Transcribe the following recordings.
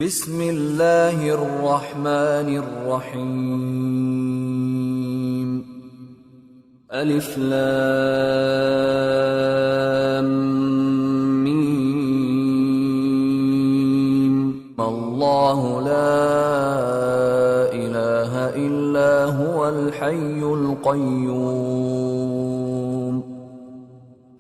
بسم الله الرحمن الرحيم. ألف لام ميم. الله لا إله إلا هو الحي القيوم.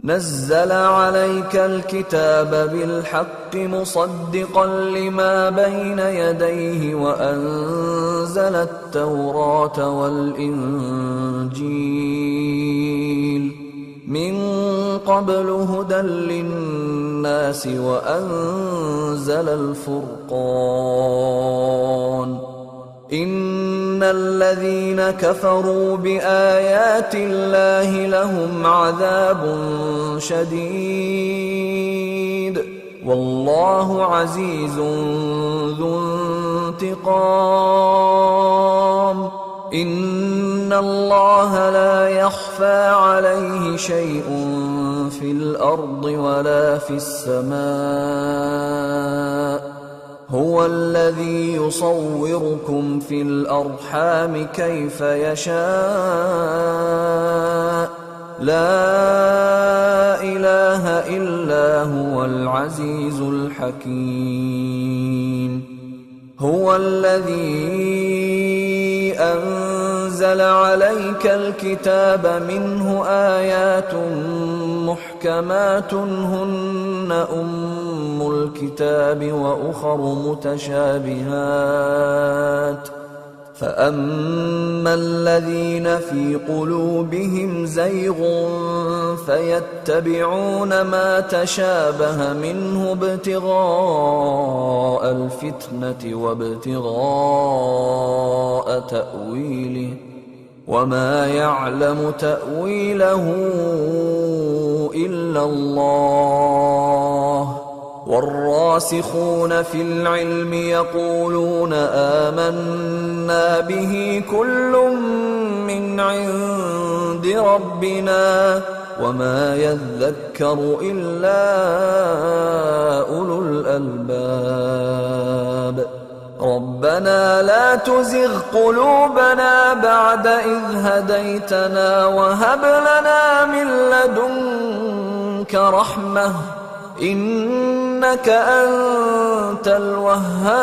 نزل عليك الكتاب بالحق مصدقا لما بين يديه وأنزل التوراة والإنجيل من قبل هدى للناس وأنزل الفرقان. إن الذين كفروا بآيات الله لهم عذاب شديد والله عزيز ذو انتقام. إن الله لا يخفى عليه شيء في الأرض ولا في السماء. هو الذي يصوركم في الأرحام كيف يشاء. لا إله إلا هو العزيز الحكيم. هو الذي أنزل عليك الكتاب منه آيات محكمات هن أم الكتاب وأخر متشابهات. فأما الذين في قلوبهم زيغ فيتبعون ما تشابه منه ابتغاء الفتنة وابتغاء تأويله وما يعلم تأويله إلا الله. والراسخون في العلم يقولون آمنا به كل من عند ربنا وما يذكر إلا أولو الألباب. ربنا لا تزغ قلوبنا بعد إذ هديتنا وهب لنا من لدنك رحمة إنك أنت الوهاب.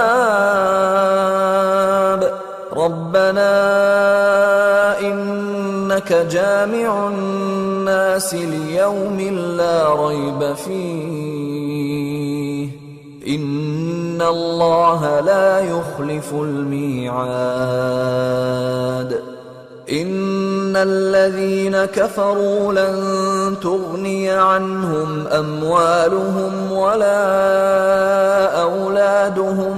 ربنا إنك جامع الناس ليوم لا ريب فيه إن الله لا يخلف الميعاد. إن الذين كفروا لن تغني عنهم أموالهم ولا أولادهم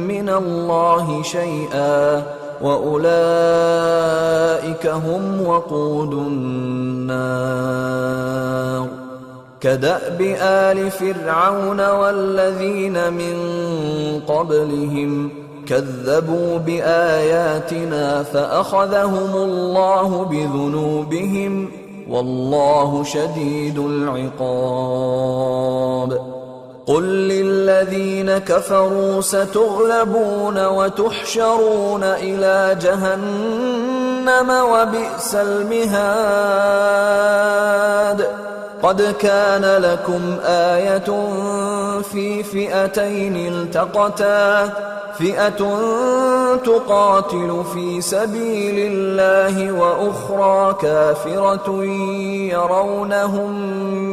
من الله شيئا وأولئك هم وقود النار. كدأب آل فرعون والذين من قبلهم كذبوا بآياتنا فأخذهم الله بذنوبهم والله شديد العقاب. قل للذين كفروا ستغلبون وتحشرون إلى جهنم وبئس المهاد. قد كان لكم آية في فئتين التقتا فئة تقاتل في سبيل الله وأخرى كافرة يرونهم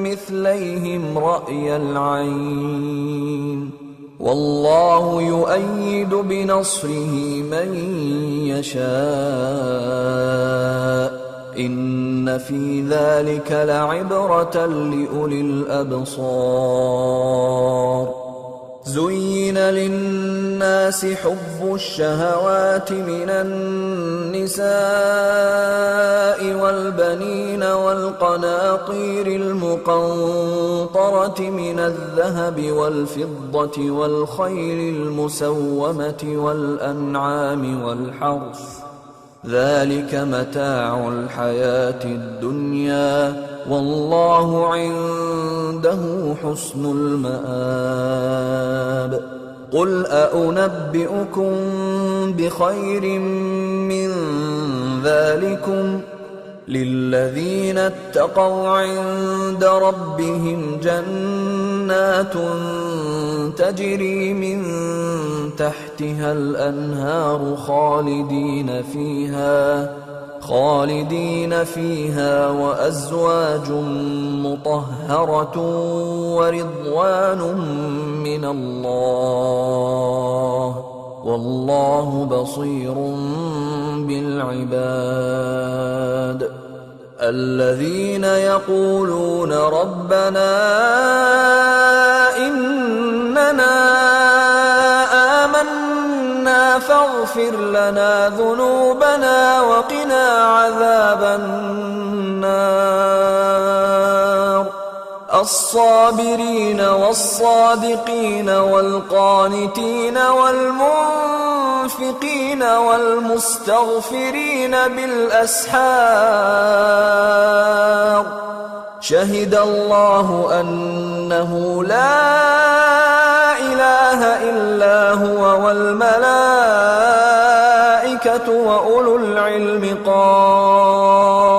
مثليهم رأي العين والله يؤيد بنصره من يشاء. إن في ذلك لعبرة لأولي الأبصار. زين للناس حب الشهوات من النساء والبنين والقناطير المقنطرة من الذهب والفضة والخيل المسومة والأنعام والحرث ذلك متاع الحياة الدنيا والله عنده حسن المآب قل أنبئكم بخير من ذلكم للذين اتقوا عند ربهم جنات تجري من تحتها الأنهار خالدين فيها وأزواج مطهرة ورضوان من الله والله بصير بالعباد. الذين يقولون ربنا إننا آمنا فاغفر لنا ذنوبنا وقنا عذاب النار. الصابرين والصادقين والقانتين والمنفقين والمستغفرين بالأسحار. شهد الله أنه لا إله إلا هو والملائكة وأولو العلم قائما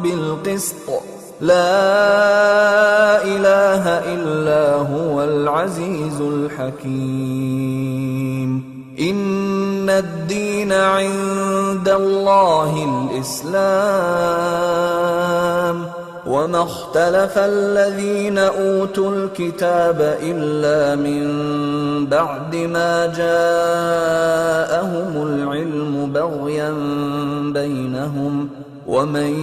بالقسط لا إله إلا هو العزيز الحكيم. إن الدين عند الله الإسلام وما اختلف الذين أوتوا الكتاب إلا من بعد ما جاءهم العلم بغيا بينهم ومن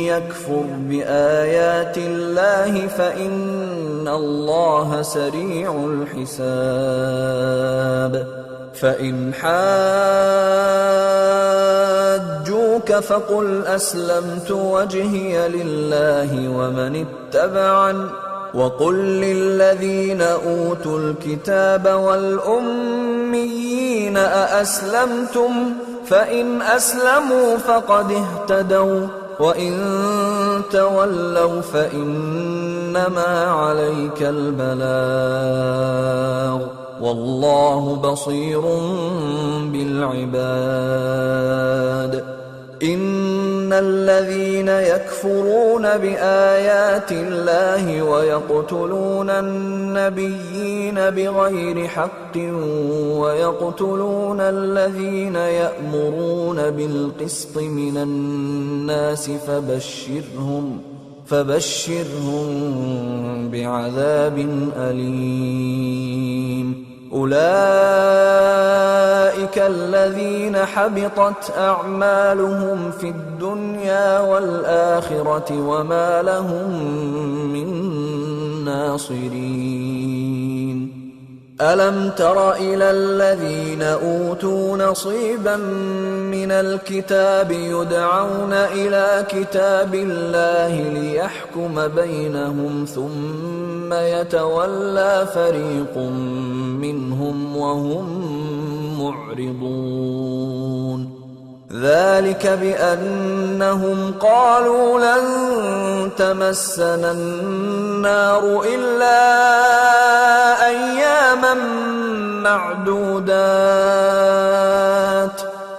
يكفر بآيات الله فإن الله سريع الحساب. فإن حاجوك فقل أسلمت وجهي لله ومن اتبعني وقل للذين أوتوا الكتاب والأميين أأسلمتم فإن أسلموا فقد اهتدوا وإن تولوا فإنما عليك البلاغ والله بصير بالعباد. إن الذين يكفرون بآيات الله ويقتلون النبيين بغير حق ويقتلون الذين يأمرون بالقسط من الناس فبشرهم بعذاب أليم. أولئك الذين حبطت أعمالهم في الدنيا والآخرة وما لهم من ناصرين. ألم تر إلى الذين أوتوا نصيبا من الكتاب يدعون إلى كتاب الله ليحكم بينهم ثم يتولى فريق منهم وهم معرضون. ذلك بأنهم قالوا لن تمسنا النار إلا أياما معدودات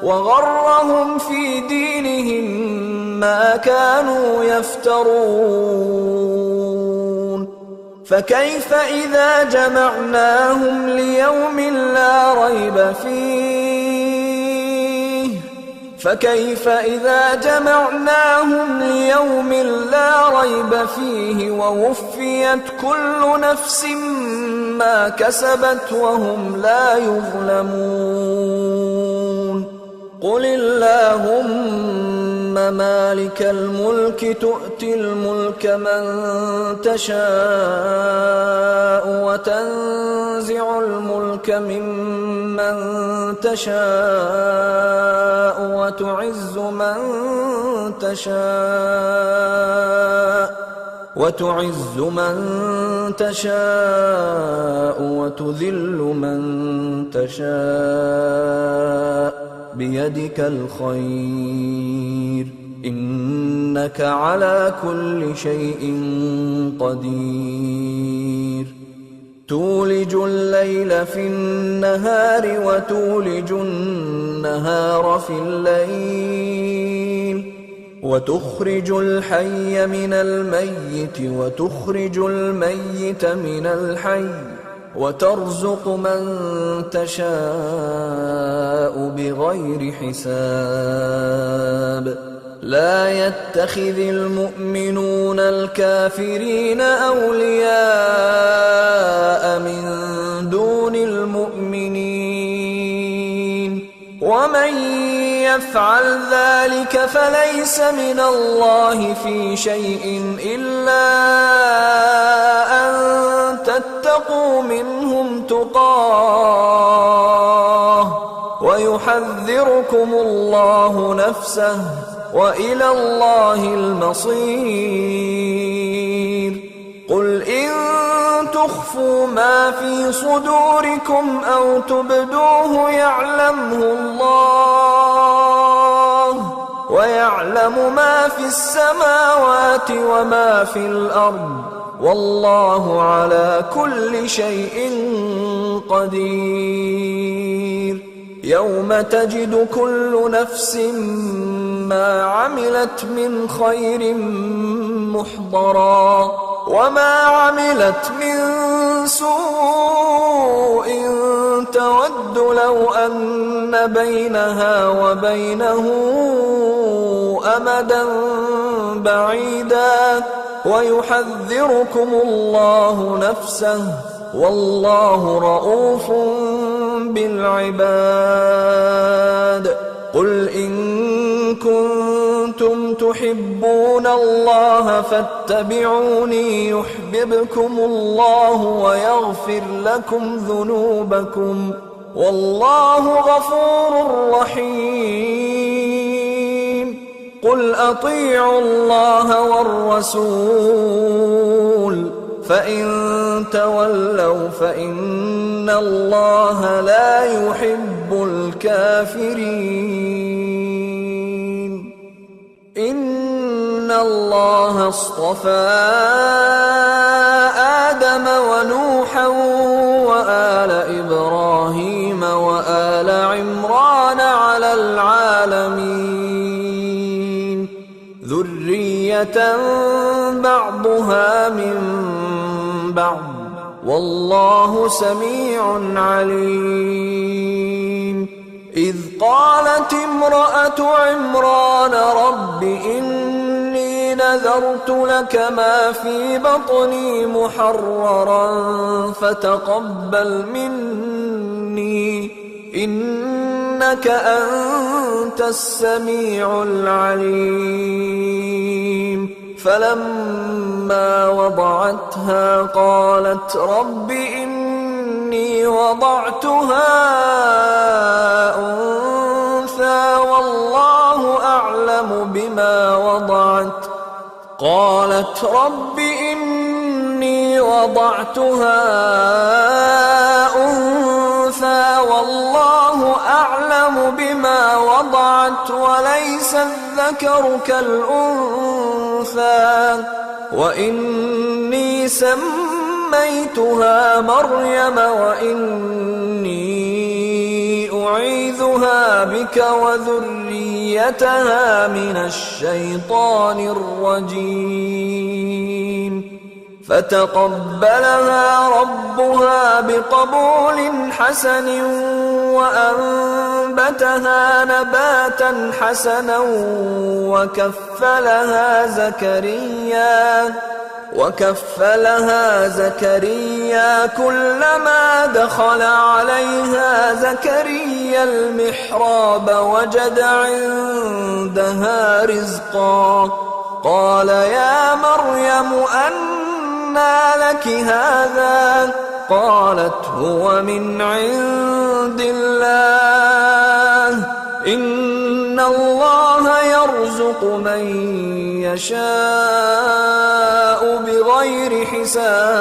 وغرهم في دينهم ما كانوا يفترون. فكيف إذا جمعناهم ليوم لا ريب فيه ووفيت كل نفس ما كسبت وهم لا يظلمون. قل اللهم مالك الملك تؤتي الملك من تشاء وتنزع الملك ممن تشاء وتعز من تشاء وتذل من تشاء بيدك الخير إنك على كل شيء قدير. تولج الليل في النهار وتولج النهار في الليل وتخرج الحي من الميت وتخرج الميت من الحي وترزق من تشاء بغير حساب لا يتخذ المؤمنون الكافرين أولياء من دون المؤمنين ومن يفعل ذلك فليس من الله في شيء إلا أن تتقوا منهم تقاه ويحذركم الله نفسه وإلى الله المصير قل إن تخفوا ما في صدوركم أو تبدوه يعلمه الله ويعلم ما في السماوات وما في الأرض والله على كل شيء قدير يوم تجد كل نفس ما عملت من خير محضرا وما عملت من سوء تود لو أن بينها وبينه أمدا بعيدا ويحذركم الله نفسه والله رءوف بالعباد قل إن كنتم تحبون الله فاتبعوني يحببكم الله ويغفر لكم ذنوبكم والله غفور رحيم قل أطيعوا الله والرسول فإن تولوا فإن الله لا يحب الكافرين إن الله اصطفى آدم ونوحا وآل إبراهيم وآل عمران على العالمين ذرية بعضها من بعض والله سميع عليم إذ قالت امرأة عمران رب إني نذرت لك ما في بطني محررا فتقبل مني إنك أنت السميع العليم فلما وضعتها قالت رب إني وضعتها أنثى والله أعلم بما وضعت قالت رب إني وضعتها أنثى والله أعلم بما وضعت وليس الذكر كالأنثى وإني سميتها مريم وإني أعيذها بك وذريتها من الشيطان الرجيم فتقبلها ربها بقبول حسن وأنبتها نباتا حسنا وكفلها زكريا كلما دخل عليها زكريا المحراب وجد عندها رزقا قال يا مريم أنى لك هذا قالت هو من عند الله إن الله يرزق من يشاء بغير حساب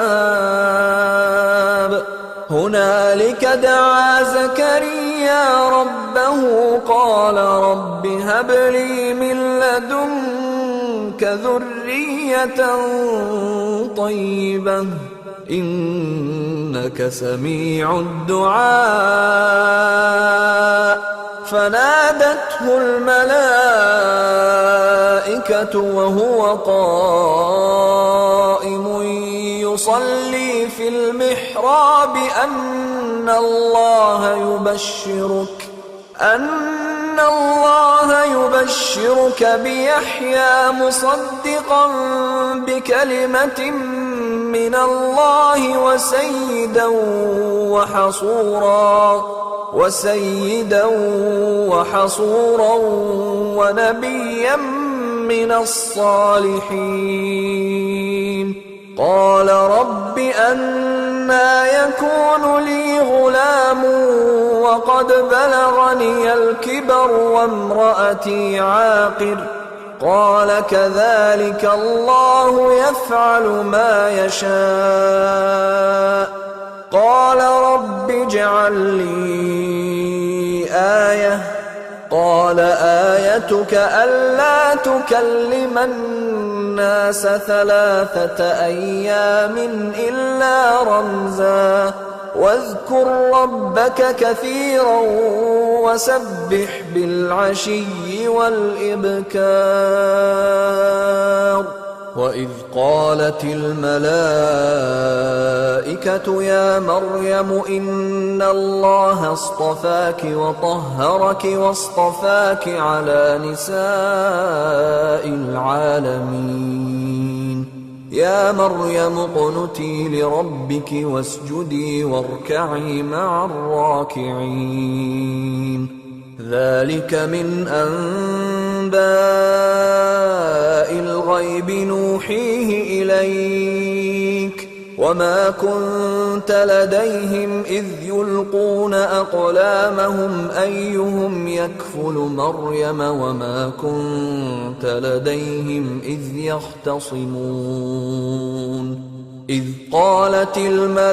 هنالك دعا زكريا ربه قال رب هب لي من لدنك ذرية طيبة إنك سميع الدعاء. فنادته الملائكة وهو قائم يصلي في المحراب أن الله يبشرك بيحيى مصدقا بكلمة من الله وسيدا وحصورا ونبيا من الصالحين. قال رب أنى يكون لي غلام وقد بلغني الكبر وامرأتي عاقر. قال كذلك الله يفعل ما يشاء. قال رب اجعل لي آية. قال آيتك ألا تكلم الناس 3 أيام إلا رمزا واذكر ربك كثيرا وسبح بالعشي والإبكار. وإذ قالت الملائكة يا مريم إن الله اصطفاك وطهرك واصطفاك على نساء العالمين. يا مريم اقنتي لربك واسجدي واركعي مع الراكعين. ذلك من أنباء الغيب نوحيه إليك وما كنت لديهم إذ يلقون أقلامهم أيهم يكفل مريم وما كنت لديهم إذ يختصمون. إذ قالت الملائكة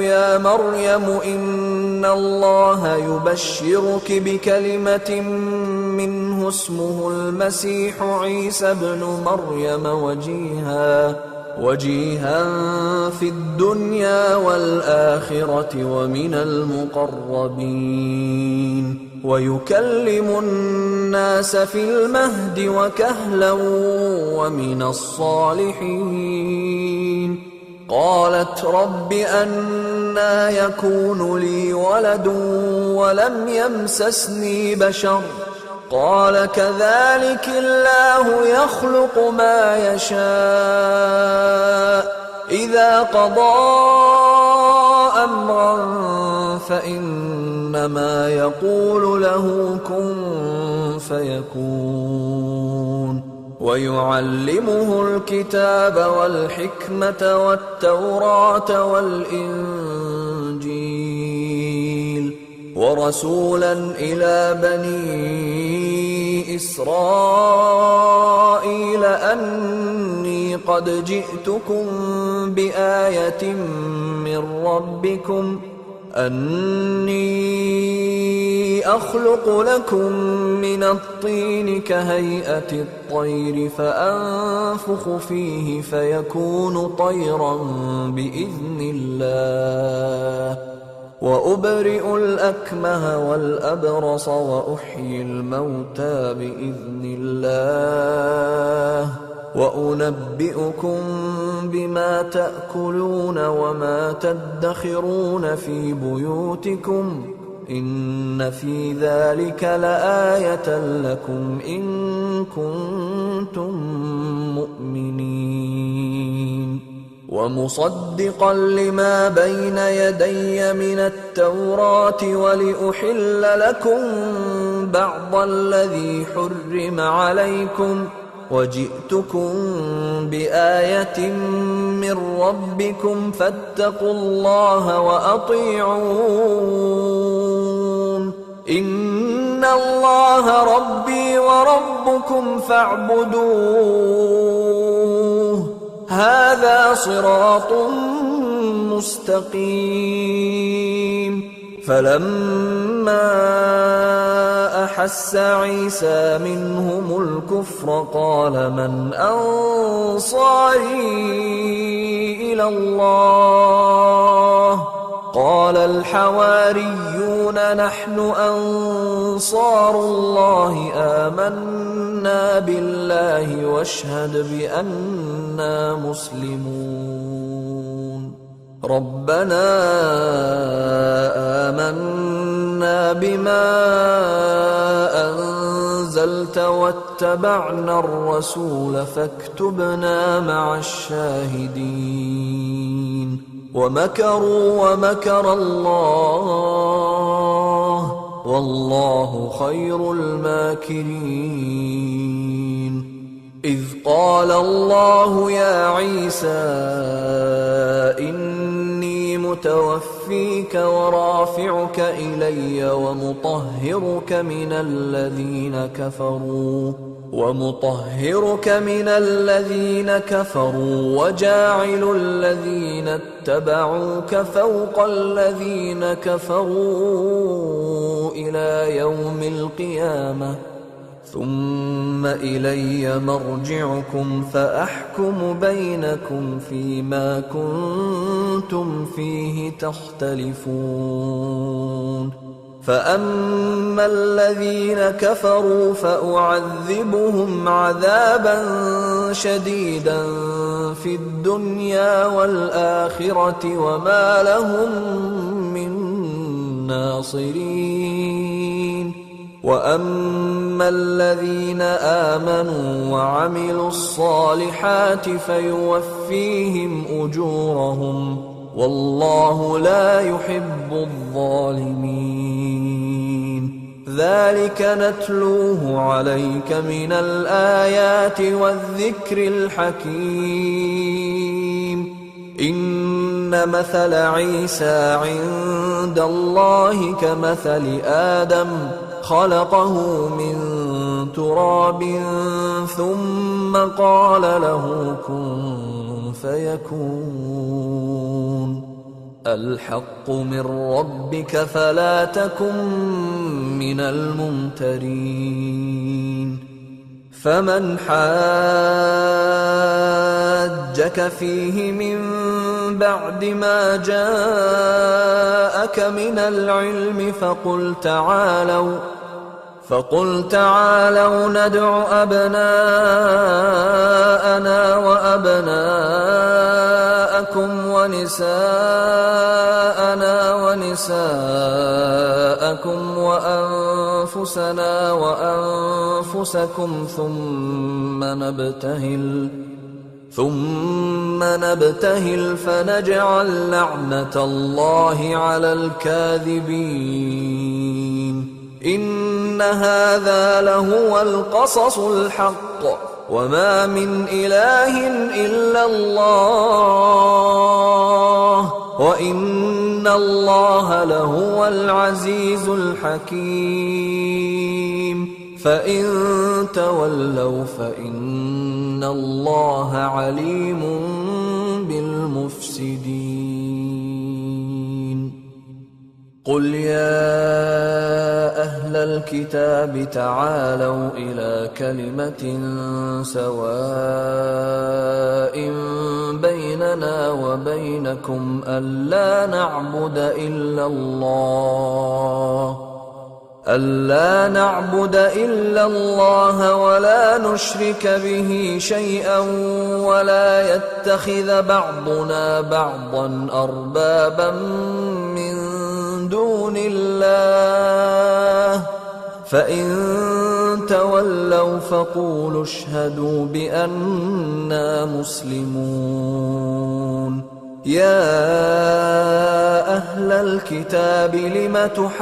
يا مريم إن الله يبشرك بكلمة منه اسمه المسيح عيسى ابن مريم وجيها في الدنيا والآخرة ومن المقربين ويكلم الناس في المهد وكهلا ومن الصالحين. قالت رب أنى يكون لي ولد ولم يمسسني بشر قال كذلك الله يخلق ما يشاء إذا قضى أمرا فإنما يقول له كن فيكون. ويعلمه الكتاب والحكمة والتوراة والإنجيل ورسولا إلى بني إسرائيل أني قد جئتكم بآية من ربكم أني أخلق لكم من الطين كهيئة الطير فأنفخ فيه فيكون طيرا بإذن الله وأبرئ الأكمه والأبرص وأحيي الموتى بإذن الله وأنبئكم بما تأكلون وما تدخرون في بيوتكم إن في ذلك لآية لكم إن كنتم مؤمنين. ومصدقا لما بين يدي من التوراة ولأحل لكم بعض الذي حرم عليكم وجئتكم بآية من ربكم فاتقوا الله وأطيعون إن الله ربي وربكم فاعبدوه هذا صراط مستقيم. فلما أحس عيسى منهم الكفر قال من أنصاري إلى الله قال الحواريون نحن أنصار الله آمنا بالله واشهد بأننا مسلمون ربنا آمنا بما أنزلت واتبعنا الرسول فاكتبنا مع الشاهدين ومكروا ومكر الله والله خير الماكرين إذ قال الله يا عيسى إني متوفيك ورافعك إلي ومطهرك من الذين كفروا وجاعل الذين اتبعوك فوق الذين كفروا إلى يوم القيامة ثم إلي مرجعكم فأحكم بينكم فيما كنتم فيه تختلفون فأما الذين كفروا فأعذبهم عذابا شديدا في الدنيا والآخرة وما لهم من ناصرين وأما الذين آمنوا وعملوا الصالحات فيوفيهم أجورهم والله لا يحب الظالمين ذلك نتلوه عليك من الآيات والذكر الحكيم إن مثل عيسى عند الله كمثل آدم خلقه من تراب ثم قال له كن فيكون الحق من ربك فلا تكن من الممترين فمن حاجك فيه من بعد ما جاءك من العلم فقل تعالوا ندع أبناءنا وأبناءكم ونساءنا ونساءكم وأنفسنا وأنفسكم ثم نبتهل فنجعل لعنة الله على الكاذبين إن هذا لهو القصص الحق وما من إله إلا الله وإن الله لهو العزيز الحكيم فإن تولوا فإن الله عليم بالمفسدين قل يا أهل الكتاب تعالوا إلى كلمة سواء بيننا وبينكم ألا نعبد إلا الله ولا نشرك به شيئا ولا يتخذ بعضنا بعضا أربابا من دون الله فإن تولوا فقولوا اشهدوا بأننا مسلمون يا أهل الكتاب لم تحاجون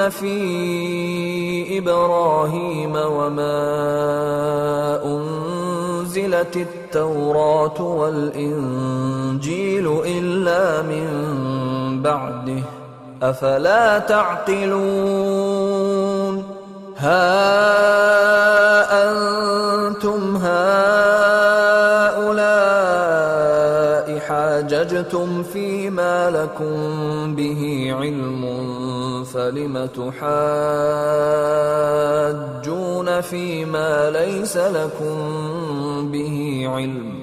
في إبراهيم وما أنزلت التوراة والإنجيل إلا من بعده أفلا تعقلون ها أنتم هؤلاء حاججتم فيما لكم به علم فلم تحاجون فيما ليس لكم به علم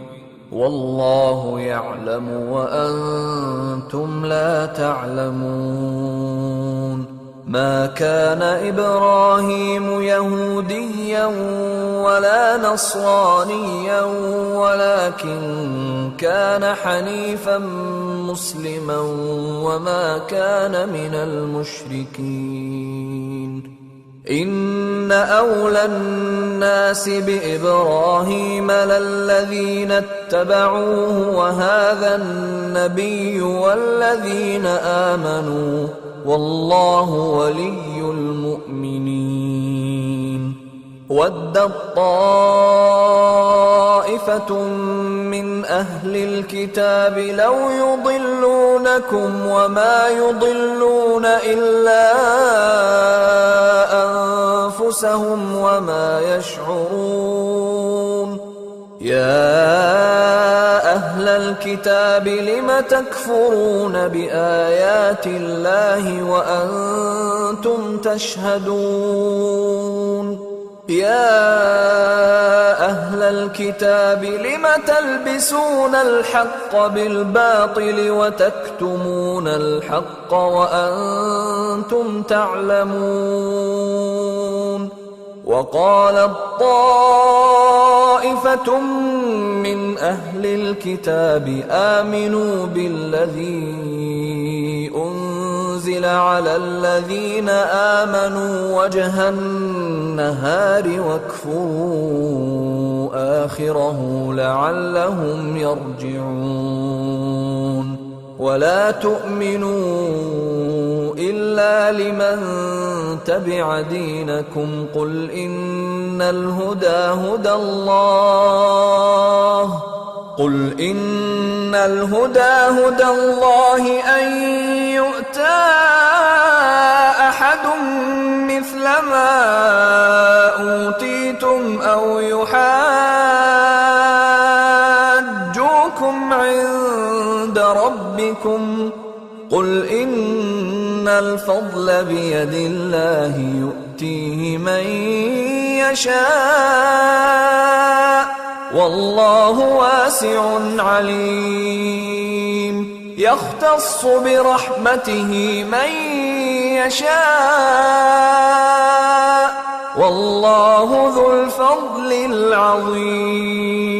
والله يعلم وأنتم لا تعلمون ما كان إبراهيم يهوديا ولا نصرانيا ولكن كان حنيفا مسلما وما كان من المشركين إن أولى الناس بإبراهيم للذين اتبعوه وهذا النبي والذين آمنوا والله ولي المؤمنين ودت طائفة من أهل الكتاب لو يضلونكم وما يضلون إلا أنفسهم وما يشعرون يا أهل الكتاب لم تكفرون بآيات الله وأنتم تشهدون يا أهل الكتاب لم تلبسون الحق بالباطل وتكتمون الحق وأنتم تعلمون وقالت طائفة من أهل الكتاب آمنوا بالذي أنزل على الذين آمنوا وجه النهار واكفروا آخره لعلهم يرجعون ولا تؤمنوا إلا لمن تبع دينكم قل إن الهدى هدى الله أن يؤتى أحد مثل ما أوتيتم أو يحاجوكم عند ربكم قل إن الفضل بيد الله يؤتيه من يشاء والله واسع عليم يختص برحمته من يشاء والله ذو الفضل العظيم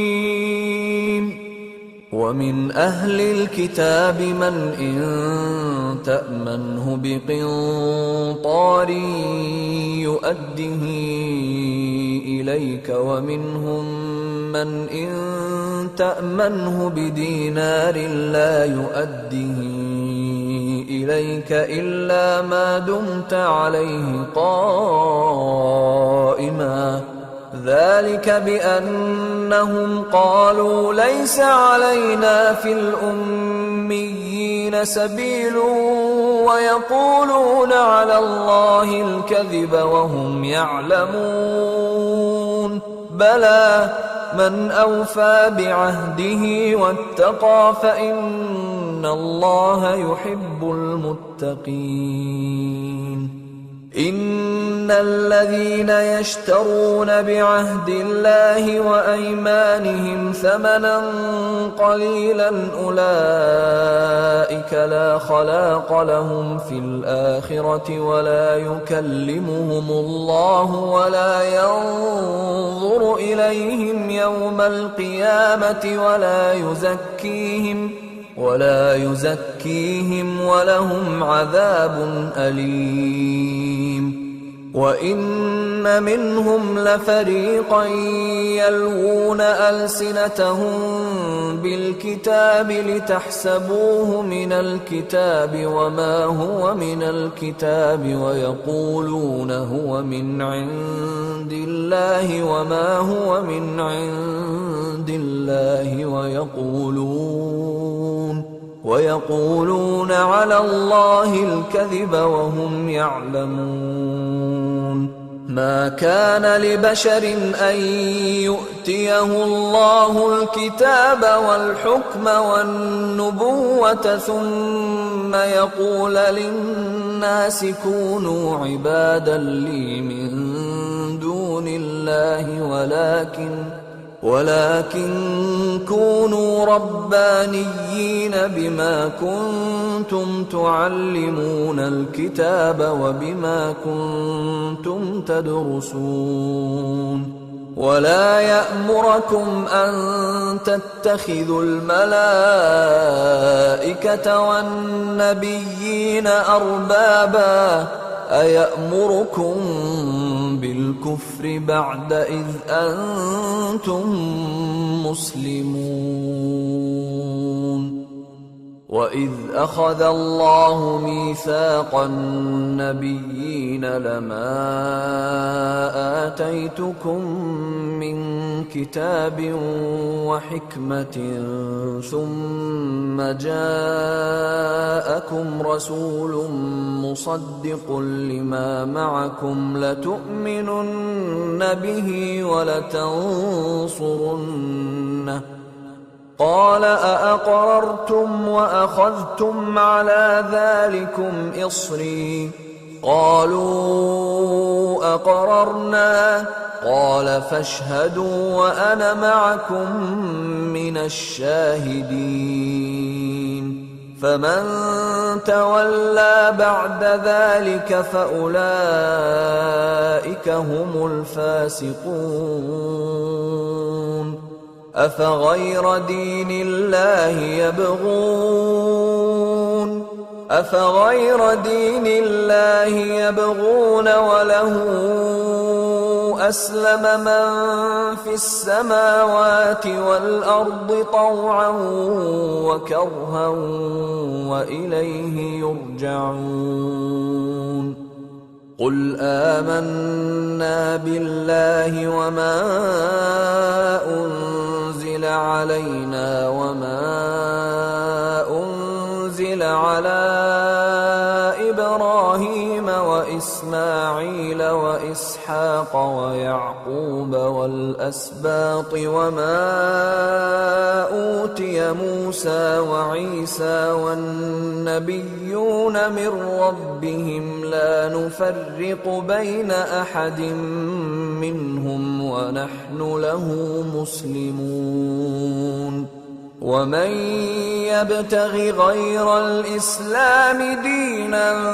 ومن أهل الكتاب من إن تأمنه بقنطار يؤده إليك ومنهم من إن تأمنه بدينار لا يؤده إليك إلا ما دمت عليه قائما ذلك بأنهم قالوا ليس علينا في الأميين سبيل ويقولون على الله الكذب وهم يعلمون بلى من أوفى بعهده واتقى فإن الله يحب المتقين إن الذين يشترون بعهد الله وأيمانهم ثمنا قليلا أولئك لا خلاق لهم في الآخرة ولا يكلمهم الله ولا ينظر إليهم يوم القيامة ولا يزكيهم ولهم عذاب أليم وإن منهم لفريقا يلوون ألسنتهم بالكتاب لتحسبوه من الكتاب وما هو من الكتاب ويقولون هو من عند الله وما هو من عند الله ويقولون على الله الكذب وهم يعلمون ما كان لبشر أن يؤتيه الله الكتاب والحكم والنبوة ثم يقول للناس كونوا عبادا لي من دون الله ولكن كونوا ربانيين بما كنتم تعلمون الكتاب وبما كنتم تدرسون ولا يأمركم أن تتخذوا الملائكة والنبيين أربابا أيأمركم بالكفر بعد إذ أنتم مسلمون وإذ أخذ الله ميثاق النبيين لما آتيتكم من كتاب وحكمة ثم جاءكم رسول مصدق لما معكم لتؤمنن به ولتنصرنه قال أأقررتم وأخذتم على ذلكم إصري قالوا أقررنا قال فاشهدوا وأنا معكم من الشاهدين فمن تولى بعد ذلك فأولئك هم الفاسقون أفغير دين الله يبغون وله أسلم من في السماوات والأرض طوعا وكرها وإليه يرجعون قل آمنا بالله وما أنزل علينا وما أنزل على إبراهيم وإسماعيل وإسحاق ويعقوب والأسباط وما أوتي موسى وعيسى والنبيون من ربهم لا نفرق بين أحد منهم ونحن له مسلمون ومن يبتغ غير الإسلام دينا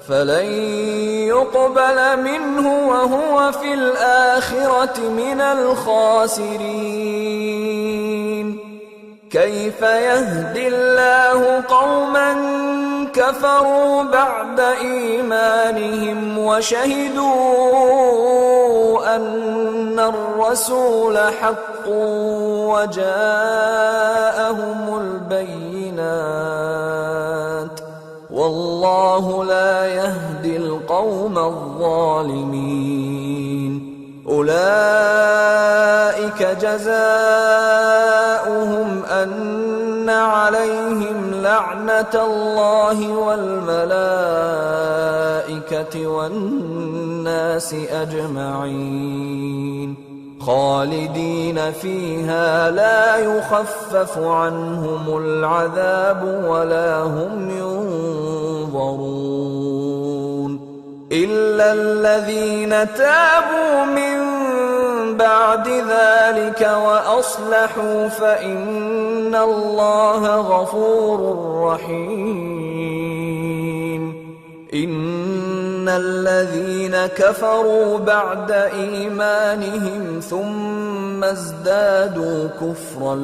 فلن يقبل منه وهو في الآخرة من الخاسرين كيف يهدي الله قوما كفروا بعد إيمانهم وشهدوا أن الرسول حق وجاءهم البينات والله لا يهدي القوم الظالمين أولئك جزاؤهم أن عليهم لعنة الله والملائكة والناس أجمعين خالدين فيها لا يخفف عنهم العذاب ولا هم ينظرون إلا الذين تابوا من بعد ذلك وأصلحوا فإن الله غفور رحيم إن الذين كفروا بعد إيمانهم ثم ازدادوا كفرا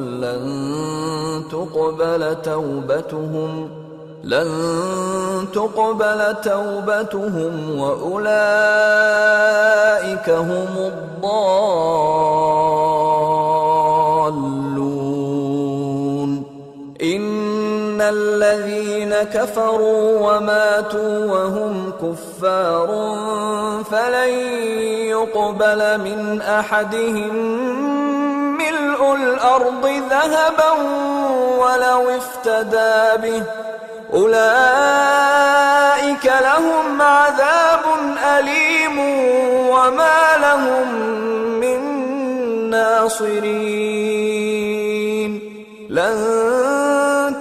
لن تقبل توبتهم وأولئك هم الضالون إن الذين كفروا وماتوا وهم كفار فلن يقبل من أحدهم ملء الأرض ذهبا ولو افتدى به أولئك لهم عذاب أليم وما لهم من ناصرين لن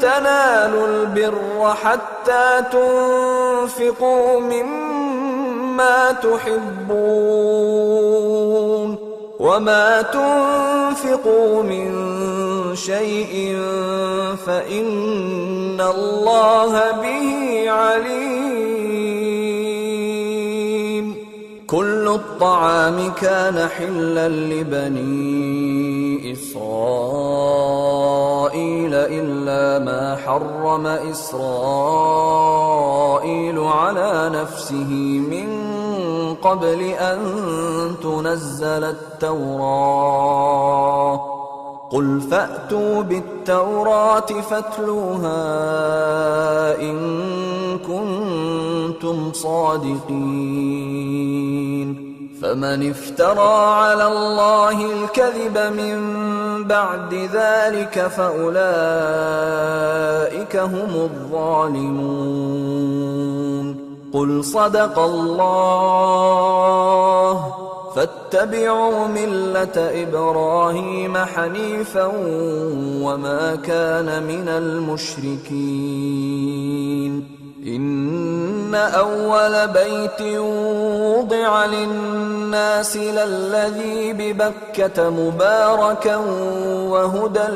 تنالوا البر حتى تنفقوا مما تحبون وما تنفقوا من شيء فإن الله به عليم. كل الطعام كان حلا لبني إسرائيل إلا ما حرم إسرائيل على نفسه من قبل أن تنزل التوراة قل فأتوا بالتوراة فاتلوها إن كنتم صادقين. فمن افترى على الله الكذب من بعد ذلك فأولئك هم الظالمون. قل صدق الله فاتبعوا ملة إبراهيم حنيفا وما كان من المشركين. إن أول بيت وضع للناس للذي ببكة مباركا وهدى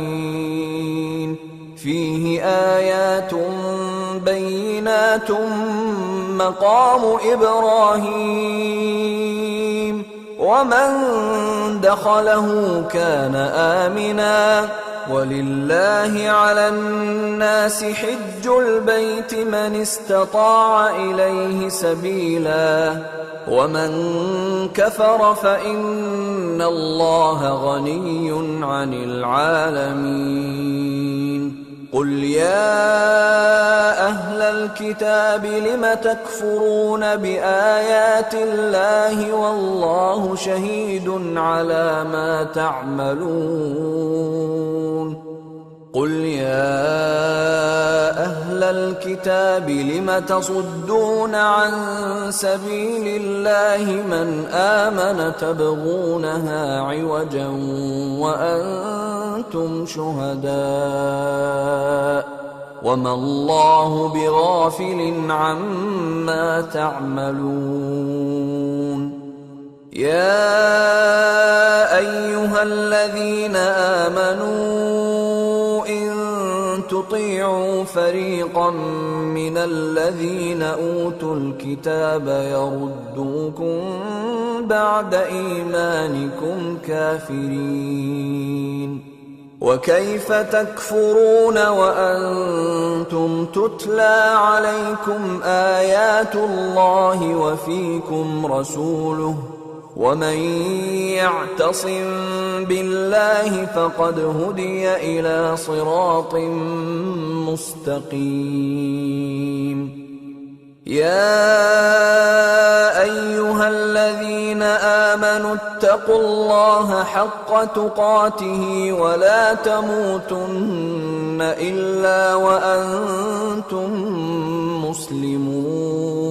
للعالمين فيه آيات بينات مقام إبراهيم ومن دخله كان آمنا ولله على الناس حج البيت من استطاع إليه سبيلا ومن كفر فإن الله غني عن العالمين. قل يا أهل الكتاب لم تكفرون بآيات الله والله شهيد على ما تعملون. قل يا أهل الكتاب لم تصدون عن سبيل الله من آمن تبغونها عوجا وأنتم شهداء وما الله بغافل عما تعملون. يا أيها الذين آمنوا إن تطيعوا فريقا من الذين أوتوا الكتاب يردوكم بعد إيمانكم كافرين. وكيف تكفرون وأنتم تتلى عليكم آيات الله وفيكم رسوله ومن يعتصم بالله فقد هدي إلى صراط مستقيم. يا أيها الذين آمنوا اتقوا الله حق تقاته ولا تموتن إلا وأنتم مسلمون.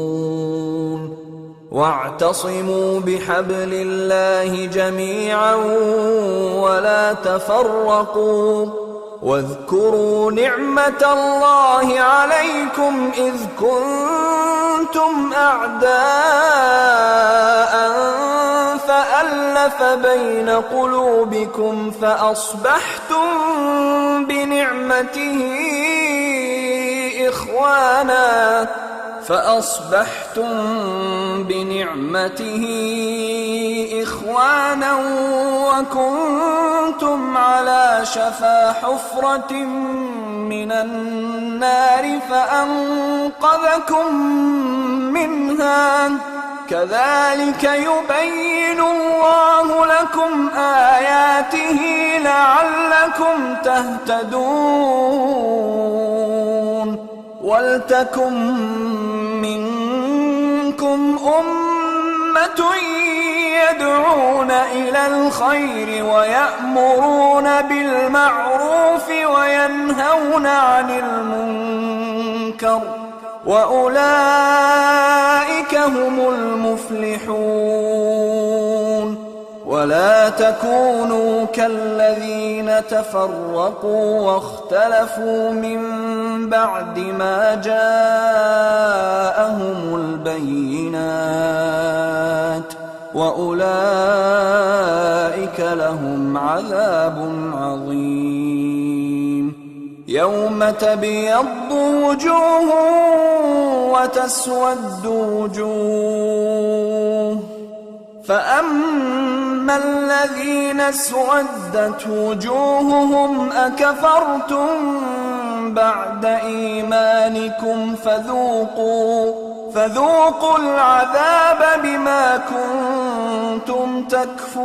واعتصموا بحبل الله جميعا ولا تفرقوا واذكروا نعمة الله عليكم إذ كنتم أعداء فألف بين قلوبكم فأصبحتم بنعمته إخوانا وكنتم على شفا حفرة من النار فأنقذكم منها كذلك يبين الله لكم آياته لعلكم تهتدون. ولتكن منكم أمة يدعون إلى الخير ويأمرون بالمعروف وينهون عن المنكر وأولئك هم المفلحون. ولا تكونوا كالذين تفرقوا واختلفوا من بعد ما جاءهم البينات وأولئك لهم عذاب عظيم. يوم تبيض وجوه وتسود وجوه، فأما الذين اسودت وجوههم أكفرتم بعد إيمانكم فذوقوا العذاب بما كنتم تكفرون.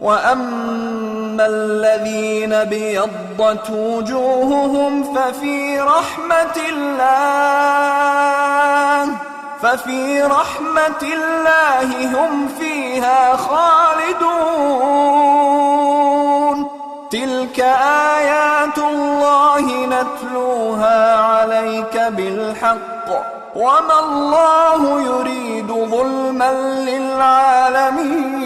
وأما الذين ابيضت وجوههم ففي رحمة الله هم فيها خالدون. تلك آيات الله نتلوها عليك بالحق وما الله يريد ظلما للعالمين.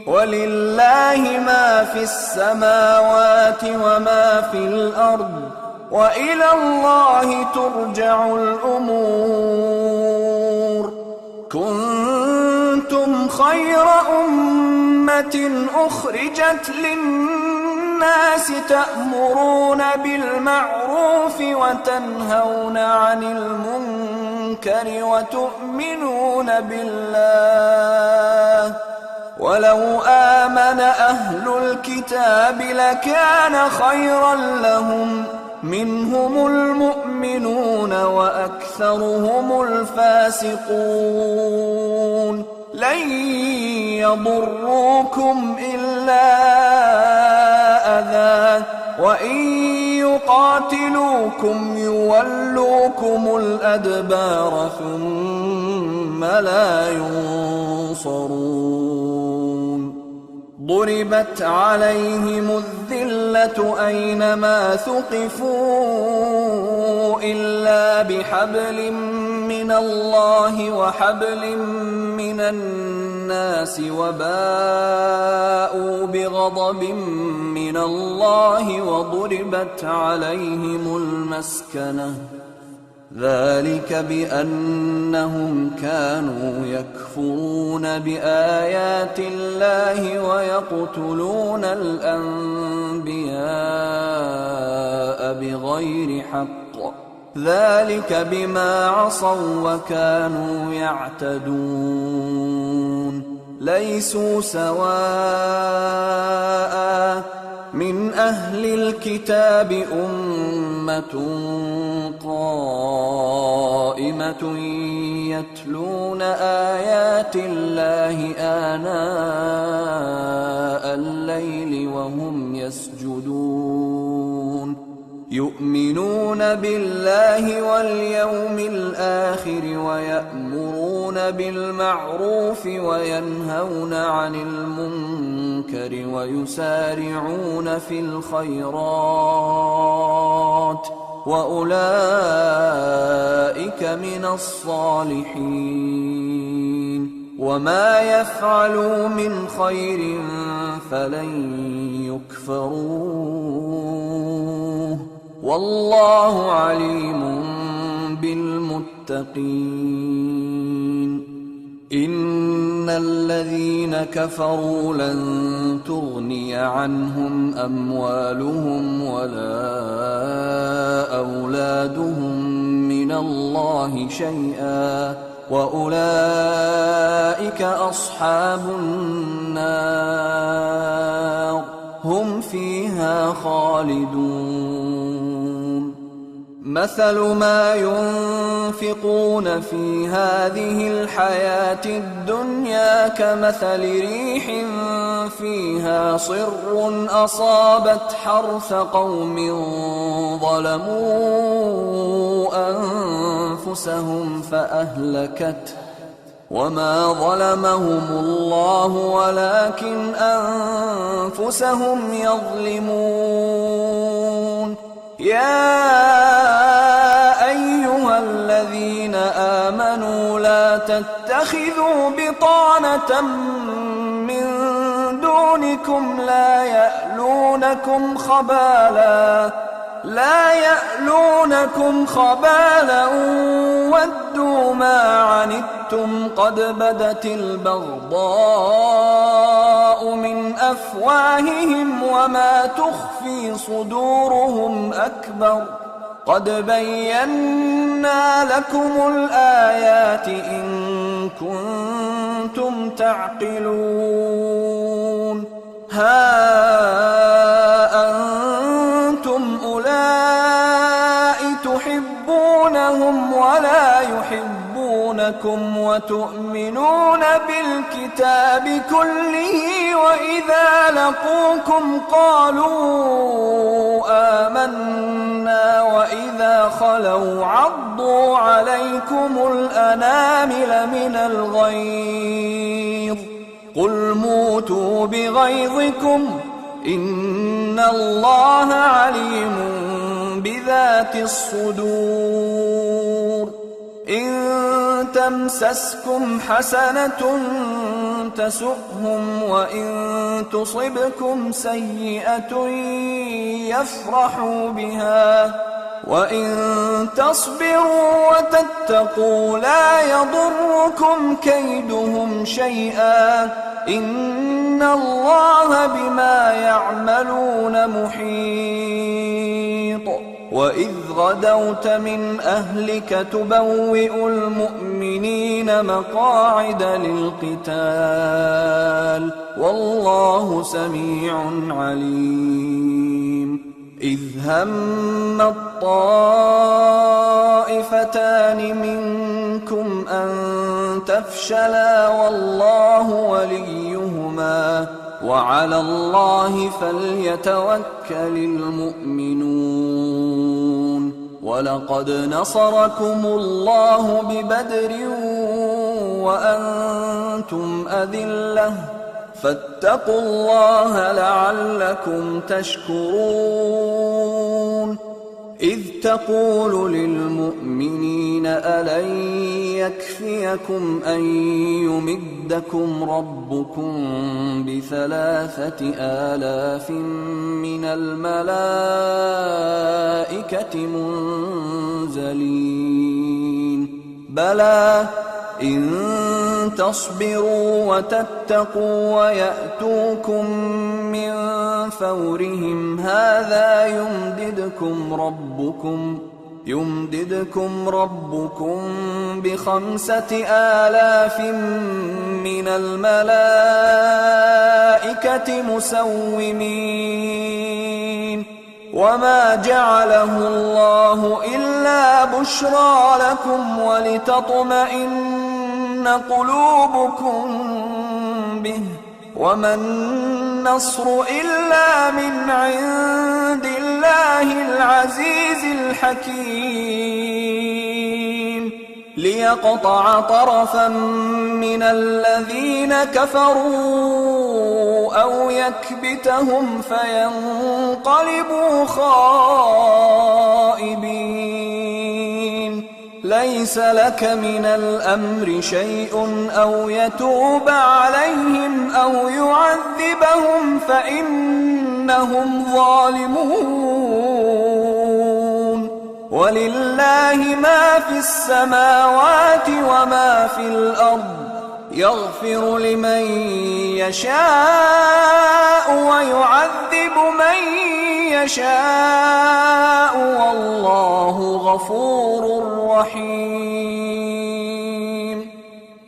ولله ما في السماوات وما في الأرض وإلى الله ترجع الأمور. كنتم خير أمة أخرجت للناس تأمرون بالمعروف وتنهون عن المنكر وتؤمنون بالله. ولو آمن أهل الكتاب لكان خيرا لهم، منهم المؤمنون وأكثرهم الفاسقون. لن يضروكم إلا أذى، وإن يقاتلوكم يولوكم الأدبار ثم لا ينصرون. ضربت عليهم الذلة أينما ثقفوا إلا بحبل من الله وحبل من الناس وباءوا بغضب من الله وضربت عليهم المسكنة. ذلك بأنهم كانوا يكفرون بآيات الله ويقتلون الأنبياء بغير حق. ذلك بما عصوا وكانوا يعتدون. ليسوا سواء من أهل الكتاب أمة قائمة يتلون آيات الله آناء الليل وهم يسجدون. يؤمنون بالله واليوم الآخر ويأمرون بالمعروف وينهون عن المنكر ويسارعون في الخيرات وأولئك من الصالحين. وما يفعلوا من خير فلن يكفروه والله عليم بالمتقين. إن الذين كفروا لن تغني عنهم أموالهم ولا أولادهم من الله شيئا وأولئك أصحاب النار هم فيها خالدون. مثل ما ينفقون في هذه الحياة الدنيا كمثل ريح فيها صر أصابت حرث قوم ظلموا أنفسهم فأهلكته وما ظلمهم الله ولكن أنفسهم يظلمون يا أيها الذين آمنوا لا تتخذوا بطانة من دونكم لا يألونكم خبالا ودوا ما عنتم قد بدت البغضاء من أفواههم وما تخفي صدورهم أكبر قد بينا لكم الآيات إن كنتم تعقلون ها أنتم أولئك تحبونهم ولا يحبونكم وتؤمنون بالكتاب كله وإذا لقوكم قالوا آمنا وإذا خلوا عضوا عليكم الأنامل من الغيظ قل موتوا بغيظكم إن الله عليم بذات الصدور إن تمسسكم حسنة تسؤهم وإن تصبكم سيئة يفرحوا بها وإن تصبروا وتتقوا لا يضركم كيدهم شيئا إن الله بما يعملون محيط وإذ غدوت من أهلك تبوئ المؤمنين مقاعد للقتال والله سميع عليم إذ هم الطائفتان منكم أن تفشلا والله وليهما وعلى الله فليتوكل المؤمنون ولقد نصركم الله ببدر وأنتم أذلة فاتقوا الله لعلكم تشكرون إذ تقول للمؤمنين ألن يكفيكم أن يمدكم ربكم ب3,000 من الملائكة منزلين بلى إن تصبروا وتتقوا ويأتوكم من فورهم هذا يمددكم ربكم ب5,000 من الملائكة مسومين وما جعله الله إلا بشرى لكم ولتطمئن قلوبكم به وما النصر إلا من عند الله العزيز الحكيم ليقطع طرفا من الذين كفروا أو يكبتهم فينقلبوا خائبين ليس لك من الأمر شيء أو يتوب عليهم أو يعذبهم فإنهم ظالمون ولله ما في السماوات وما في الأرض يغفر لمن يشاء ويعذب من يشاء والله غفور رحيم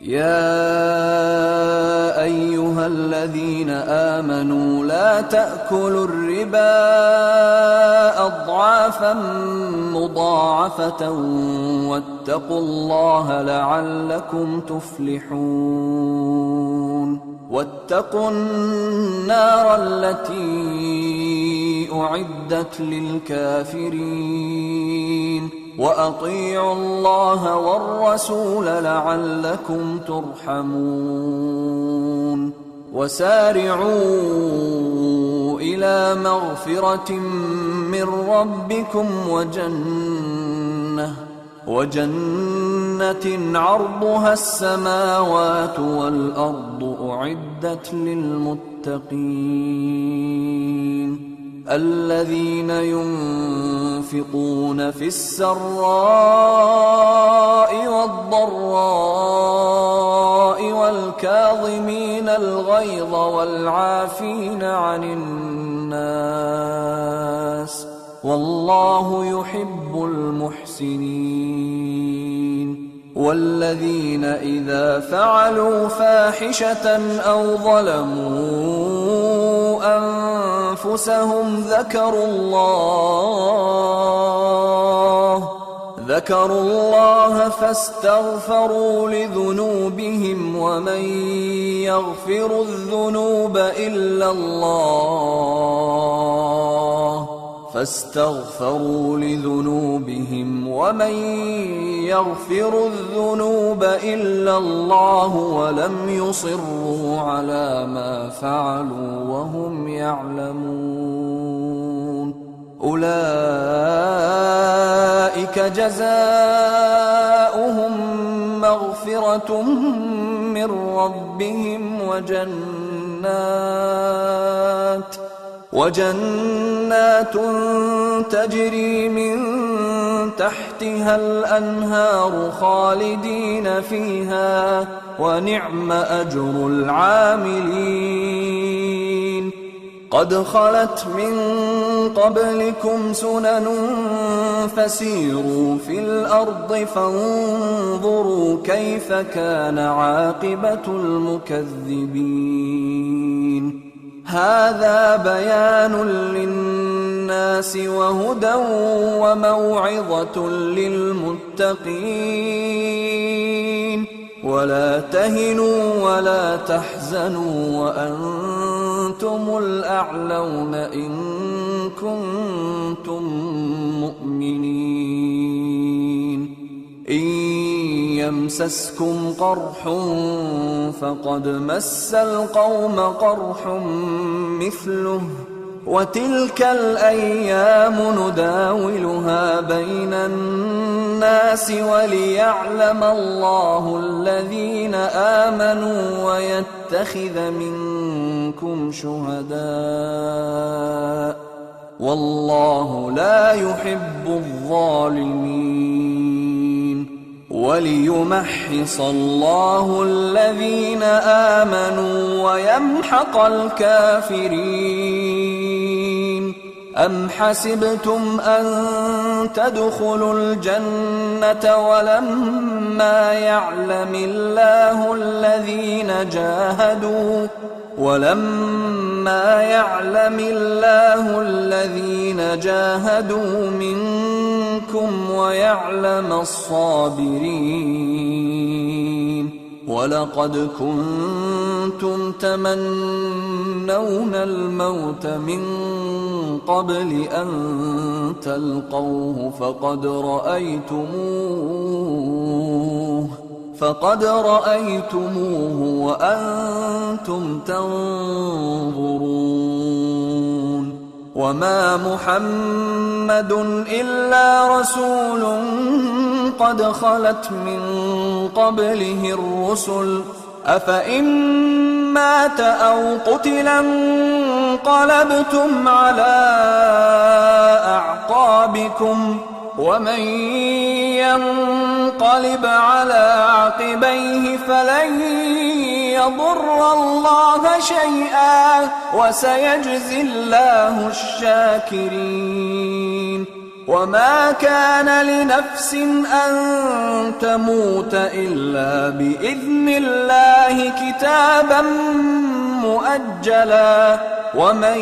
يا أيها الذين آمنوا لا تأكلوا الربا أضعافا مضاعفة واتقوا الله لعلكم تفلحون واتقوا النار التي أعدت للكافرين وأطيعوا الله والرسول لعلكم ترحمون وسارعوا إلى مغفرة من ربكم وجنة عرضها السماوات والأرض أعدت للمتقين الذين ينفقون في السراء والضراء والكاظمين الغيظ والعافين عن الناس والله يحب المحسنين والذين إذا فعلوا فاحشة أو ظلموا أنفسهم ذكروا الله فاستغفروا لذنوبهم ومن يغفر الذنوب إلا الله ولم يصروا على ما فعلوا وهم يعلمون أولئك جزاؤهم مغفرة من ربهم وجنات تجري من تحتها الأنهار خالدين فيها ونعم أجر العاملين قد خلت من قبلكم سنن فسيروا في الأرض فانظروا كيف كان عاقبة المكذبين هذا بيان للناس وهدى وموعظة للمتقين ولا تهنوا ولا تحزنوا وأنتم الأعلون إن كنتم مؤمنين إن يمسسكم قرح فقد مس القوم قرح مثله وتلك الأيام نداولها بين الناس وليعلم الله الذين آمنوا ويتخذ منكم شهداء والله لا يحب الظالمين وليمحص الله الذين آمنوا ويمحق الكافرين أم حسبتم أن تدخلوا الجنة ولما يعلم الله الذين جاهدوا منكم ويعلم الصابرين ولقد كنتم تمنون الموت من قبل أن تلقوه فقد رأيتموه وأنتم تنظرون وما محمد إلا رسول قد خلت من قبله الرسل أفإن مات أو قتلا انقلبتم على أعقابكم ومن ينقلب على عقبيه فلن يضر الله شيئا وسيجزي الله الشاكرين وما كان لنفس أن تموت إلا بإذن الله كتابا مؤجلا ومن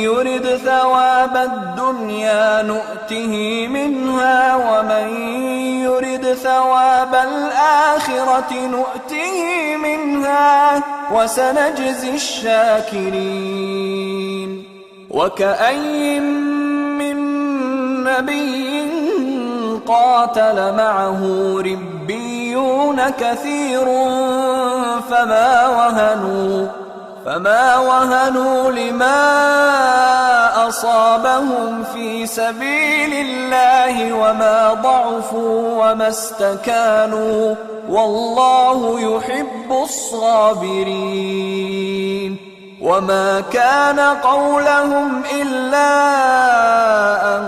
يرد ثواب الدنيا نؤته منها ومن يرد ثواب الآخرة نؤته منها وسنجزي الشاكرين وكأين من نبي قاتل معه ربيون كثير فما وهنوا لما أصابهم في سبيل الله وما ضعفوا وما استكانوا والله يحب الصابرين. وما كان قولهم إلا أن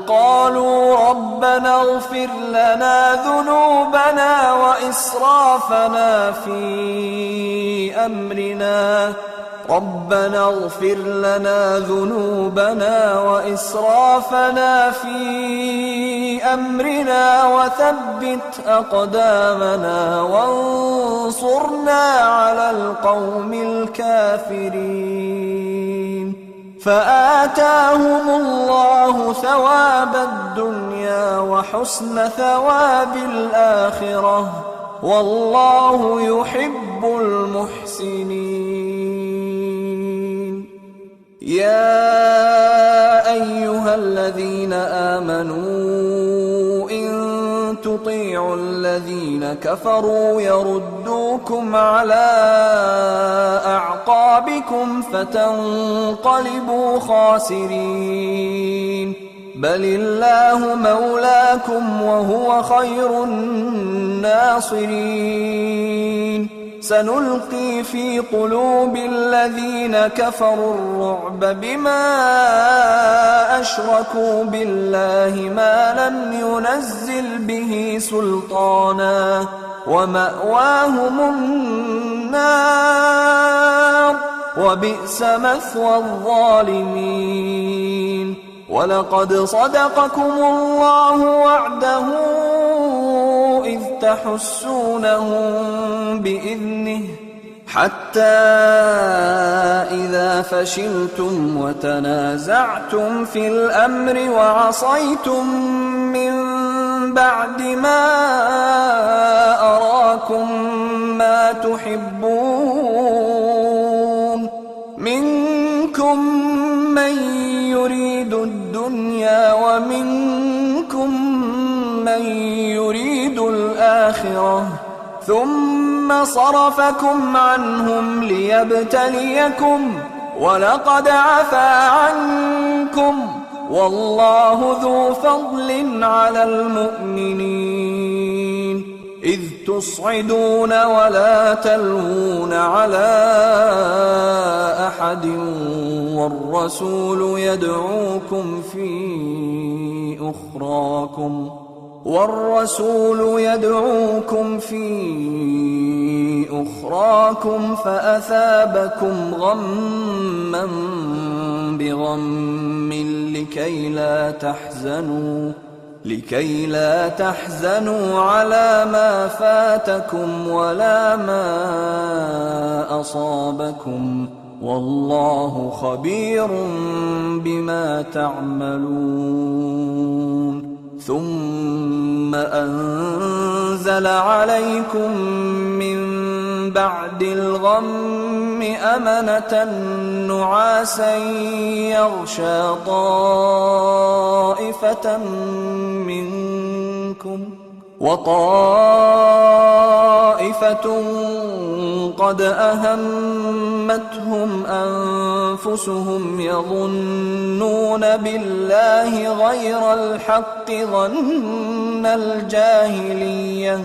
قالوا ربنا اغفر لنا ذنوبنا وإسرافنا في أمرنا وثبت أقدامنا وانصرنا على القوم الكافرين. فآتاهم الله ثواب الدنيا وحسن ثواب الآخرة والله يحب المحسنين. يا أيها الذين آمنوا إن تطيعوا الذين كفروا يردوكم على أعقابكم فتنقلبوا خاسرين. بل الله مولاكم وهو خير الناصرين. سنلقي في قلوب الذين كفروا الرعب بما أشركوا بالله ما لم ينزل به سلطانا ومأواهم النار وبئس مثوى الظالمين. ولقد صدقكم الله وعده إذ تحسونهم بإذنه حتى إذا فشلتم وتنازعتم في الأمر وعصيتم من بعد ما أراكم ما تحبون منكم من يريد الدنيا ومنكم من يريد الآخرة ثم صرفكم عنهم ليبتليكم ولقد عفا عنكم والله ذو فضل على المؤمنين. إذ تصعدون ولا تلوون على أحد والرسول يدعوكم في أخراكم فأثابكم غما بغم لكي لا تحزنوا على ما فاتكم ولا ما أصابكم والله خبير بما تعملون. ثم أنزل عليكم من بعد الغم أمنة نعاسا يغشى طائفة منكم وطائفة قد أهمتهم أنفسهم يظنون بالله غير الحق ظن الجاهلية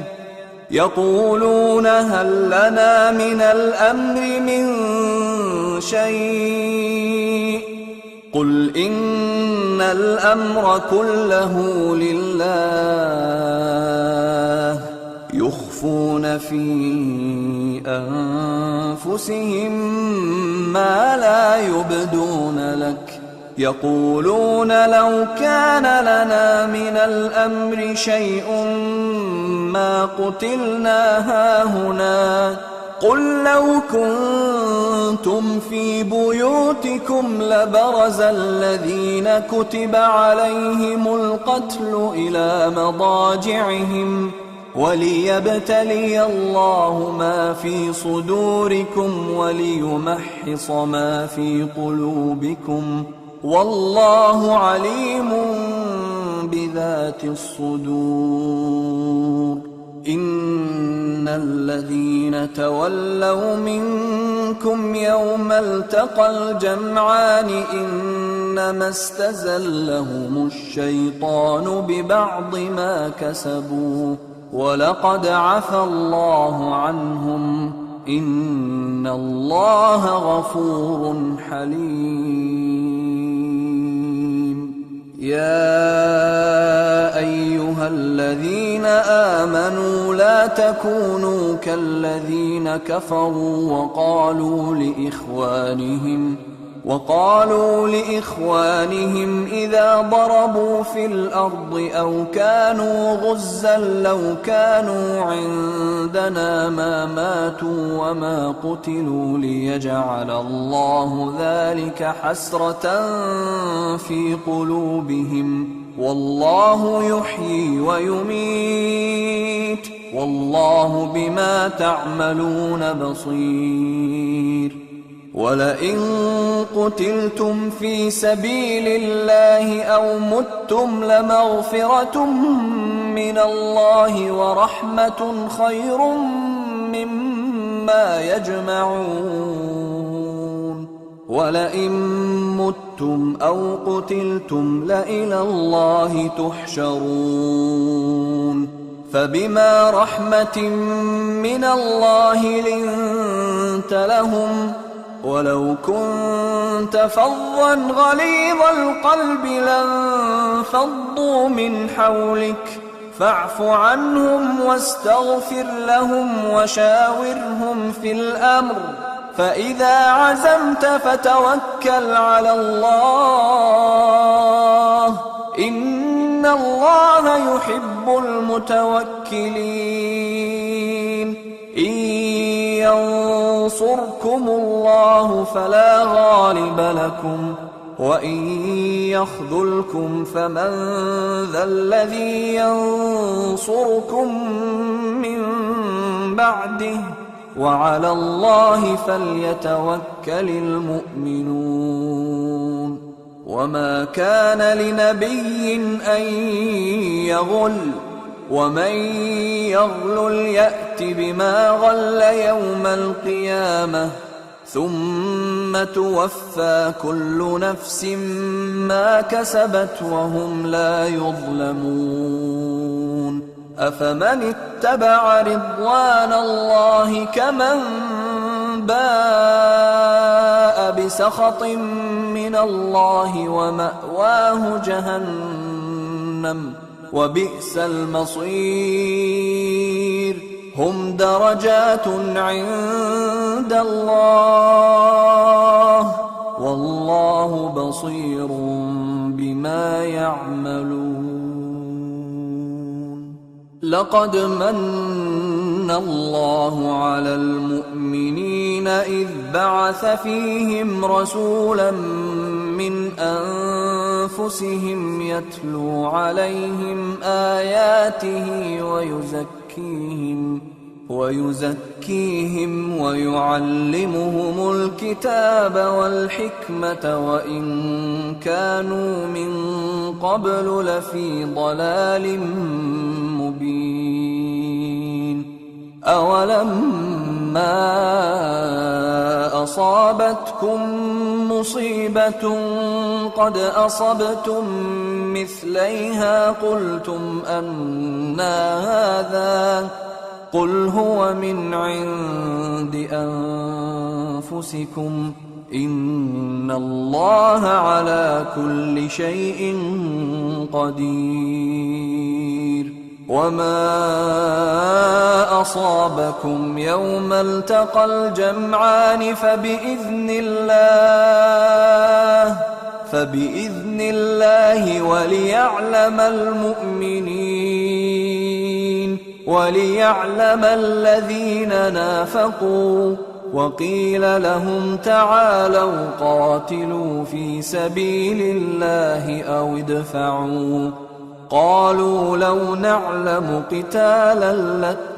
يقولون هل لنا من الأمر من شيء قل إن الأمر كله لله يخفون في أنفسهم ما لا يبدون لك يقولون لو كان لنا من الأمر شيء ما قتلنا هاهنا قل لو كنتم في بيوتكم لبرز الذين كتب عليهم القتل إلى مضاجعهم وليبتلي الله ما في صدوركم وليمحص ما في قلوبكم والله عليم بذات الصدور إن الذين تولوا منكم يوم التقى الجمعان إنما استزلهم الشيطان ببعض ما كسبوا ولقد عفى الله عنهم إن الله غفور حليم يا أيها الذين آمنوا لا تكونوا كالذين كفروا وقالوا لإخوانهم إذا ضربوا في الأرض أو كانوا غزا لو كانوا عندنا ما ماتوا وما قتلوا ليجعل الله ذلك حسرة في قلوبهم والله يحيي ويميت والله بما تعملون بصير ولئن قتلتم في سبيل الله أو متم لمغفرة من الله ورحمة خير مما يجمعون ولئن متم أو قتلتم لإلى الله تحشرون فبما رحمة من الله لنت لهم ولو كنت فظا غليظ القلب لانفضوا من حولك فاعف عنهم واستغفر لهم وشاورهم في الأمر فإذا عزمت فتوكل على الله إن الله يحب المتوكلين إن ينصركم الله فلا غالب لكم وإن يخذلكم فمن ذا الذي ينصركم من بعده وعلى الله فليتوكل المؤمنون وما كان لنبي أن يغل ومن يغلل يأت بما غل يوم القيامة ثم توفى كل نفس ما كسبت وهم لا يظلمون أفمن اتبع رضوان الله كمن باء بسخط من الله ومأواه جهنم وبئس المصير هم درجات عند الله والله بصير بما يعملون لقد من الله على المؤمنين إذ بعث فيهم رسولا من أنفسهم يتلو عليهم آياته ويزكيهم ويعلمهم الكتاب والحكمة وإن كانوا من قبل لفي ضلال مبين أولما أصابتكم مصيبة قد أصبتم مثليها قلتم أنى هذا قل هو من عند أنفسكم إن الله على كل شيء قدير وما أصابكم يوم التقى الجمعان فبإذن الله وليعلم المؤمنين وليعلم الذين نافقوا وقيل لهم تعالوا قاتلوا في سبيل الله أو ادفعوا قالوا لو نعلم قتالا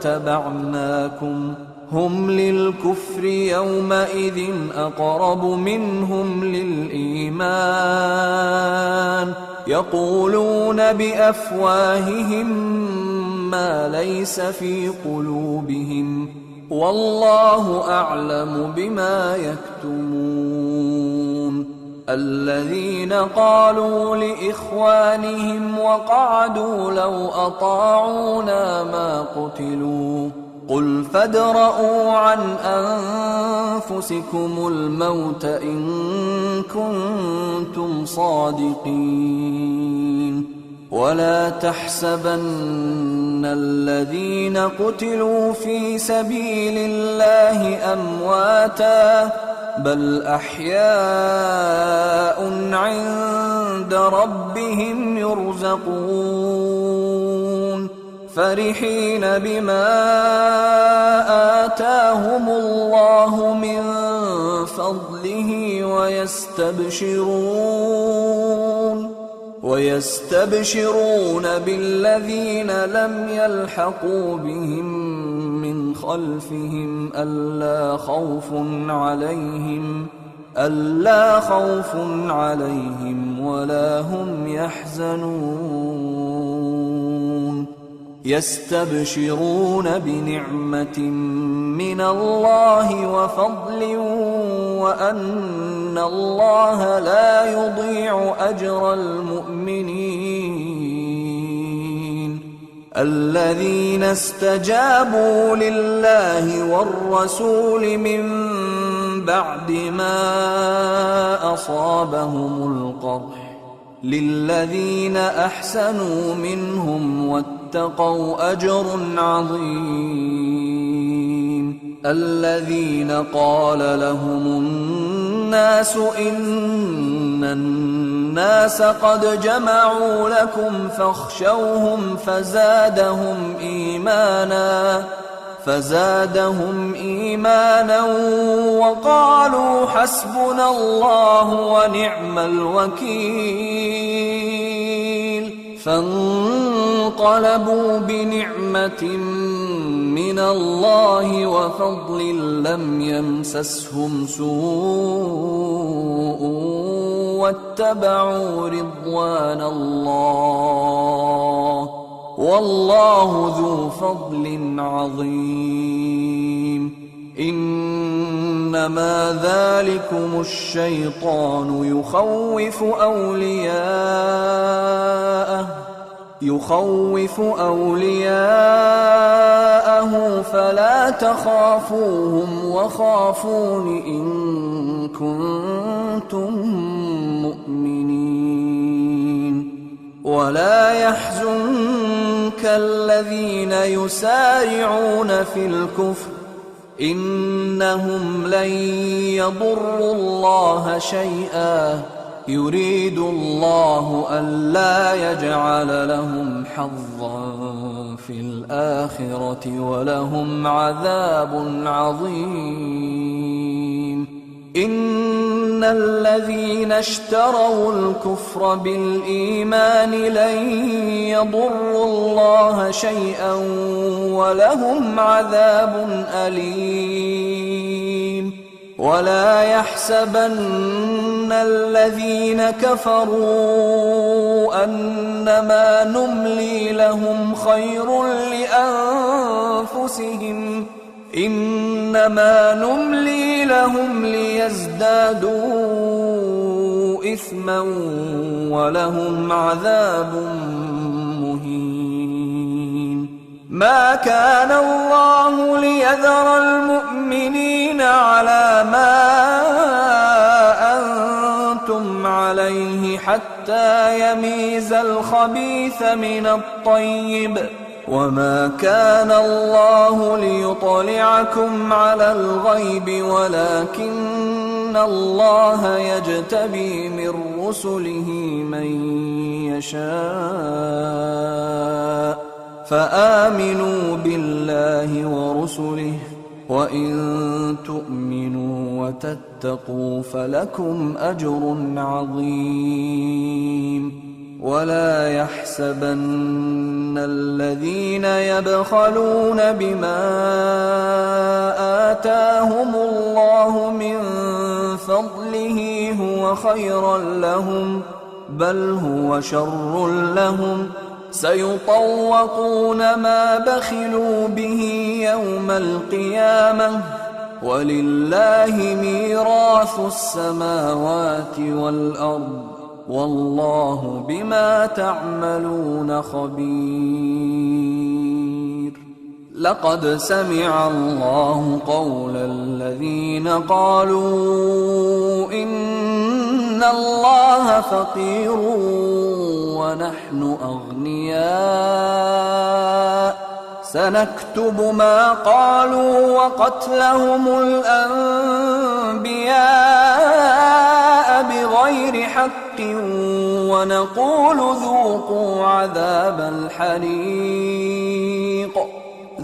لاتبعناكم هم للكفر يومئذ أقرب منهم للإيمان يقولون بأفواههم ما ليس في قلوبهم والله أعلم بما يكتمون. الذين قالوا لإخوانهم وقعدوا لو أطاعونا ما قتلوا قل فادرءوا عن أنفسكم الموت إن كنتم صادقين. ولا تحسبن الذين قتلوا في سبيل الله أمواتا بل أحياء عند ربهم يرزقون فرحين بما آتاهم الله من فضله ويستبشرون بالذين لم يلحقوا بهم من خلفهم ألا خوف عليهم ولا هم يحزنون. يستبشرون بنعمة من الله وفضل وأن الله لا يضيع أجر المؤمنين. الذين استجابوا لله والرسول من بعد ما أصابهم القرح للذين أحسنوا منهم واتقوا أجر عظيم. الذين قال لهم الناس إن الناس قد جمعوا لكم فاخشوهم فزادهم إيمانا وقالوا حسبنا الله ونعم الوكيل. فانقلبوا بنعمة من الله وفضل لم يمسسهم سوء واتبعوا رضوان الله والله ذو فضل عظيم. إنما ذلكم الشيطان يخوف أولياءه فلا تخافوهم وخافون إن كنتم مؤمنين. ولا يحزنك الذين يسارعون في الكفر إنهم لن يضروا الله شيئا يريد الله ألا يجعل لهم حظا في الآخرة ولهم عذاب عظيم. إن الذين اشتروا الكفر بالإيمان لن يضروا الله شيئا ولهم عذاب أليم. ولا يحسبن الذين كفروا أنما نملي لهم خير لأنفسهم إنما نملي لهم ليزدادوا إثما ولهم عذاب مهين. ما كان الله ليذر المؤمنين على ما أنتم عليه حتى يميز الخبيث من الطيب وما كان الله ليطلعكم على الغيب ولكن الله يجتبي من رسله من يشاء فآمنوا بالله ورسله وإن تؤمنوا وتتقوا فلكم أجر عظيم. ولا يحسبن الذين يبخلون بما آتاهم الله من فضله هو خيرا لهم بل هو شر لهم سيطوقون ما بخلوا به يوم القيامة ولله ميراث السماوات والأرض والله بما تعملون خبير. لقد سمع الله قول الذين قالوا إن الله فقير ونحن أغنياء سنكتب ما قالوا وقتلهم الأنبياء بغير حق ونقول ذوقوا عذاب الحريق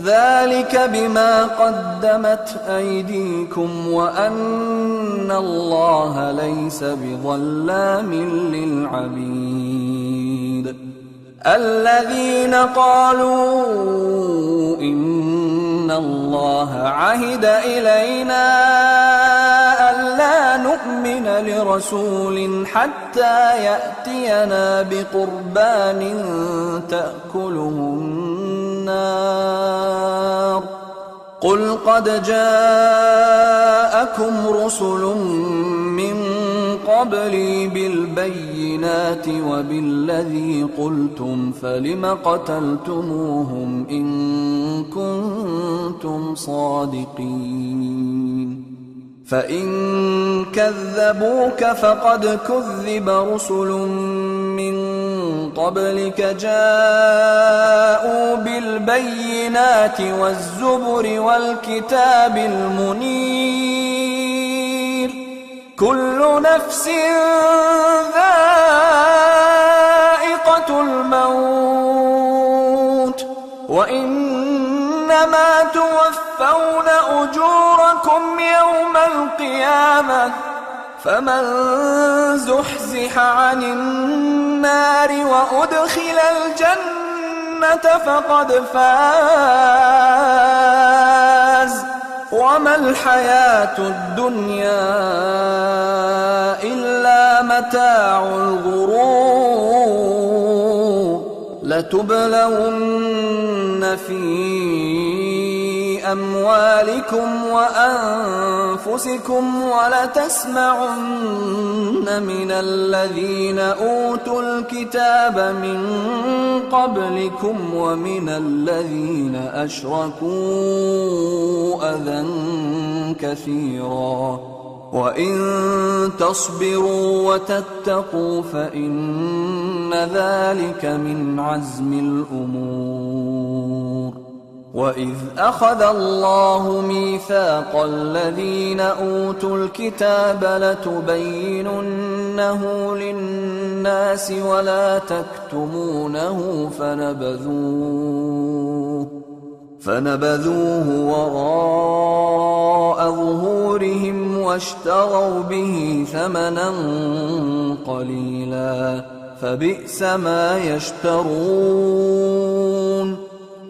ذلك بما قدمت أيديكم وأن الله ليس بظلام للعبيد. الذين قالوا إن الله عهد إلينا ألا نؤمن لرسول حتى يأتينا بقربان تأكله النار قل قد جاءكم رسل من قبلي بالبينات وبالذي قلتم فلم قتلتموهم إن كنتم صادقين فإن كذبوك فقد كذب رسل من قبلك جاءوا بالبينات والزبر والكتاب المنير كل نفس ذائقة الموت وإنما توفون أجوركم يوم القيامة فمن زحزح عن النار وأدخل الجنة فقد فاز وما الحياة الدنيا إلا متاع الغرور لتبلون في أموالكم وأنفسكم ولتسمعن من الذين أوتوا الكتاب من قبلكم ومن الذين أشركوا أذى كثيرا وإن تصبروا وتتقوا فإن ذلك من عزم الأمور. وإذ أخذ الله ميثاق الذين أوتوا الكتاب لتبيننه للناس ولا تكتمونه فنبذوه وراء ظهورهم واشتروا به ثمنا قليلا فبئس ما يشترون.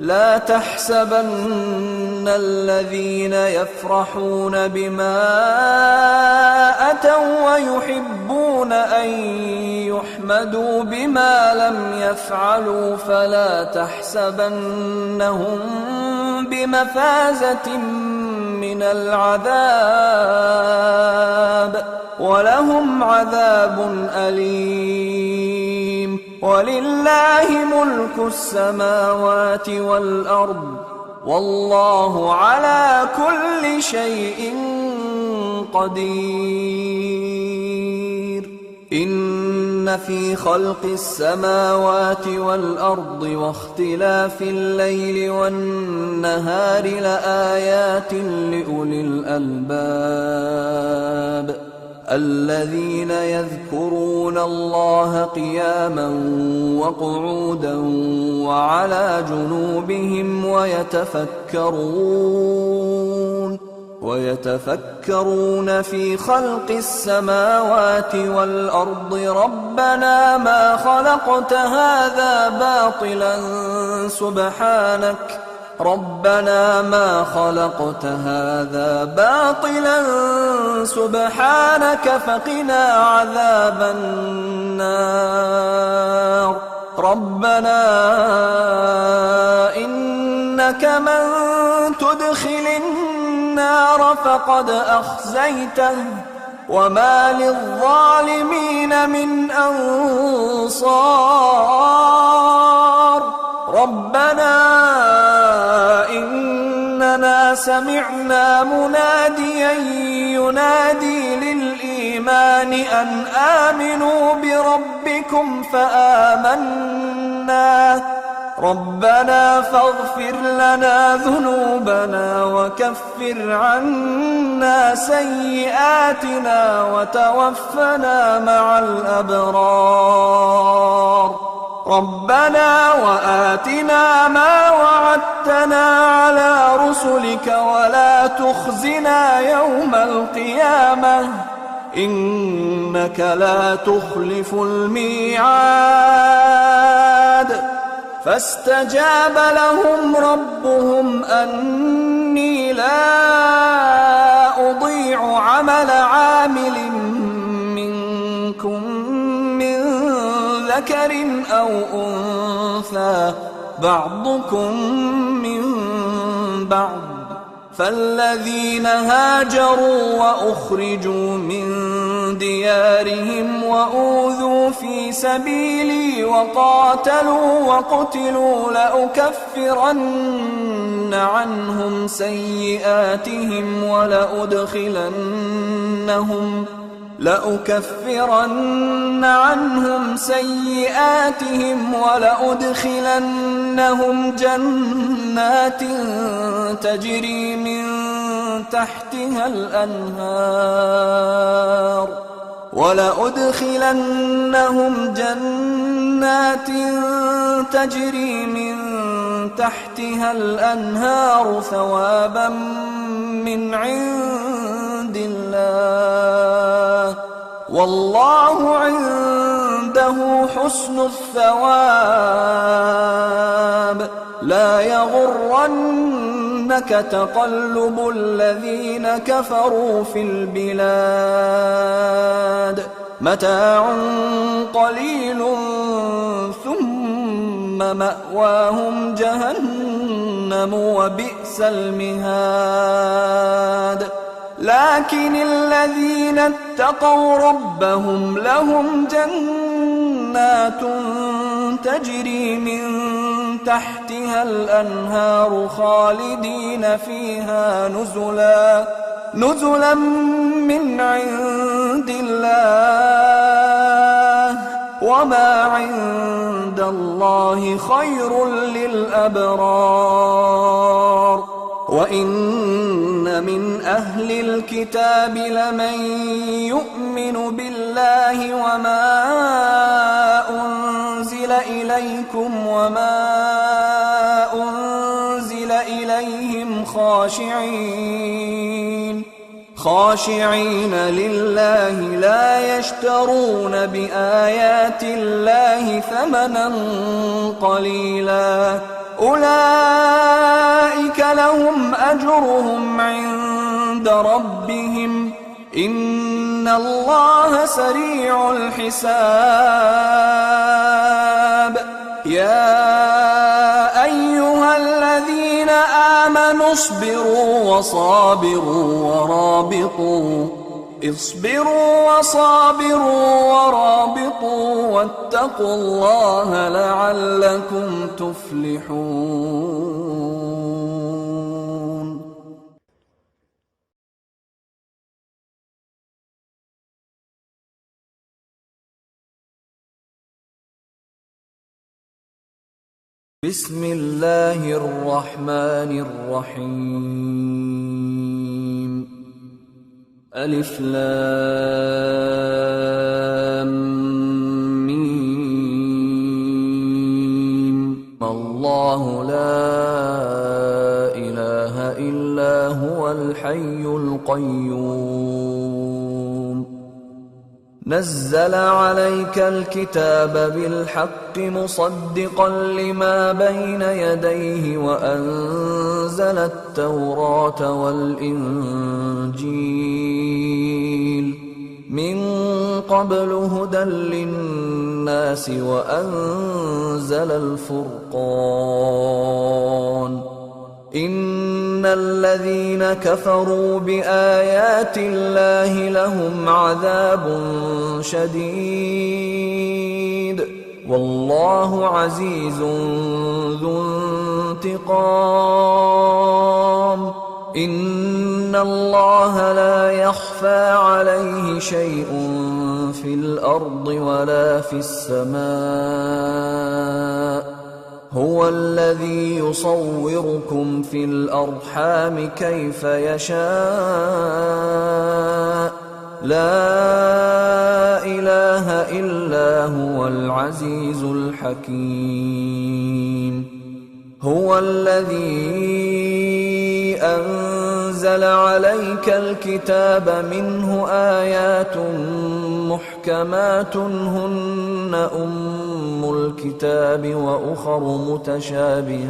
لا تحسبن الذين يفرحون بما أتوا ويحبون أن يحمدوا بما لم يفعلوا فلا تحسبنهم بمفازة من العذاب ولهم عذاب أليم. ولله ملك السماوات والأرض والله على كل شيء قدير. إن في خلق السماوات والأرض واختلاف الليل والنهار لآيات لأولي الألباب الذين يذكرون الله قياما وقعودا وعلى جنوبهم ويتفكرون في خلق السماوات والأرض ربنا ما خلقت هذا باطلا ربنا ما خلقت هذا باطلا سبحانك فقنا عذاب النار. ربنا إنك من تدخل النار فقد أخزيته وما للظالمين من أنصار. ربنا إننا سمعنا مناديا ينادي للإيمان أن آمنوا بربكم فآمنا. ربنا فاغفر لنا ذنوبنا وكفر عنا سيئاتنا وتوفنا مع الأبرار. ربنا وآتنا ما وعدتنا على رسلك ولا تخزنا يوم القيامة إنك لا تخلف الميعاد. فاستجاب لهم ربهم أني لا أضيع عمل عامل منكم من ذكر أو أنثى بعضكم من بعض. فالذين هاجروا وأخرجوا من ديارهم وأوذوا في سبيلي وقاتلوا وقتلوا لأكفرن عنهم سيئاتهم ولأدخلنهم جنات تجري من تحتها الأنهار ثوابا من عند الله والله عنده حسن الثواب. لا يغرنك تقلب الذين كفروا في البلاد متاع قليل ثم مأواهم جهنم وبئس المهاد. لكن الذين اتقوا ربهم لهم جنات تجري من تحتها الأنهار خالدين فيها نزلا من عند الله وما عند الله خير للأبرار. وإن من أهل الكتاب لمن يؤمن بالله وما أنزل إليكم وما أنزل إليهم خاشعين لله لا يشترون بآيات الله ثمنا قليلا أولئك لهم أجرهم عند ربهم إن الله سريع الحساب. يا أيها الذين آمنوا اصبروا وصابروا ورابطوا واتقوا الله لعلكم تفلحون. بسم الله الرحمن الرحيم. ألف لام ميم. الله لا إله إلا هو الحي القيوم نزل عليك الكتاب بالحق مصدقا لما بين يديه وأنزل التوراة والإنجيل من قبل هدى للناس وأنزل الفرقان إن الذين كفروا بآيات الله لهم عذاب شديد والله عزيز ذو انتقام إن الله لا يخفى عليه شيء في الأرض ولا في السماء هو الذي يصوركم في الأرحام كيف يشاء لا إله إلا هو العزيز الحكيم هو الذي أنزل عليك الكتاب منه آيات محكمات هن أم الكتاب وأخر متشابهات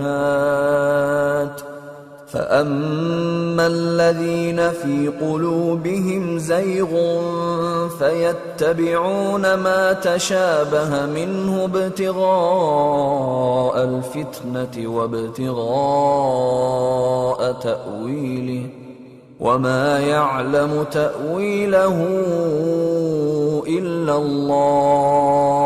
فأما الذين في قلوبهم زيغ فيتبعون ما تشابه منه ابتغاء الفتنة وابتغاء تأويله وما يعلم تأويله إلا الله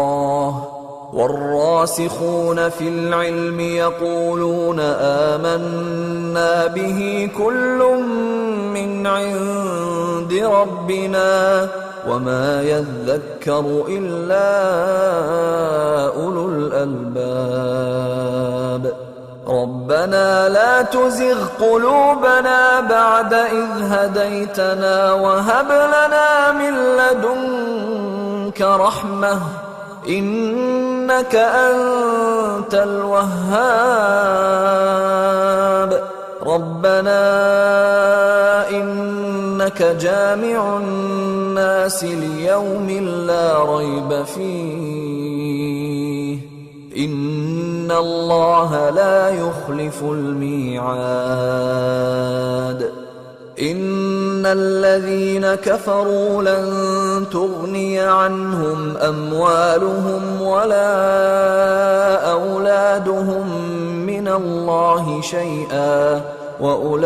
والراسخون في العلم يقولون آمنا به كل من عند ربنا وما يذكر إلا أولو الألباب ربنا لا تزغ قلوبنا بعد إذ هديتنا وهب لنا من لدنك رحمة إنك أنت الوهاب ربنا إنك جامع الناس ليوم لا ريب فيه إن الله لا يخلف الميعاد إن الذين كفروا لن تغني عنهم أموالهم ولا أولادهم من الله شيئا وأولئك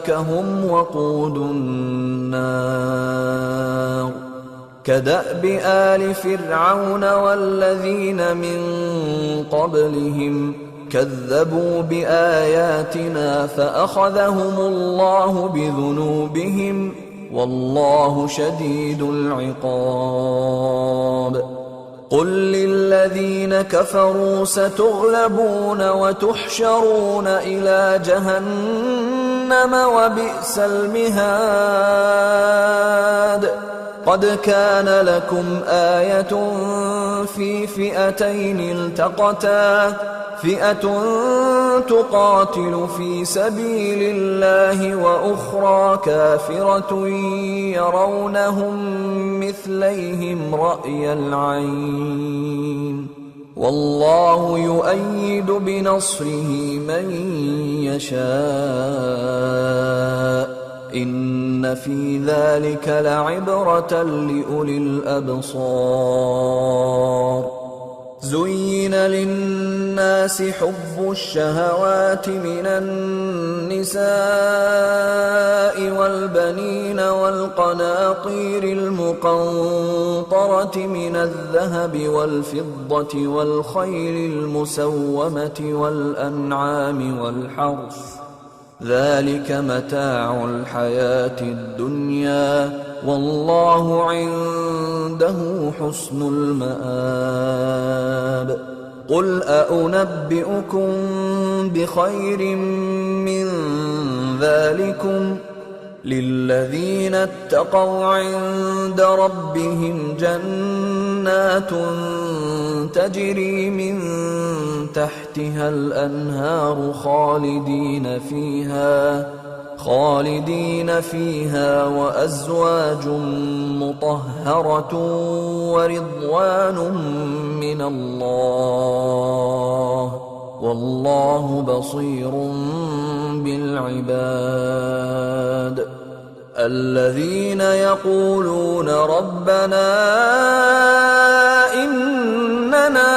هم وقود النار كدأب آل فرعون والذين من قبلهم كذبوا بآياتنا فأخذهم الله بذنوبهم والله شديد العقاب قل للذين كفروا ستغلبون وتحشرون إلى جهنم وبئس المهاد قد كان لكم آية في فئتين التقتا فئة تقاتل في سبيل الله وأخرى كافرة يرونهم مثليهم رأي العين والله يؤيد بنصره من يشاء إن في ذلك لعبرة لأولي الأبصار زين للناس حب الشهوات من النساء والبنين والقناطير المقنطرة من الذهب والفضة والخيل المسومة والأنعام والحرث ذلك متاع الحياة الدنيا والله عنده حسن المآب قل أنبئكم بخير من ذلكم للذين اتقوا عند ربهم جنات تجري من تحتها الأنهار خالدين فيها وأزواج مطهرة ورضوان من الله والله بصير بالعباد الذين يقولون ربنا إننا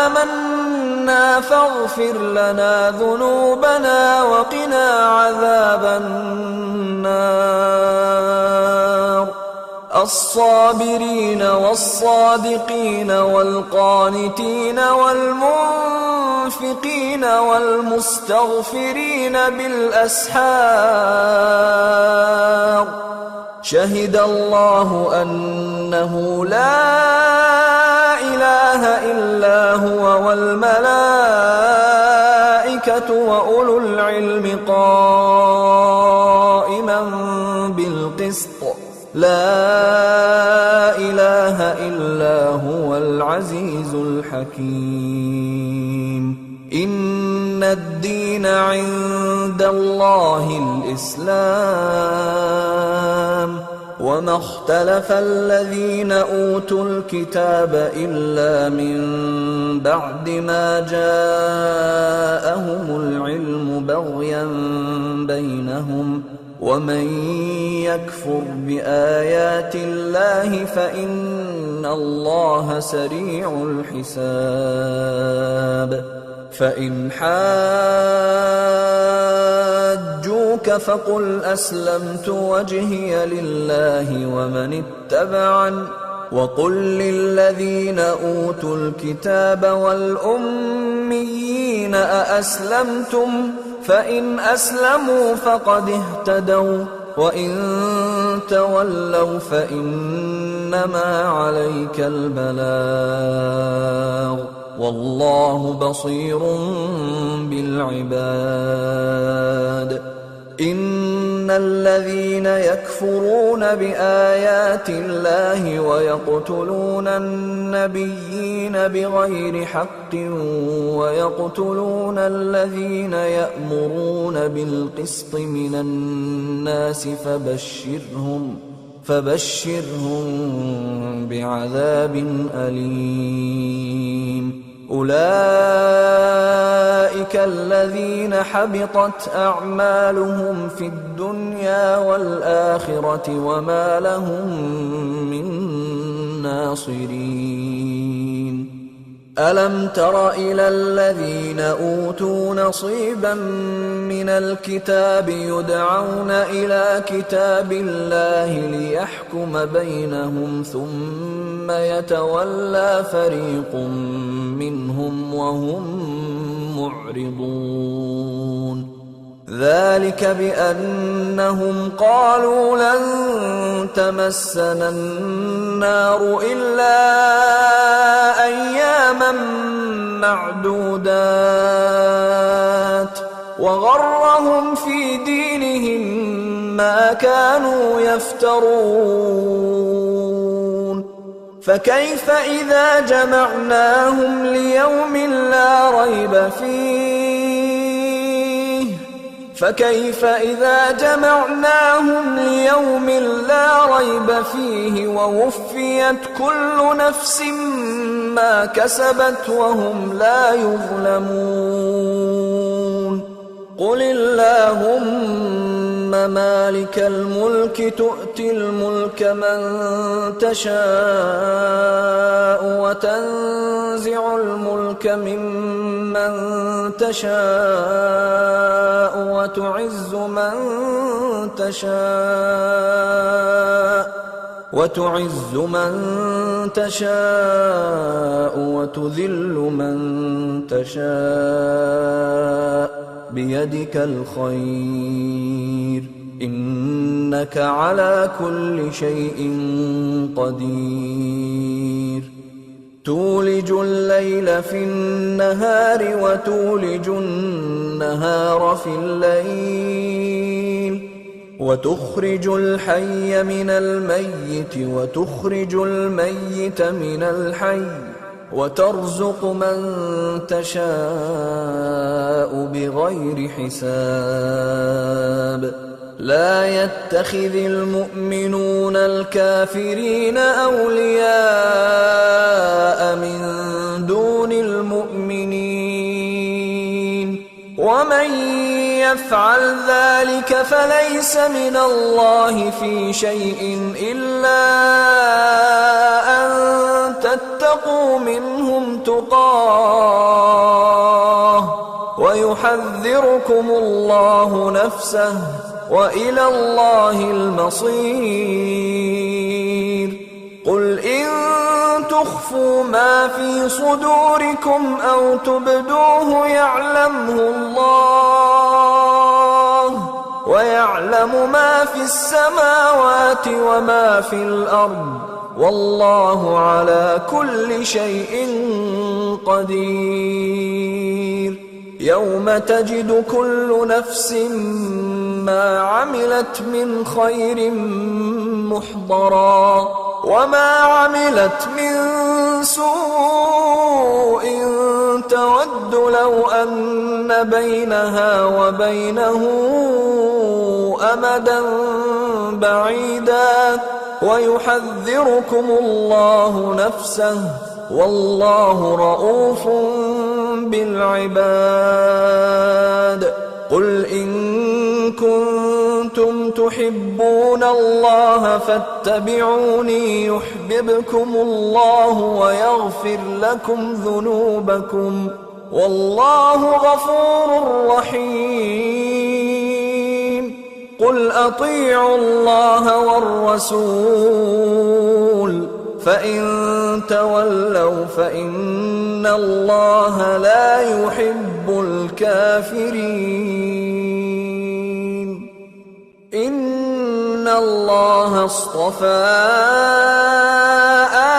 آمنا فاغفر لنا ذنوبنا وقنا عذاب النار الصابرين والصادقين والقانتين والمنفقين والمستغفرين بالأسحار شهد الله أنه لا إله إلا هو والملائكة وأولو العلم قائما بالقسط لا إله إلا هو العزيز الحكيم إن الدين عند الله الإسلام وما اختلف الذين أوتوا الكتاب إلا من بعد ما جاءهم العلم بغيا بينهم ومن يكفر بآيات الله فإن الله سريع الحساب فإن حاجوك فقل أسلمت وجهي لله ومن اتبعني وقل للذين أوتوا الكتاب والأميين أأسلمتم فإن أسلموا فقد اهتدوا وإن تولوا فإنما عليك البلاغ والله بصير بالعباد إن الذين يكفرون بآيات الله ويقتلون النبيين بغير حق ويقتلون الذين يأمرون بالقسط من الناس فبشرهم بعذاب أليم أولئك الذين حبطت أعمالهم في الدنيا والآخرة وما لهم من ناصرين ألم تر إلى الذين أوتوا نصيبا من الكتاب يدعون إلى كتاب الله ليحكم بينهم ثم يتولى فريق منهم وهم معرضون ذلك بأنهم قالوا لن تمسنا النار إلا أياما معدودات وغرهم في دينهم ما كانوا يفترون فكيف إذا جمعناهم ليوم لا ريب فيه ووفيت كل نفس ما كسبت وهم لا يظلمون قل اللهم مالك الملك تؤتي الملك من تشاء وتنزع الملك ممن تشاء وتعز من تشاء وتذل من تشاء بيدك الخير إنك على كل شيء قدير تولج الليل في النهار وتولج النهار في الليل وتخرج الحي من الميت وتخرج الميت من الحي وترزق من تشاء بغير بغير حساب لا يتخذ المؤمنون الكافرين أولياء من دون المؤمنين ومن يفعل ذلك فليس من الله في شيء إلا أن تتقوا منهم تقاه ويحذركم الله نفسه وإلى الله المصير قل إن تخفوا ما في صدوركم أو تبدوه يعلمه الله ويعلم ما في السماوات وما في الأرض والله على كل شيء قدير يوم تجد كل نفس ما عملت من خير محضرا وما عملت من سوء تود لو أن بينها وبينه أمدا بعيدا ويحذركم الله نفسه والله رءوف بالعباد قل إن كنتم تحبون الله فاتبعوني يحببكم الله ويغفر لكم ذنوبكم والله غفور رحيم قل أطيعوا الله والرسول فإن تولوا فإن الله لا يحب الكافرين إن الله اصطفى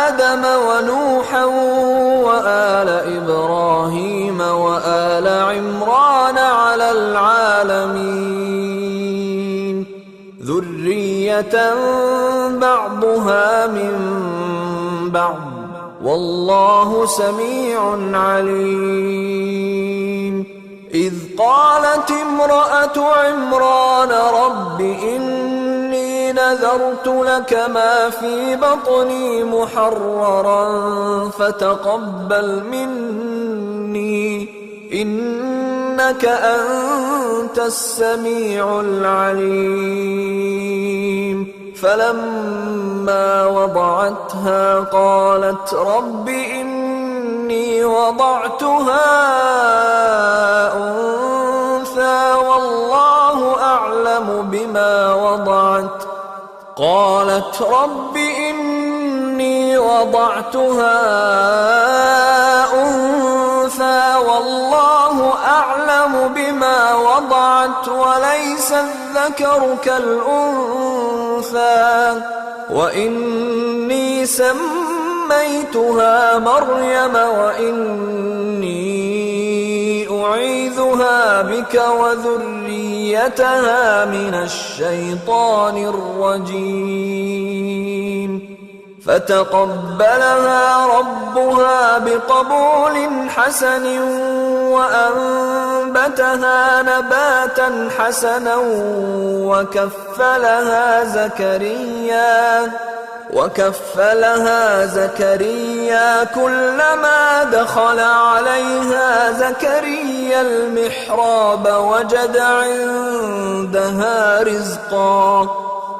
آدم ونوحا وآل إبراهيم وآل عمران على العالمين ذرية بعضها من بعض والله سميع عليم إذ قالت امرأة عمران رب إني نذرت لك ما في بطني محررا فتقبل مني إنك أنت السميع العليم فلما وضعتها قالت رب إني وضعتها أنثى والله أعلم بما وضعت قالت رب إني وضعتها أنثى والله أعلم بما وضعت وليس الذكر كالأنثى وإني سميتها مريم وإني أعيذها بك وذريتها من الشيطان الرجيم فتقبلها ربها بقبول حسن وأنبتها نباتا حسنا وكفلها زكريا كلما دخل عليها زكريا المحراب وجد عندها رزقا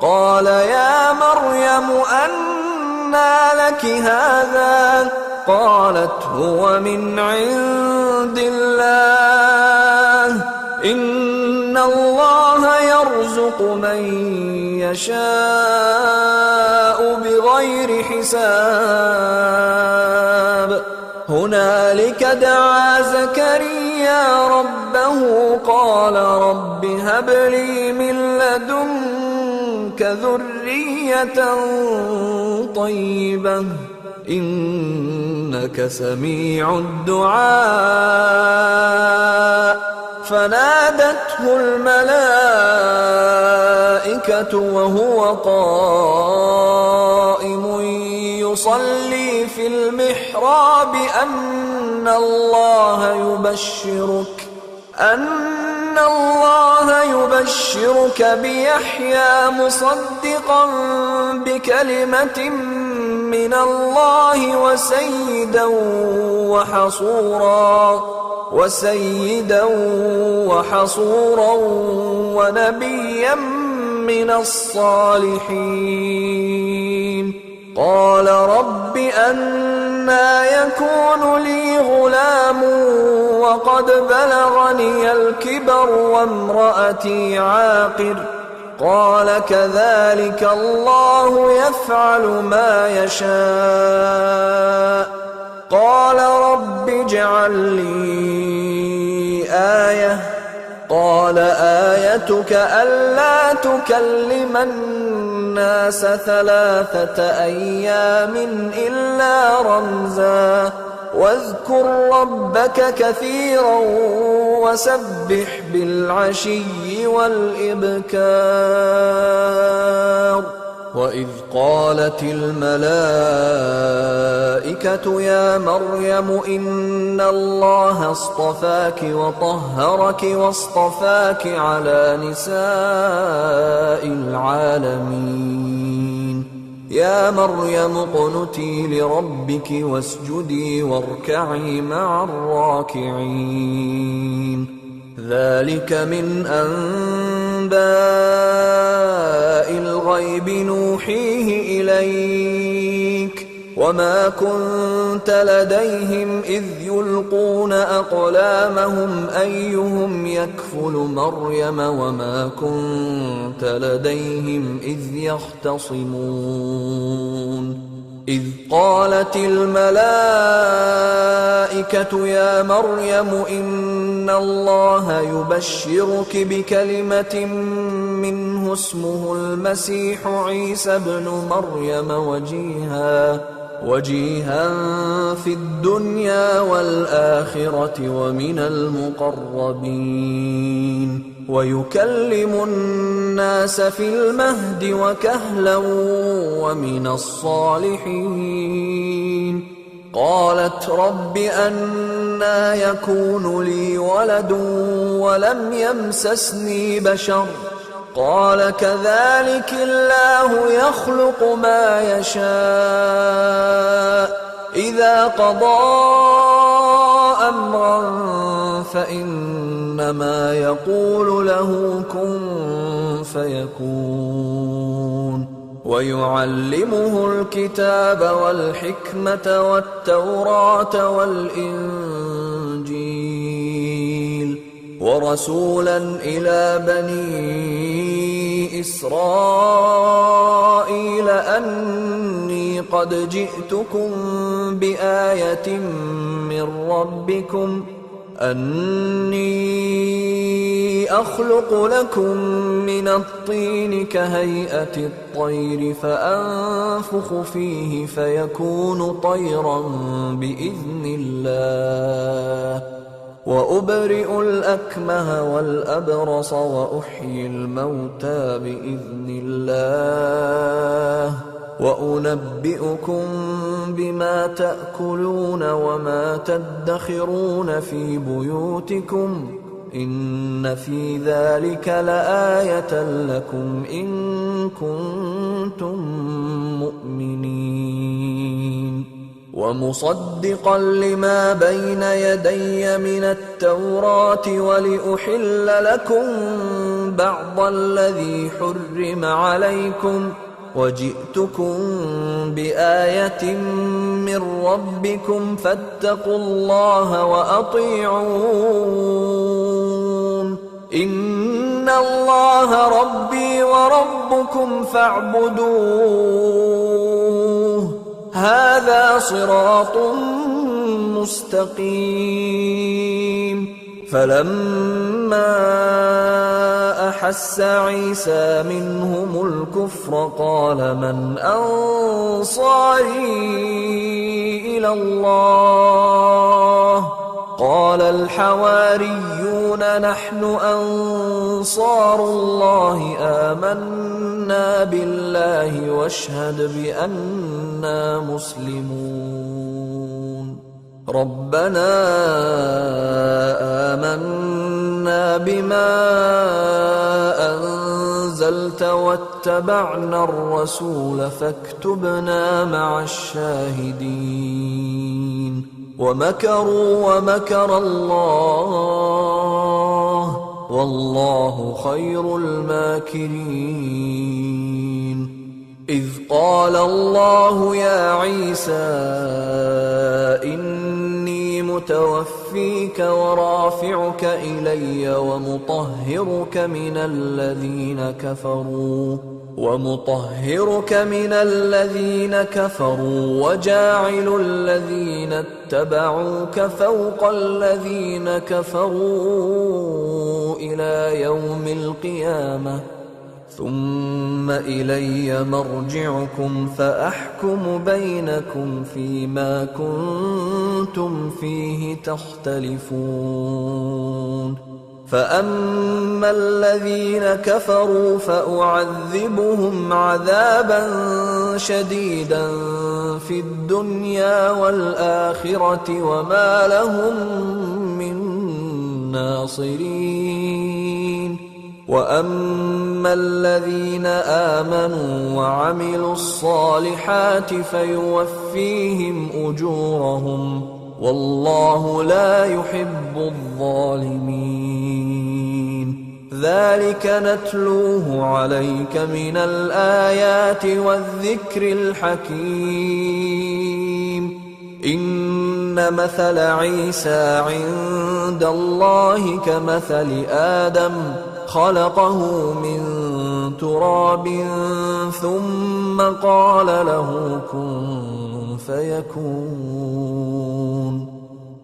قال يا مريم أنى لك هذا قالت هو من عند الله إن الله يرزق من يشاء بغير حساب هنالك دعا زكريا ربه قال رب هب لي من لدنك ذرية طيبة إنك سميع الدعاء فنادته الملائكة وهو قائم يصلي في المحراب أن الله أن الله يبشرك بيحيى مصدقا بكلمة من الله وسيدا وحصورا ونبيا من الصالحين. قال رب أنى يكون لي غلام وقد بلغني الكبر وامرأتي عاقر. قال كذلك الله يفعل ما يشاء. قال رب اجعل لي آية. قال آيتك ألا تكلم الناس 3 أيام إلا رمزا واذكر ربك كثيرا وسبح بالعشي والإبكار. وإذ قالت الملائكة يا مريم إن الله اصطفاك وطهرك واصطفاك على نساء العالمين. يا مريم اقنتي لربك واسجدي واركعي مع الراكعين. ذلك من أنباء الغيب نوحيه إليك وما كنت لديهم إذ يلقون أقلامهم أيهم يكفل مريم وما كنت لديهم إذ يختصمون. إذ قالت الملائكة يا مريم إن الله يبشرك بكلمة منه اسمه المسيح عيسى ابن مريم وجيها في الدنيا والآخرة ومن المقربين ويكلم الناس في المهد وكهلا ومن الصالحين. قالت رب أنى يكون لي ولد ولم يمسسني بشر. قال كذلك الله يخلق ما يشاء إذا قضى أمرا فإنما يقول له كن فيكون. ويعلمه الكتاب والحكمة والتوراة والإنجيل ورسولا إلى بني إسرائيل أني قد جئتكم بآية من ربكم أني أخلق لكم من الطين كهيئة الطير فأنفخ فيه فيكون طيرا بإذن الله وأبرئ الأكمه والأبرص وأحيي الموتى بإذن الله وأنبئكم بما تأكلون وما تدخرون في بيوتكم إن في ذلك لآية لكم إن كنتم مؤمنين. ومصدقا لما بين يدي من التوراة ولأحل لكم بعض الذي حرم عليكم وجئتكم بآية من ربكم فاتقوا الله وأطيعون إن الله ربي وربكم فاعبدوه هذا صراط مستقيم. فلما أحس عيسى منهم الكفر قال من أنصاري إلى الله قال الحواريون نحن أنصار الله آمنا بالله واشهد بأننا مسلمون. ربنا آمنا بما أنزلت واتبعنا الرسول فاكتبنا مع الشاهدين ومكروا ومكر الله والله خير الماكرين إذ قال الله يا عيسى إني متوفيك ورافعك إلي ومطهرك من الذين كفروا وجاعل الذين اتبعوك فوق الذين كفروا إلى يوم القيامة ثم إلي مرجعكم فأحكم بينكم فيما كنتم فيه تختلفون فأما الذين كفروا فأعذبهم عذابا شديدا في الدنيا والآخرة وما لهم من ناصرين وأما الذين آمنوا وعملوا الصالحات فيوفيهم أجورهم والله لا يحب الظالمين ذلك نتلوه عليك من الآيات والذكر الحكيم إن مثل عيسى عند الله كمثل آدم خلقه من تراب ثم قال له كن فيكون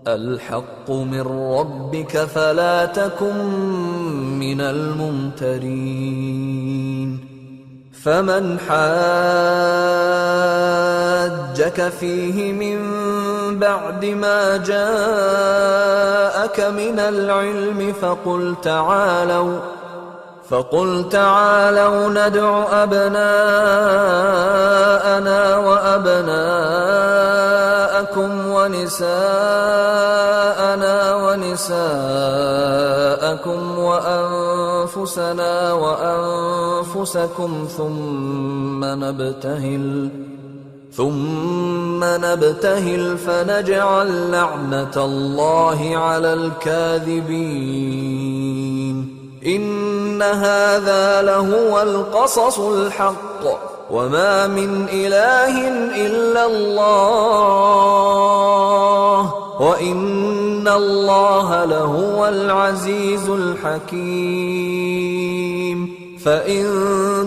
الحق من ربك فلا تكن من الممترين فمن حاجك فيه من بعد ما جاءك من العلم فقل تعالوا ندع أبناءنا وأبناءكم ونساءنا ونساءكم وأنفسنا وأنفسكم ثم نبتهل فنجعل لعنة الله على الكاذبين إن هذا لهو القصص الحق وما من إله إلا الله وإن الله لهو العزيز الحكيم فإن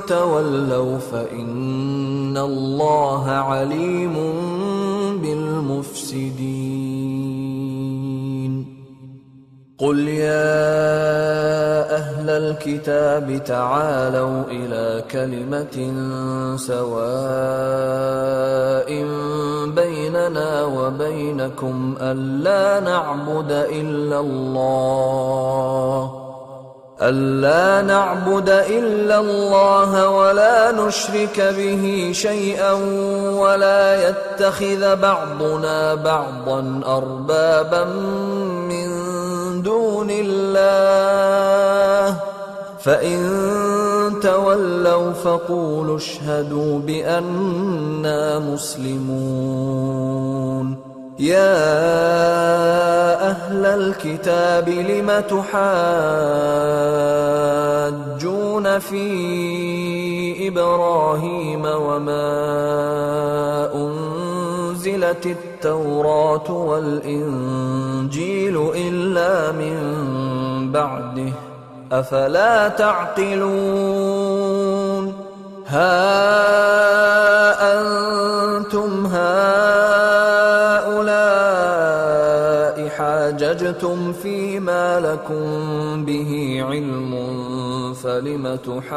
تولوا فإن الله عليم بالمفسدين قل يا أهل الكتاب تعالوا إلى كلمة سواء بيننا وبينكم ألا نعبد إلا الله ولا نشرك به شيئا ولا يتخذ بعضنا بعضا أربابا من دون الله فإن تولوا فقولوا اشهدوا بأننا مسلمون يا أهل الكتاب لم تحاجون في إبراهيم وما أنزلت التوراة والإنجيل إلا من بعده أفلا تعقلون ها أنتم هؤلاء حاججتم فيما لكم به علم فلم تحاجون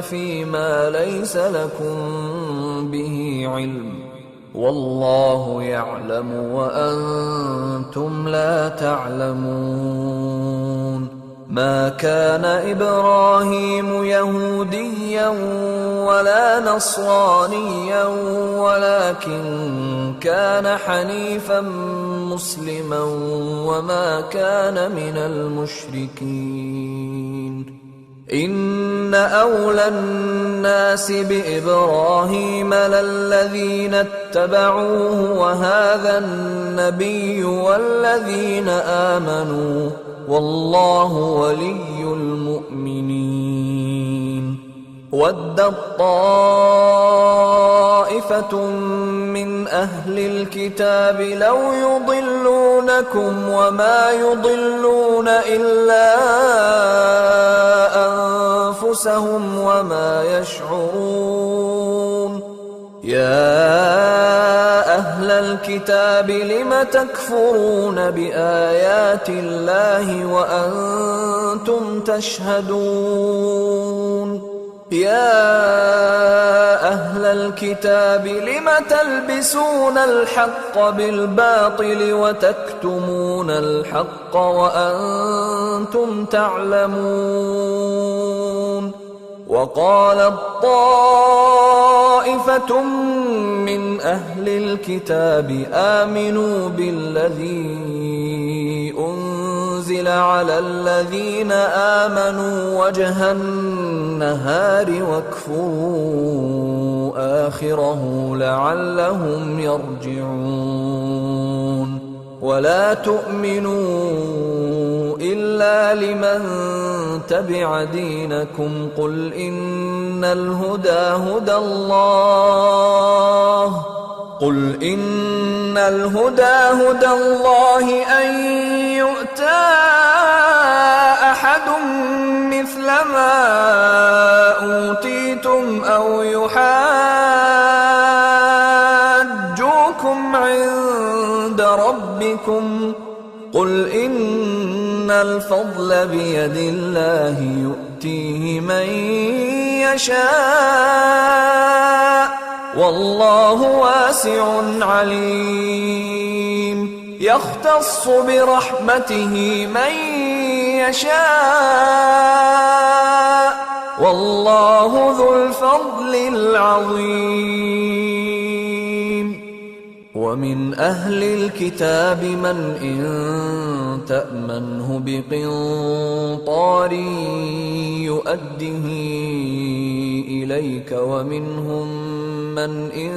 فيما ليس لكم به علم والله يعلم وأنتم لا تعلمون ما كان إبراهيم يهوديا ولا نصرانيا ولكن كان حنيفا مسلما وما كان من المشركين إن أولى الناس بإبراهيم للذين اتبعوه وهذا النبي والذين آمنوا والله ولي المؤمنين ودت طائفة من أهل الكتاب لو يضلونكم وما يضلون إلا أنفسهم وما يشعرون يا أهل الكتاب لم تكفرون بآيات الله وأنتم تشهدون يا أهل الكتاب لم تلبسون الحق بالباطل وتكتمون الحق وأنتم تعلمون وقالت طائفة من أهل الكتاب آمنوا بالذي أنزل على الذين آمنوا وجه النهار واكفروا آخره لعلهم يرجعون ولا تؤمنوا إلا لمن تبع دينكم قل إن الهدى هدى الله أن يؤتى أحد مثل ما أوتيتم أو يحاجوكم عند ربكم قل إن الفضل بيد الله يؤتيه من يشاء والله واسع عليم يختص برحمته من يشاء والله ذو الفضل العظيم ومن أهل الكتاب من إن تأمنه بقنطار يؤده إليك ومنهم من إن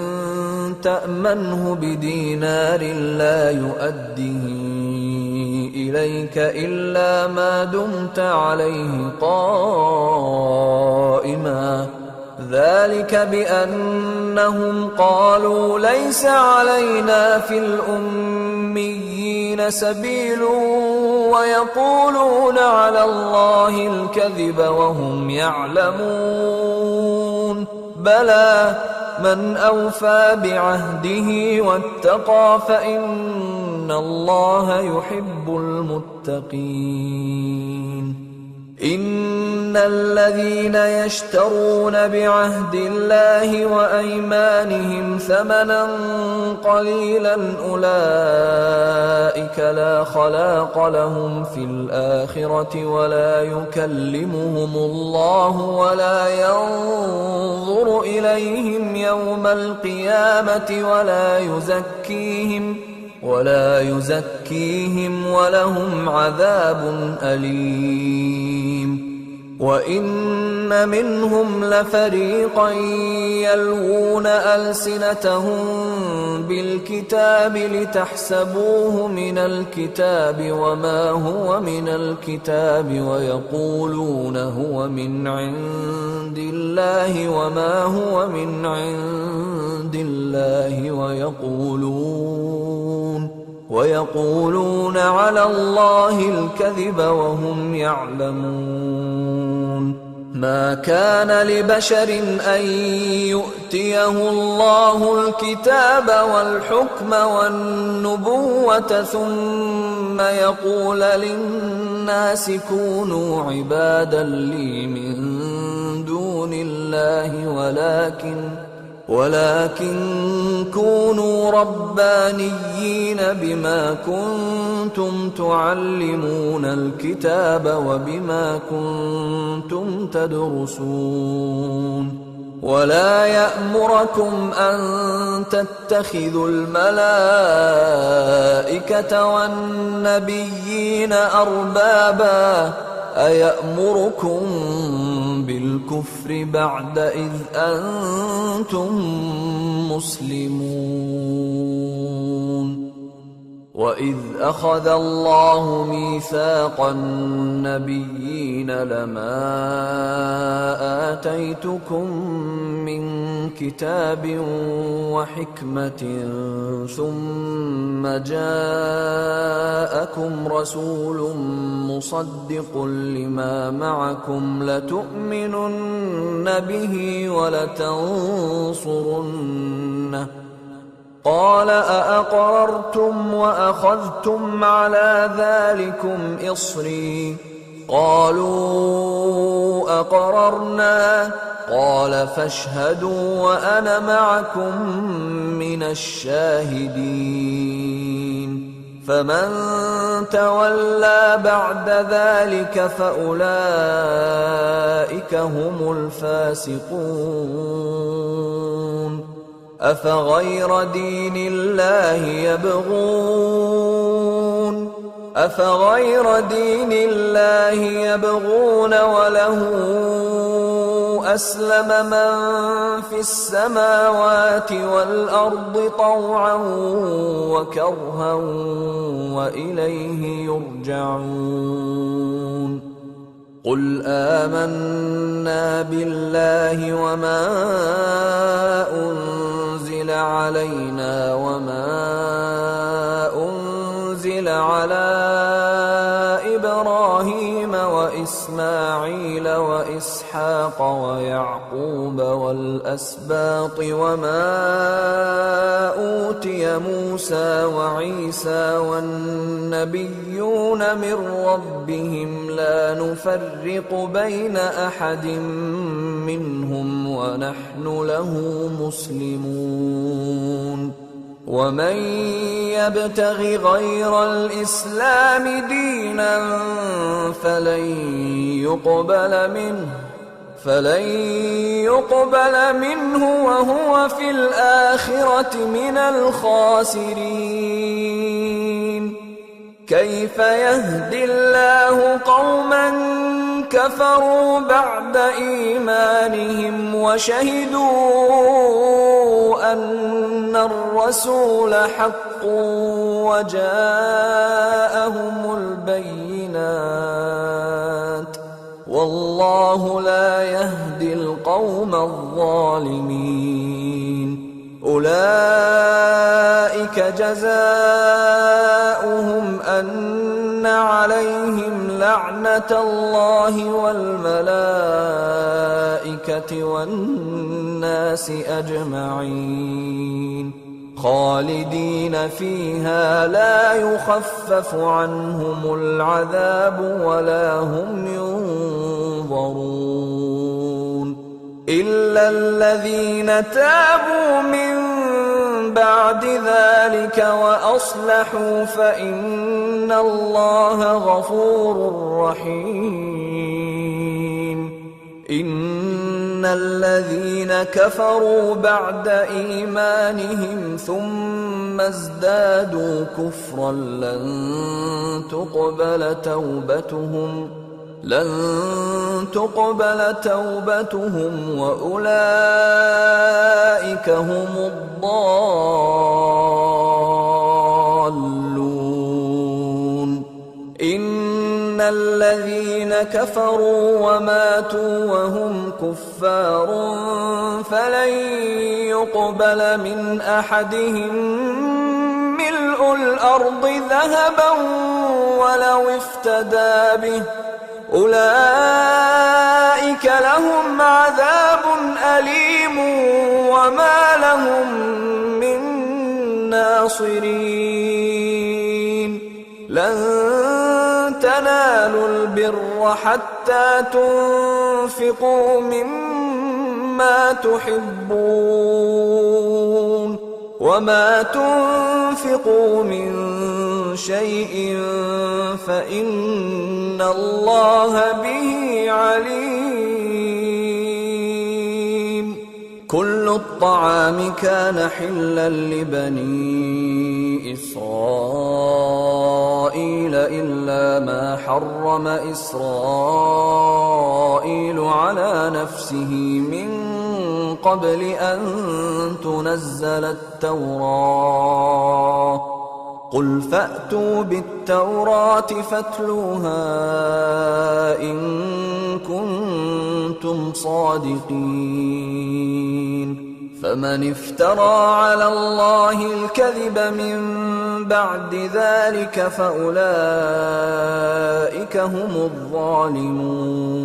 تأمنه بدينار لا يؤده إليك إلا ما دمت عليه قائما ذلك بأنهم قالوا ليس علينا في الأميين سبيل ويقولون على الله الكذب وهم يعلمون بلى من أوفى بعهده واتقى فإن الله يحب المتقين إن الذين يشترون بعهد الله وأيمانهم ثمنا قليلا أولئك لا خلاق لهم في الآخرة ولا يكلمهم الله ولا ينظر إليهم يوم القيامة ولا يزكيهم ولهم عذاب أليم وإن منهم لفريقا يلوون ألسنتهم بالكتاب لتحسبوه من الكتاب وما هو من الكتاب ويقولون هو من عند الله وما هو من عند الله ويقولون على الله الكذب وهم يعلمون ما كان لبشر أن يؤتيه الله الكتاب والحكم والنبوة ثم يقول للناس كونوا عبادا لي من دون الله ولكن كونوا ربانيين بما كنتم تعلمون الكتاب وبما كنتم تدرسون ولا يأمركم أن تتخذوا الملائكة والنبيين أربابا أيأمركم بالكفر بعد إذ أنتم مسلمون وإذ أخذ الله ميثاق النبيين لما آتيتكم من كتاب وحكمة ثم جاءكم رسول مصدق لما معكم لتؤمنن به ولتنصرنه قال أأقررتم وأخذتم على ذلكم إصري قالوا أقررنا قال فاشهدوا وأنا معكم من الشاهدين فمن تولى بعد ذلك فأولئك هم الفاسقون أفغير دين الله يبغون وله أسلم من في السماوات والأرض طوعا وكرها وإليه يرجعون قل آمنا بالله وما أنزل علينا وما أنزل على إبراهيم وإسماعيل وإسحاق ويعقوب والأسباط وما أوتي موسى وعيسى والنبيون من ربهم لا نفرق بين أحد منهم ونحن له مسلمون ومن يبتغ غير الإسلام دينا فلن يقبل منه وهو في الآخرة من الخاسرين كيف يهدي الله قوما كفروا بعد إيمانهم وشهدوا أن الرسول حق وجاءهم البينات والله لا يهدي القوم الظالمين أولئك جزاؤهم أن عليهم لعنة الله والملائكة والناس أجمعين خالدين فيها لا يخفف عنهم العذاب ولا هم ينظرون إلا الذين تابوا من بعد ذلك وأصلحوا فإن الله غفور رحيم إن الذين كفروا بعد إيمانهم ثم ازدادوا كفرا لن تقبل توبتهم وأولئك هم الضالون إن الذين كفروا وماتوا وهم كفار فلن يقبل من أحدهم ملء الأرض ذهبا ولو افتدى به أولئك لهم عذاب أليم وما لهم من ناصرين لن تنالوا البر حتى تنفقوا مما ما تحبون وما تنفقوا من شيء فإن الله به عليم. كل الطعام كان حلا لبني إسرائيل إلا ما حرم إسرائيل على نفسه من قبل أن تنزل التوراة. قل فأتوا بالتوراة فاتلوها إن كنتم صادقين. فمن افترى على الله الكذب من بعد ذلك فأولئك هم الظالمون.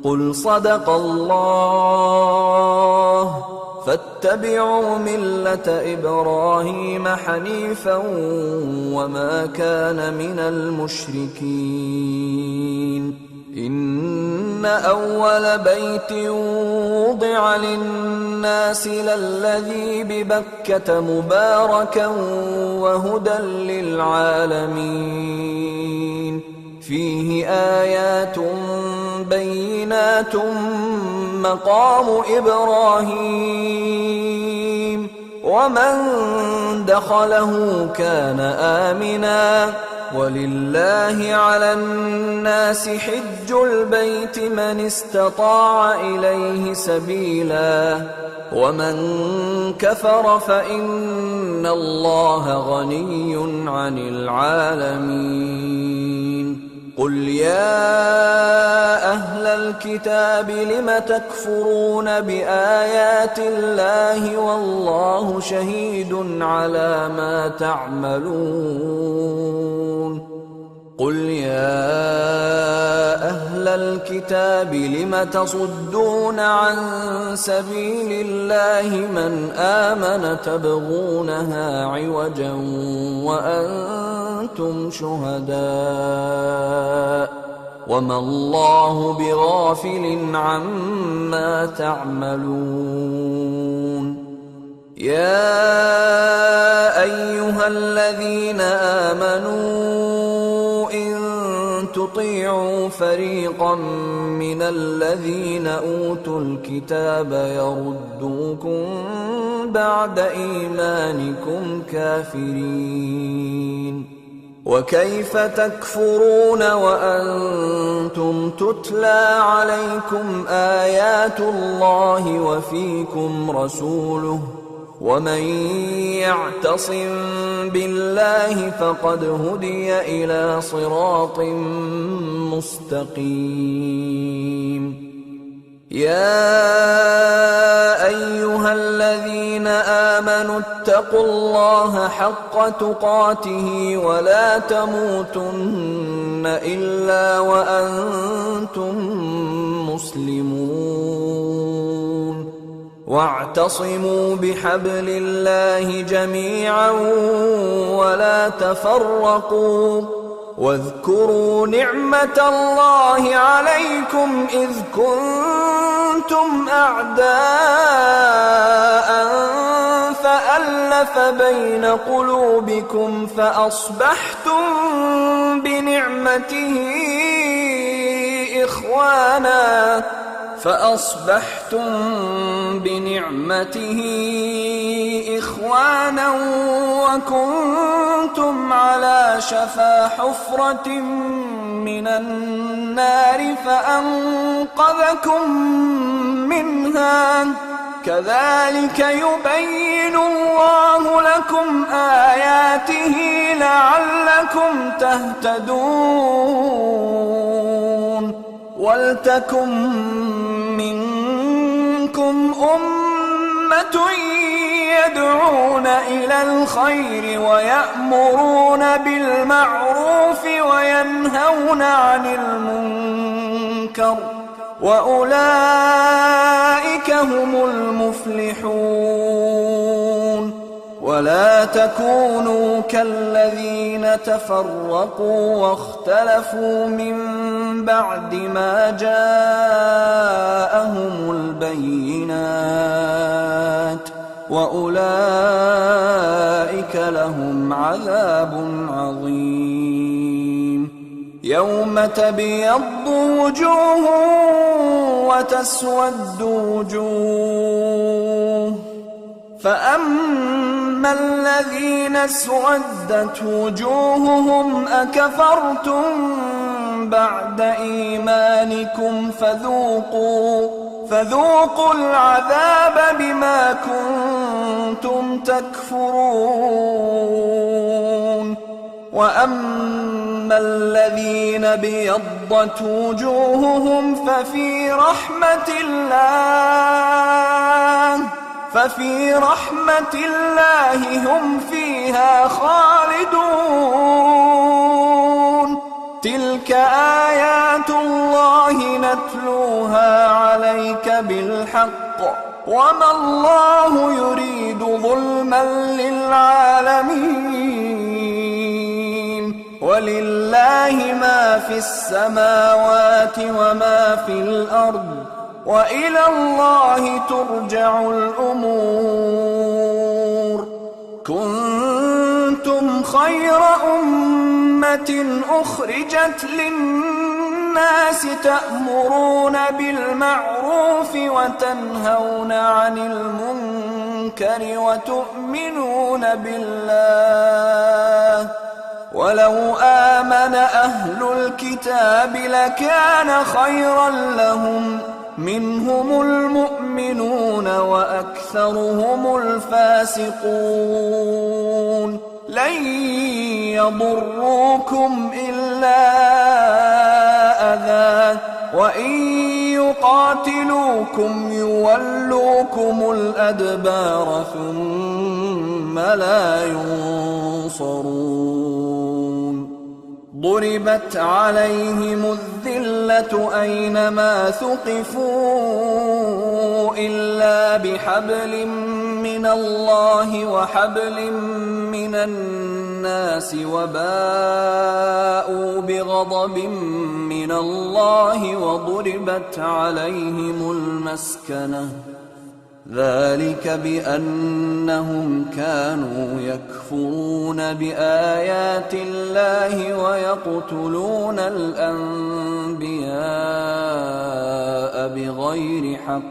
قل صدق الله فاتبعوا ملة إبراهيم حنيفا وما كان من المشركين. إن أول بيت وضع للناس للذي ببكة مباركا وهدى للعالمين. فيه آيات بينات مقام إبراهيم ومن دخله كان آمنا ولله على الناس حج البيت من استطاع إليه سبيلا ومن كفر فإن الله غني عن العالمين. قل يا أهل الكتاب لم تكفرون بآيات الله والله شهيد على ما تعملون. قل يا أهل الكتاب لم تصدون عن سبيل الله من آمن تبغونها عوجا وأنتم شهداء وما الله بغافل عما تعملون. يا أيها الذين آمنوا إن تطيعوا فريقا من الذين أوتوا الكتاب يردوكم بعد إيمانكم كافرين. وكيف تكفرون وأنتم تتلى عليكم آيات الله وفيكم رسوله ومن يعتصم بالله فقد هدي إلى صراط مستقيم. يا أيها الذين آمنوا اتقوا الله حق تقاته ولا تموتن إلا وأنتم مسلمون. واعتصموا بحبل الله جميعا ولا تفرقوا واذكروا نعمة الله عليكم إذ كنتم أعداء فألف بين قلوبكم فأصبحتم بنعمته إخوانا وكنتم على شفا حفرة من النار فأنقذكم منها. كذلك يبين الله لكم آياته لعلكم تهتدون. ولتكن منكم أمة يدعون إلى الخير ويأمرون بالمعروف وينهون عن المنكر وأولئك هم المفلحون. ولا تكونوا كالذين تفرقوا واختلفوا من بعد ما جاءهم البينات وأولئك لهم عذاب عظيم. يوم تبيض وجوه وتسود وجوه، فأما الذين اسودت وجوههم أكفرتم بعد إيمانكم فذوقوا العذاب بما كنتم تكفرون. وأما الذين ابيضت وجوههم ففي رحمة الله هم فيها خالدون. تلك آيات الله نتلوها عليك بالحق وما الله يريد ظلما للعالمين. ولله ما في السماوات وما في الأرض وإلى الله ترجع الأمور. كنتم خير أمة أخرجت للناس تأمرون بالمعروف وتنهون عن المنكر وتؤمنون بالله. ولو آمن أهل الكتاب لكان خيرا لهم، منهم المؤمنون وأكثرهم الفاسقون. لن يضروكم إلا أذى، وإن يقاتلوكم يولوكم الأدبار ثم لا ينصرون. ضربت عليهم الذلة أينما ثقفوا إلا بحبل من الله وحبل من الناس وباءوا بغضب من الله وضربت عليهم المسكنة. ذلك بأنهم كانوا يكفرون بآيات الله ويقتلون الأنبياء بغير حق.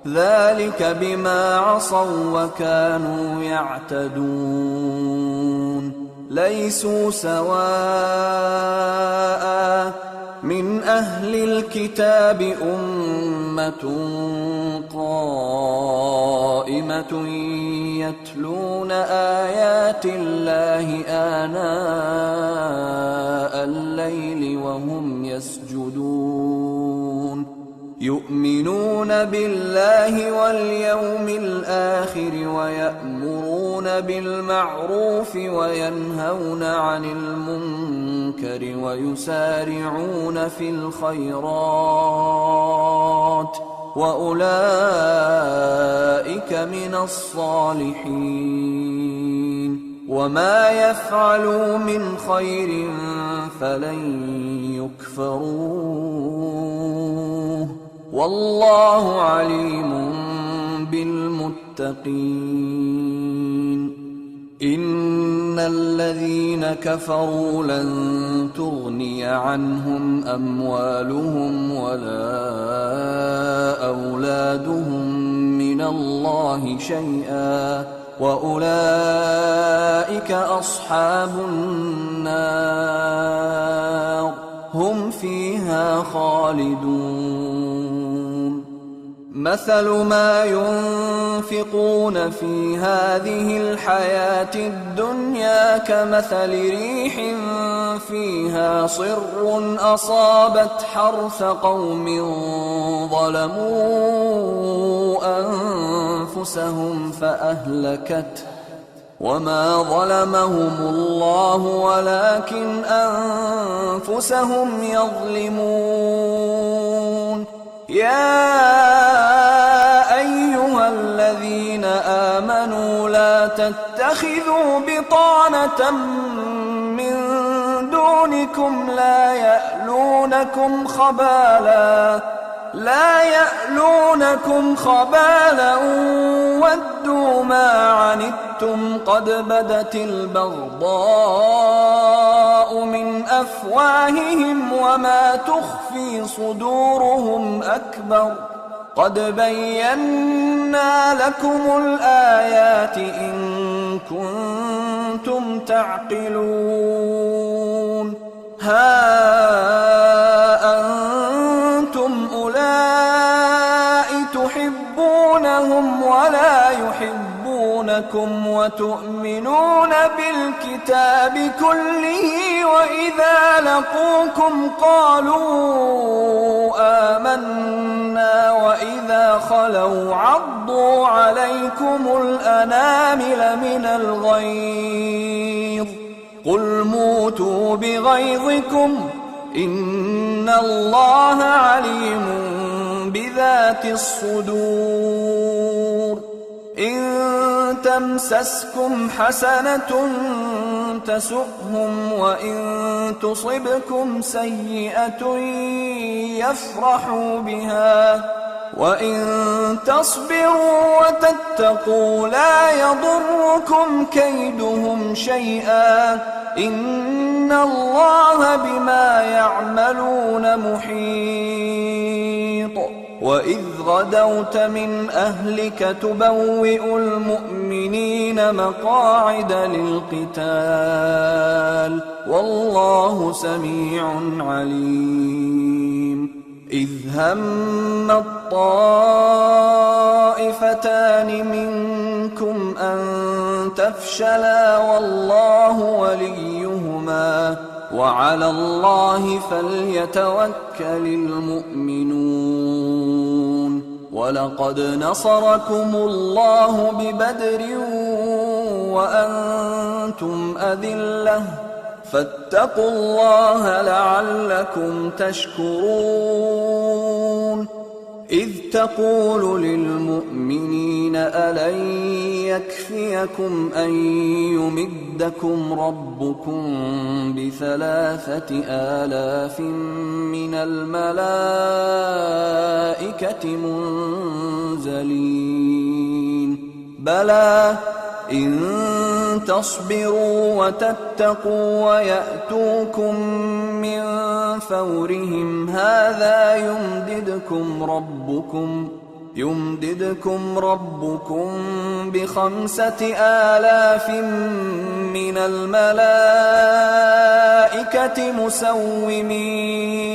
ذلك بما عصوا وكانوا يعتدون. ليسوا سواء من أهل الكتاب أمة قائمة يتلون آيات الله آناء الليل وهم يسجدون. يؤمنون بالله واليوم الآخر ويأمرون بالمعروف وينهون عن المنكر ويسارعون في الخيرات وأولئك من الصالحين. وما يفعلوا من خير فلن يكفروه والله عليم بالمتقين. إن الذين كفروا لن تغني عنهم أموالهم ولا أولادهم من الله شيئا وأولئك أصحاب النار هم فيها خالدون. مثل ما ينفقون في هذه الحياة الدنيا كمثل ريح فيها صر أصابت حرث قوم ظلموا أنفسهم فأهلكته وما ظلمهم الله ولكن أنفسهم يظلمون. يا أيها الذين آمنوا لا تتخذوا بطانة من دونكم صدوركم لا يألونكم خبالا ودوا ما عنتم قد بدت البغضاء من أفواههم وما تخفي صدورهم أكبر قد بينا لكم الآيات إن كنتم تعقلون ها أنتم أولئك تحبونهم ولا يحبونكم وتؤمنون بالكتاب كله وإذا لقوكم قالوا آمنا وإذا خلوا عضوا عليكم الأنامل من الغيظ قل موتوا بغيظكم إن الله عليم بذات الصدور إن تمسسكم حسنة تسؤهم وإن تصبكم سيئة يفرحوا بها وإن تصبروا وتتقوا لا يضركم كيدهم شيئا إن الله بما يعملون محيط وإذ غدوت من أهلك تبوئ المؤمنين مقاعد للقتال والله سميع عليم إذ هم الطائفتان منكم أن تفشلا والله وليهما وعلى الله فليتوكل المؤمنون ولقد نصركم الله ببدر وأنتم أذلة فاتقوا الله لعلكم تشكرون إذ تقول للمؤمنين ألن يكفيكم أن يمدكم ربكم ب3,000 من الملائكة منزلين بلى إن تصبروا وتتقوا ويأتوكم من فورهم هذا يمددكم ربكم ب5,000 من الملائكة مسومين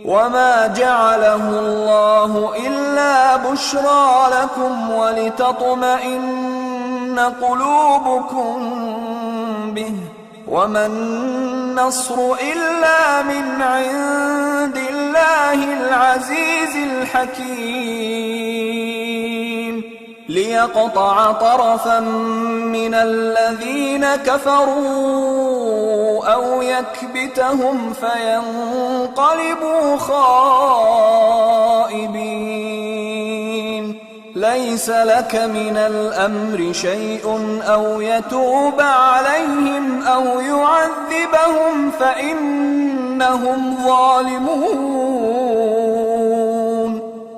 وما جعله الله إلا بشرى لكم ولتطمئن قلوبكم به وما النصر إلا من عند الله العزيز الحكيم ليقطع طرفا من الذين كفروا أو يكبتهم فينقلبوا خائبين ليس لك من الأمر شيء أو يتوب عليهم أو يعذبهم فإنهم ظالمون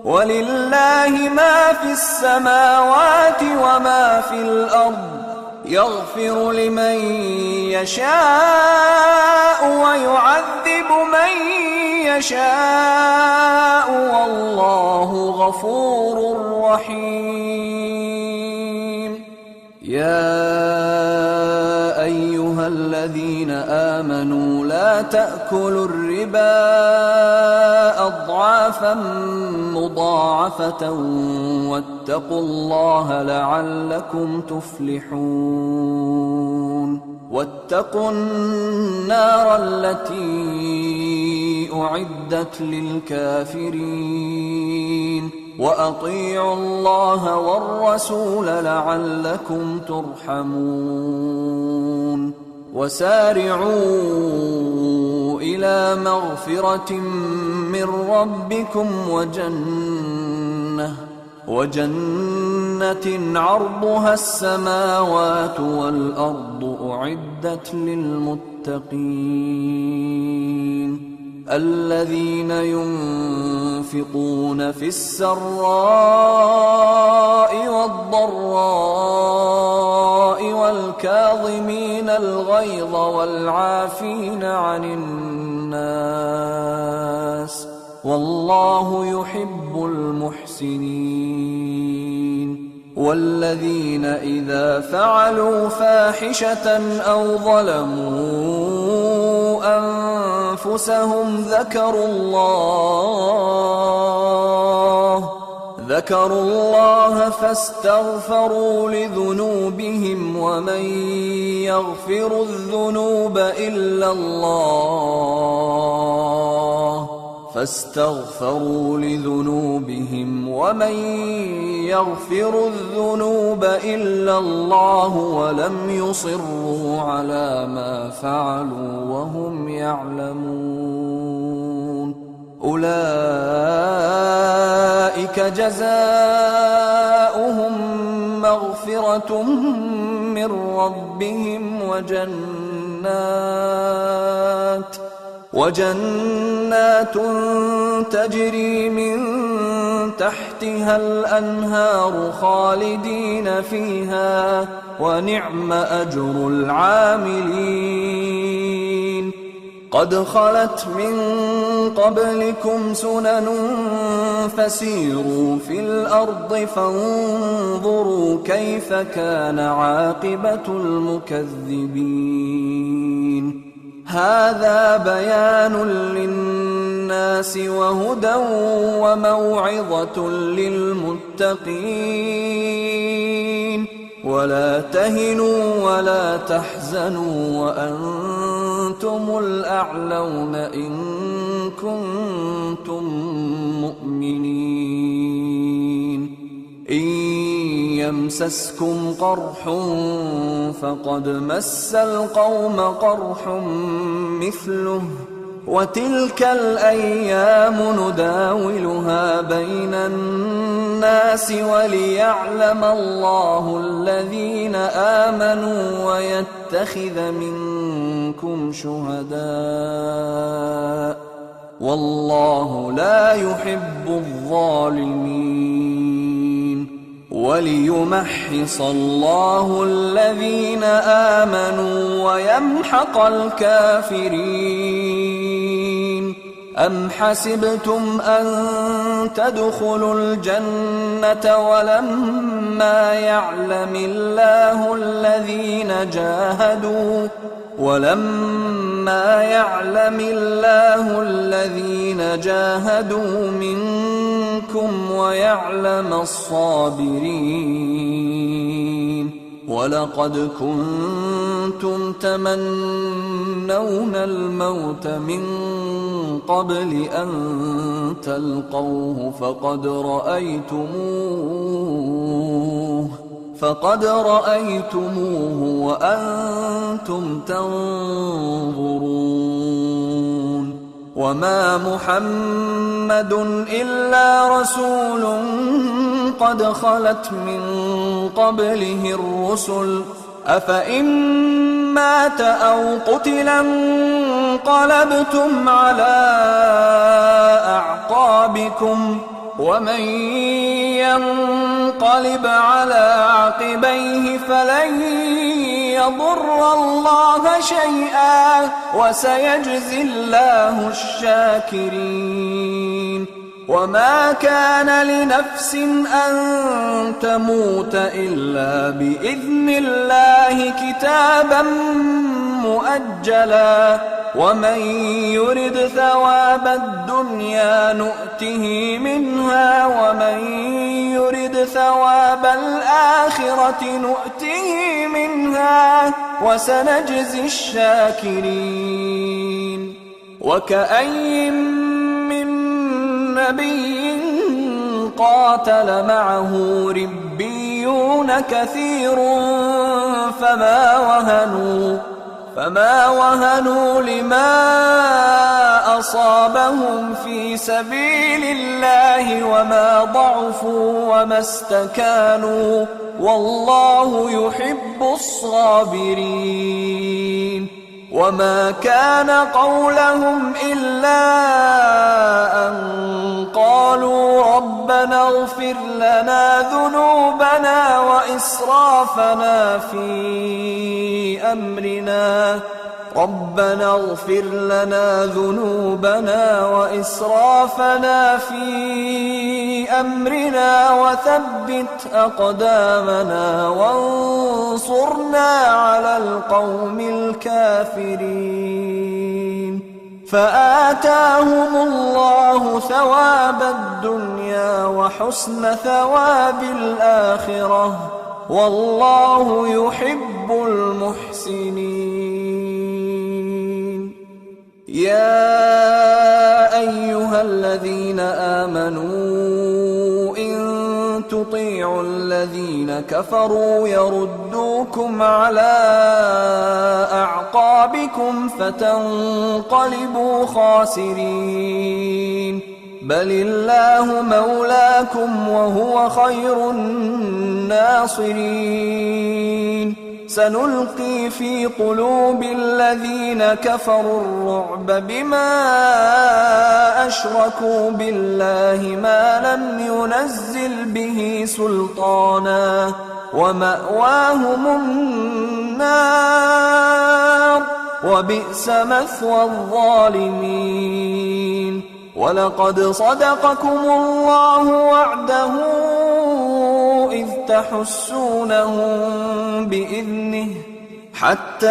ولله ما في السماوات وما في الأرض يغفر لمن يشاء ويعذب من يشاء والله غفور رحيم يا أيها الذين آمنوا لا تأكلوا الربا أضعافا مضاعفة واتقوا الله لعلكم تفلحون واتقوا النار التي أعدت للكافرين وأطيعوا الله والرسول لعلكم ترحمون وسارعوا إلى مغفرة من ربكم وجنة عرضها السماوات والأرض أعدت للمتقين للمتقين الذين ينفقون في السراء والضراء والكاظمين الغيظ والعافين عن الناس والله يحب المحسنين والذين إذا فعلوا فاحشة أو ظلموا أنفسهم ذكروا الله فاستغفروا لذنوبهم ومن يغفر الذنوب إلا الله ولم يصروا على ما فعلوا وهم يعلمون أولئك جزاؤهم مغفرة من ربهم وجنات تجري من تحتها الأنهار خالدين فيها ونعم أجر العاملين قد خلت من قبلكم سنن فسيروا في الأرض فانظروا كيف كان عاقبة المكذبين هذا بيان للناس وهدى وموعظة للمتقين ولا تهنوا ولا تحزنوا وأنتم الأعلون إن كنتم مؤمنين إن يمسسكم قرح فقد مس القوم قرح مثله وتلك الأيام نداولها بين الناس وليعلم الله الذين آمنوا ويتخذ منكم شهداء والله لا يحب الظالمين وليمحص الله الذين آمنوا ويمحق الكافرين أم حسبتم أن تدخلوا الجنة ولما يعلم الله الذين جاهدوا منكم ويعلم الصابرين ولقد كنتم تمنون الموت من قبل أن تلقوه فقد رأيتموه وأنتم تنظرون وما محمد إلا رسول قد خلت من قبله الرسل أفإن مات أو قتل انقلبتم على أعقابكم ومن ينقلب على عقبيه فلن يضر الله شيئا وسيجزي الله الشاكرين وما كان لنفس أن تموت إلا بإذن الله كتابا مؤجلا ومن يرد ثواب الدنيا نؤته منها ومن يرد ثواب الآخرة نؤته منها وسنجزي الشاكرين وكأي من نبي قاتل معه ربيون كثير فما وهنوا لما أصابهم في سبيل الله وما ضعفوا وما استكانوا والله يحب الصابرين وما كان قولهم إلا أن قالوا ربنا اغفر لنا ذنوبنا وإسرافنا في أمرنا وثبت أقدامنا وانصرنا على القوم الكافرين فآتاهم الله ثواب الدنيا وحسن ثواب الآخرة والله يحب المحسنين. يا أيها الذين آمنوا إن تطيعوا الذين كفروا يردوكم على أعقابكم فتنقلبوا خاسرين بل الله مولاكم وهو خير الناصرين. سنلقي في قلوب الذين كفروا الرعب بما أشركوا بالله ما لم ينزل به سلطانا ومأواهم النار وبئس مثوى الظالمين. ولقد صدقكم الله وعده إذ تحسونهم بإذنه حتى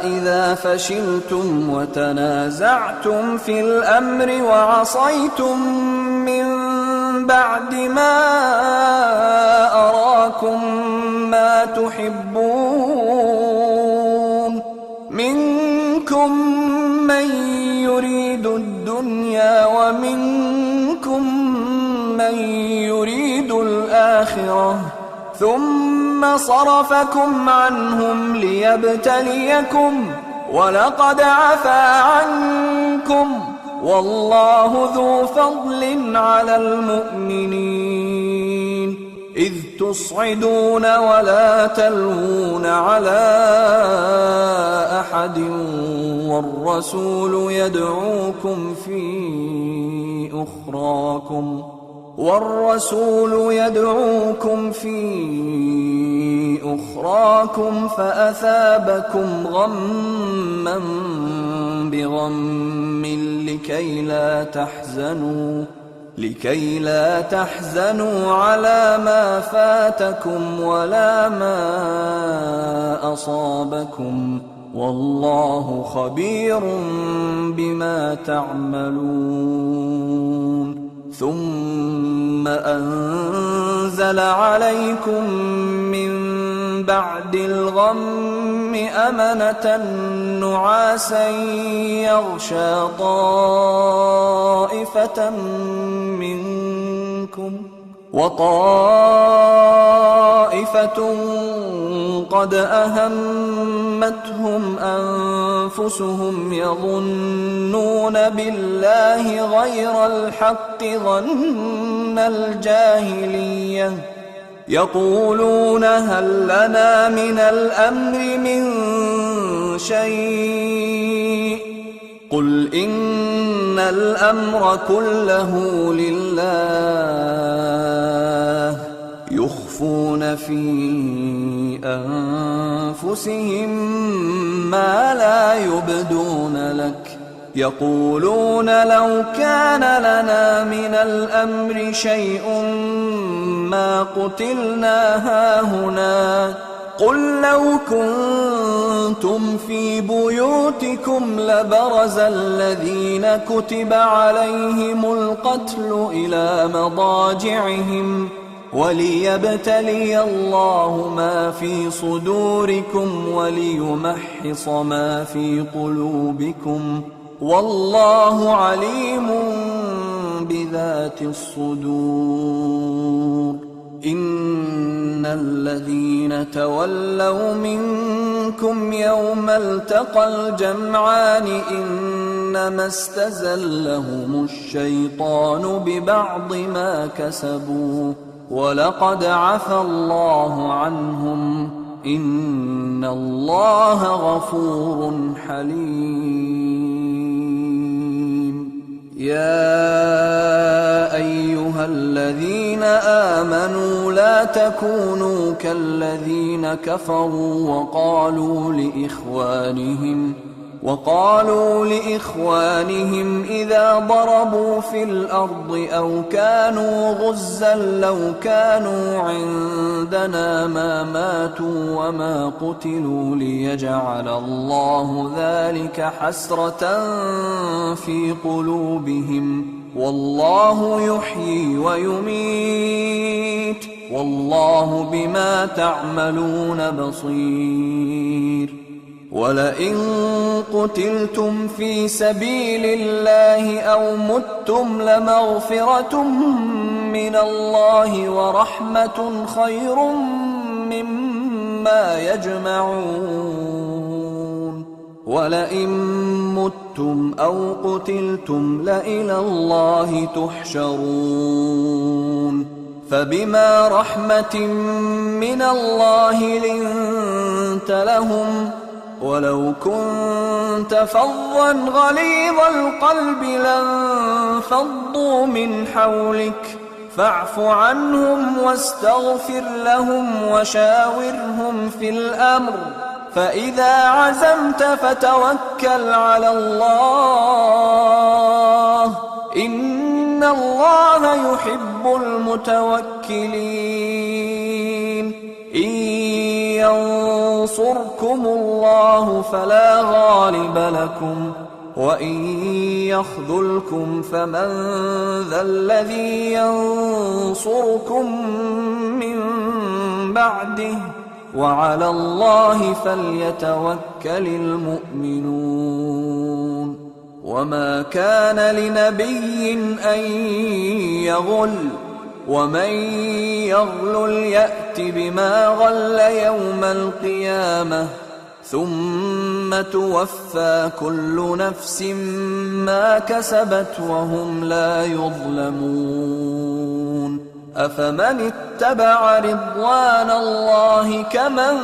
إذا فشلتم وتنازعتم في الأمر وعصيتم من بعد ما أراكم ما تحبون منكم من يريد الدنيا ومنكم من يريد الآخرة ثم صرفكم عنهم ليبتليكم ولقد عفا عنكم والله ذو فضل على المؤمنين. إذ تصعدون ولا تلوون على أحد والرسول يدعوكم في أخراكم فأثابكم غما بغم لكي لا تحزنوا على ما فاتكم ولا ما أصابكم والله خبير بما تعملون. ثم أنزل عليكم من بعد الغم أمنة نعاسا يغشى طائفة منكم وطائفة قد أهمتهم أنفسهم يظنون بالله غير الحق ظن الجاهلية يقولون هل لنا من الأمر من شيء قل إن الأمر كله لله يخفون في أنفسهم ما لا يبدون لك يقولون لو كان لنا من الأمر شيء ما قتلنا هاهنا قل لو كنتم في بيوتكم لبرز الذين كتب عليهم القتل إلى مضاجعهم وليبتلي الله ما في صدوركم وليمحص ما في قلوبكم والله عليم بذات الصدور. إن الذين تولوا منكم يوم التقى الجمعان إنما استزلهم الشيطان ببعض ما كسبوا ولقد عفى الله عنهم إن الله غفور حليم. يا أيها الذين آمنوا لا تكونوا كالذين كفروا وقالوا لإخوانهم إذا ضربوا في الأرض أو كانوا غزا لو كانوا عندنا ما ماتوا وما قتلوا ليجعل الله ذلك حسرة في قلوبهم، والله يحيي ويميت، والله بما تعملون بصير. ولئن قتلتم في سبيل الله أو متم لمغفرة من الله ورحمة خير مما يجمعون. ولئن متم أو قتلتم لإلى الله تحشرون. فبما رحمة من الله لنت لهم، ولو كنت فظا غليظ القلب لانفضوا من حولك فاعف عنهم واستغفر لهم وشاورهم في الأمر، فإذا عزمت فتوكل على الله، إن الله يحب المتوكلين. إن ينصركم الله فلا غالب لكم، وإن يخذلكم فمن ذا الذي ينصركم من بعده، وعلى الله فليتوكل المؤمنون. وما كان لنبي أن يغل، ومن يغلل يأت بما غل يوم القيامة، ثم توفى كل نفس ما كسبت وهم لا يظلمون. أفمن اتبع رضوان الله كمن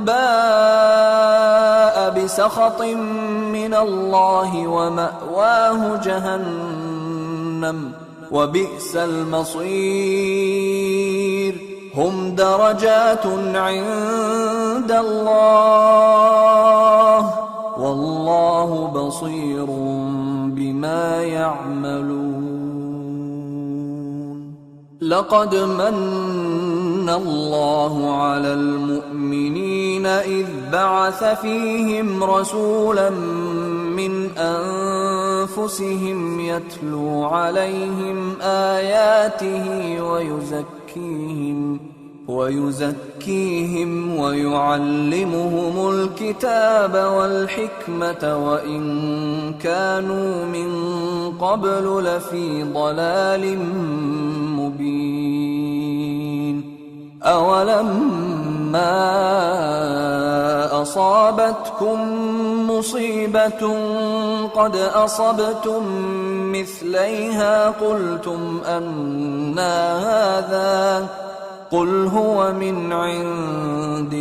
باء بسخط من الله ومأواه جهنم وبئس المصير. هم درجات عند الله، والله بصير بما يعملون. لقد من الله على المؤمنين إذ بعث فيهم رسولا من أنفسهم يتلو عليهم آياته ويزكيهم ويعلمهم الكتاب والحكمة وإن كانوا من قبل لفي ضلال مبين. أولما أصابتكم مصيبة قد أصبتم مثليها قلتم أنى هذا، قل هو من عند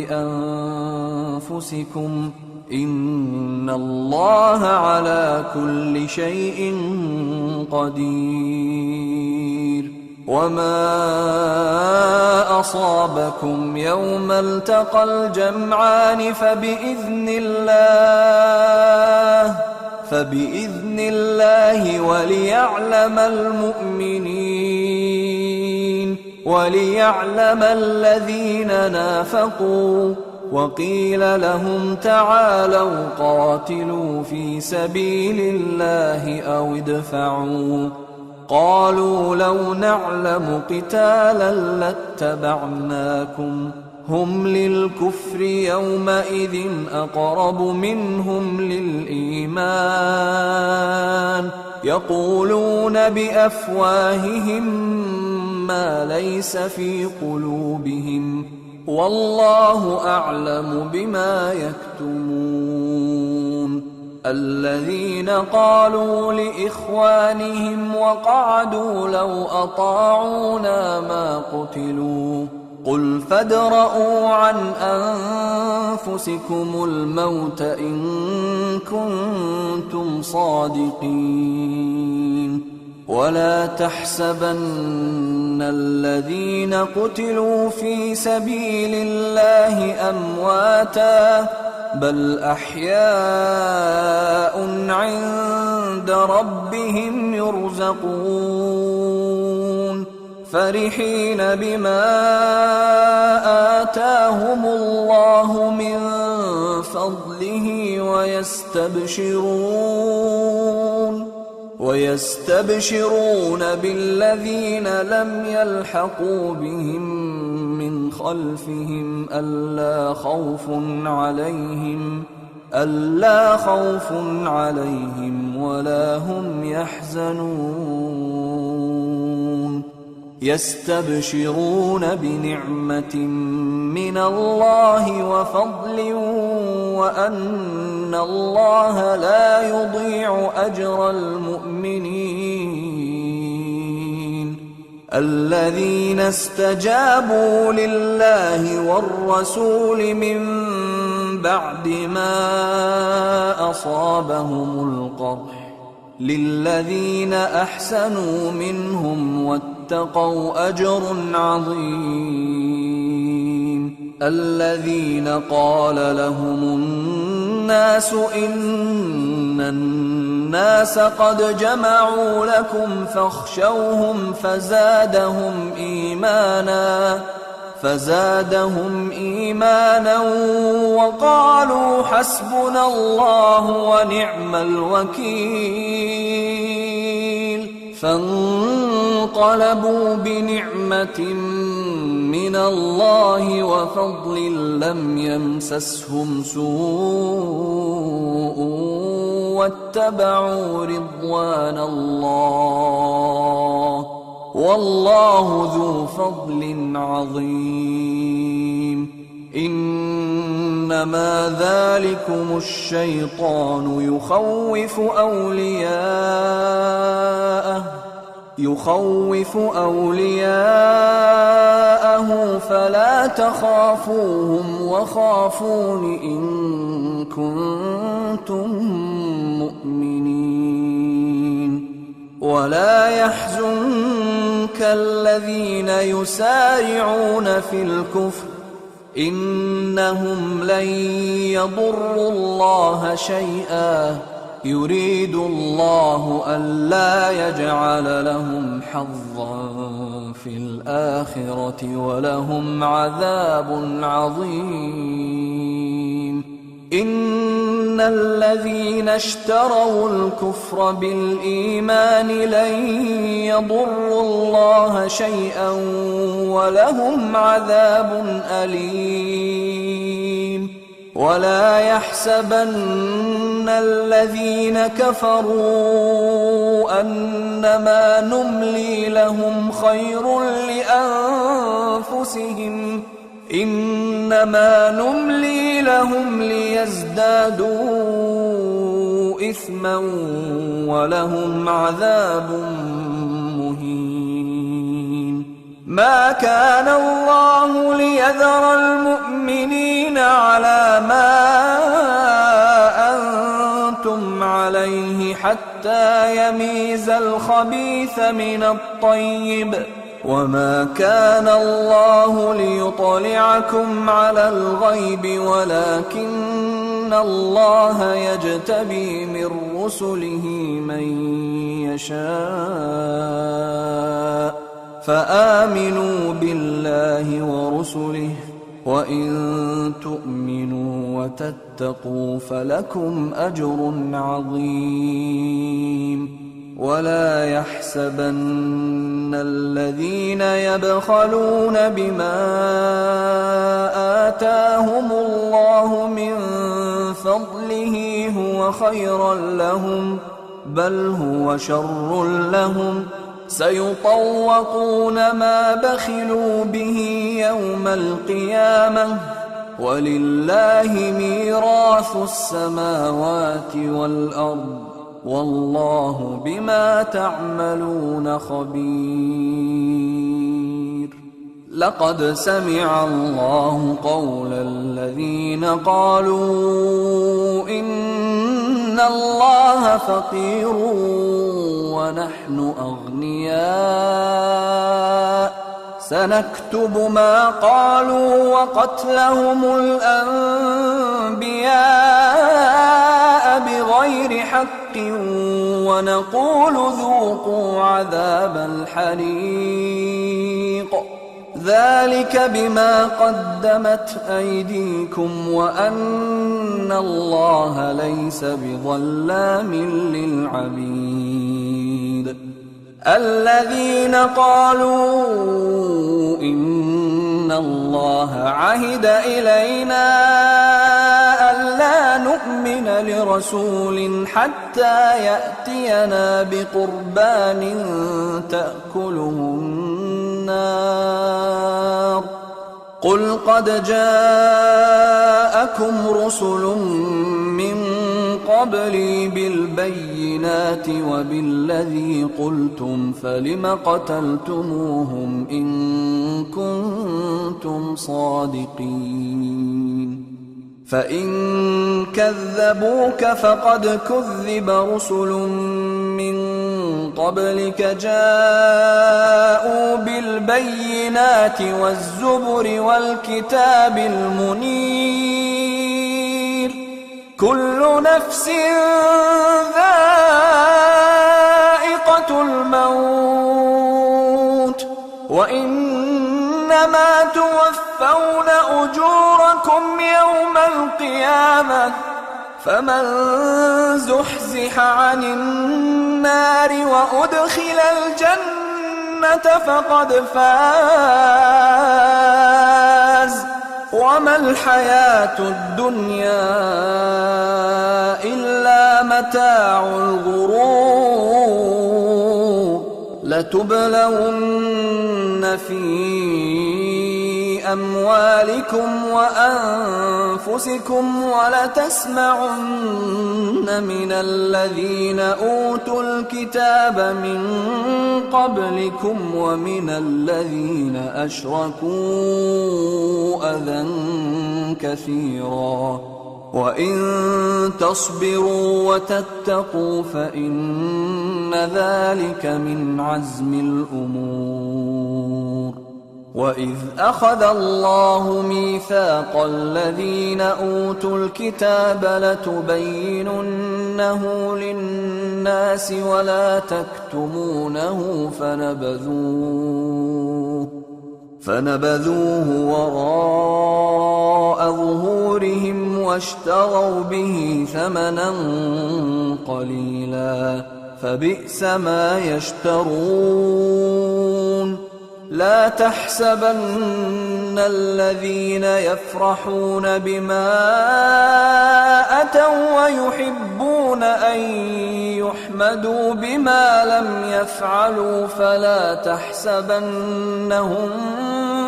أنفسكم إن الله على كل شيء قدير. وما أصابكم يوم التقى الجمعان فبإذن الله وليعلم الذين نافقوا. وقيل لهم تعالوا قاتلوا في سبيل الله أو ادفعوا، قالوا لو نعلم قتالا لاتبعناكم، هم للكفر يومئذ أقرب منهم للإيمان، يقولون بأفواههم ما ليس في قلوبهم، والله أعلم بما يكتمون. الذين قالوا لإخوانهم وقعدوا لو أطاعونا ما قتلوا قل فادرءوا عن أنفسكم الموت إن كنتم صادقين ولا تحسبن الذين قتلوا في سبيل الله أمواتا بل أحياء عند ربهم يرزقون فرحين بما آتاهم الله من فضله ويستبشرون بالذين لم يلحقوا بهم من خلفهم ألا خوف عليهم ولا هم يحزنون يستبشرون بنعمة من الله وفضل وأن الله لا يضيع أجر المؤمنين الذين استجابوا لله والرسول من بعد ما أصابهم القرح للذين أحسنوا منهم واتقوا أجر عظيم الذين قال لهم الناس إن الناس قد جمعوا لكم فاخشوهم فزادهم إيمانا وقالوا حسبنا الله ونعم الوكيل فانقلبوا بنعمة من الله وفضل لم يمسسهم سوء واتبعوا رضوان الله والله ذو فضل عظيم إنما ذلكم الشيطان يخوف أولياءه فلا تخافوهم وخافون إن كنتم مؤمنين ولا يحزنك الذين يسارعون في الكفر إنهم لن يضروا الله شيئا يريد الله ألا يجعل لهم حظا في الآخرة ولهم عذاب عظيم إن الذين اشتروا الكفر بالإيمان لن يضروا الله شيئا ولهم عذاب أليم ولا يحسبن الذين كفروا أنما نملي لهم خير لأنفسهم إنما نملي لهم ليزدادوا إثما ولهم عذاب مهين ما كان الله ليذر المؤمنين على ما أنتم عليه حتى يميز الخبيث من الطيب وما كان الله ليطلعكم على الغيب ولكن الله يجتبي من رسله من يشاء فآمنوا بالله ورسله وإن تؤمنوا وتتقوا فلكم أجر عظيم ولا يحسبن الذين يبخلون بما آتاهم الله من فضله هو خيرا لهم بل هو شر لهم سيطوقون ما بخلوا به يوم القيامة ولله ميراث السماوات والأرض والله بما تعملون خبير لقد سمع الله قول الذين قالوا إن الله فقير ونحن أغنياء سنكتب ما قالوا وقتلهم الأنبياء بغير حق ونقول ذوقوا عذاب الحريق ذلك بما قدمت أيديكم وأن الله ليس بظلام للعبيد الذين قالوا إن الله عهد إلينا ألا نؤمن لرسول حتى يأتينا بقربان تأكله النار قل قد جاءكم رسل من قبلي بالبينات وبالذي قلتم فلم قتلتموهم إن كنتم صادقين فإن كذبوك فقد كذب رسل من قبلك جاءوا بالبينات والزبر والكتاب المنير كل نفس ذائقة الموت وإنما توفون أجوركم يوم القيامة فمن زحزح عن النار وأدخل الجنة فقد فاز وما الحياة الدنيا إلا متاع الغرور لتبلون في أموالكم وأنفسكم ولتسمعن من الذين أوتوا الكتاب من قبلكم ومن الذين أشركوا أذى كثيرا وإن تصبروا وتتقوا فإن ذلك من عزم الأمور وإذ أخذ الله ميثاق الذين أوتوا الكتاب لتبيننه للناس ولا تكتمونه فنبذوه وراء ظهورهم واشتروا به ثمنا قليلا فبئس ما يشترون لا تحسبن الذين يفرحون بما أتوا ويحبون أن يحمدوا بما لم يفعلوا فلا تحسبنهم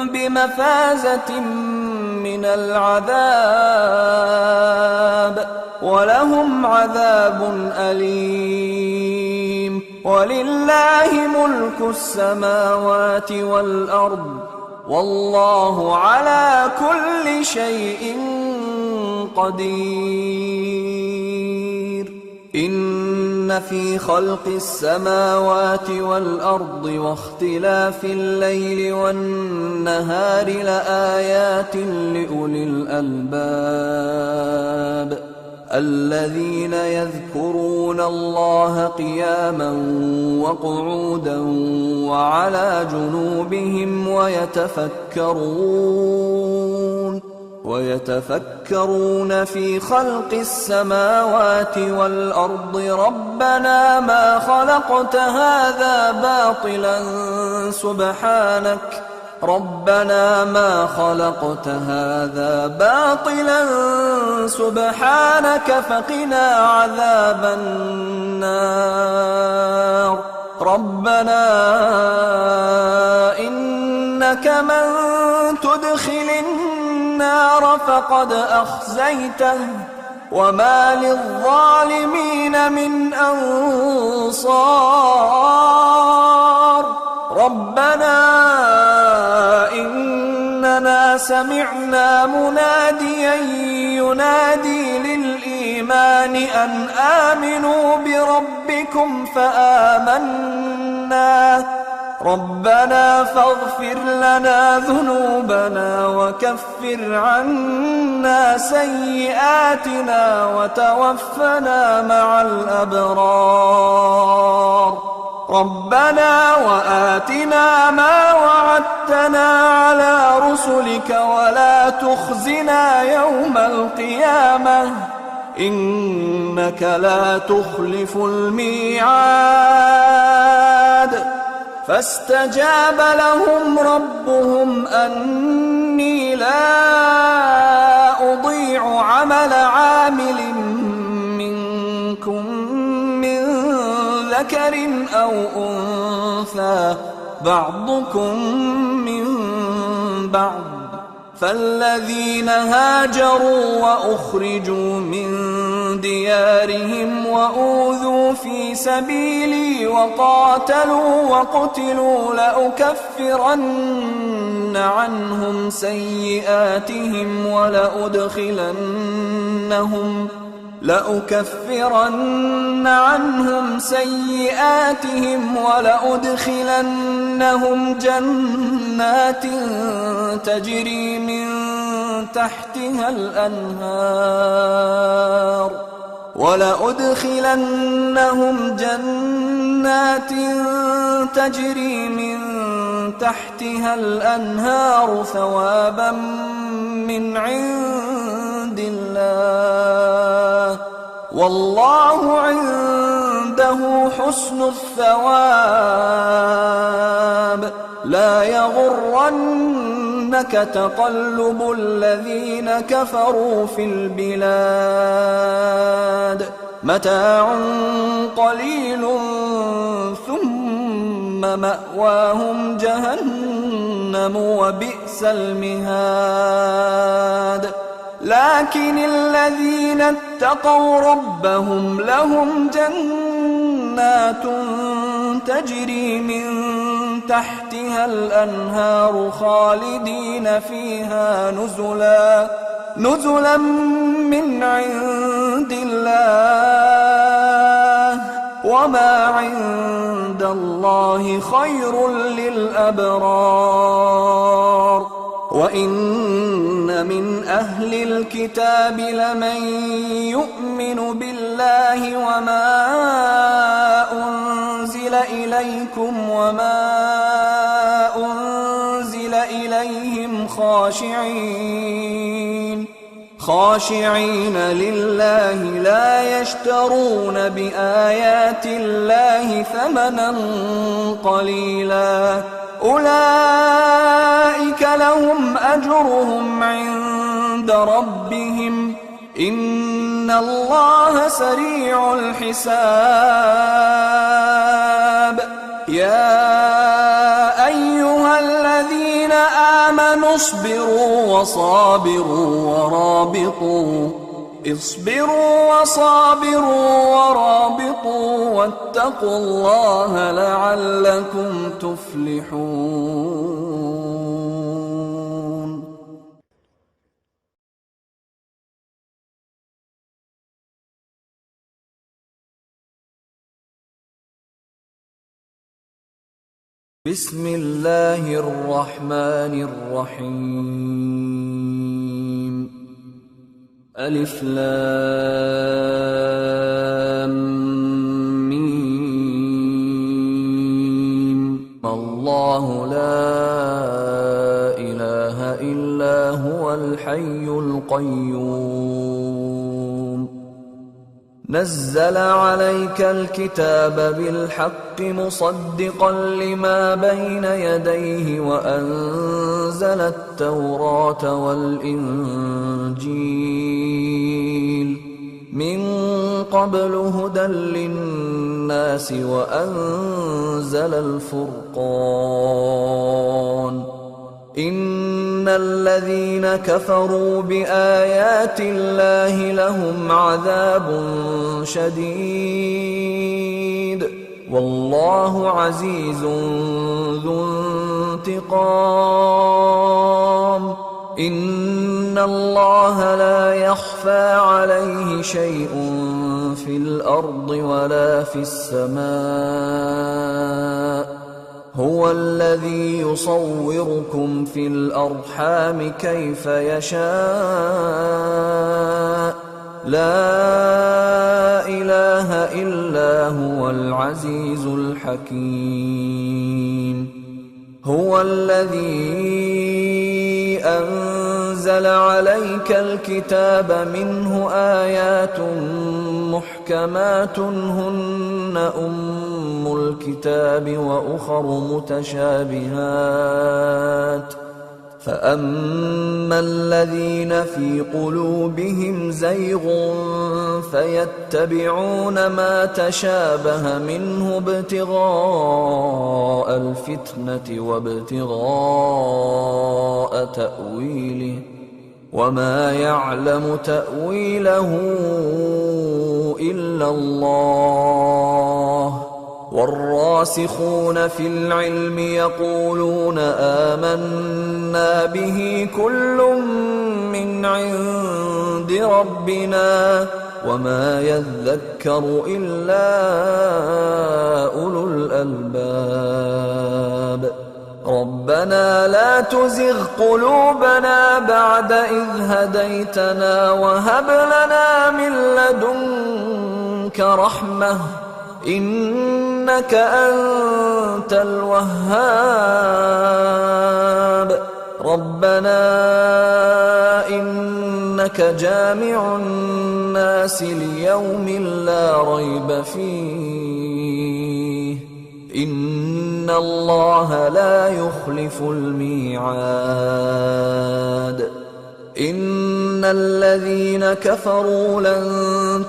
بمفازة من العذاب ولهم عذاب أليم ولله ملك السماوات والأرض والله على كل شيء قدير إن في خلق السماوات والأرض واختلاف الليل والنهار لآيات لأولي الألباب الذين يذكرون الله قياما وقعودا وعلى جنوبهم ويتفكرون في خلق السماوات والأرض ربنا ما خلقت هذا باطلا سبحانك فقنا عذاب النار ربنا إنك من تدخل النار فقد أخزيته وما للظالمين من أنصار ربنا سمعنا مناديا ينادي للإيمان أن آمنوا بربكم فآمنا ربنا فاغفر لنا ذنوبنا وكفر عنا سيئاتنا وتوفنا مع الأبرار ربنا وآتنا ما وعدتنا على رسلك ولا تخزنا يوم القيامة إنك لا تخلف الميعاد فاستجاب لهم ربهم أني لا أضيع عمل عامل منكم من ذكر أو أنثى بعضكم من بعض فالذين هاجروا وأخرجوا من ديارهم وأوذوا في سبيلي وقاتلوا وقتلوا لأكفرن عنهم سيئاتهم ولأدخلنهم جنات تجري من تحتها الأنهار ثوابا من عند الله والله عنده حسن الثواب لا يغرنك تقلب الذين كفروا في البلاد متاع قليل ثم مأواهم جهنم وبئس المهاد لكن الذين اتقوا ربهم لهم جنات تجري من تحتها الأنهار خالدين فيها نزلا من عند الله وما عند الله خير للأبرار وإن من أهل الكتاب لمن يؤمن بالله وما أنزل إليكم وما أنزل إليهم خاشعين لله لا يشترون بآيات الله ثمنا قليلا أولئك لهم أجرهم عند ربهم إن الله سريع الحساب يا أيها الذين آمنوا اصبروا وصابروا ورابطوا واتقوا الله لعلكم تفلحون. بسم الله الرحمن الرحيم. ألف لام ميم. الله لا إله إلا هو الحي القيوم. نزل عليك الكتاب بالحق مصدقا لما بين يديه وأنزل التوراة والإنجيل من قبل هدى للناس وأنزل الفرقان. إن الذين كفروا بآيات الله لهم عذاب شديد والله عزيز ذو انتقام. إن الله لا يخفى عليه شيء في الأرض ولا في السماء هو الذي يصوركم في الأرحام كيف يشاء لا إله إلا هو العزيز الحكيم هو الذي أنزل عليك الكتاب منه آيات محكمات هن أم الكتاب وأخر متشابهات فأما الذين في قلوبهم زيغ فيتبعون ما تشابه منه ابتغاء الفتنة وابتغاء تأويله وما يعلم تأويله إلا الله والراسخون في العلم يقولون آمنا به كل من عند ربنا وما يذكر إلا أولو الألباب ربنا لا تزغ قلوبنا بعد إذ هديتنا وهب لنا من لدنك رحمة إنك أنت الوهاب ربنا إنك جامع الناس ليوم لا ريب فيه إن الله لا يخلف الميعاد إن الذين كفروا لن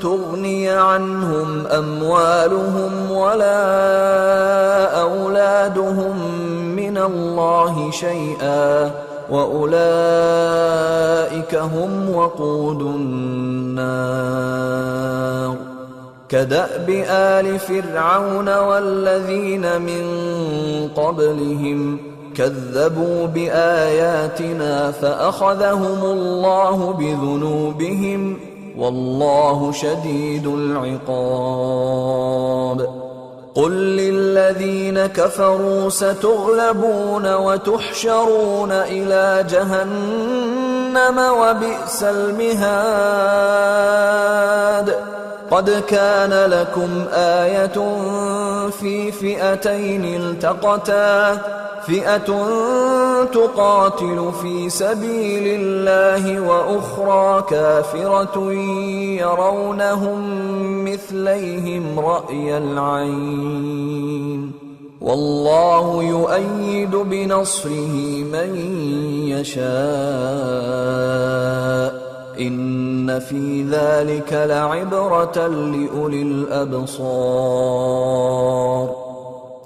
تغني عنهم أموالهم ولا أولادهم من الله شيئا وأولئك هم وقود النار كدأب آل فرعون والذين من قبلهم كذبوا بآياتنا فأخذهم الله بذنوبهم والله شديد العقاب قل للذين كفروا ستغلبون وتحشرون إلى جهنم وبئس المهاد قد كان لكم آية في فئتين التقتا فئة تقاتل في سبيل الله وأخرى كافرة يرونهم مثليهم رأي العين والله يؤيد بنصره من يشاء إن في ذلك لعبرة لأولي الأبصار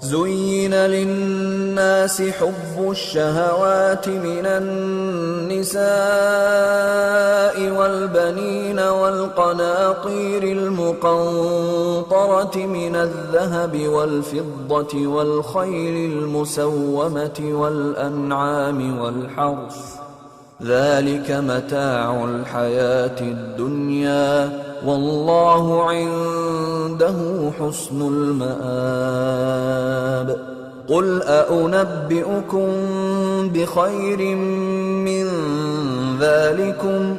زين للناس حب الشهوات من النساء والبنين والقناطير المقنطرة من الذهب والفضة والخيل المسومة والأنعام والحرث ذلك متاع الحياة الدنيا والله عنده حسن المآب قل أنبئكم بخير من ذلكم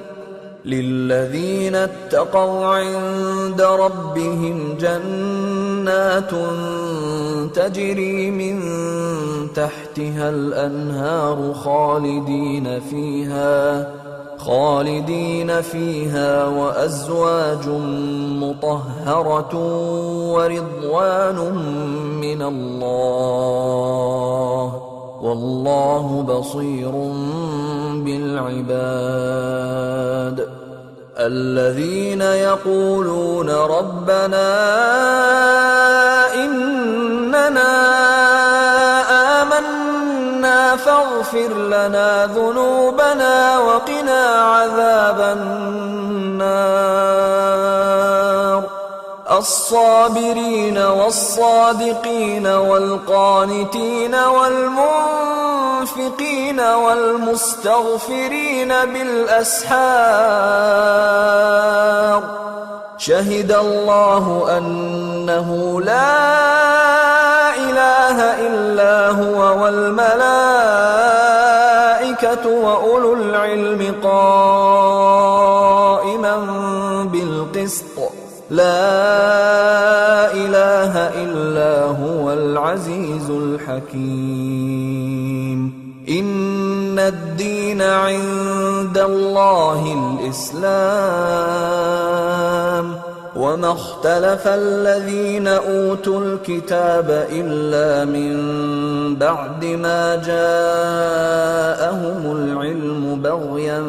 للذين اتقوا عند ربهم جنات تجري من تحتها الأنهار خالدين فيها وأزواج مطهرة ورضوان من الله والله بصير بالعباد الذين يقولون ربنا إننا آمنا فاغفر لنا ذنوبنا وقنا عذاب النار الصابرين والصادقين والقانتين والمنفقين والمستغفرين بالأسحار شهد الله أنه لا إله إلا هو والملائكة وأولو العلم قائما بالقسط لا إله إلا هو العزيز الحكيم إن الدين عند الله الإسلام وما اختلف الذين أوتوا الكتاب إلا من بعد ما جاءهم العلم بغيا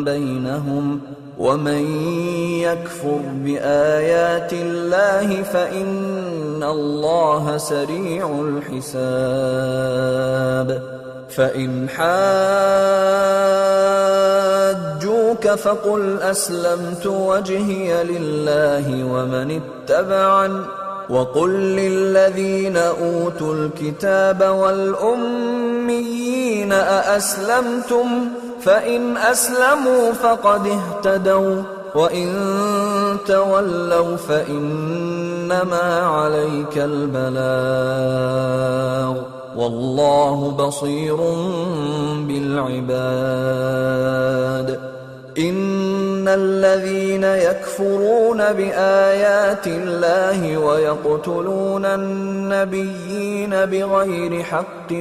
بينهم ومن يكفر بآيات الله فإن الله سريع الحساب فإن حاجوك فقل أسلمت وجهي لله ومن اتبعني وقل للذين أوتوا الكتاب والأميين أأسلمتم فإن أسلموا فقد اهتدوا وإن تولوا فإنما عليك البلاغ والله بصير بالعباد إن الذين يكفرون بآيات الله ويقتلون النبيين بغير حق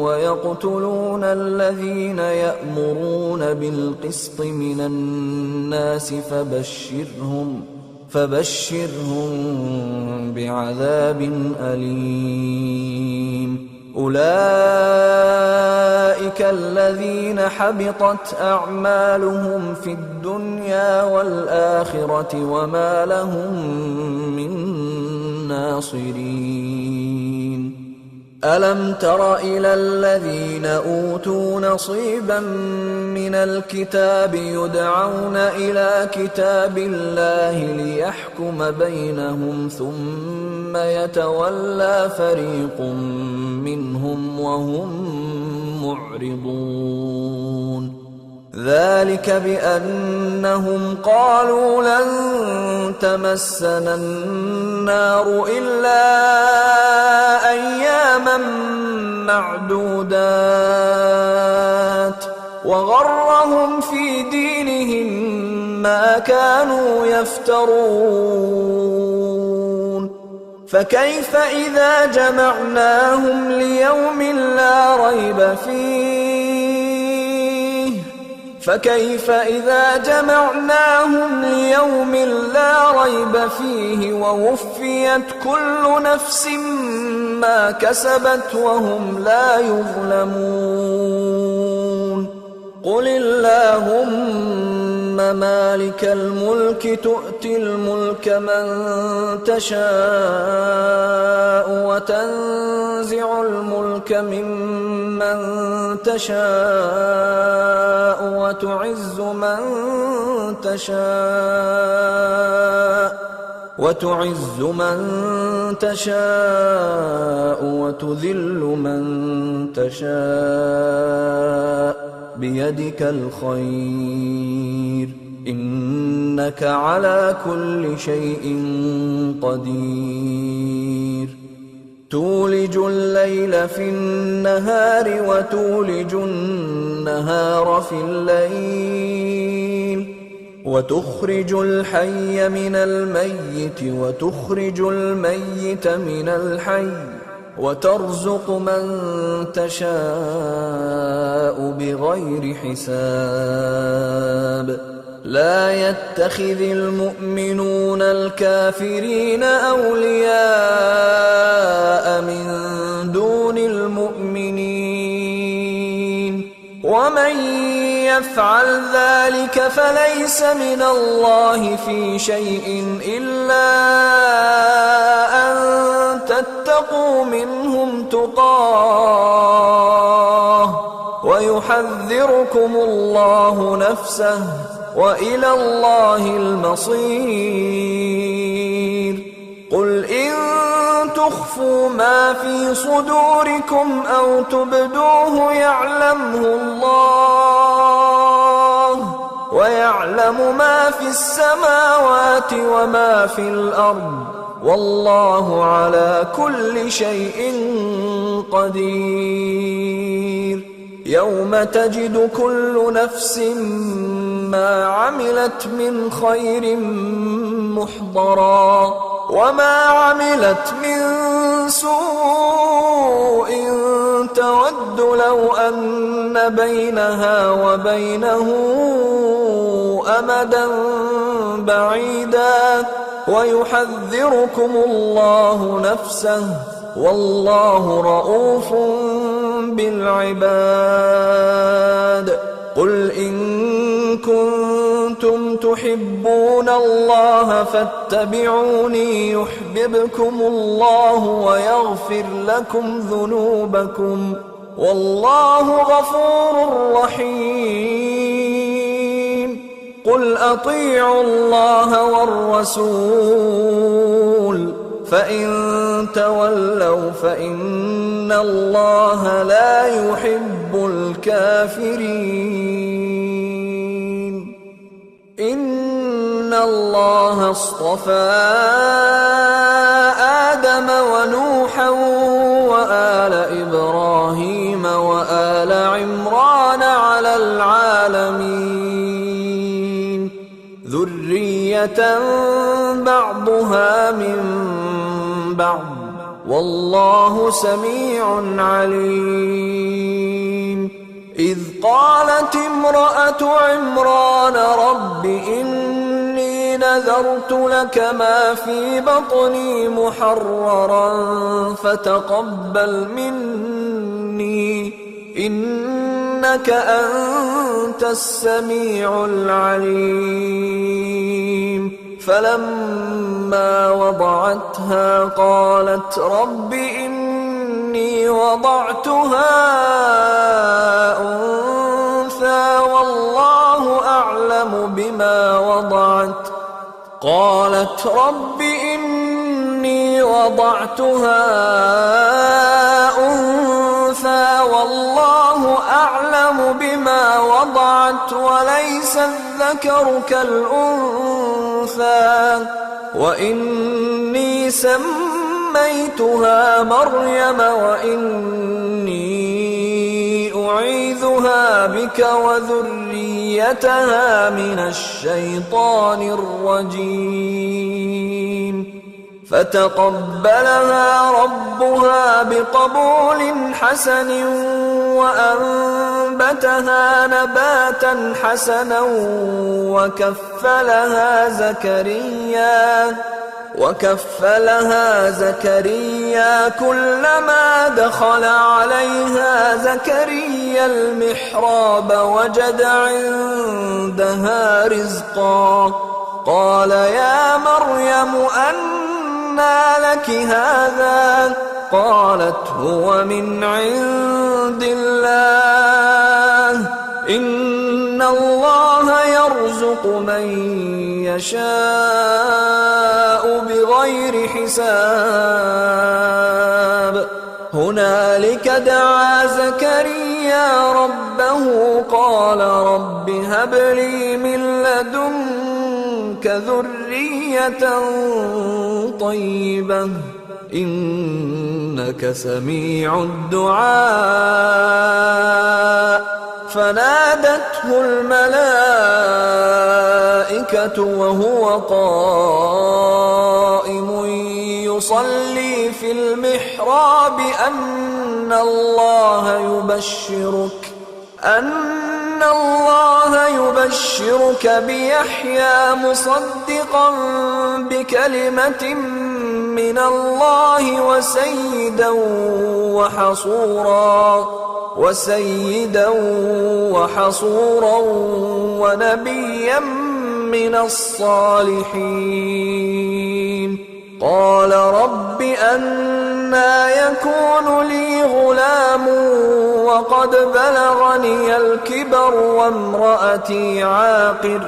ويقتلون الذين يأمرون بالقسط من الناس فبشرهم بعذاب أليم أولئك الذين حبطت أعمالهم في الدنيا والآخرة وما لهم من ناصرين ألم تر إلى الذين أوتوا نصيبا من الكتاب يدعون إلى كتاب الله ليحكم بينهم ثم يتولى فريق منهم وهم معرضون ذلك بأنهم قالوا لن تمسنا النار إلا أياما معدودات وغرهم في دينهم ما كانوا يفترون فكيف إذا جمعناهم ليوم لا ريب فيه ووفيت كل نفس ما كسبت وهم لا يظلمون قل اللهم مالك الملك تؤتي الملك من تشاء وتنزع الملك ممن تشاء وتعز من تشاء وتذل من تشاء بيدك الخير إنك على كل شيء قدير تولج الليل في النهار وتولج النهار في الليل وتخرج الحي من الميت وتخرج الميت من الحي وترزق من تشاء بغير حساب لا يتخذ المؤمنون الكافرين أولياء من دون المؤمنين ومن يفعل ذلك فليس من الله في شيء إلا أن تتقوا منهم تقاه ويحذركم الله نفسه وإلى الله المصير تخفوا ما في صدوركم أو تبدوه يعلمه الله، ويعلم ما في السماوات وما في الأرض، والله على كل شيء قدير. يوم تجد كل نفس ما عملت من خير محضرا، وما عملت من سوء تود لو أن بينها وبينه أمدا بعيدا، ويحذركم الله نفسه، والله رءوف بالعباد. قل إن كنتم تحبون الله فاتبعوني يحببكم الله ويغفر لكم ذنوبكم، والله غفور رحيم. قل أطيعوا الله والرسول، فإن تولوا فإن الله لا يحب الكافرين. إن الله اصطفى آدم ونوحا وآل إبراهيم وآل عمران على العالمين، ذرية بعضها من بعض، والله سميع عليم. إذ قالت امرأة عمران رب إني نذرت لك ما في بطني محررا فتقبل مني إنك أنت السميع العليم. فلما وضعتها قالت رب إني وضعتها أنثى والله أعلم بما وضعت، قالت رب إني وضعتها أنثى والله أعلم بما وضعت وليس الذكر كالأنثى، وإني سميتها مريم وإني أعيذها بك وذريتها من الشيطان الرجيم. فتقبلها ربها بقبول حسن وأنبتها نباتا حسنا وكفلها زكريا كلما دخل عليها زكريا المحراب وجد عندها رزقا، قال يا مريم أنى لك هذا؟ قالت هو من عند الله، إن الله يرزق من يشاء بغير حساب. هنالك دعا زكريا ربه قال رب هب لي من لدنك ذرية طيبة إنك سميع الدعاء. فنادته الملائكة وهو قائم يصلي في المحراب أن الله يبشرك بيحيى مصدقا بكلمة من الله وسيدا وحصورا ونبيا من الصالحين. قال رب أنى يكون لي غلام وقد بلغني الكبر وامرأتي عاقر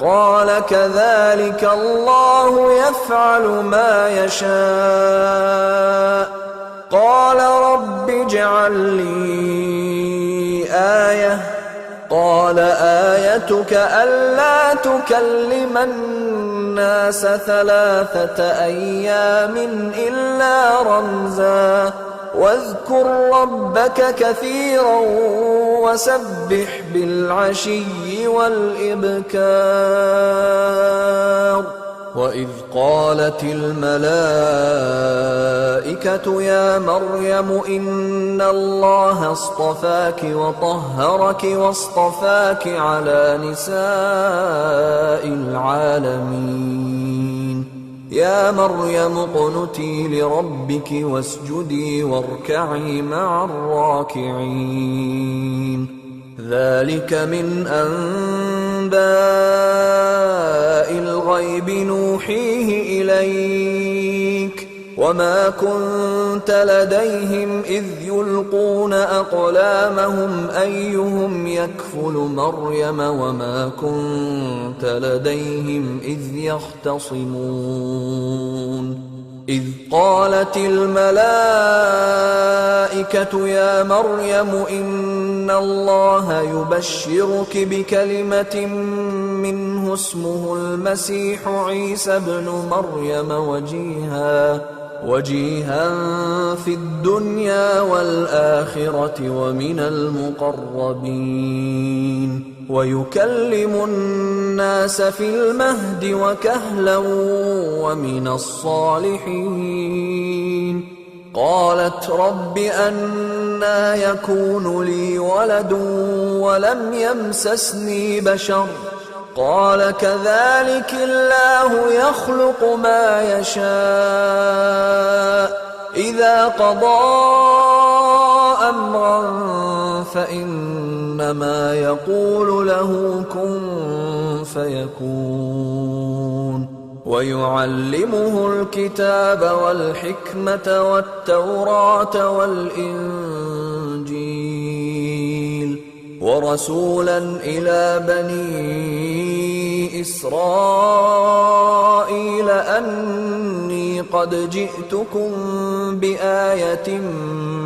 قال كذلك الله يفعل ما يشاء قال رب اجعل لي آية قال آيتك ألا تكلم الناس 3 أيام إلا رمزا واذكر ربك كثيرا وسبح بالعشي والإبكار وإذ قالت الملائكة يا مريم إن الله اصطفاك وطهرك واصطفاك على نساء العالمين يا مريم اقنتي لربك واسجدي واركعي مع الراكعين ذلك من أنباء الغيب نوحيه إليك وما كنت لديهم إذ يلقون أقلامهم أيهم يكفل مريم وما كنت لديهم إذ يختصمون إذ قالت الملائكة يا مريم إن الله يبشرك بكلمة منه اسمه المسيح عيسى ابن مريم وجيها في الدنيا والآخرة ومن المقربين ويكلم الناس في المهد وكهلا ومن الصالحين قالت رب أنى يكون لي ولد ولم يمسسني بشر قال كذلك الله يخلق ما يشاء إذا قضى أمرا فإنما يقول له كن فيكون ويعلمه الكتاب والحكمة والتوراة والإنجيل ورسولا إلى بني إسرائيل أني قد جئتكم بآية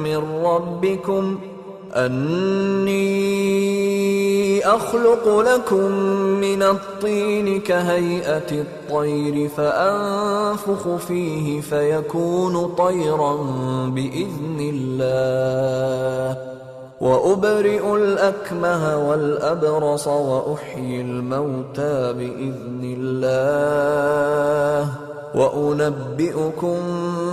من ربكم أني أخلق لكم من الطين كهيئة الطير فأنفخ فيه فيكون طيرا بإذن الله وأبرئ الأكمه والأبرص وأحيي الموتى بإذن الله وأنبئكم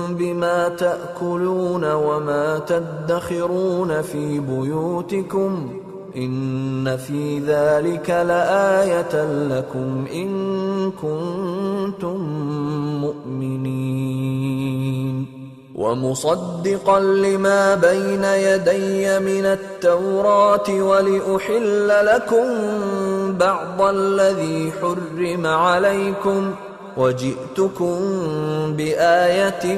بما تأكلون وما تدخرون في بيوتكم إن في ذلك لآية لكم إن كنتم مؤمنين ومصدقا لما بين يدي من التوراة ولأحل لكم بعض الذي حرم عليكم وجئتكم بآية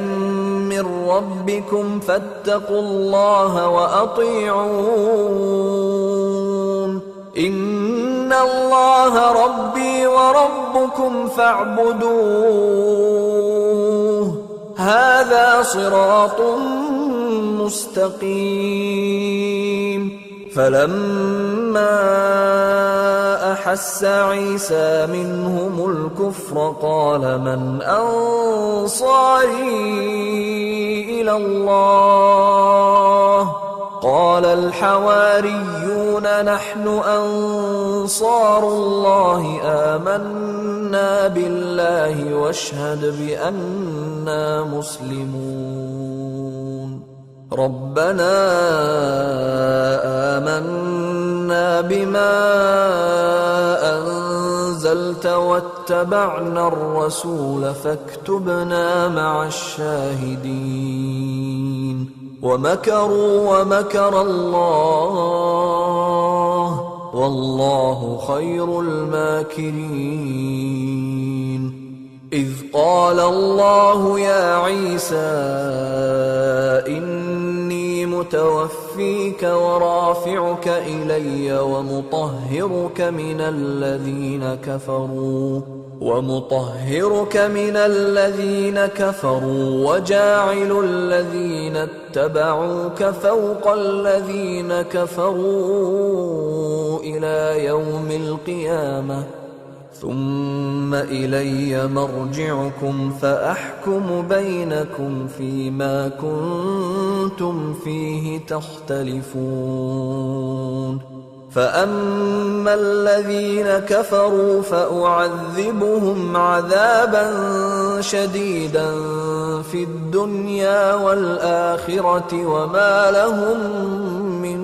من ربكم فاتقوا الله وأطيعون إن الله ربي وربكم فاعبدوه هذا صراط مستقيم فلما أحس عيسى منهم الكفر قال من أنصاري إلى الله قال الحواريون نحن أنصار الله آمنا بالله واشهد بأننا مسلمون ربنا آمنا بما أنزلت واتبعنا الرسول فاكتبنا مع الشاهدين ومكروا ومكر الله والله خير الماكرين إذ قال الله يا عيسى إني متوفيك ورافعك إلي ومطهرك من الذين كفروا وجاعل الذين اتبعوك فوق الذين كفروا إلى يوم القيامة ثم إلي مرجعكم فأحكم بينكم فيما كنتم فيه تختلفون فأما الذين كفروا فأعذبهم عذابا شديدا في الدنيا والآخرة وما لهم من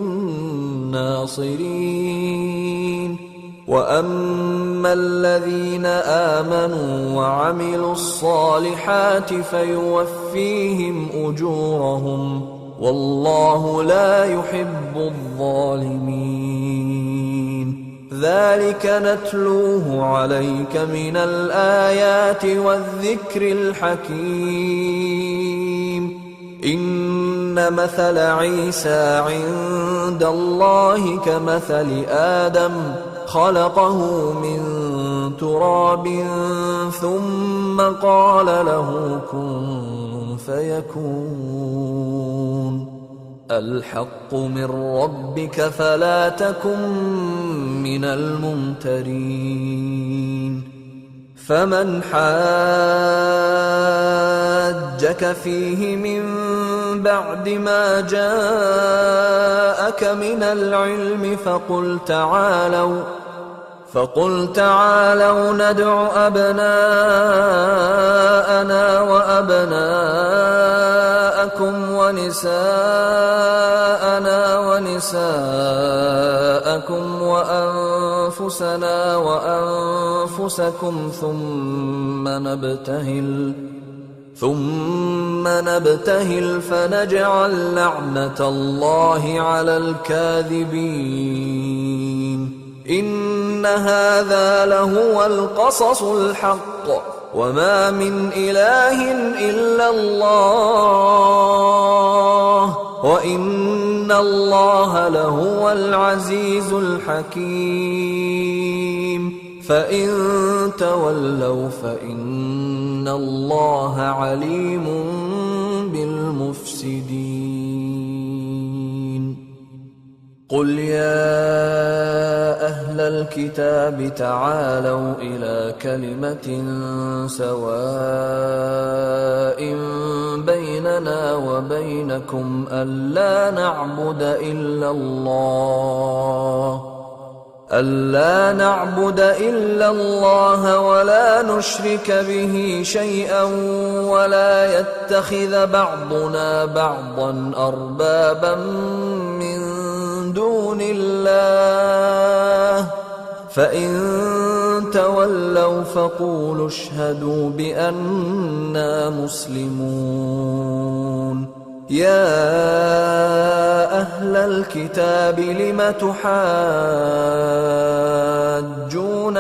ناصرين وأما الذين آمنوا وعملوا الصالحات فيوفيهم أجورهم والله لا يحب الظالمين ذلك نتلوه عليك من الآيات والذكر الحكيم إن مثل عيسى عند الله كمثل آدم خلقه من تراب ثم قال له كن فيكون الحق من ربك فلا تكن من الممترين فمن حاجك فيه من بعد ما جاءك من العلم فقل تعالوا ندع أبناءنا وأبناءكم ونساءنا ونساءكم وأنفسنا وأنفسكم ثم نبتهل فنجعل لعنة الله على الكاذبين إن هذا لهو القصص الحق وما من إله إلا الله وإن الله لهو العزيز الحكيم فإن تولوا فإن الله عليم بالمفسدين قل يا أهل الكتاب تعالوا إلى كلمة سواء بيننا وبينكم ألا نعبد إلا الله ولا نشرك به شيئا ولا يتخذ بعضنا بعضا أربابا من دون الله فإن تولوا فقولوا اشهدوا بأننا مسلمون يا أهل الكتاب لم تحاجون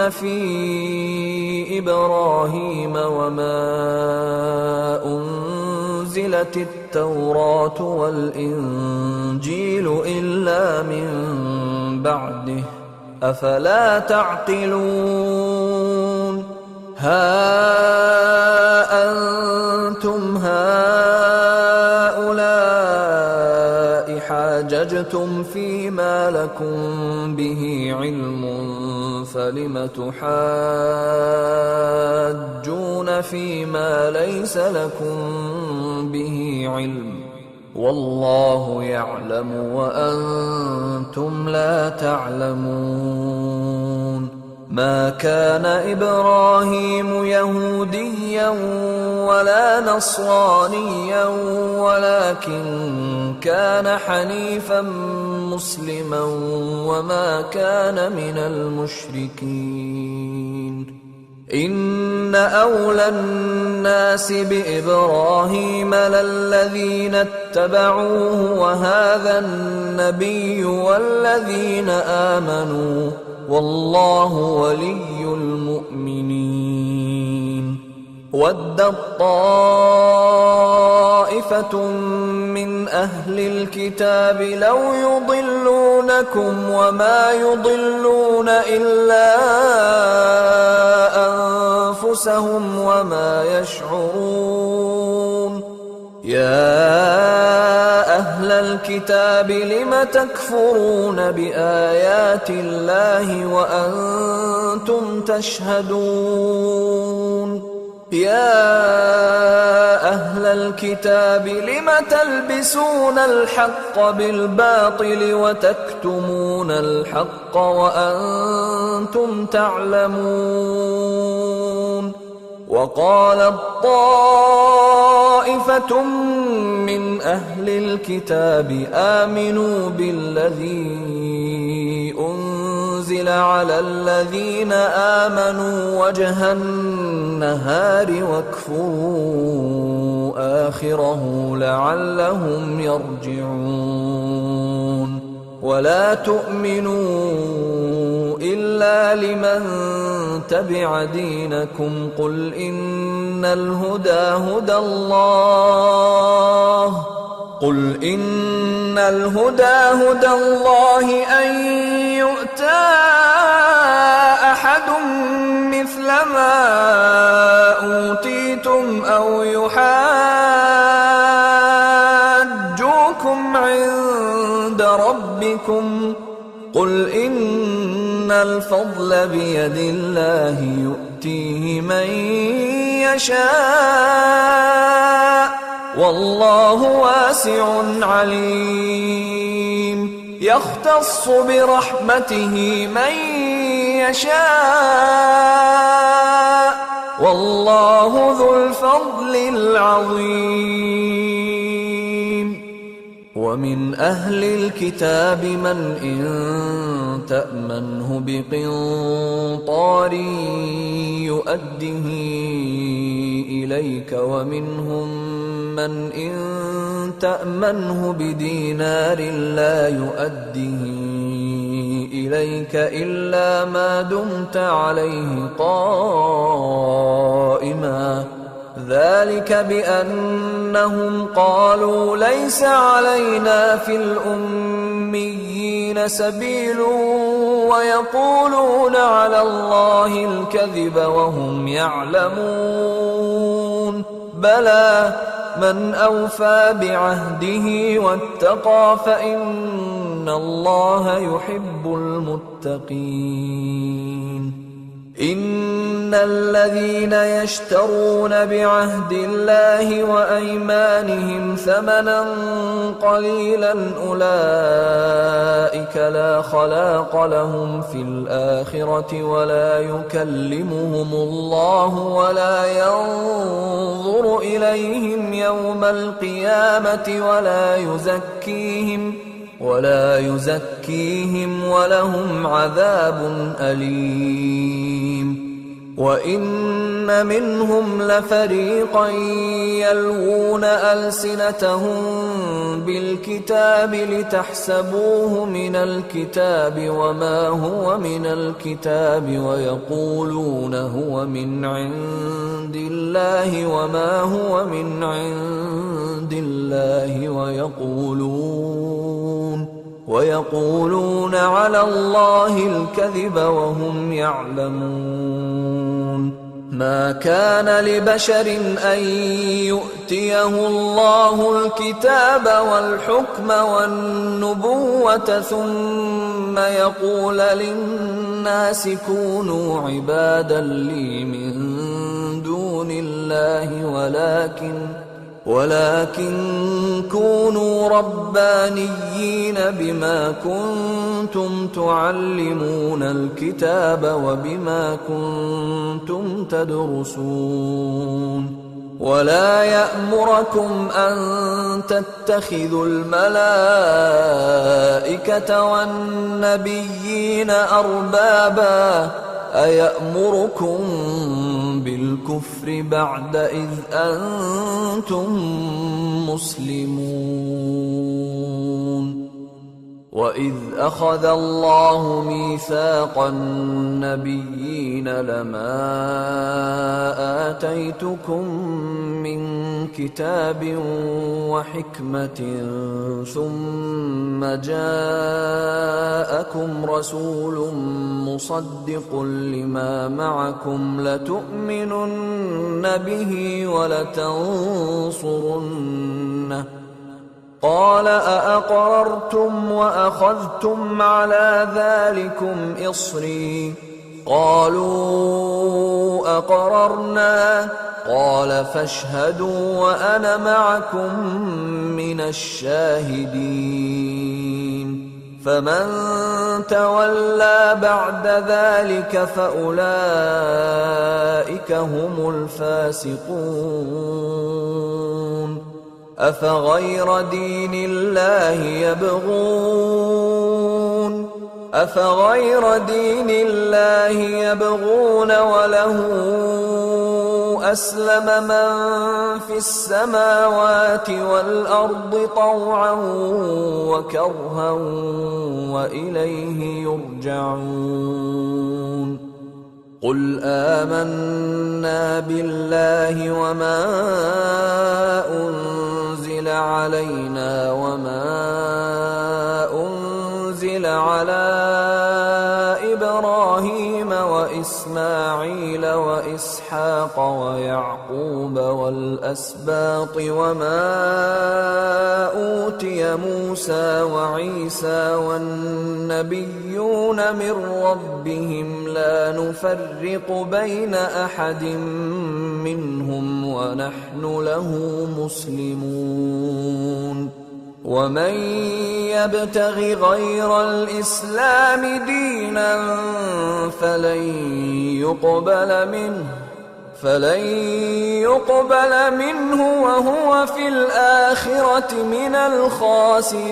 في إبراهيم وما أنزلت التوراة والإنجيل إلا من بعده أفلا تعقلون ها أنتم هؤلاء حاججتم فيما لكم به علم فلم تحاجون فيما ليس لكم به علم والله يعلم وأنتم لا تعلمون ما كان إبراهيم يهوديا ولا نصرانيا ولكن كان حنيفا مسلما وما كان من المشركين إن أولى الناس بإبراهيم للذين اتبعوه وهذا النبي والذين آمنوا والله ولي المؤمنين ودت طائفة من من أهل الكتاب لو يضلونكم وما يضلون إلا أنفسهم وما يشعرون يا أهل الكتاب لم تكفرون بآيات الله وأنتم تشهدون يا أهل الكتاب لم تلبسون الحق بالباطل وتكتمون الحق وأنتم تعلمون وقالت طائفة من أهل الكتاب آمنوا بالذي أنزل على الذين آمنوا وجه النهار واكفروا آخره لعلهم يرجعون ولا تؤمنوا إلا لمن تبع دينكم قل إن الهدى هدى الله أن يؤتى أحد مثل ما أوتيتم أو يحاجوكم عند ربكم قل إن الفضل بيد الله يؤتيه من يشاء والله واسع عليم يختص برحمته من يشاء والله ذو الفضل العظيم ومن أهل الكتاب من إن تأمنه بقنطار يؤده إليك ومنهم من إن تأمنه بدينار لا يؤده إليك إلا ما دمت عليه قائما ذلك بأنهم قالوا ليس علينا في الأميين سبيل ويقولون على الله الكذب وهم يعلمون بلى من أوفى بعهده واتقى فإن الله يحب المتقين إن الذين يشترون بعهد الله وأيمانهم ثمنا قليلا أولئك لا خلاق لهم في الآخرة ولا يكلمهم الله ولا ينظر إليهم يوم القيامة ولا يزكيهم ولهم عذاب أليم وإن منهم لفريقا يلوون ألسنتهم بالكتاب لتحسبوه من الكتاب وما هو من الكتاب ويقولون هو من عند الله وما هو من عند الله ويقولون على الله الكذب وهم يعلمون ما كان لبشر أن يؤتيه الله الكتاب والحكم والنبوة ثم يقول للناس كونوا عبادا لي من دون الله ولكن كونوا ربانيين بما كنتم تعلمون الكتاب وبما كنتم تدرسون ولا يأمركم أن تتخذوا الملائكة والنبيين أربابا أيأمركم بالكفر بعد إذ أنتم مسلمون وَإِذْ أَخَذَ اللَّهُ مِيثَاقَ النَّبِيِّينَ لَمَا آتَيْتُكُم مِّن كِتَابٍ وَحِكْمَةٍ ثُمَّ جَاءَكُمْ رَسُولٌ مُّصَدِّقٌ لِّمَا مَعَكُمْ لَتُؤْمِنُنَّ بِهِ وَلَتَنصُرُنَّهُ قَالَ أَأَقْرَرْتُمْ وَأَخَذْتُمْ عَلَىٰ ذَٰلِكُمْ إِصْرِي قَالُوا أَقْرَرْنَا قَالَ فَاشْهَدُوا وَأَنَا مَعَكُم مِّنَ الشَّاهِدِينَ فَمَن تَوَلَّىٰ بَعْدَ ذَٰلِكَ فَأُولَٰئِكَ هُمُ الْفَاسِقُونَ أَفَغَيْرَ دِينِ اللَّهِ يَبْغُونَ وَلَهُ أَسْلَمَ مَن فِي السَّمَاوَاتِ وَالْأَرْضِ طَوْعًا وَكَرْهًا وَإِلَيْهِ يُرْجَعُونَ قُلْ آمَنَّا بِاللَّهِ وَمَا أُنزِلَ عَلَيْنَا وَمَا أُنزِلَ عَلَىٰ إِبْرَاهِيمَ وَإِسْمَاعِيلَ وَإِسْحَاقَ وَيَعْقُوبَ وَالْأَسْبَاطِ وَمَا أُوتِيَ مُوسَىٰ وَعِيسَىٰ وَالنَّبِيُّونَ مِن رَّبِّهِمْ لَا نُفَرِّقُ بَيْنَ أَحَدٍ مِّنْهُمْ وَنَحْنُ لَهُ مُسْلِمُونَ وَمَن يَبْتَغِ غَيْرَ الْإِسْلَامِ دِينًا فَلَن يُقْبَلَ مِنْهُ وَهُوَ فِي الْآخِرَةِ مِنَ الْخَاسِرِينَ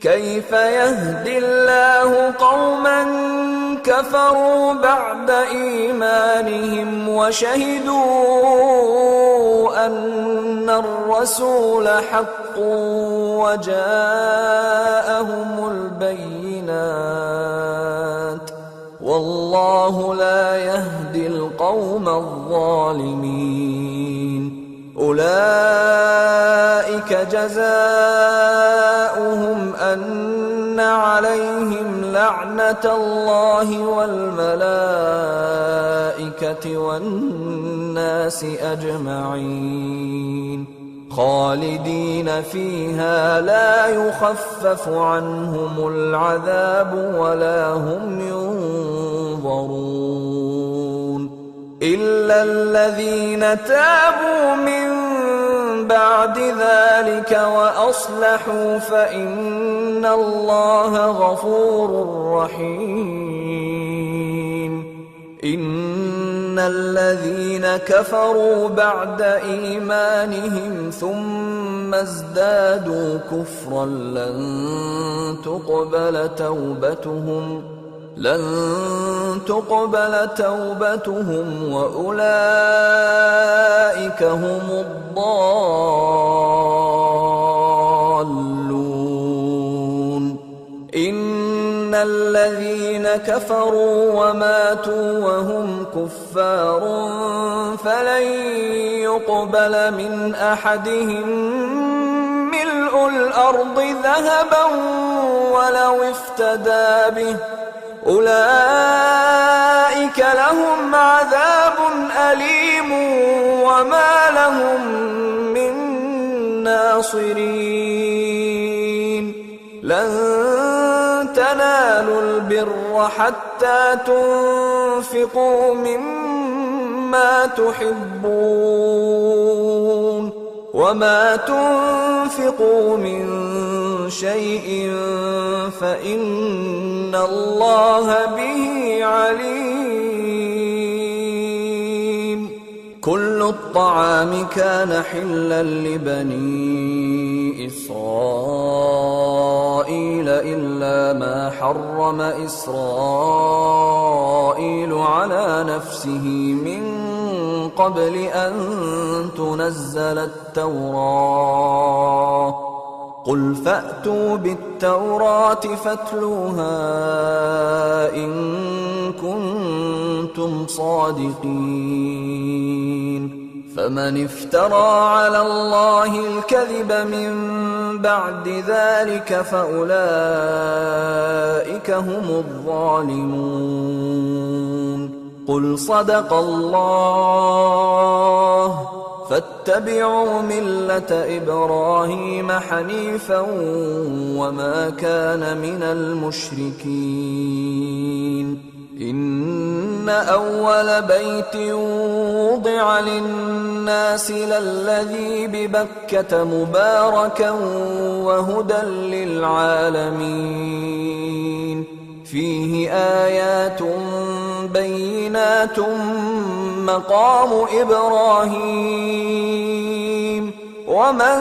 كَيْفَ يَهْدِي اللَّهُ قَوْمًا كَفَرُوا بَعْدَ إِيمَانِهِمْ وَشَهِدُوا أَنَّ الرَّسُولَ حَقٌّ وَجَاءَهُمُ الْبَيِّنَاتُ وَاللَّهُ لَا يَهْدِي الْقَوْمَ الظَّالِمِينَ أُولَٰئِكَ جَزَاؤُهُمْ أَنَّ عَلَيْهِمْ لَعْنَةَ اللَّهِ وَالْمَلَائِكَةِ وَالنَّاسِ أَجْمَعِينَ خَالِدِينَ فِيهَا لَا يُخَفَّفُ عَنْهُمُ الْعَذَابُ وَلَا هُمْ يُنظَرُونَ إِلَّا الَّذِينَ تَابُوا مِن بَعْدِ ذَلِكَ وَأَصْلَحُوا فَإِنَّ اللَّهَ غَفُورٌ رَّحِيمٌ إِنَّ الَّذِينَ كَفَرُوا بَعْدَ إِيمَانِهِمْ ثُمَّ ازْدَادُوا كُفْرًا لن تقبل توبتهم وأولئك هم الضالون إن الذين كفروا وماتوا وهم كفار فلن يقبل من أحدهم ملء الأرض ذهبا ولو افتدى به أولئك لهم عذاب أليم وما لهم من ناصرين لن تنالوا البر حتى تنفقوا مما تحبون وما تنفقوا من شيء فإن الله به عليم كل الطعام كان حلا لبني إسرائيل إلا ما حرم إسرائيل على نفسه من قبل أن تنزل التوراة قل فأتوا بالتوراة فاتلوها إن كنتم صادقين فمن افترى على الله الكذب من بعد ذلك فأولئك هم الظالمون قل صدق الله فاتبعوا ملة إبراهيم حنيفا وما كان من المشركين إن أول بيت وضع للناس للذي ببكة مباركا وهدى للعالمين فيه آيات بينات مقام إبراهيم ومن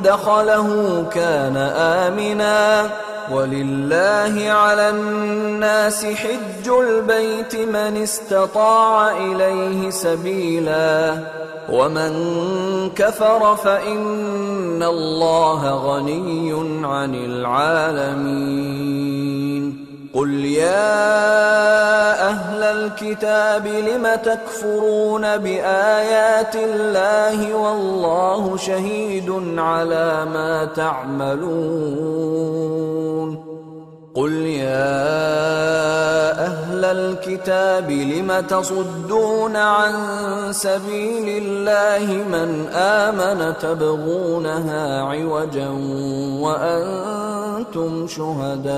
دخله كان آمنا ولله على الناس حج البيت من استطاع إليه سبيلا ومن كفر فإن الله غني عن العالمين قل يا أهل الكتاب لم تكفرون بآيات الله والله شهيد على ما تعملون قل يا أهل الكتاب لم تصدون عن سبيل الله من آمن تبغونها عوجا وأنتم شهداء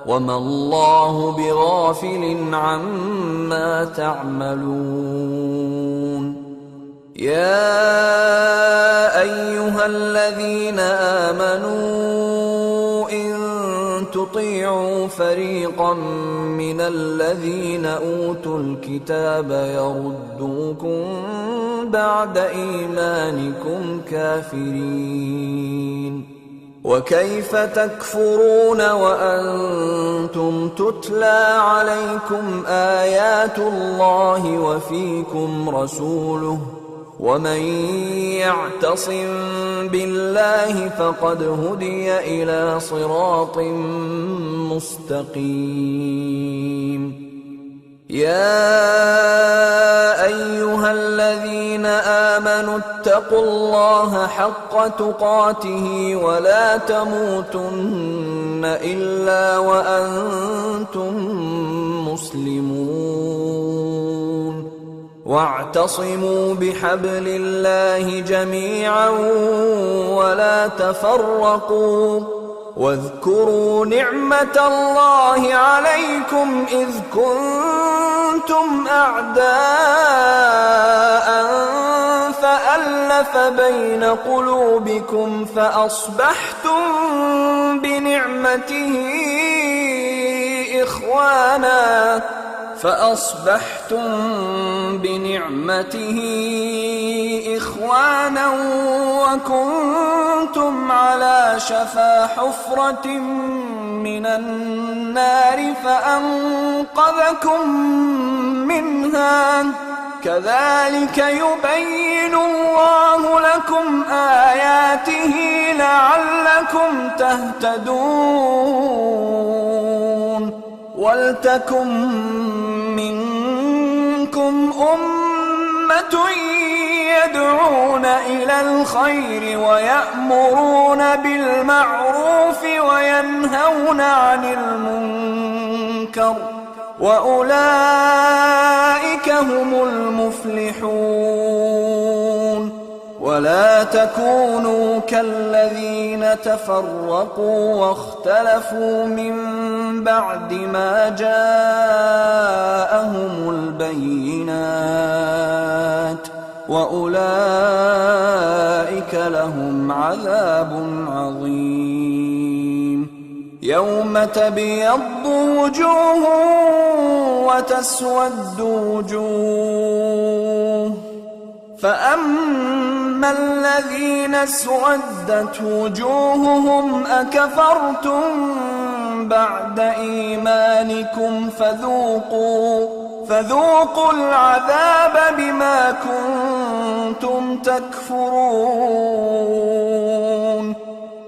وما الله بغافل عما تعملون يا أيها الذين آمنوا إن تطيعوا فريقا من الذين أوتوا الكتاب يردوكم بعد إيمانكم كافرين وكيف تكفرون وأنتم تتلى عليكم آيات الله وفيكم رسوله ومن يعتصم بالله فقد هدي إلى صراط مستقيم يا أيها الذين آمنوا اتقوا الله حق تقاته ولا تموتن إلا وأنتم مسلمون واعتصموا بحبل الله جميعا ولا تفرقوا واذكروا نعمة الله عليكم إذ كنتم أعداء فألف بين قلوبكم فأصبحتم بنعمته إخوانا وكنتم على شفا حفرة من النار فأنقذكم منها كذلك يبين الله لكم آياته لعلكم تهتدون ولتكن منكم أمة يدعون إلى الخير ويأمرون بالمعروف وينهون عن المنكر وأولئك هم المفلحون ولا تكونوا كالذين تفرقوا واختلفوا من بعد ما جاءهم البينات وأولئك لهم عذاب عظيم يوم تبيض وجوه وتسود وجوه فأما الذين اسودت وجوههم أكفرتم بعد إيمانكم فذوقوا العذاب بما كنتم تكفرون.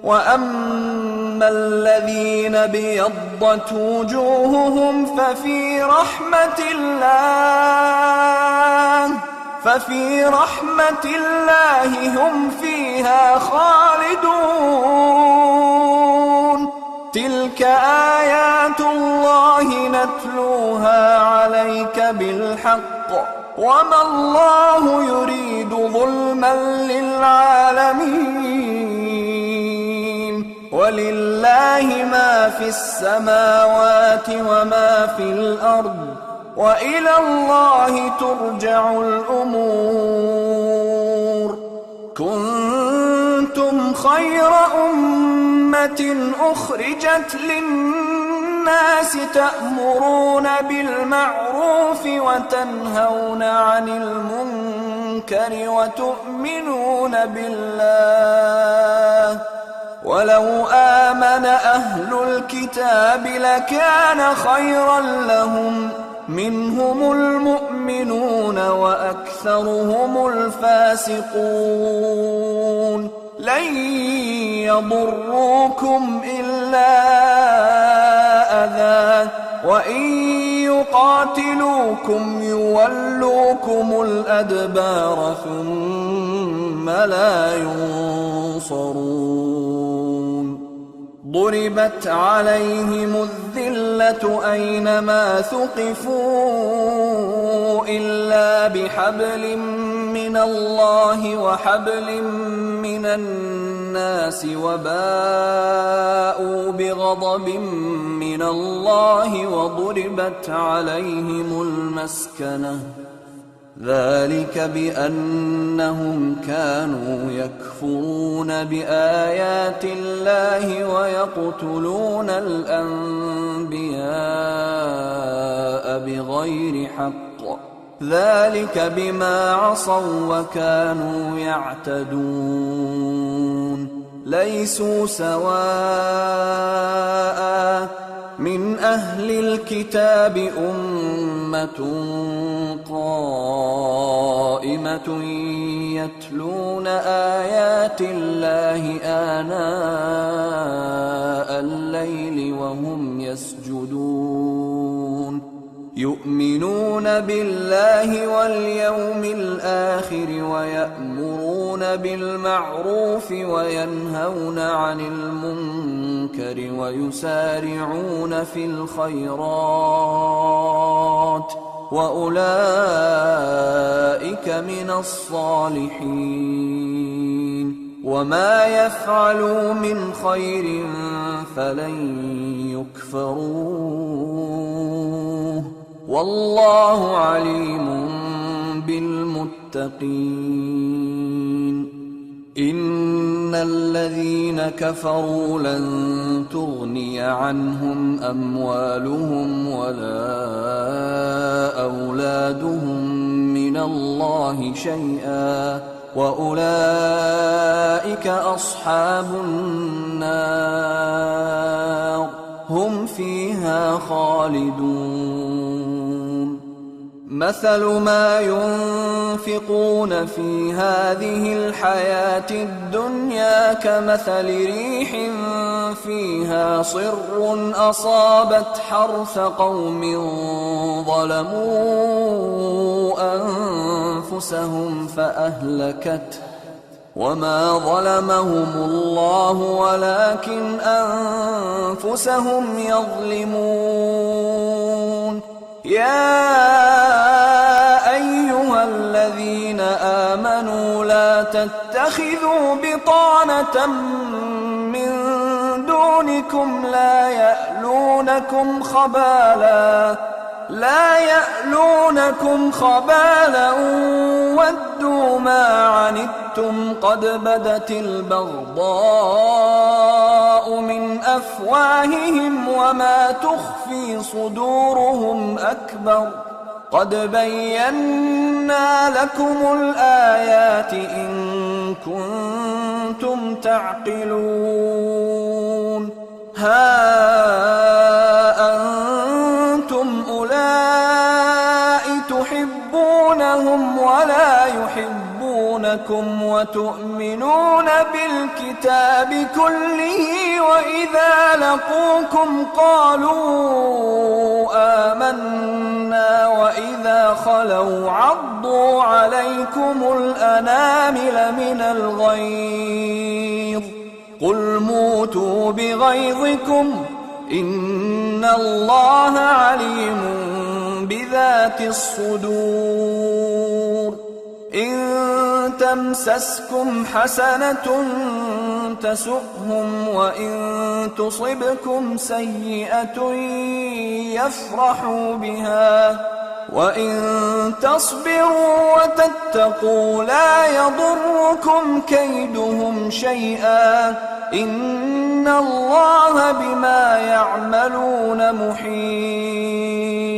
وأما الذين ابيضت وجوههم ففي رحمة الله هم فيها خالدون. تلك آيات الله نتلوها عليك بالحق، وما الله يريد ظلما للعالمين. ولله ما في السماوات وما في الأرض، وإلى الله ترجع الأمور. كنتم خير أمة أخرجت للناس تأمرون بالمعروف وتنهون عن المنكر وتؤمنون بالله. ولو آمن أهل الكتاب لكان خيرا لهم، منهم المؤمنون وأكثرهم الفاسقون. لن يضروكم إلا أذى، وإن يقاتلوكم يولوكم الأدبار ثم لا ينصرون. ضربت عليهم الذلة أينما ثقفوا إلا بحبل من الله وحبل من الناس، وباءوا بغضب من الله وضربت عليهم المسكنة. ذلك بأنهم كانوا يكفرون بآيات الله ويقتلون الأنبياء بغير حق، ذلك بما عصوا وكانوا يعتدون. ليسوا سواء من أهل الكتاب أمة قائمة يتلون آيات الله آناء الليل وهم يسجدون، يؤمنون بالله واليوم الآخر ويأمرون بالمعروف وينهون عن المنكر ويسارعون في الخيرات، وأولئك من الصالحين. وما يفعلوا من خير فلن يكفروه، والله عليم بالمتقين. إن الذين كفروا لن تغني عنهم أموالهم ولا أولادهم من الله شيئا، وأولئك أصحاب النار هم فيها خالدون. مثل ما ينفقون في هذه الحياة الدنيا كمثل ريح فيها صر أصابت حرث قوم ظلموا أنفسهم فأهلكته، وما ظلمهم الله ولكن أنفسهم يظلمون. يا أيها الذين آمنوا لا تتخذوا بطانة من دونكم لا يألونكم خبالا ودوا ما عنتم قد بدت البغضاء من أفواههم وما تخفي صدورهم أكبر. قد بينا لكم الآيات إن كنتم تعقلون. ها أنتم أولئك تحبونهم ولا يحبونكم يحبونكم وتؤمنون بالكتاب كله وإذا لقوكم قالوا آمنا وإذا خلوا عضوا عليكم الأنامل من الغيظ قل موتوا بغيظكم إن الله عليم بذات الصدور إن تمسسكم حسنة تسؤهم وإن تصبكم سيئة يفرحوا بها وإن تصبروا وتتقوا لا يضركم كيدهم شيئا إن الله بما يعملون محيط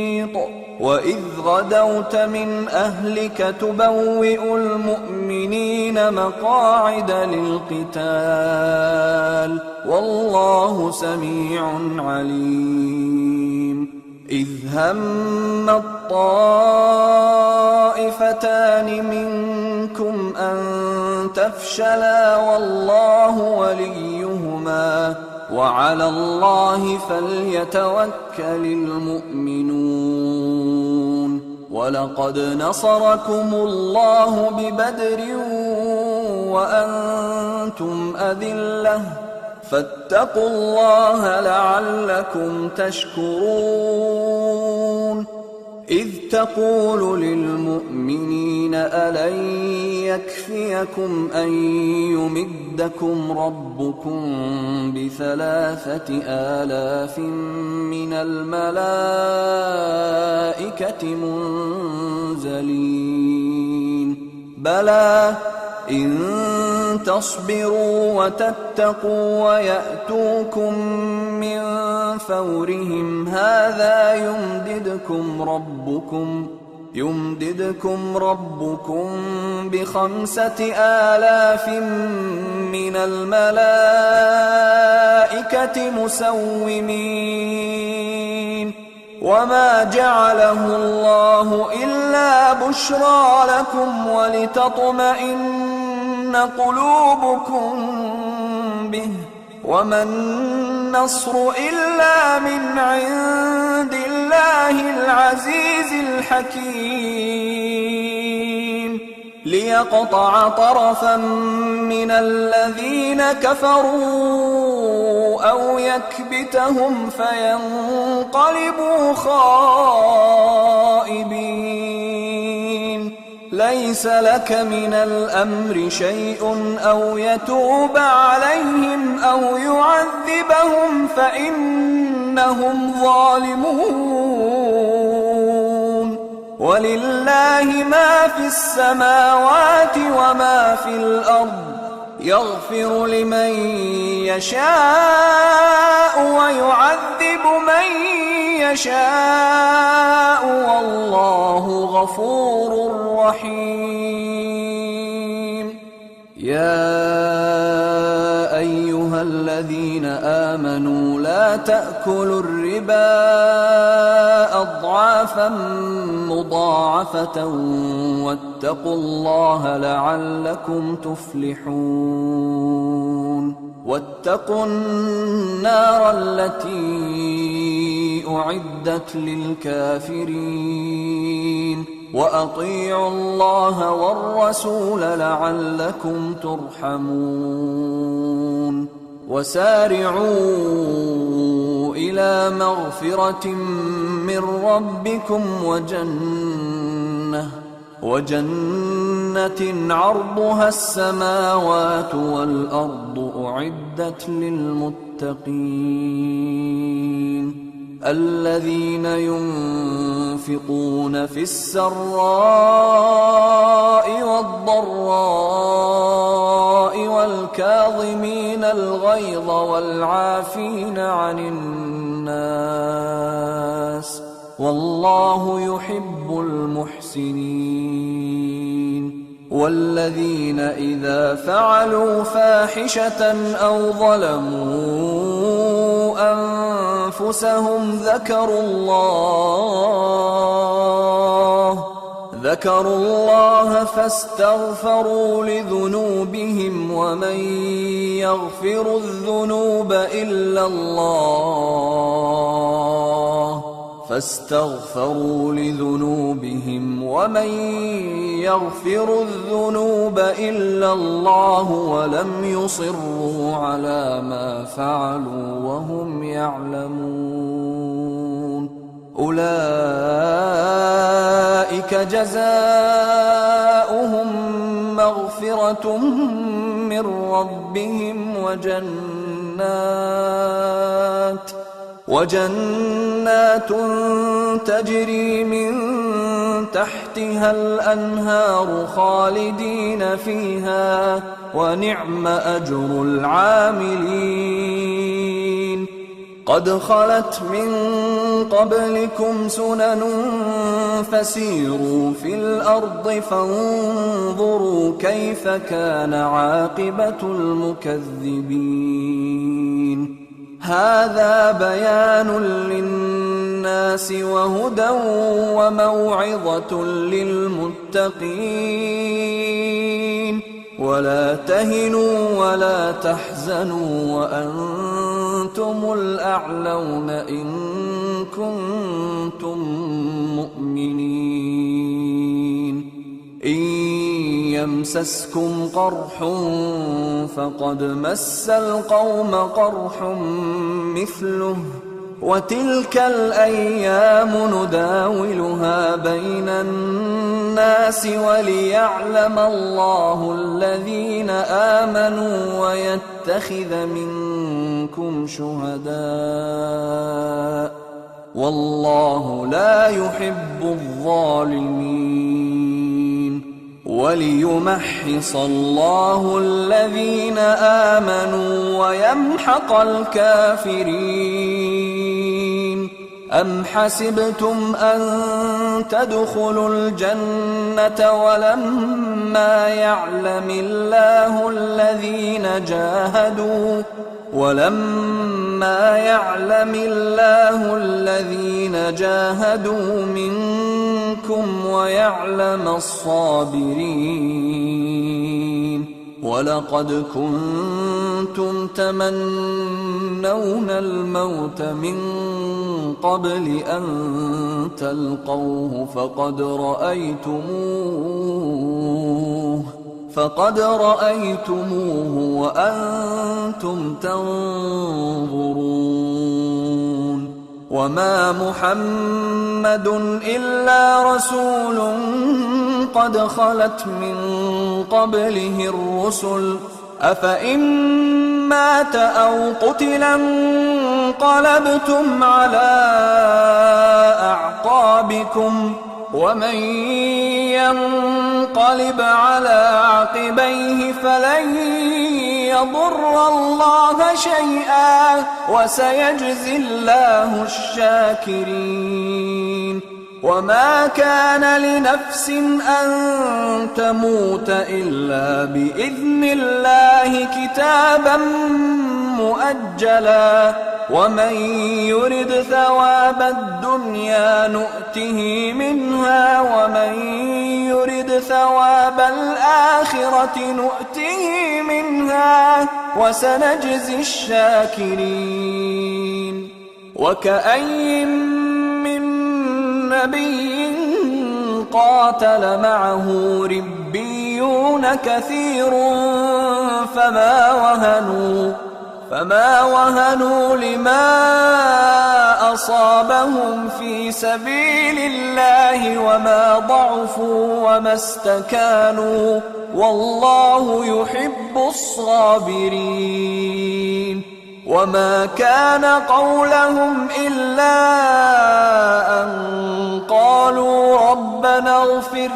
وإذ غدوت من أهلك تبوئ المؤمنين مقاعد للقتال والله سميع عليم إذ هم الطائفتان منكم أن تفشلا والله وليهما وعلى الله فليتوكل المؤمنون ولقد نصركم الله ببدر وأنتم أذلة فاتقوا الله لعلكم تشكرون إذ تقول للمؤمنين ألن يكفيكم أن يمدكم ربكم ب3,000 من الملائكة منزلين بلى إن تصبروا وتتقوا ويأتوكم من فورهم هذا يمددكم ربكم ب5,000 من الملائكة مسومين وما جعله الله إلا بشرى لكم ولتطمئن قلوبكم به وما النصر إلا من عند الله العزيز الحكيم ليقطع طرفا من الذين كفروا أو يكبتهم فينقلبوا خائبين ليس لك من الأمر شيء أو يتوب عليهم أو يعذبهم فإنهم ظالمون ولله ما في السماوات وما في الأرض يغفر لمن يشاء ويعذب من يشاء والله غفور رحيم يا أيها الذين آمنوا لا تأكلوا الربا أضعافا مضاعفة واتقوا الله لعلكم تفلحون واتقوا النار التي أعدت للكافرين وأطيعوا الله والرسول لعلكم ترحمون وسارعوا إلى مغفرة من ربكم وجنة عرضها السماوات والأرض أعدت للمتقين الذين ينفقون في السراء والضراء والكاظمين الغيظ والعافين عن الناس والله يحب المحسنين والذين إذا فعلوا فاحشة أو ظلموا ذكروا الله فاستغفروا لذنوبهم ومن يغفر الذنوب إلا الله ولم يصروا على ما فعلوا وهم يعلمون أولئك جزاؤهم مغفرة من ربهم وجنات تجري من تحتها الأنهار خالدين فيها ونعم أجر العاملين قد خلت من قبلكم سنن فسيروا في الأرض فانظروا كيف كان عاقبة المكذبين هذا بيان للناس وهدى وموعظة للمتقين ولا تهنوا ولا تحزنوا وأنتم الأعلون إن كنتم مؤمنين إن يمسسكم قرح فقد مس القوم قرح مثله وتلك الأيام نداولها بين الناس وليعلم الله الذين آمنوا ويتخذ منكم شهداء والله لا يحب الظالمين وليمحص الله الذين آمنوا ويمحق الكافرين أم حسبتم أن تدخلوا الجنة ولما يعلم الله الذين جاهدوا منكم ويعلم الصابرين ولقد كنتم تمنون الموت من قبل أن تلقوه فقد رأيتموه وأنتم تنظرون وما محمد إلا رسول قد خلت من قبله الرسل أفإن مات أو قتل انقلبتم على أعقابكم ومن ينقلب على عقبيه فلن يضر الله شيئا وسيجزي الله الشاكرين وما كان لنفس أن تموت إلا بإذن الله كتابا مؤجلا ومن يرد ثواب الدنيا نؤته منها ومن يرد ثواب الآخرة نؤته منها وسنجزي الشاكرين وكأين من نبي قاتل معه ربيون كثير فما وهنوا لما أصابهم في سبيل الله وما ضعفوا وما استكانوا والله يحب الصابرين وما كان قولهم إلا أن قالوا ربنا اغفر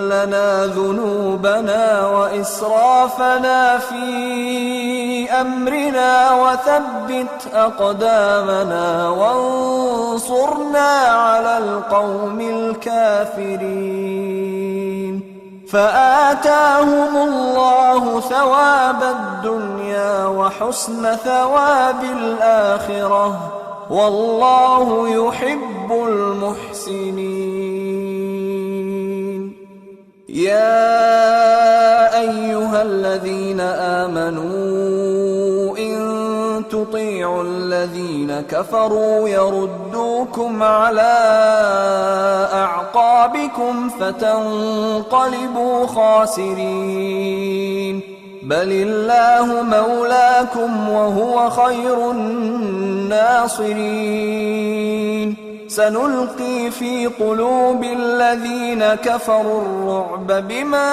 لنا ذنوبنا وإسرافنا في أمرنا وثبت أقدامنا وانصرنا على القوم الكافرين فآتاهم الله ثواب الدنيا الدنيا وحسن ثواب الآخرة، والله يحب المحسنين. يا أيها الذين آمنوا إن تطيعوا الذين كفروا يردوكم على أعقابكم فتنقلبوا خاسرين. بل الله مولاكم وهو خير الناصرين. سنلقي في قلوب الذين كفروا الرعب بما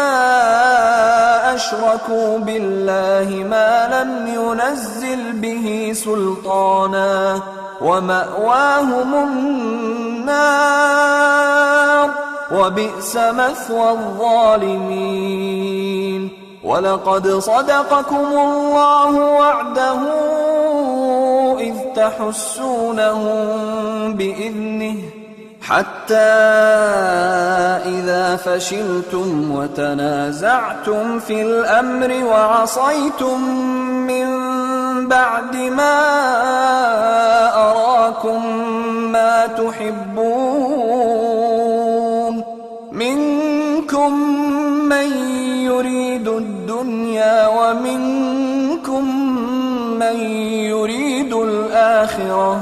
أشركوا بالله ما لم ينزل به سلطانا، ومأواهم النار، وبئس مثوى الظالمين. ولقد صدقكم الله وعده إذ تحسونهم بإذنه، حتى إذا فشلتم وتنازعتم في الأمر وعصيتم من بعد ما أراكم ما تحبون، منكم من يريد الدنيا ومنكم من يريد الآخرة،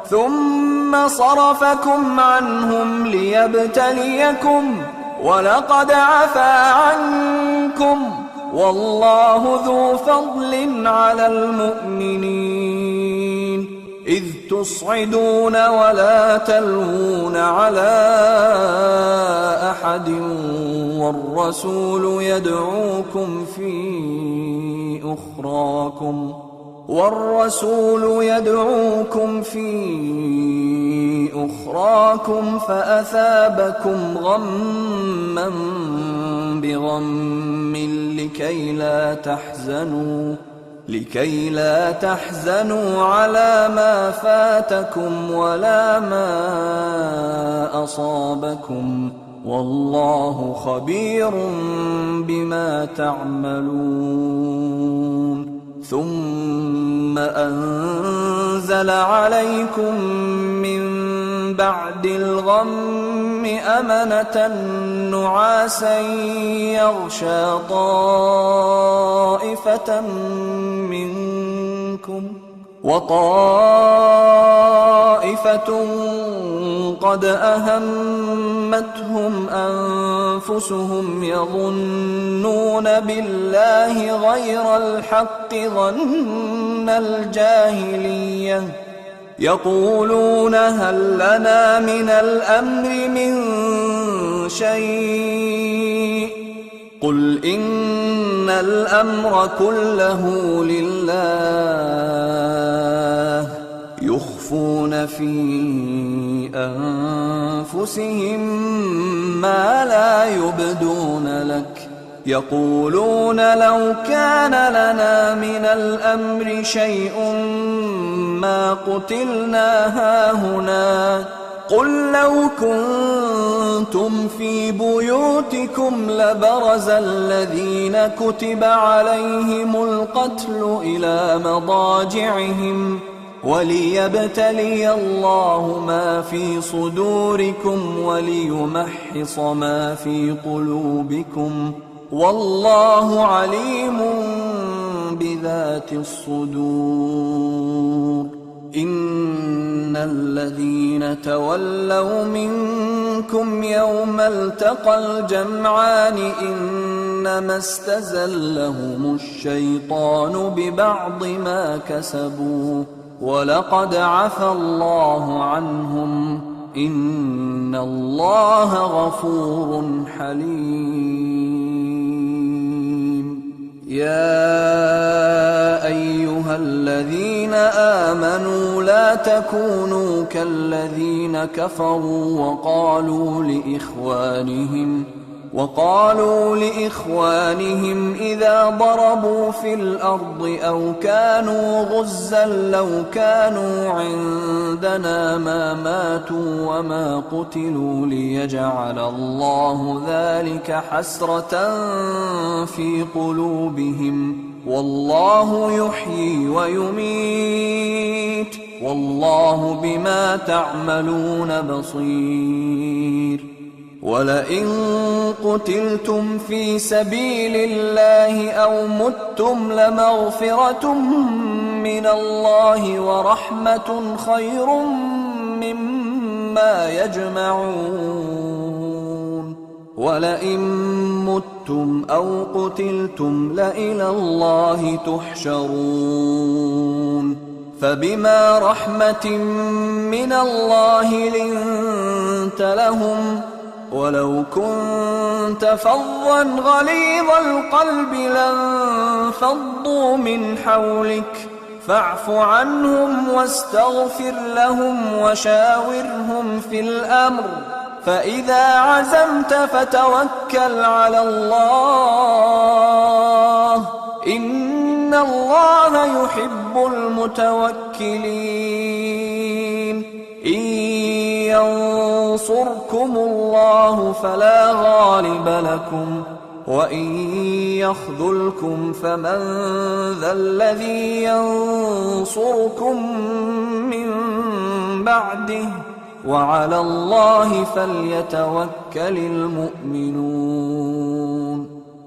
ثم صرفكم عنهم ليبتليكم، ولقد عفا عنكم، والله ذو فضل على المؤمنين. إذ تصعدون ولا تلوون على أحد والرسول يدعوكم في أخراكم فأثابكم غما بغم لكي لا تحزنوا على ما فاتكم ولا ما أصابكم، والله خبير بما تعملون. ثم أنزل عليكم من بعد الغم أمنة نعاسا يغشى طائفة منكم، وطائفة قد أهمتهم أنفسهم يظنون بالله غير الحق ظن الجاهلية، يقولون هل لنا من الأمر من شيء، قل إن الأمر كله لله، يخفون في أنفسهم ما لا يبدون لك، يقولون لو كان لنا من الأمر شيء ما قتلنا هاهنا، قل لو كنتم في بيوتكم لبرز الذين كتب عليهم القتل إلى مضاجعهم، وليبتلي الله ما في صدوركم وليمحص ما في قلوبكم، والله عليم بذات الصدور. إن الذين تولوا منكم يوم التقى الجمعان إنما استزلهم الشيطان ببعض ما كسبوا، ولقد عفا الله عنهم، إن الله غفور حليم. يا أيها الذين آمنوا لا تكونوا كالذين كفروا وقالوا لإخوانهم إذا ضربوا في الأرض أو كانوا غزا لو كانوا عندنا ما ماتوا وما قتلوا ليجعل الله ذلك حسرة في قلوبهم والله يحيي ويميت والله بما تعملون بصير. ولئن قتلتم في سبيل الله أو متم لمغفرة من الله ورحمة خير مما يجمعون. ولئن متم أو قتلتم لإلى الله تحشرون. فبما رحمة من الله لنت لهم ولو كنت فظا غليظ القلب لانفضوا من حولك فاعف عنهم واستغفر لهم وشاورهم في الأمر فإذا عزمت فتوكل على الله إن الله يحب المتوكلين. إن ينصركم الله فلا غالب لكم وإن يخذلكم فمن ذا الذي ينصركم من بعده وعلى الله فليتوكل المؤمنون.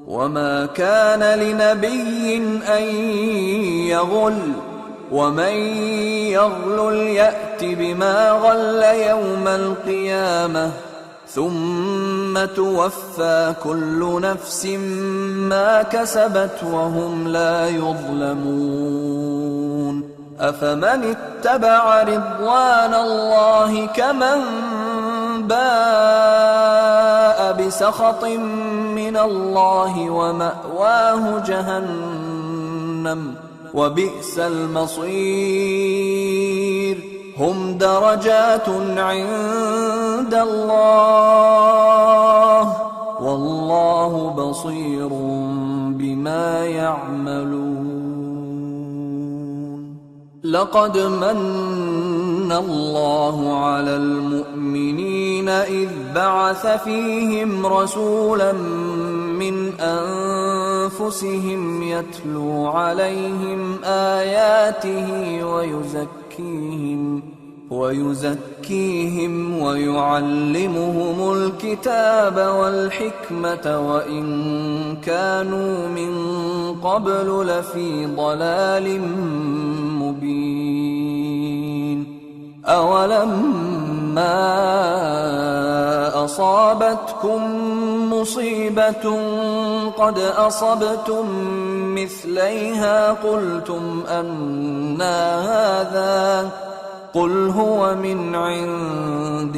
وما كان لنبي أن يغل ومن يغلل يأت بما غل يوم القيامة ثم توفى كل نفس ما كسبت وهم لا يظلمون. أفمن اتبع رضوان الله كمن باء بسخط من الله ومأواه جهنم وبئس المصير. هم درجات عند الله والله بصير بما يعملون. لقد من الله على المؤمنين إذ بعث فيهم رسولا من أنفسهم يتلو عليهم آياته ويزكيهم ويعلمهم الكتاب والحكمة وإن كانوا من قبل لفي ضلال مبين. أولما أصابتكم مصيبة قد أصبتم مثليها قلتم أنى هذا قل هو من عند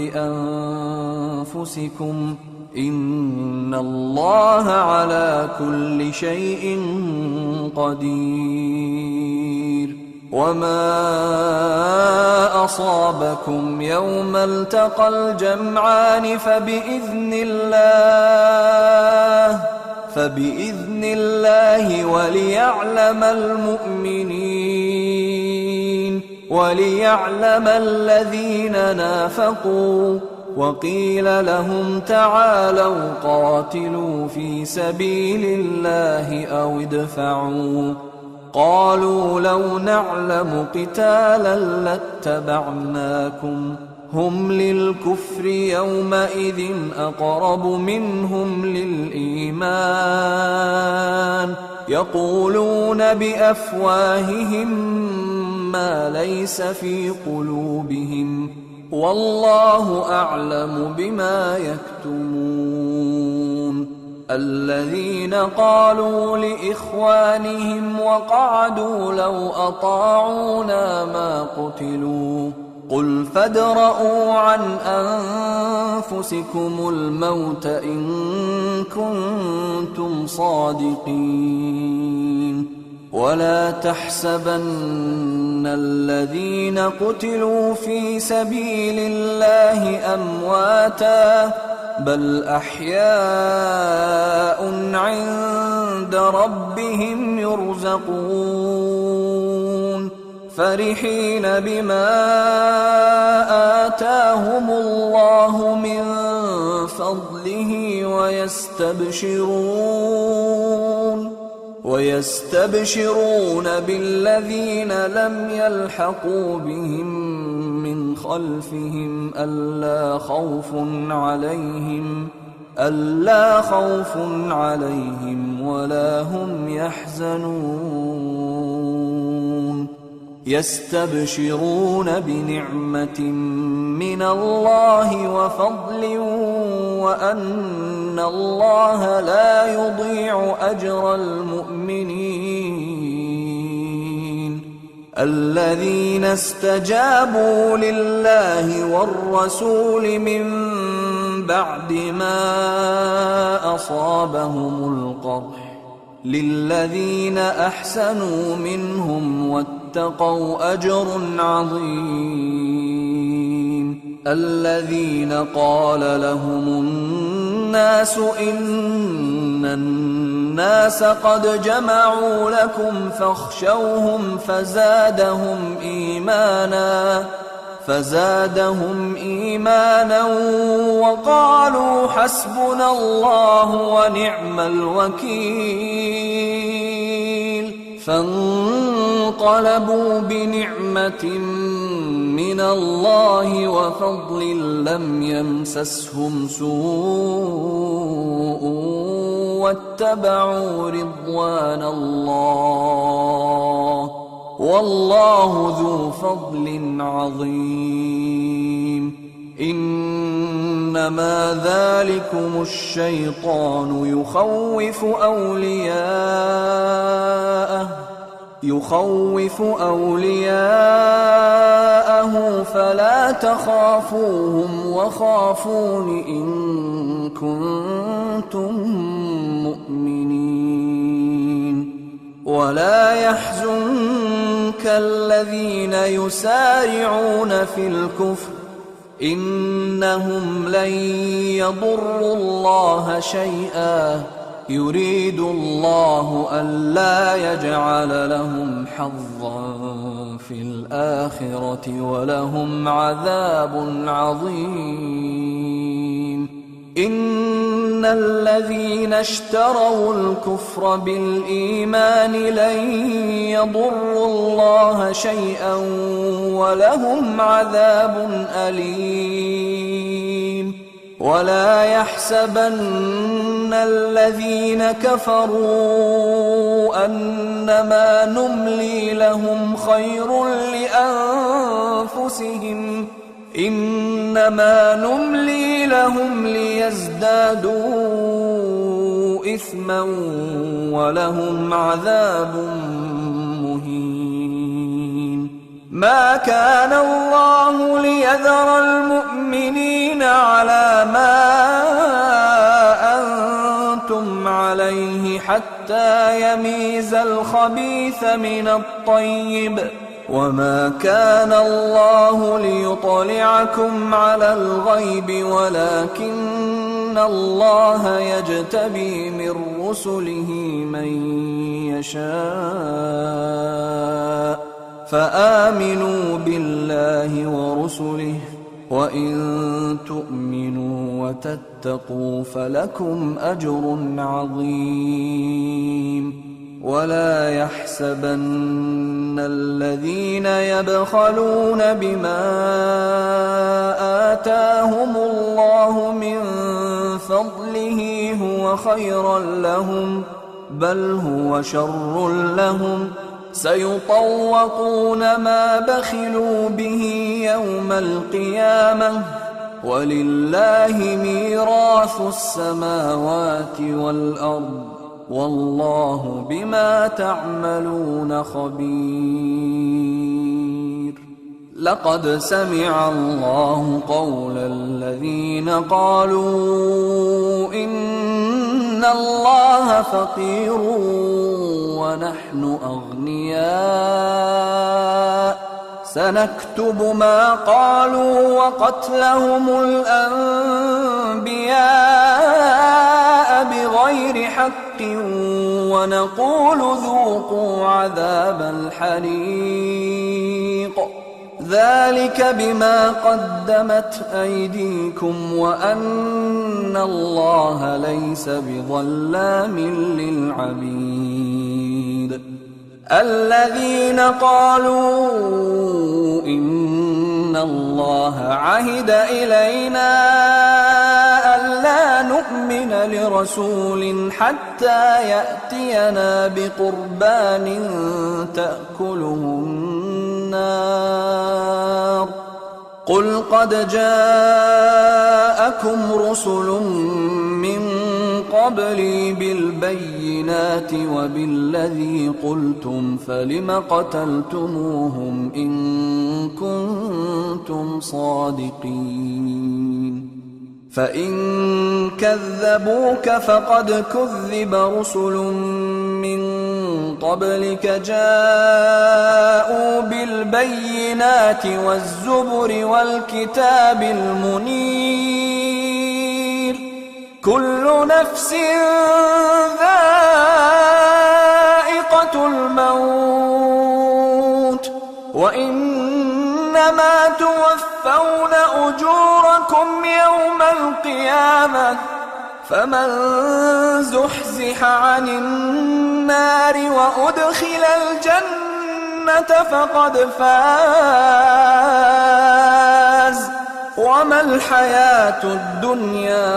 أنفسكم إن الله على كل شيء قدير. وما أصابكم يوم التقى الجمعان فبإذن الله وليعلم المؤمنين وليعلم الذين نافقوا. وقيل لهم تعالوا قاتلوا في سبيل الله أو ادفعوا قالوا لو نعلم قتالا لاتبعناكم هم للكفر يومئذ أقرب منهم للإيمان يقولون بأفواههم ما ليس في قلوبهم والله أعلم بما يكتمون. الذين قالوا لإخوانهم وقعدوا لو أطاعونا ما قتلوا قل فادرءوا عن أنفسكم الموت إن كنتم صادقين. ولا تحسبن الذين قتلوا في سبيل الله أمواتا بل أحياء عند ربهم يرزقون فرحين بما آتاهم الله من فضله ويستبشرون بالذين لم يلحقوا بهم من خلفهم ألا خوف عليهم ولا هم يحزنون يستبشرون بنعمة من الله وفضل وأن الله لا يضيع أجر المؤمنين الذين استجابوا لله والرسول من بعد ما أصابهم القرح للذين أحسنوا منهم واتقوا أجر عظيم الذين قال لهم الناس إن الناس قد جمعوا لكم فاخشوهم فزادهم إيمانا وقالوا حسبنا الله ونعم الوكيل فانقلبوا بنعمة من الله وفضل لم يمسسهم سوء واتبعوا رضوان الله والله ذو فضل عظيم إنما ذلكم الشيطان يخوف أولياءه فلا تخافوهم وخافون إن كنتم مؤمنين ولا يحزنك الذين يسارعون في الكفر إنهم لن يضروا الله شيئا يريد الله ألا يجعل لهم حظا في الآخرة ولهم عذاب عظيم إن الذين اشتروا الكفر بالإيمان لن يضروا الله شيئا ولهم عذاب أليم ولا يحسبن الذين كفروا أنما نملي لهم خير لأنفسهم إنما نملي لهم ليزدادوا إثما ولهم عذاب مهين ما كان الله ليذر المؤمنين على ما أنتم عليه حتى يميز الخبيث من الطيب وما كان الله ليطلعكم على الغيب ولكن الله يجتبي من رسله من يشاء فآمنوا بالله ورسله وإن تؤمنوا وتتقوا فلكم أجر عظيم ولا يحسبن الذين يبخلون بما آتاهم الله من فضله هو خيرا لهم بل هو شر لهم سيطوقون ما بخلوا به يوم القيامة ولله ميراث السماوات والأرض والله بما تعملون خبير لقد سمع الله قول الذين قالوا إن الله فقير ونحن أغنياء سنكتب ما قالوا وقتلهم الأنبياء بغير حق ونقول ذوقوا عذاب الحريق ذلك بما قدمت أيديكم وأن الله ليس بظلام للعبيد الذين قالوا إن الله عهد إلينا ألا نؤمن لرسول حتى يأتينا بقربان تأكله النار قل قد جاءكم رسل من قبلي بالبينات وبالذي قلتم فلم قتلتموهم إن كنتم صادقين فإن كذبوك فقد كذب رسل من قبلك جاءوا بالبينات والزبر والكتاب المنير كل نفس ذائقة الموت وإنما توفون أجوركم يوم القيامة فمن زحزح عن النار وأدخل الجنة فقد فاز وما الحياة الدنيا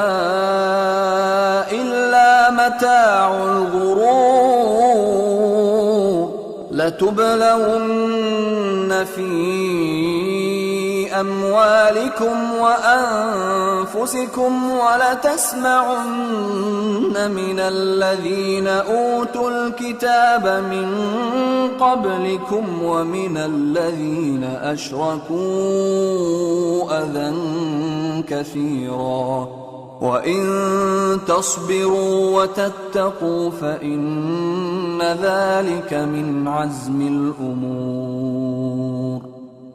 إلا متاع الغرور لتبلون في أموالكم وأنفسكم ولتسمعن من الذين أوتوا الكتاب من قبلكم ومن الذين أشركوا أذى كثيرا وإن تصبروا وتتقوا فإن ذلك من عزم الأمور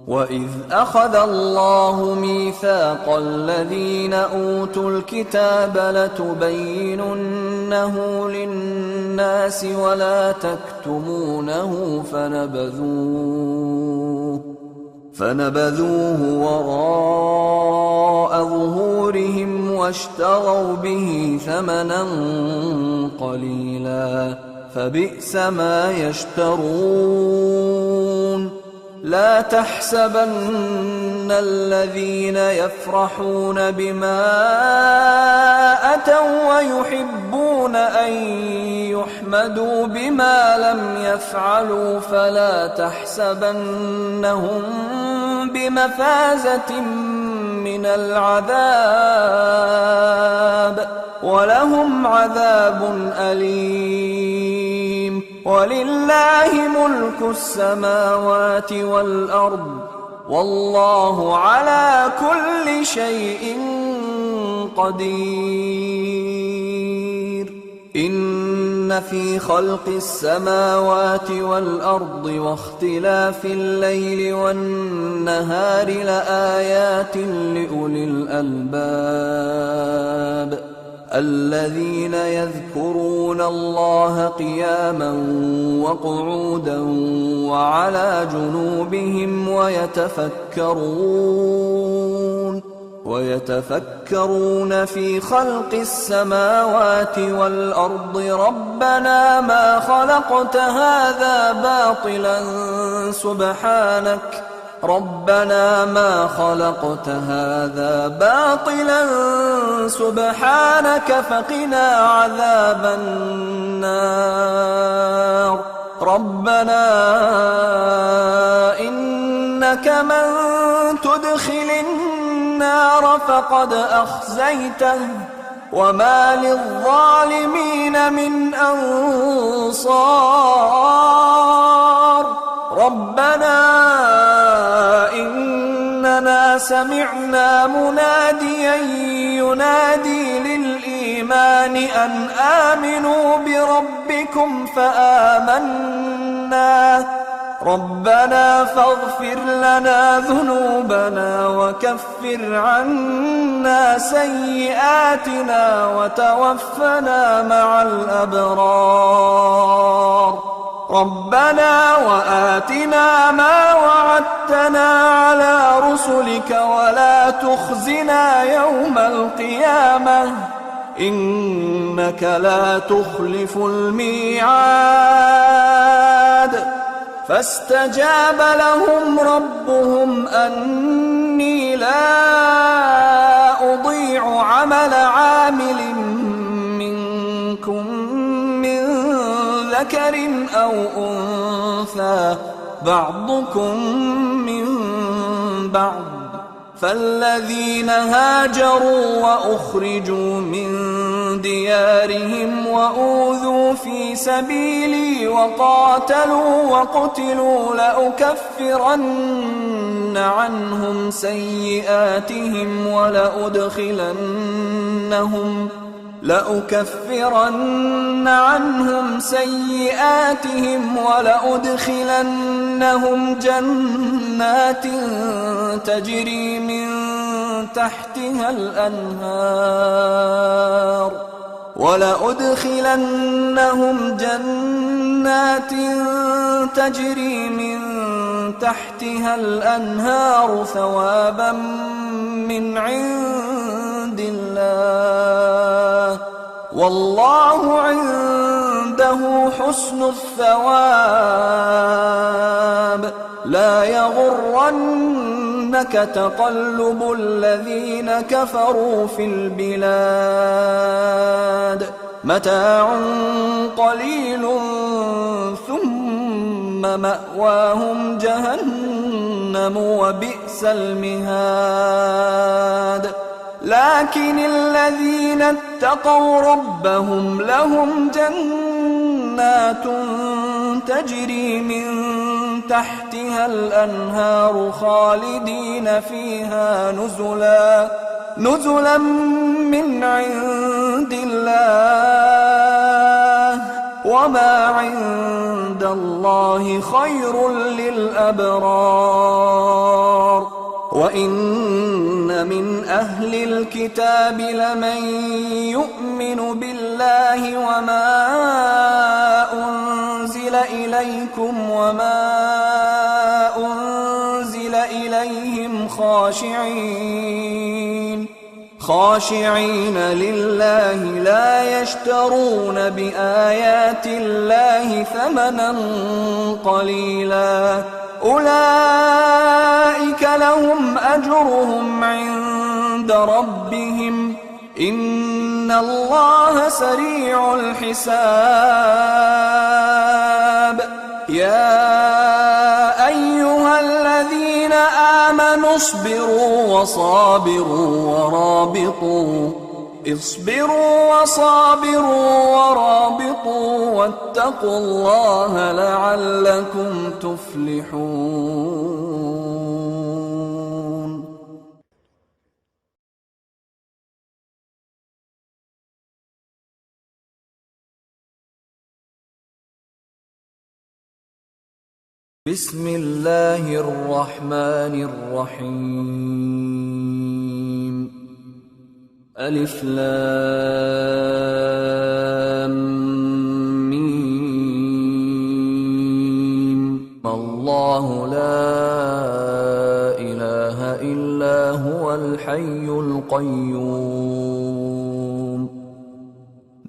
وإذ أخذ الله ميثاق الذين أوتوا الكتاب لتبيننه للناس ولا تكتمونه فنبذوه وراء ظهورهم واشتروا به ثمنا قليلا فبئس ما يشترون لا تحسبن الذين يفرحون بما أتوا ويحبون أن يحمدوا بما لم يفعلوا فلا تحسبنهم بمفازة من العذاب ولهم عذاب أليم ولله ملك السماوات والأرض والله على كل شيء قدير إن في خلق السماوات والأرض واختلاف الليل والنهار لآيات لأولي الألباب الذين يذكرون الله قياما وقعودا وعلى جنوبهم ويتفكرون في خلق السماوات والأرض ربنا ما خلقت هذا باطلا سبحانك فقنا عذاب النار ربنا إنك من تدخل النار فقد أخزيته وما للظالمين من أنصار ربنا إننا سمعنا مناديا ينادي للإيمان أن آمنوا بربكم فآمنا ربنا فاغفر لنا ذنوبنا وكفر عنا سيئاتنا وتوفنا مع الأبرار ربنا وآتنا ما وعدتنا على رسلك ولا تخزنا يوم القيامة إنك لا تخلف الميعاد فاستجاب لهم ربهم أني لا أضيع عمل عامل منكم من ذكر أو أنثى بعضكم من بعض فالذين هاجروا وأخرجوا من ديارهم وأوذوا في سبيلي وقاتلوا وقتلوا لأكفرن عنهم سيئاتهم ولأدخلنهم جنات تجري من تحتها الأنهار ثوابا من عند الله والله عنده حسن الثواب لا يغرنك تقلب الذين كفروا في البلاد متاع قليل ثم مأواهم جهنم وبئس المهاد لكن الذين اتقوا ربهم لهم جنات تجري من تحتها الأنهار خالدين فيها نزلا من عند الله وما عند الله خير للأبرار وإن من أهل الكتاب لمن يؤمن بالله وما أنزل إليكم وما أنزل إليهم خاشعين لله لا يشترون بآيات الله ثمنا قليلا أولئك لهم أجرهم عند ربهم إن الله سريع الحساب يا أيها الذين آمنوا اصبروا وصابروا ورابطوا واتقوا الله لعلكم تفلحون. بسم الله الرحمن الرحيم ألف لام ميم الله لا إله إلا هو الحي القيوم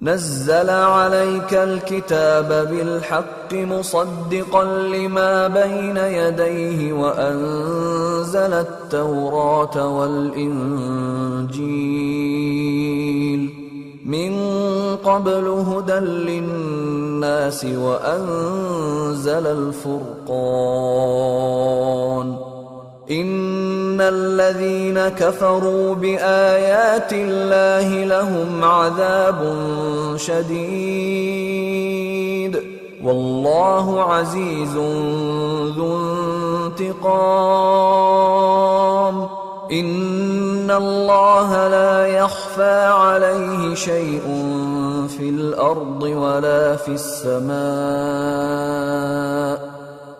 نزل عليك الكتاب بالحق مصدقا لما بين يديه وأنزل التوراة والإنجيل من قبل هدى للناس وأنزل الفرقان إن الذين كفروا بآيات الله لهم عذاب شديد والله عزيز ذو انتقام إن الله لا يخفى عليه شيء في الأرض ولا في السماء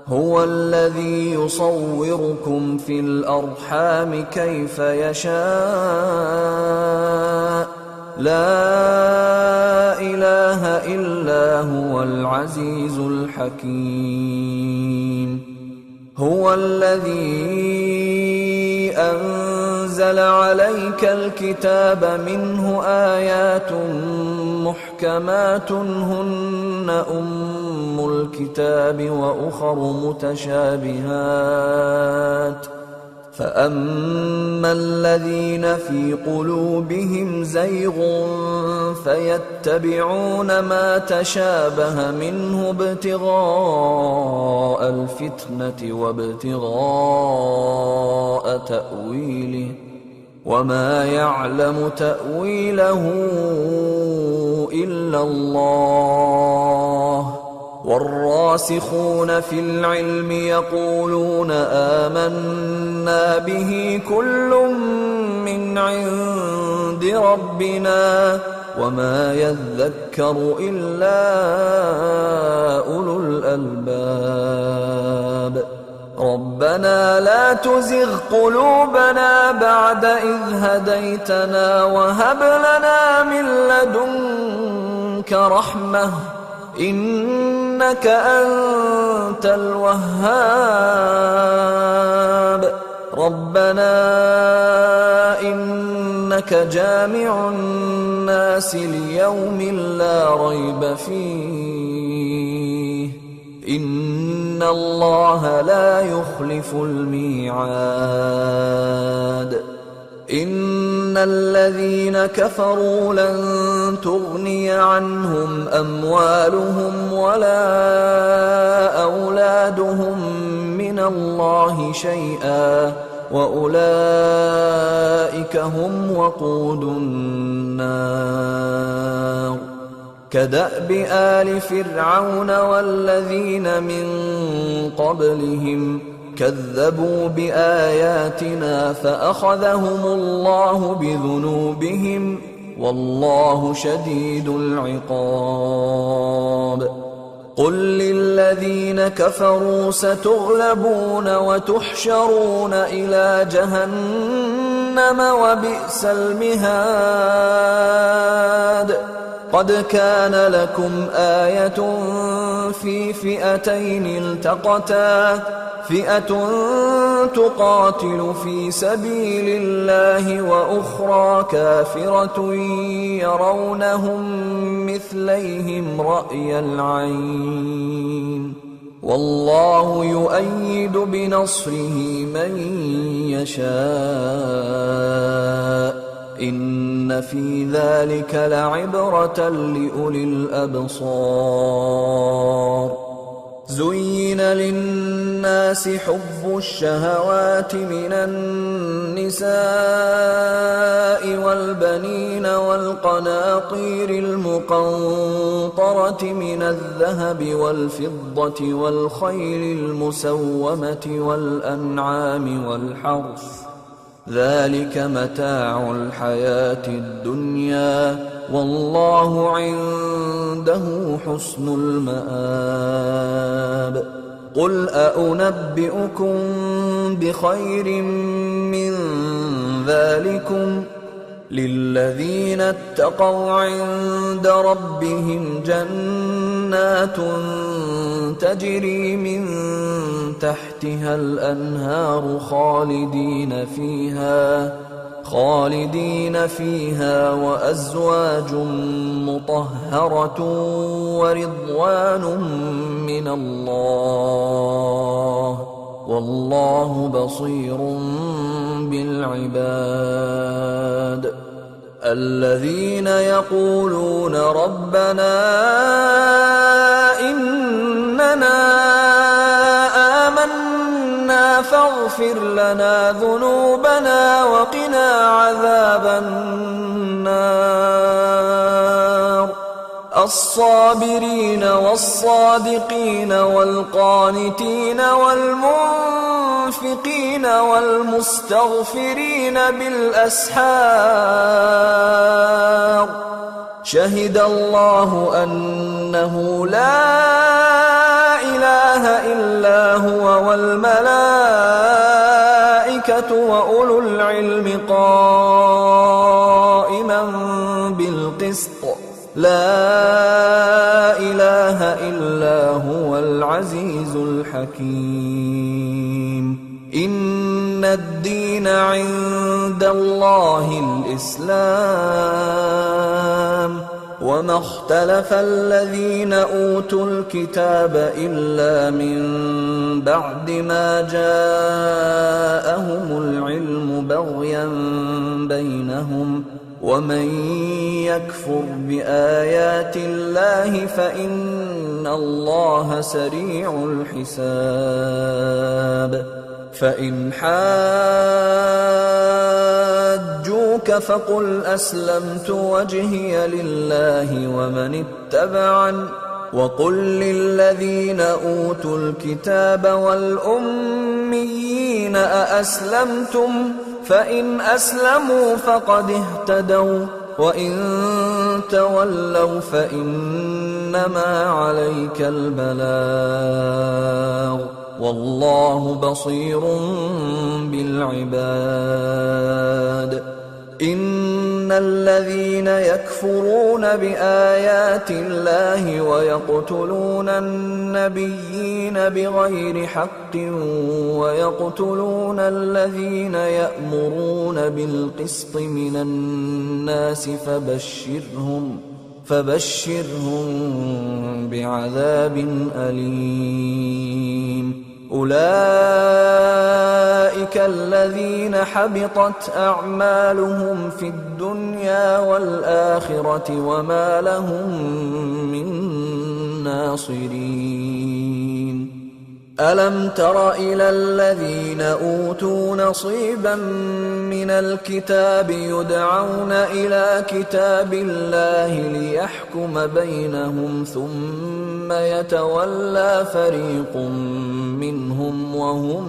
هو الذي يصوركم في الأرحام كيف يشاء لا إله إلا هو العزيز الحكيم هو الذي أنزل عليك الكتاب منه آيات محكمات هن أم الكتاب وأخر متشابهات فأما الذين في قلوبهم زيغ فيتبعون ما تشابه منه ابتغاء الفتنة وابتغاء تأويله وما يعلم تأويله إلا الله والراسخون في العلم يقولون آمنا به كل من عند ربنا وما يذكر إلا أولو الألباب ربنا لا تزغ قلوبنا بعد إذ هديتنا وهب لنا من لدنك رحمة إنك أنت الوهاب ربنا إنك جامع الناس ليوم لا ريب فيه إن الله لا يخلف الميعاد إن الذين كفروا لن تغني عنهم أموالهم ولا أولادهم من الله شيئا وأولئك هم وقود النار كدأب آل فرعون والذين من قبلهم كذبوا بآياتنا فأخذهم الله بذنوبهم والله شديد العقاب قل للذين كفروا ستغلبون وتحشرون إلى جهنم وبئس المهاد قد كان لكم آية في فئتين التقتا فئة تقاتل في سبيل الله وأخرى كافرة يرونهم مثليهم رأي العين والله يؤيد بنصره من يشاء إن في ذلك لعبرة لأولي الأبصار زين للناس حب الشهوات من النساء والبنين والقناطير المقنطرة من الذهب والفضة والخيل المسومة والأنعام والحرث ذلك متاع الحياة الدنيا والله عنده حسن المآب قل أنبئكم بخير من ذلكم للذين اتقوا عند ربهم جنات تجري من تحتها الأنهار خالدين فيها وأزواج مطهرة ورضوان من الله والله بصير بالعباد الذين يقولون ربنا إننا آمنا فاغفر لنا ذنوبنا وقنا عذاب النار الصابرين والصادقين والقانتين والمنفقين والمستغفرين بالأسحار شهد الله أنه لا إله إله إلا هو والملائكة وأولو العلم قائما بالقسط لا إله إلا هو العزيز الحكيم إن الدين عند الله الإسلام وما اختلف الذين أوتوا الكتاب إلا من بعد ما جاءهم العلم بغيا بينهم ومن يكفر بآيات الله فإن الله سريع الحساب فإن حاجوك فقل أسلمت وجهي لله ومن اتبعني وقل للذين أوتوا الكتاب والأميين أأسلمتم فإن أسلموا فقد اهتدوا وإن تولوا فإنما عليك البلاغ والله بصير بالعباد إن الذين يكفرون بآيات الله ويقتلون النبيين بغير حق ويقتلون الذين يأمرون بالقسط من الناس فبشرهم بعذاب أليم أولئك الذين حبطت أعمالهم في الدنيا والآخرة وما لهم من ناصرين ألم تر إلى الذين أوتوا نصيبا من الكتاب يدعون إلى كتاب الله ليحكم بينهم ثم يتولى فريق منهم وهم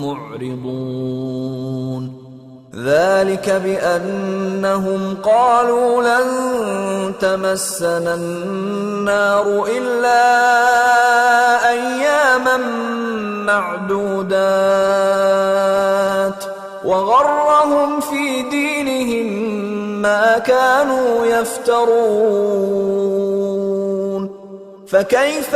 معرضون ذلك بأنهم قالوا لن تمسنا النار إلا أياما معدودات وغرهم في دينهم ما كانوا يفترون فكيف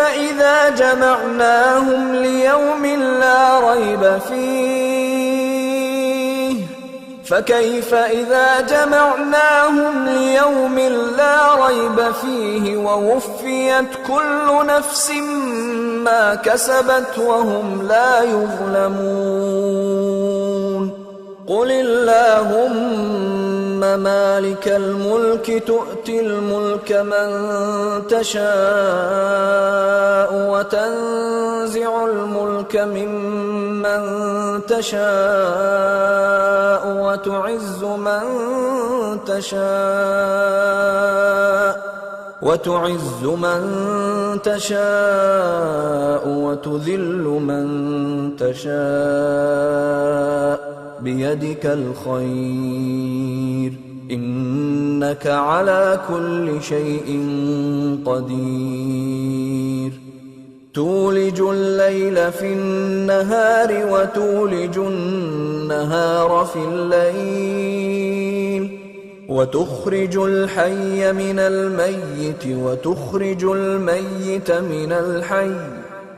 إذا جمعناهم ليوم لا ريب فيه ووفيت كل نفس ما كسبت وهم لا يظلمون قل اللهم مالك الملك تؤتي الملك من تشاء وتنزع الملك ممن تشاء وتعز من تشاء وتذل من تشاء بيدك الخير إنك على كل شيء قدير تولج الليل في النهار وتولج النهار في الليل وتخرج الحي من الميت وتخرج الميت من الحي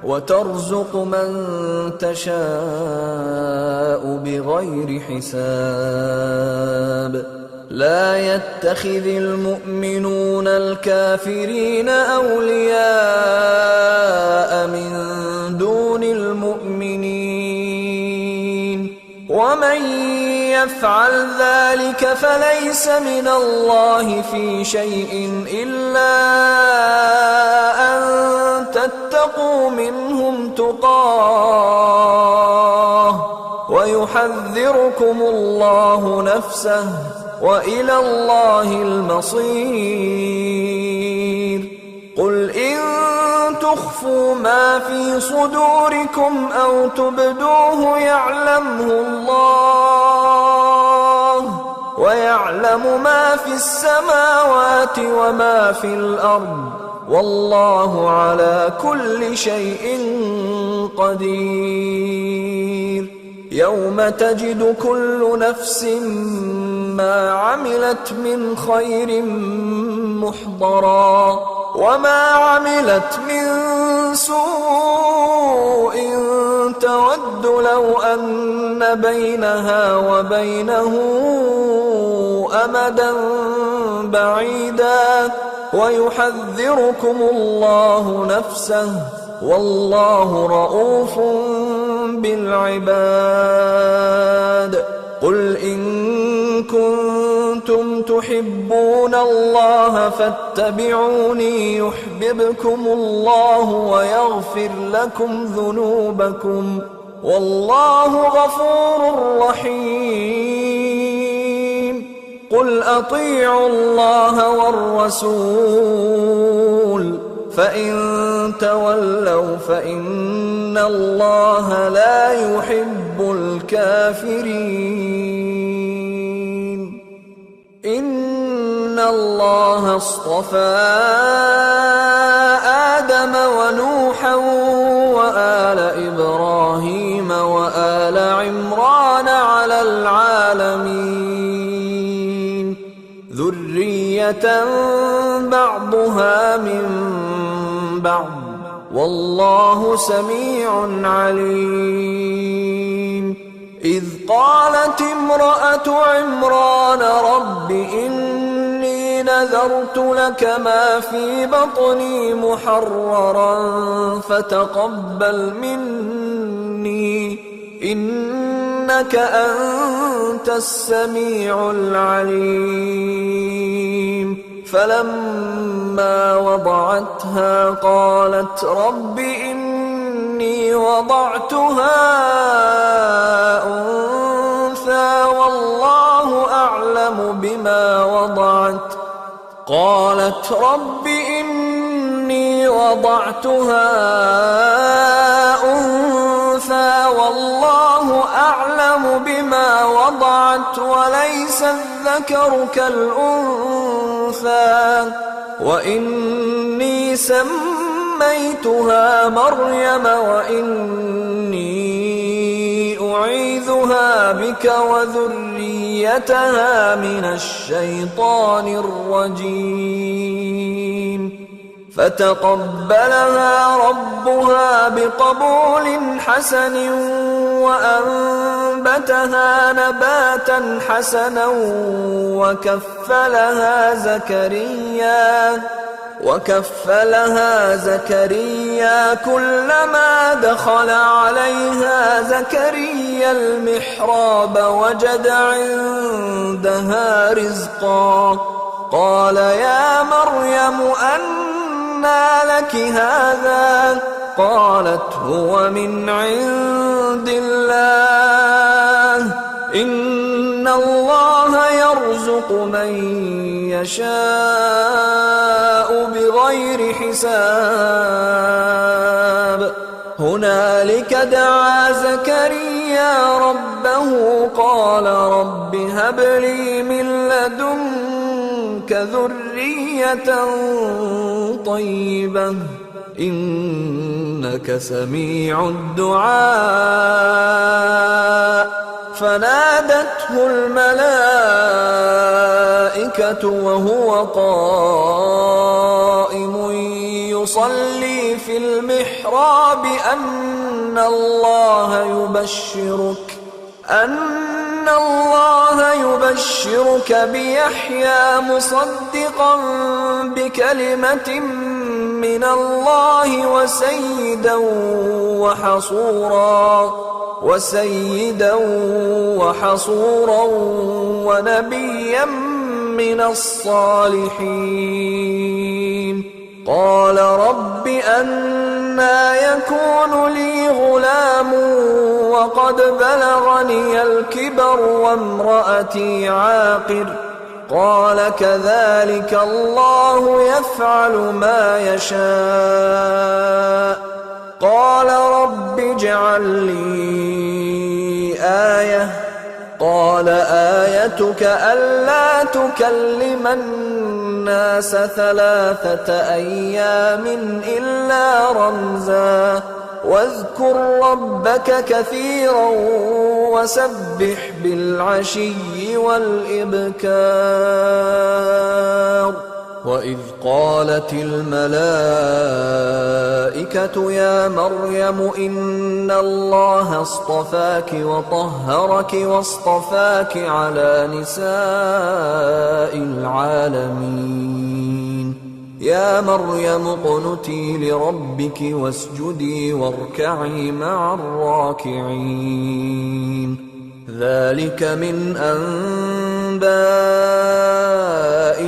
وترزق من تشاء بغير حساب لا يتخذ المؤمنون الكافرين أولياء من دون المؤمنين ومن يفعل ذلك فليس من الله في شيء إلا أن تتقوا منهم تقاه ويحذركم الله نفسه وإلى الله المصير قل إن تخفوا ما في صدوركم أو تبدوه يعلمه الله ويعلم ما في السماوات وما في الأرض والله على كل شيء قدير. يوم تجد كل نفس ما عملت من خير محضرا وما عملت من سوء تود لو أن بينها وبينه أمدا بعيدا ويحذركم الله نفسه والله رءوف بالعباد. قل إن كنتم تحبون الله فاتبعوني يحببكم الله ويغفر لكم ذنوبكم والله غفور رحيم. قل أطيعوا الله والرسول فإن تولوا فإن الله لا يحب الكافرين. إن الله اصطفى آدم ونوحا وآل إبراهيم وآل عمران على العالمين ذرية بعضها من بعض والله سميع عليم. إذ قالت امرأة عمران رب إني نذرت لك ما في بطني محررا فتقبل مني إنك أنت السميع العليم. فلما وضعتها قالت رب إني وضعتها أنثى والله أعلم بما وضعت قالت رب إني وضعتها أنثى والله أعلم بما وضعت وليس الذكر كالأنثى وإني سميتها مريم وإني أعيذها بك وذريتها من الشيطان الرجيم. فتقبلها ربها بقبول حسن وأنبتها نباتا حسنا وكفلها زكريا كلما دخل عليها زكريا المحراب وجد عندها رزقا قال يا مريم أنى لك هذا قالت هو من عند الله إن الله يرزق من يشاء بغير حساب. هنالك دعا زكريا ربه قال رب هب لي من لدنك ذرية طيبة إنك سميع الدعاء. فنادته الملائكة وهو قائم يصلي في المحراب أن الله يبشرك بيحيى مصدقا بكلمة من الله وسيدا وحصورا ونبيا من الصالحين. قال رب أنى يكون لي غلام وقد بلغني الكبر وامرأتي عاقر قال كذلك الله يفعل ما يشاء. قال رب اجعل لي آية قال آيتك ألا تكلم الناس 3 أيام إلا رمزا واذكر ربك كثيرا وسبح بالعشي والإبكار وإذ قالت الملائكة يا مريم إن الله اصطفاك وطهرك واصطفاك على نساء العالمين يا مريم اقنتي لربك واسجدي واركعي مع الراكعين ذلك من أنباء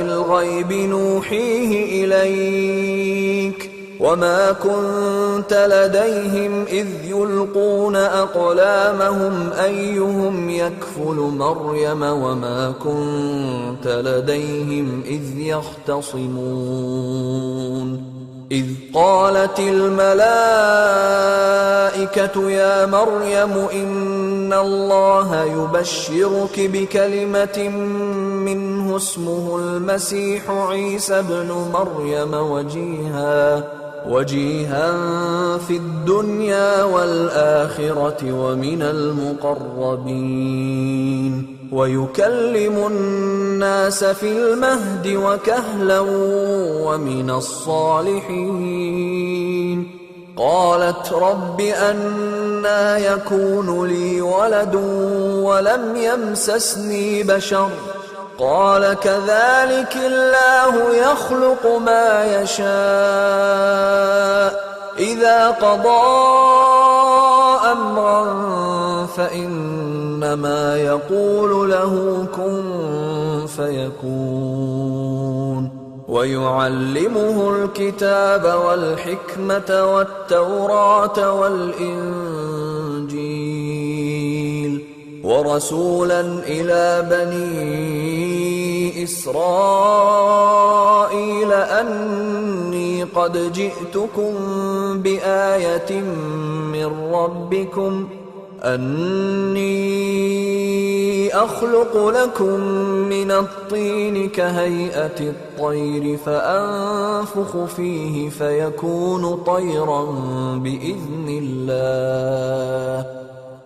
الغيب نوحيه إليك وما كنت لديهم إذ يلقون أقلامهم أيهم يكفل مريم وما كنت لديهم إذ يختصمون إذ قالت الملائكة يا مريم إن الله يبشرك بكلمة منه اسمه المسيح عيسى بن مريم وجيها في الدنيا والآخرة ومن المقربين ويكلم الناس في المهد وكهلا ومن الصالحين قالت رب أنى يكون لي ولد ولم يمسسني بشر قال كذلك الله يخلق ما يشاء إذا قضى أمرا فإنما يقول له كن فيكون ويعلمه الكتاب والحكمة والتوراة والإنجيل ورسولا إلى بني إسرائيل أني قد جئتكم بآية من ربكم أني أخلق لكم من الطين كهيئة الطير فأنفخ فيه فيكون طيرا بإذن الله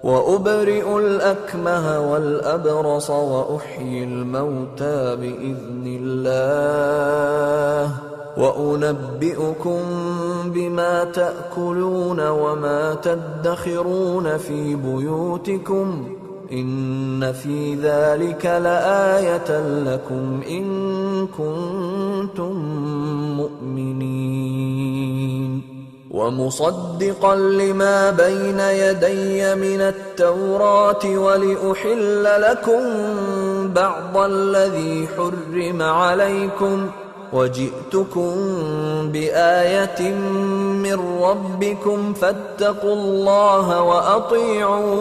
وأبرئ الأكمه والأبرص وأحيي الموتى بإذن الله وأنبئكم بما تأكلون وما تدخرون في بيوتكم إن في ذلك لآية لكم إن كنتم مؤمنين ومصدقا لما بين يدي من التوراة ولأحل لكم بعض الذي حرم عليكم وجئتكم بآية من ربكم فاتقوا الله وأطيعون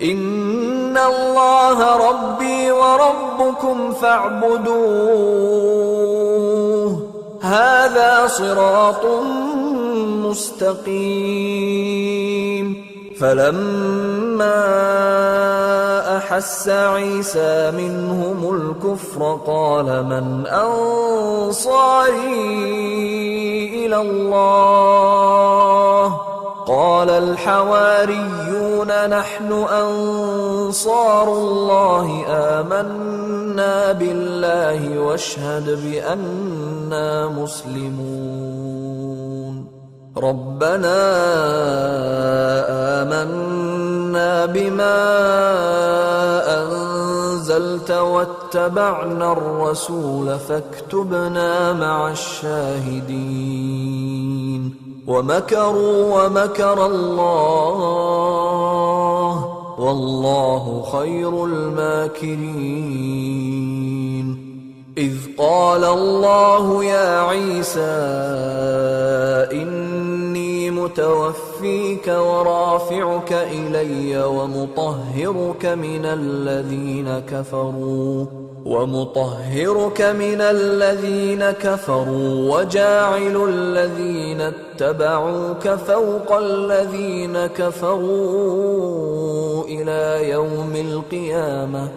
إن الله ربي وربكم فاعبدوه هذا صراط مستقيم فلما أحس عيسى منهم الكفر قال من أنصاري إلى الله قال الحواريون نحن أنصار الله آمنا بالله واشهد بأننا مسلمون ربنا آمنا بما أنزلت واتبعنا الرسول فاكتبنا مع الشاهدين ومكروا ومكر الله والله خير الماكرين إذ قال الله يا عيسى إني متوفيك ورافعك إلي ومطهرك من الذين كفروا ومطهرك من الذين كفروا وجاعل الذين اتبعوك فوق الذين كفروا إلى يوم القيامة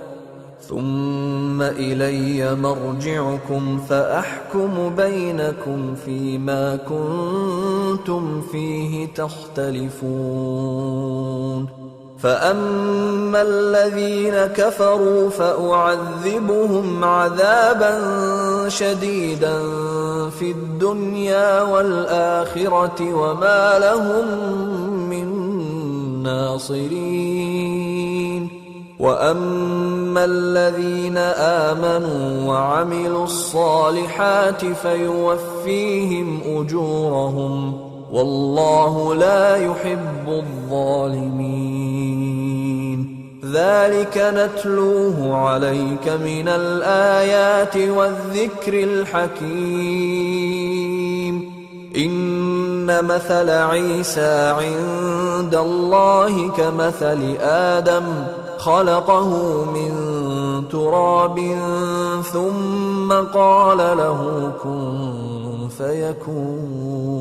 ثم إلي مرجعكم فأحكم بينكم فيما كنتم فيه تختلفون فأما الذين كفروا فأعذبهم عذابا شديدا في الدنيا والآخرة وما لهم من ناصرين وأما الذين آمنوا وعملوا الصالحات فيوفيهم أجورهم والله لا يحب الظالمين ذلك نتلوه عليك من الآيات والذكر الحكيم إن مثل عيسى عند الله كمثل آدم خلقه من تراب ثم قال له كن فيكون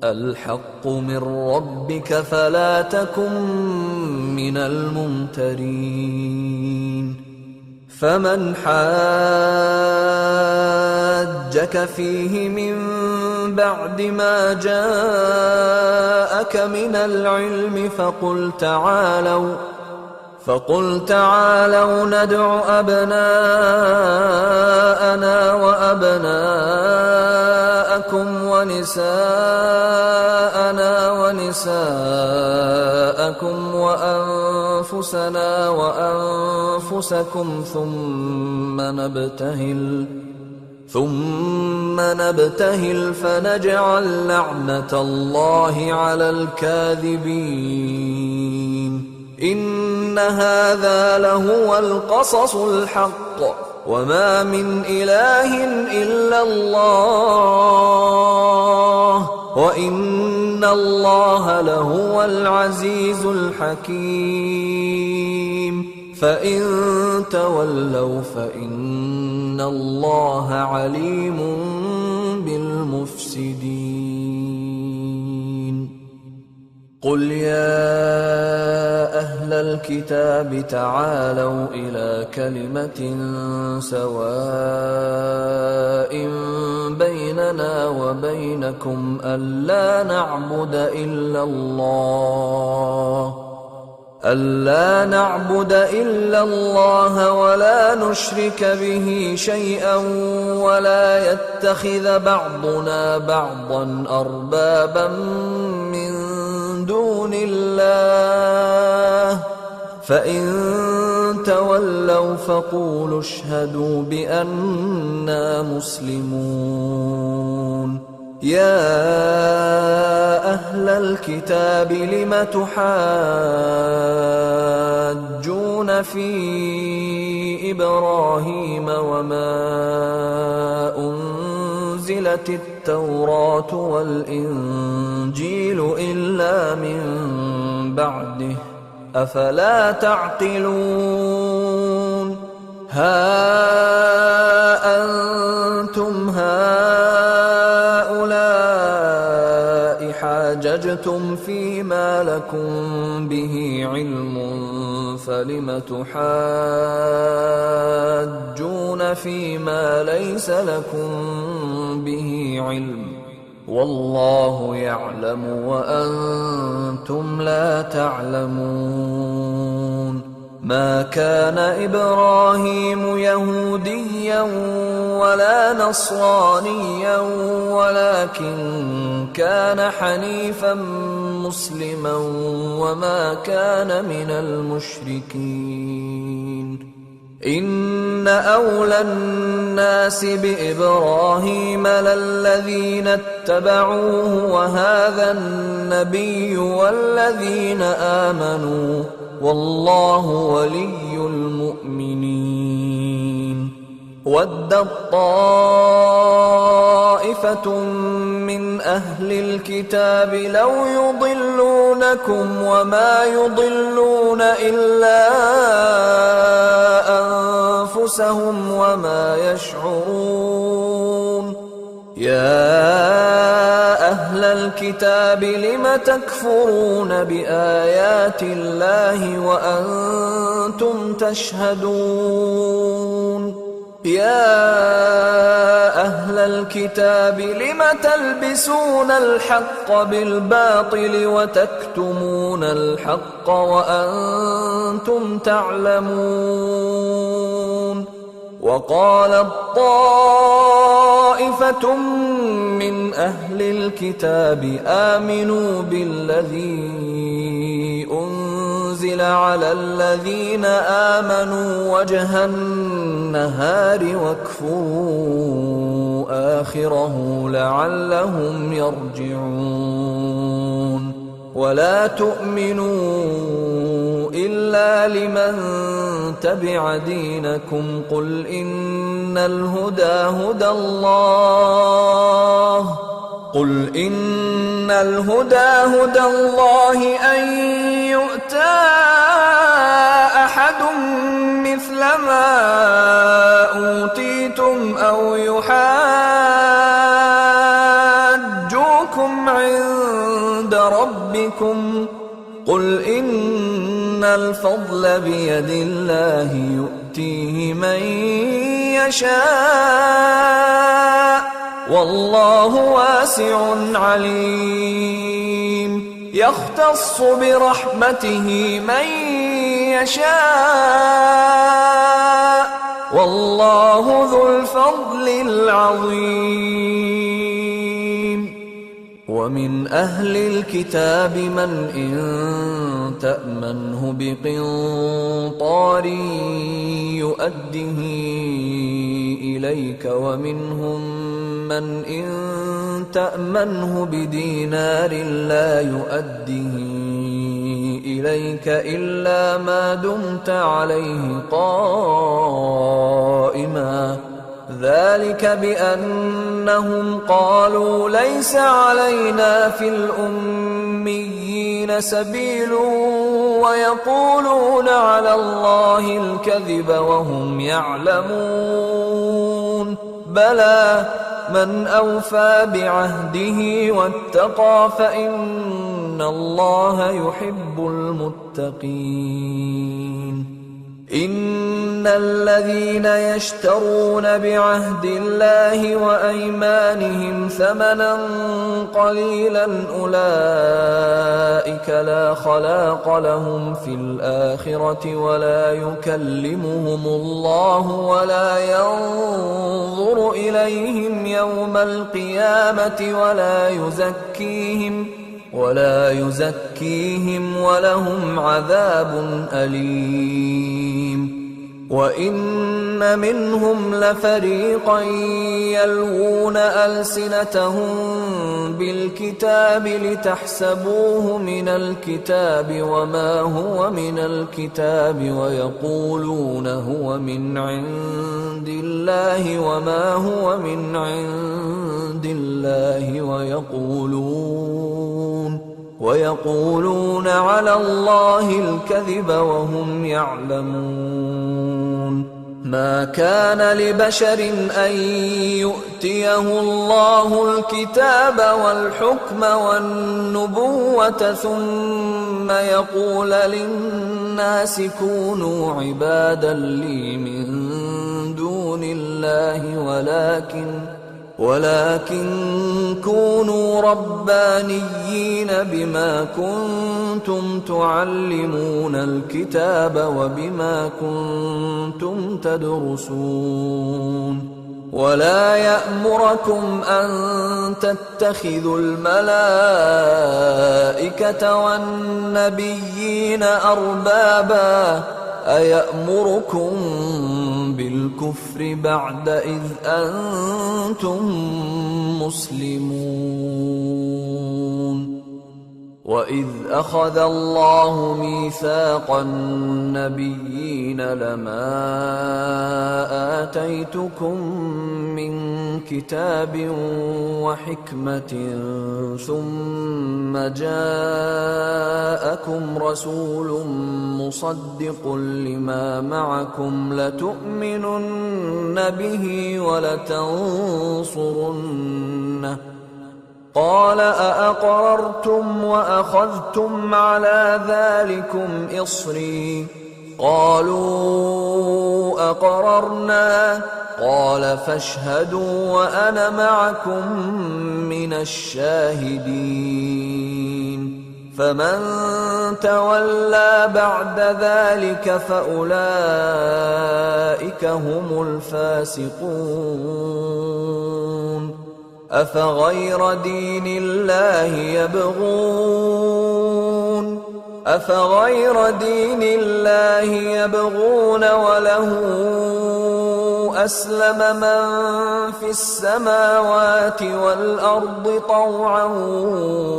الحق من ربك فلا تكن من الممترين فمن حاجك فيه من بعد ما جاءك من العلم فقل تعالوا ندع أبناءنا وأبناءكم ونساءنا ونساءكم وأنفسنا وأنفسكم ثم نبتهل فنجعل لعنة الله على الكاذبين إن هذا لهو القصص الحق وما من إله إلا الله وإن الله لهو العزيز الحكيم فإن تولوا فإن الله عليم بالمفسدين قل يا أهل الكتاب تعالوا إلى كلمة سواء بيننا وبينكم ألا نعبد إلا الله ولا نشرك به شيئا ولا يتخذ بعضنا بعضا أربابا من دون الله فإن تولوا فقولوا اشهدوا بأننا مسلمون يا أهل الكتاب لم تحاجون في إبراهيم وما أنزلت التوراة والإنجيل إلا من بعده أفلا تعقلون ها أنتم هؤلاء حاججتم فيما لكم به علم فلم تحاجون فيما ليس لكم به علم والله يعلم وأنتم لا تعلمون ما كان إبراهيم يهوديا ولا نصرانيا ولكن كان حنيفا مسلما وما كان من المشركين إن أولى الناس بإبراهيم للذين اتبعوه وهذا النبي والذين آمنوا والله ولي المؤمنين ودت طائفة من أهل الكتاب لو يضلونكم وما يضلون إلا أنفسهم وما يشعرون يا أهل الكتاب لم تكفرون بآيات الله وأنتم تشهدون يا أهل الكتاب لم تلبسون الحق بالباطل وتكتمون الحق وأنتم تعلمون وقالت طائفة من أهل الكتاب آمنوا بالذي أنزل على الذين آمنوا وجه النهار واكفروا آخره لعلهم يرجعون ولا تؤمنوا إلا لمن تبع دينكم قل إن الهدى هدى الله أن يؤتى أحد مثل ما أوتيتم أو يحاجوكم عند ربكم قل إن الفضل بيد الله يؤتيه من يشاء والله واسع عليم يختص برحمته من يشاء والله ذو الفضل العظيم ومن أهل الكتاب من إن تأمنه بقنطار يؤده إليك ومنهم من إن تأمنه بدينار لا يؤده إليك إلا ما دمت عليه قائما ذلك بأنهم قالوا ليس علينا في الأميين سبيل ويقولون على الله الكذب وهم يعلمون بلى من أوفى بعهده واتقى فإن الله يحب المتقين إن الذين يشترون بعهد الله وأيمانهم ثمنا قليلا أولئك لا خلاق لهم في الآخرة ولا يكلمهم الله ولا ينظر إليهم يوم القيامة ولا يزكيهم ولهم عذاب أليم وإن منهم لفريقا يلوون ألسنتهم بالكتاب لتحسبوه من الكتاب وما هو من الكتاب ويقولون هو من عند الله وما هو من عند الله ويقولون على الله الكذب وهم يعلمون ما كان لبشر أن يؤتيه الله الكتاب والحكم والنبوة ثم يقول للناس كونوا عبادا لي من دون الله ولكن كونوا ربانيين بما كنتم تعلمون الكتاب وبما كنتم تدرسون ولا يأمركم أن تتخذوا الملائكة والنبيين أربابا أيأمركم بالكفر بعد إذ أنتم مسلمون وَإِذْ أَخَذَ اللَّهُ مِيثَاقَ النَّبِيِّينَ لَمَا آتَيْتُكُم مِّن كِتَابٍ وَحِكْمَةٍ ثُمَّ جَاءَكُمْ رَسُولٌ مُّصَدِّقٌ لِّمَا مَعَكُمْ لَتُؤْمِنُنَّ بِهِ وَلَتَنصُرُنَّهُ قَالَ أَأَقْرَرْتُمْ وَأَخَذْتُمْ عَلَىٰ ذَٰلِكُمْ إِصْرِي قَالُوا أَقْرَرْنَا قَالَ فَاشْهَدُوا وَأَنَا مَعَكُم مِّنَ الشَّاهِدِينَ فَمَن تَوَلَّىٰ بَعْدَ ذَٰلِكَ فَأُولَٰئِكَ هُمُ الْفَاسِقُونَ أَفَغَيْرَ دِينِ اللَّهِ يَبْغُونَ وَلَهُ أَسْلَمَ مَن فِي السَّمَاوَاتِ وَالْأَرْضِ طَوْعًا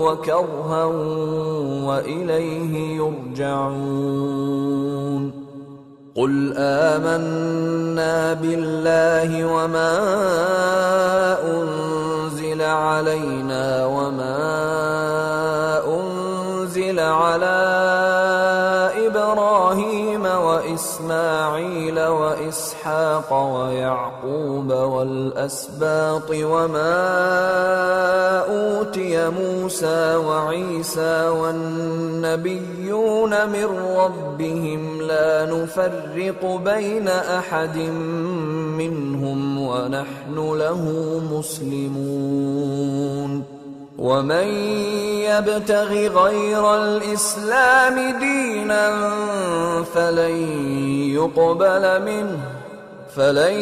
وَكَرْهًا وَإِلَيْهِ يُرْجَعُونَ قُلْ آمَنَّا بِاللَّهِ وَمَا أُنزِلَ عَلَيْنَا وَمَا أُنزِلَ عَلَىٰ إِبْرَاهِيمَ وَإِسْمَاعِيلَ وَإِسْحَاقَ وَيَعْقُوبَ وَالْأَسْبَاطِ وَمَا أُوتِيَ مُوسَىٰ وَعِيسَىٰ وَالنَّبِيُّونَ مِن رَّبِّهِمْ لَا نُفَرِّقُ بَيْنَ أَحَدٍ مِّنْهُمْ وَنَحْنُ لَهُ مُسْلِمُونَ وَمَن يَبْتَغِ غَيْرَ الْإِسْلَامِ دِينًا فَلَن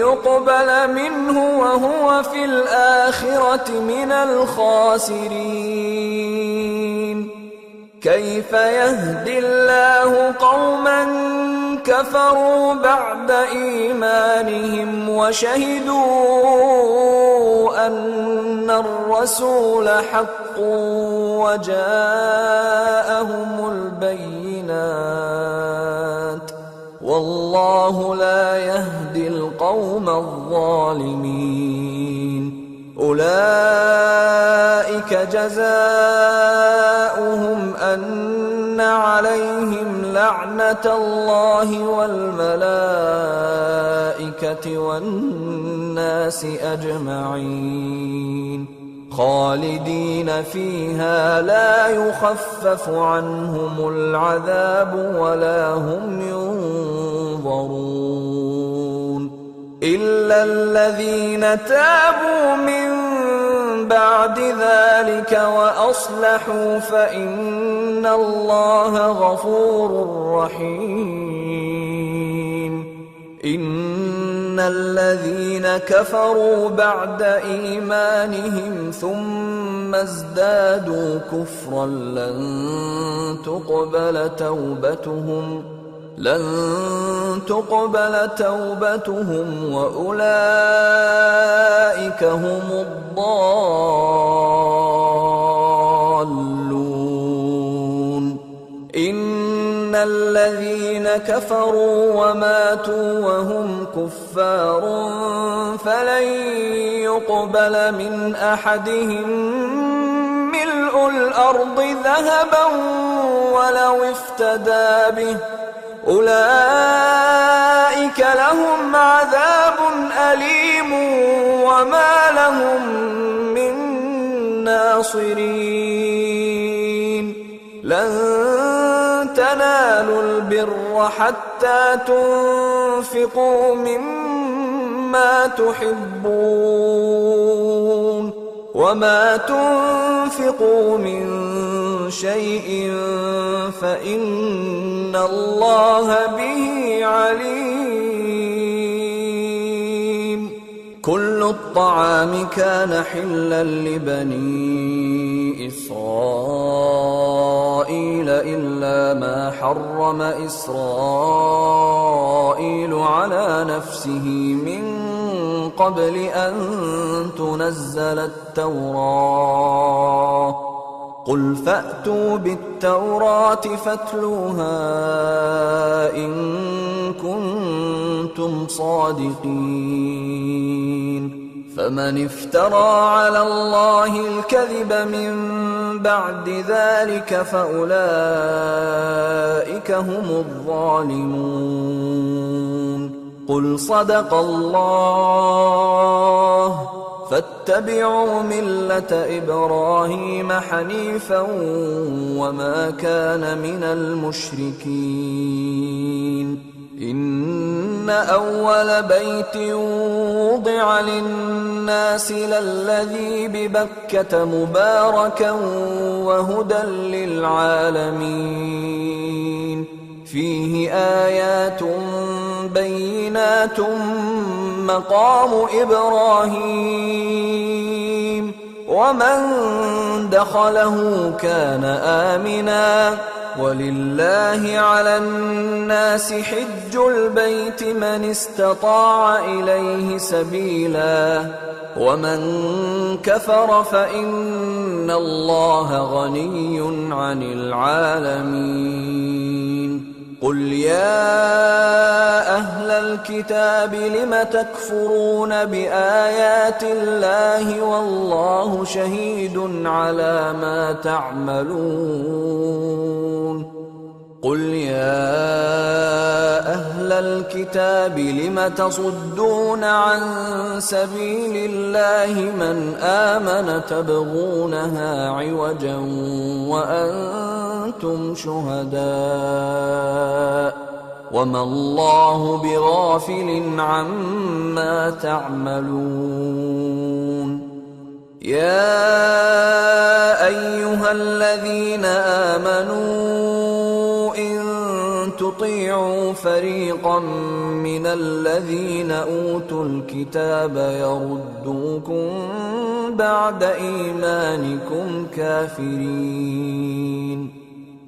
يُقْبَلَ مِنْهُ وَهُوَ فِي الْآخِرَةِ مِنَ الْخَاسِرِينَ كَيْفَ يَهْدِي اللَّهُ قَوْمًا كَفَرُوا بَعْدَ إِيمَانِهِمْ وَشَهِدُوا أَنَّ الرَّسُولَ حَقٌّ وَجَاءَهُمُ الْبَيِّنَاتُ وَاللَّهُ لَا يَهْدِي الْقَوْمَ الظَّالِمِينَ أُولَٰئِكَ جَزَاؤُهُمْ أَنَّ عَلَيْهِمْ لَعْنَةَ اللَّهِ وَالْمَلَائِكَةِ وَالنَّاسِ أَجْمَعِينَ خَالِدِينَ فِيهَا لَا يُخَفَّفُ عَنْهُمُ الْعَذَابُ وَلَا هُمْ يُنظَرُونَ إِلَّا الَّذِينَ تَابُوا مِن بَعْدِ ذَلِكَ وَأَصْلَحُوا فَإِنَّ اللَّهَ غَفُورٌ رَّحِيمٌ إِنَّ الَّذِينَ كَفَرُوا بَعْدَ إِيمَانِهِمْ ثُمَّ ازْدَادُوا كُفْرًا لن تقبل توبتهم وأولئك هم الضالون إن الذين كفروا وماتوا وهم كفار فلن يقبل من أحدهم ملء الأرض ذهبا ولو افتدى به أولئك لهم عذاب أليم وما لهم من ناصرين لن تنالوا البر حتى تنفقوا مما تحبون وما تنفقوا من شيء فإن الله به عليم كل الطعام كان حلا لبني إسرائيل إلا ما حرم إسرائيل على نفسه من قبل أن تنزل التوراة قل فأتوا بالتوراة فاتلوها إن كنتم صادقين فمن افترى على الله الكذب من بعد ذلك فأولئك هم الظالمون قل صدق الله فاتبعوا ملة إبراهيم حنيفا وما كان من المشركين إن أول بيت وضع للناس للذي ببكة مباركا وهدى للعالمين فيه آيات بينات مقام إبراهيم ومن دخله كان آمنا ولله على الناس حج البيت من استطاع إليه سبيلا ومن كفر فإن الله غني عن العالمين قل يا أهل الكتاب لم تكفرون بآيات الله والله شهيد على ما تعملون قل يا أهل الكتاب لم تصدون عن سبيل الله من آمن تبغونها عوجا وأنتم شهداء وما الله بغافل عما تعملون يا أيها الذين آمنوا إن تطيعوا فريقا من الذين أوتوا الكتاب يردوكم بعد إيمانكم كافرين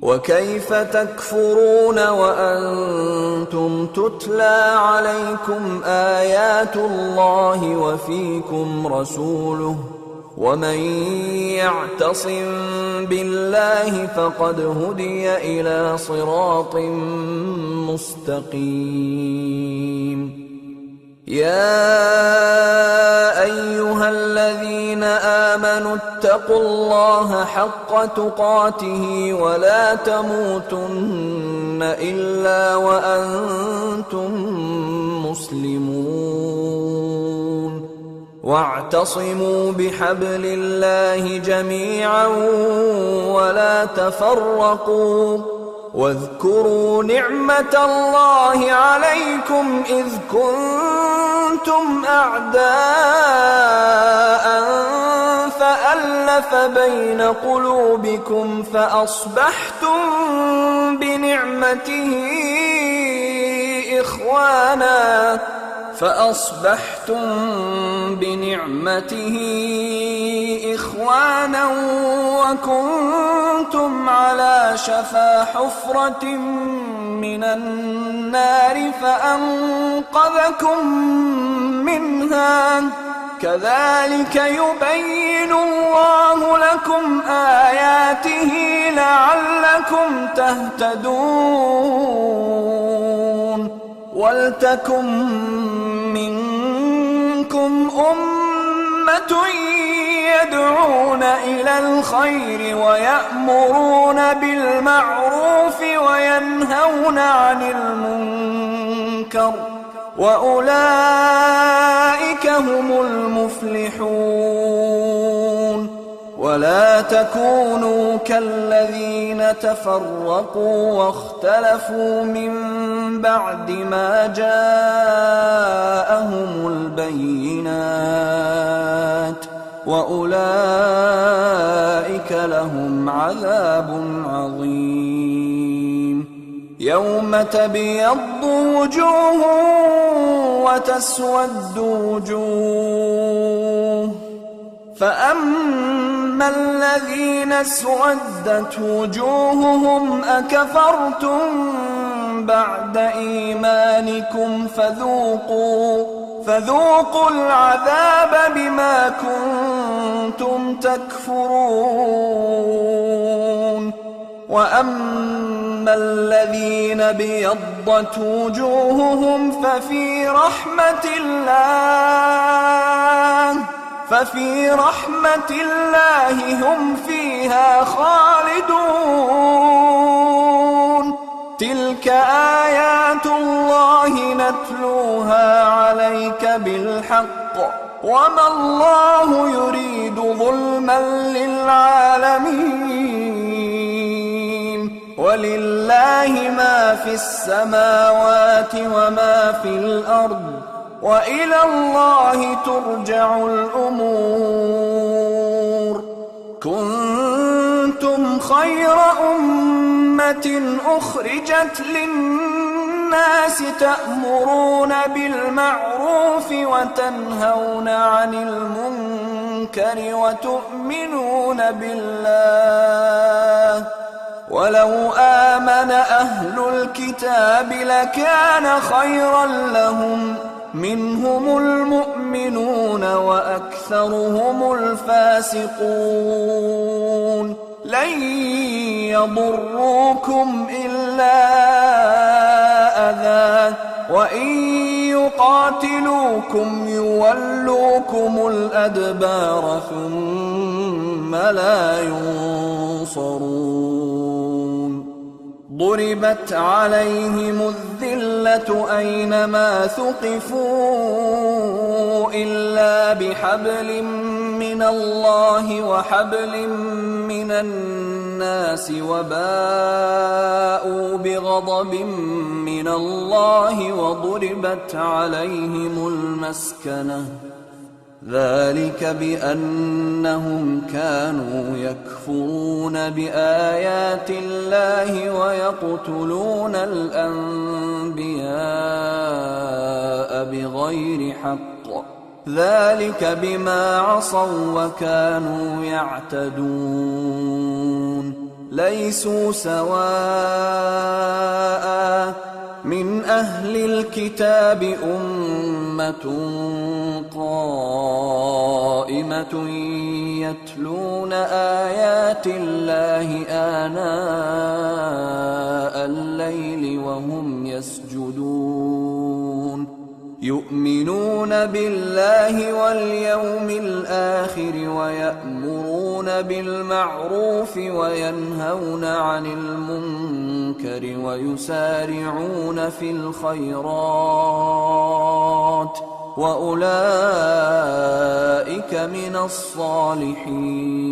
وكيف تكفرون وأنتم تتلى عليكم آيات الله وفيكم رسوله ومن يعتصم بالله فقد هدي إلى صراط مستقيم يا أيها الذين آمنوا اتقوا الله حق تقاته ولا تموتن إلا وأنتم مسلمون واعتصموا بحبل الله جميعا ولا تفرقوا واذكروا نعمة الله عليكم إذ كنتم أعداء فألف بين قلوبكم فأصبحتم بنعمته إخوانا وكنتم على شفا حفرة من النار فأنقذكم منها كذلك يبين الله لكم آياته لعلكم تهتدون ولتكن منكم أمة يدعون إلى الخير ويأمرون بالمعروف وينهون عن المنكر وأولئك هم المفلحون ولا تكونوا كالذين تفرقوا واختلفوا من بعد ما جاءهم البينات وأولئك لهم عذاب عظيم يوم تبيض وجوه وتسود وجوه فأما الذين اسودت وجوههم أكفرتم بعد إيمانكم فذوقوا العذاب بما كنتم تكفرون وأما الذين ابيضت وجوههم ففي رحمة الله هم فيها خالدون. تلك آيات الله نتلوها عليك بالحق وما الله يريد ظلما للعالمين. ولله ما في السماوات وما في الأرض وإلى الله ترجع الأمور. كنتم خير أمة أخرجت للناس تأمرون بالمعروف وتنهون عن المنكر وتؤمنون بالله. ولو آمن أهل الكتاب لكان خيرا لهم منهم المؤمنون وأكثرهم الفاسقون. لن يضروكم إلا أذى وإن يقاتلوكم يولوكم الأدبار ثم لا ينصرون. ضربت عليهم الذلة أينما ثقفوا إلا بحبل من الله وحبل من الناس وباءوا بغضب من الله وضربت عليهم المسكنة ذلك بأنهم كانوا يكفرون بآيات الله ويقتلون الأنبياء بغير حق ذلك بما عصوا وكانوا يعتدون. ليسوا سواء من أهل الكتاب أمة قائمة يتلون آيات الله آناء الليل وهم يسجدون يؤمنون بالله واليوم الآخر ويأمرون بالمعروف وينهون عن المنكر ويسارعون في الخيرات وأولئك من الصالحين.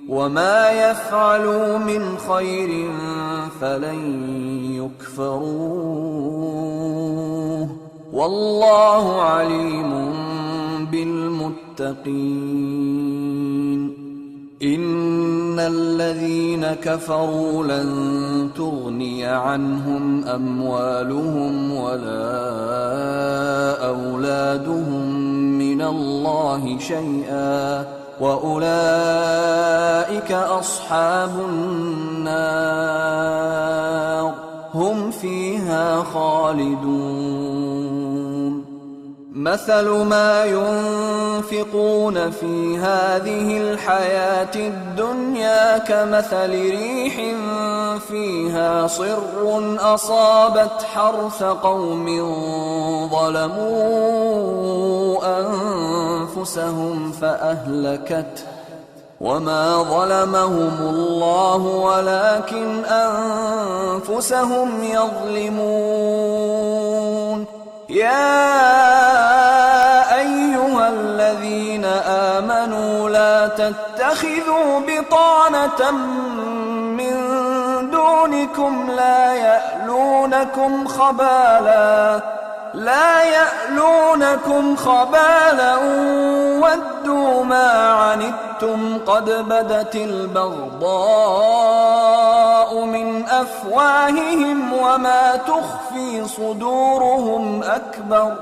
وما يفعلوا من خير فلن يكفروه والله عليم بالمتقين. إن الذين كفروا لن تغني عنهم أموالهم ولا أولادهم من الله شيئا وأولئك أصحاب النار هم فيها خالدون. مثل ما ينفقون في هذه الحياة الدنيا كمثل ريح فيها صر أصابت حرث قوم ظلموا أنفسهم فأهلكته وما ظلمهم الله ولكن أنفسهم يظلمون. يا أيها الذين آمنوا لا تتخذوا بطانة من دونكم لا يألونكم خبالا ودوا ما عنتم قد بدت البغضاء من أفواههم وما تخفي صدورهم أكبر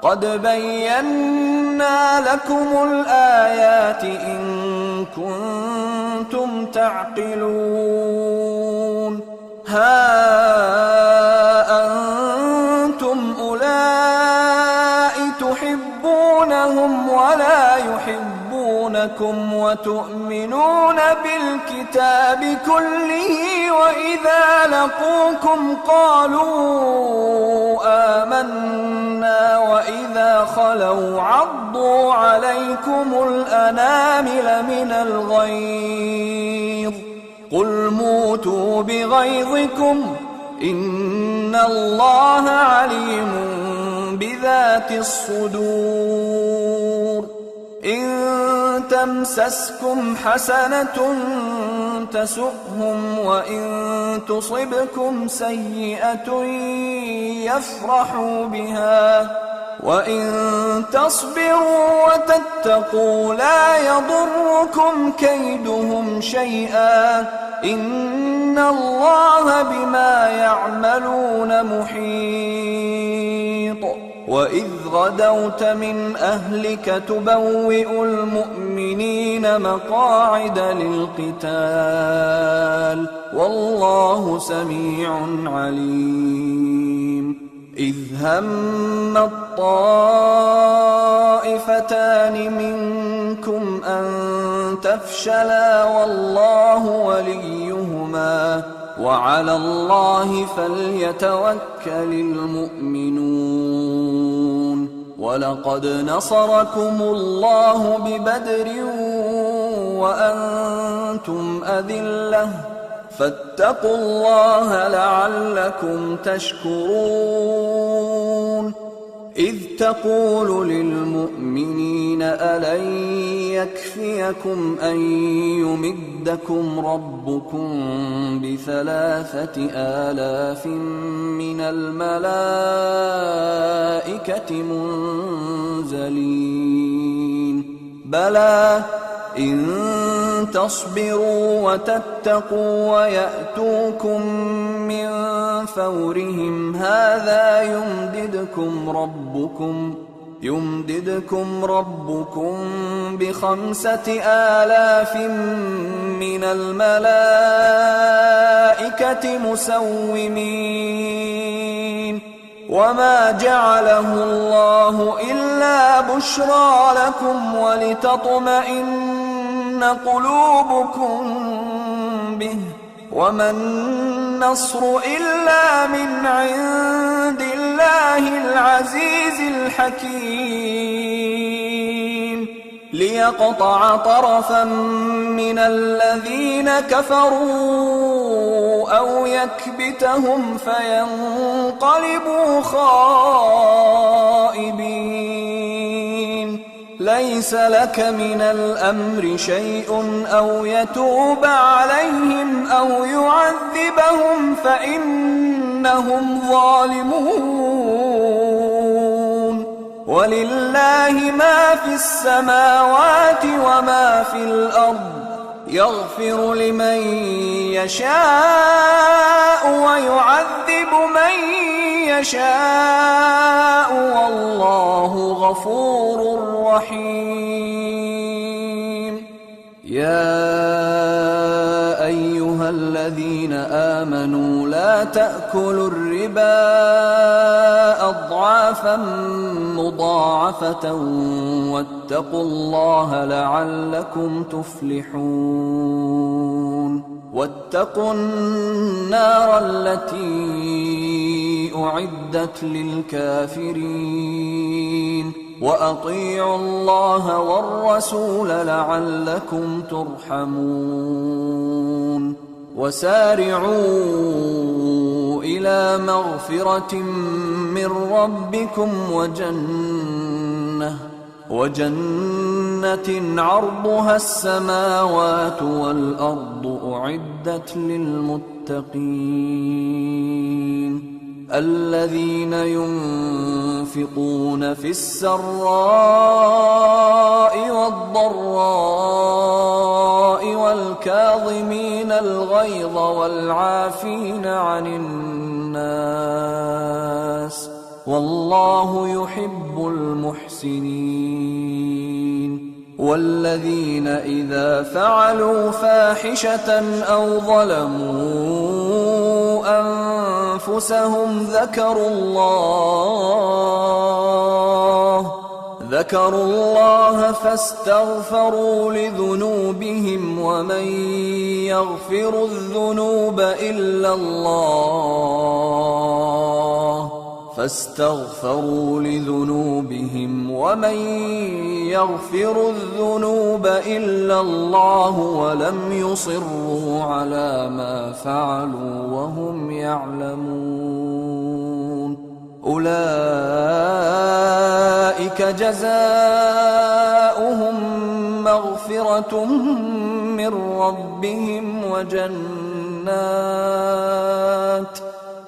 قد بينا لكم الآيات إن كنتم تعقلون. ها أنتم أولئك تحبونهم ولا يحبونكم يمدكم وتؤمنون بالكتاب كله وإذا لقوكم قالوا آمنا وإذا خلوا عضوا عليكم الأنامل من الغيظ قل موتوا بغيظكم إن الله عليم بذات الصدور إن تمسسكم حسنة تسؤهم وإن تصبكم سيئة يفرحوا بها وإن تصبروا وتتقوا لا يضركم كيدهم شيئا إن الله بما يعملون محيط وإذ غدوت من أهلك تبوئ المؤمنين مقاعد للقتال والله سميع عليم إذ هم الطائفتان منكم أن تفشلا والله وليهما وعلى الله فليتوكل المؤمنون ولقد نصركم الله ببدر وأنتم أذلة فاتقوا الله لعلكم تشكرون إذ تقول للمؤمنين ألن يكفيكم أن يمدكم ربكم ب3,000 من الملائكة منزلين بلى إن تصبروا وتتقوا ويأتوكم من فورهم هذا يمددكم ربكم ب5,000 من الملائكة مسومين وما جعله الله إلا بشرى لكم ولتطمئن قلوبكم به وما النصر إلا من عند الله العزيز الحكيم ليقطع طرفا من الذين كفروا أو يكبتهم فينقلبوا خائبين ليس لك من الأمر شيء أو يتوب عليهم أو يعذبهم فإنهم ظالمون ولله ما في السماوات وما في الأرض يغفر لمن يشاء ويعذب من يشاء والله غفور رحيم يا أيها الذين آمنوا لا تأكلوا الربا أضعافا مضاعفة واتقوا الله لعلكم تفلحون واتقوا النار التي أعدت للكافرين وأطيعوا الله والرسول لعلكم ترحمون وسارعوا إلى مغفرة من ربكم وجنة عرضها السماوات والأرض أعدت للمتقين الذين ينفقون في السراء والضراء والكاظمين الغيظ والعافين عن الناس والله يحب المحسنين والذين إذا فعلوا فاحشة أو ظلموا ذكروا الله فاستغفروا لذنوبهم ومن يغفر الذنوب إلا الله ولم يصروا على ما فعلوا وهم يعلمون أولئك جزاؤهم مغفرة من ربهم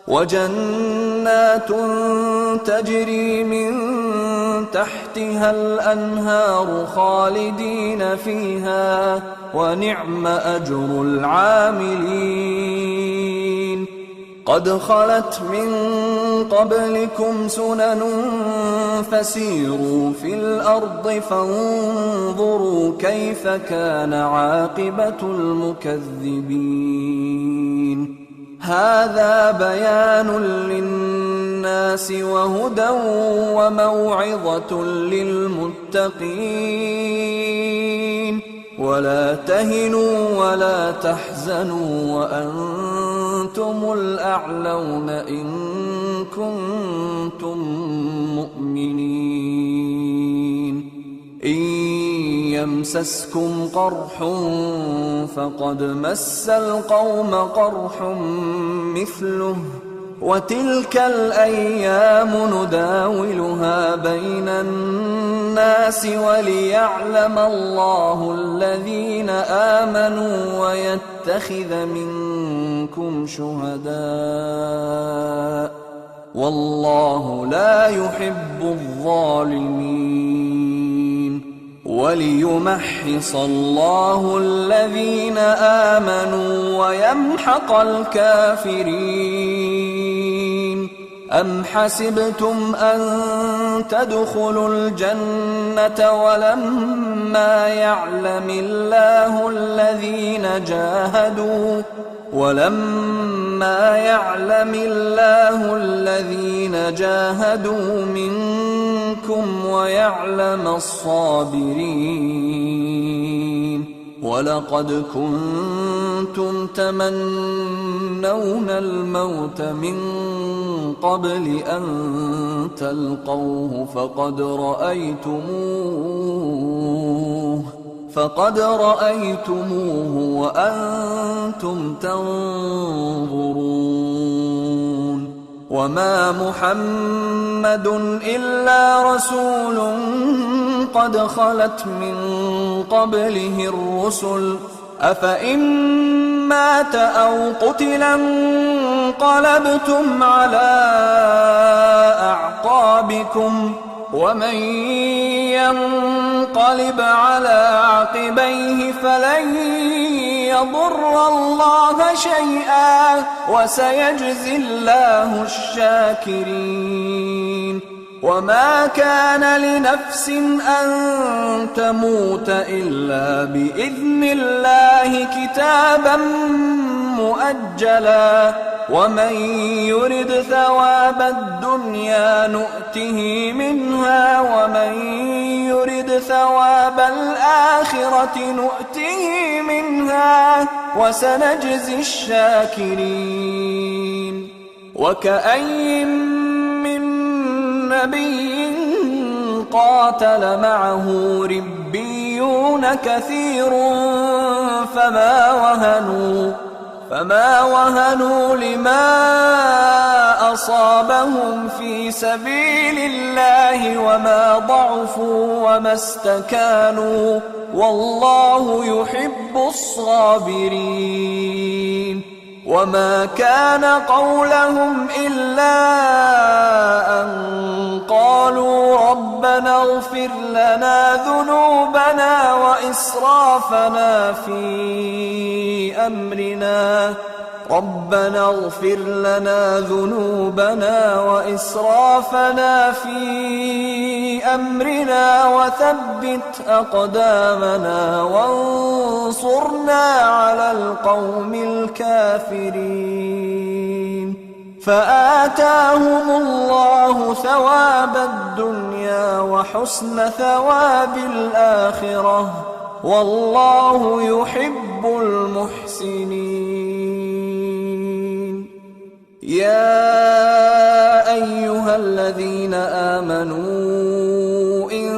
وجنات تجري من تحتها الأنهار خالدين فيها ونعم أجر العاملين قد خلت من قبلكم سنن فسيروا في الأرض فانظروا كيف كان عاقبة المكذبين هذا بيان للناس وهدى وموعظة للمتقين ولا تهنوا ولا تحزنوا وأنتم الأعلون إن كنتم مؤمنين إن يمسسكم قرح فقد مس القوم قرح مثله وتلك الأيام نداولها بين الناس وليعلم الله الذين آمنوا ويتخذ منكم شهداء والله لا يحب الظالمين وليمحص الله الذين آمنوا ويمحق الكافرين أم حسبتم أن تدخلوا الجنة ولما يعلم الله الذين جاهدوا منكم ويعلم الصابرين ولقد كنتم تمنون الموت من قبل أن تلقوه فقد رأيتموه وأنتم تنظرون وما محمد إلا رسول قد خلت من قبله الرسل أفإن مات أو قتلا انقلبتم على أعقابكم ومن ينقلب على عقبيه فلن يضر الله شيئا وسيجزي الله الشاكرين وما كان لنفس أن تموت إلا بإذن الله كتابا مؤجلا ومن يرد ثواب الدنيا نؤته منها ومن يرد ثواب الآخرة نؤته منها وسنجزي الشاكرين وكأين من نبي قاتل معه ربيون كثير فما وهنوا لما أصابهم في سبيل الله وما ضعفوا وما استكانوا والله يحب الصابرين وما كان قولهم إلا أن قالوا ربنا اغفر لنا ذنوبنا وإسرافنا في أمرنا وثبت أقدامنا وانصرنا على القوم الكافرين فآتاهم الله ثواب الدنيا وحسن ثواب الآخرة والله يحب المحسنين. يا أيها الذين آمنوا إن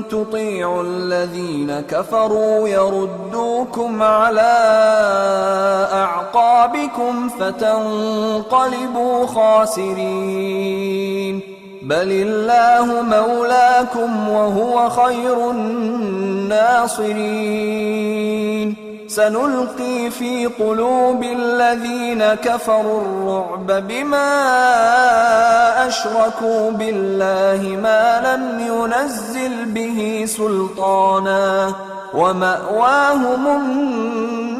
تطيعوا الذين كفروا يردوكم على أعقابكم فتنقلبوا خاسرين. بل الله مولاكم وهو خير الناصرين. سنلقي في قلوب الذين كفروا الرعب بما أشركوا بالله ما لم ينزل به سلطانا ومأواهم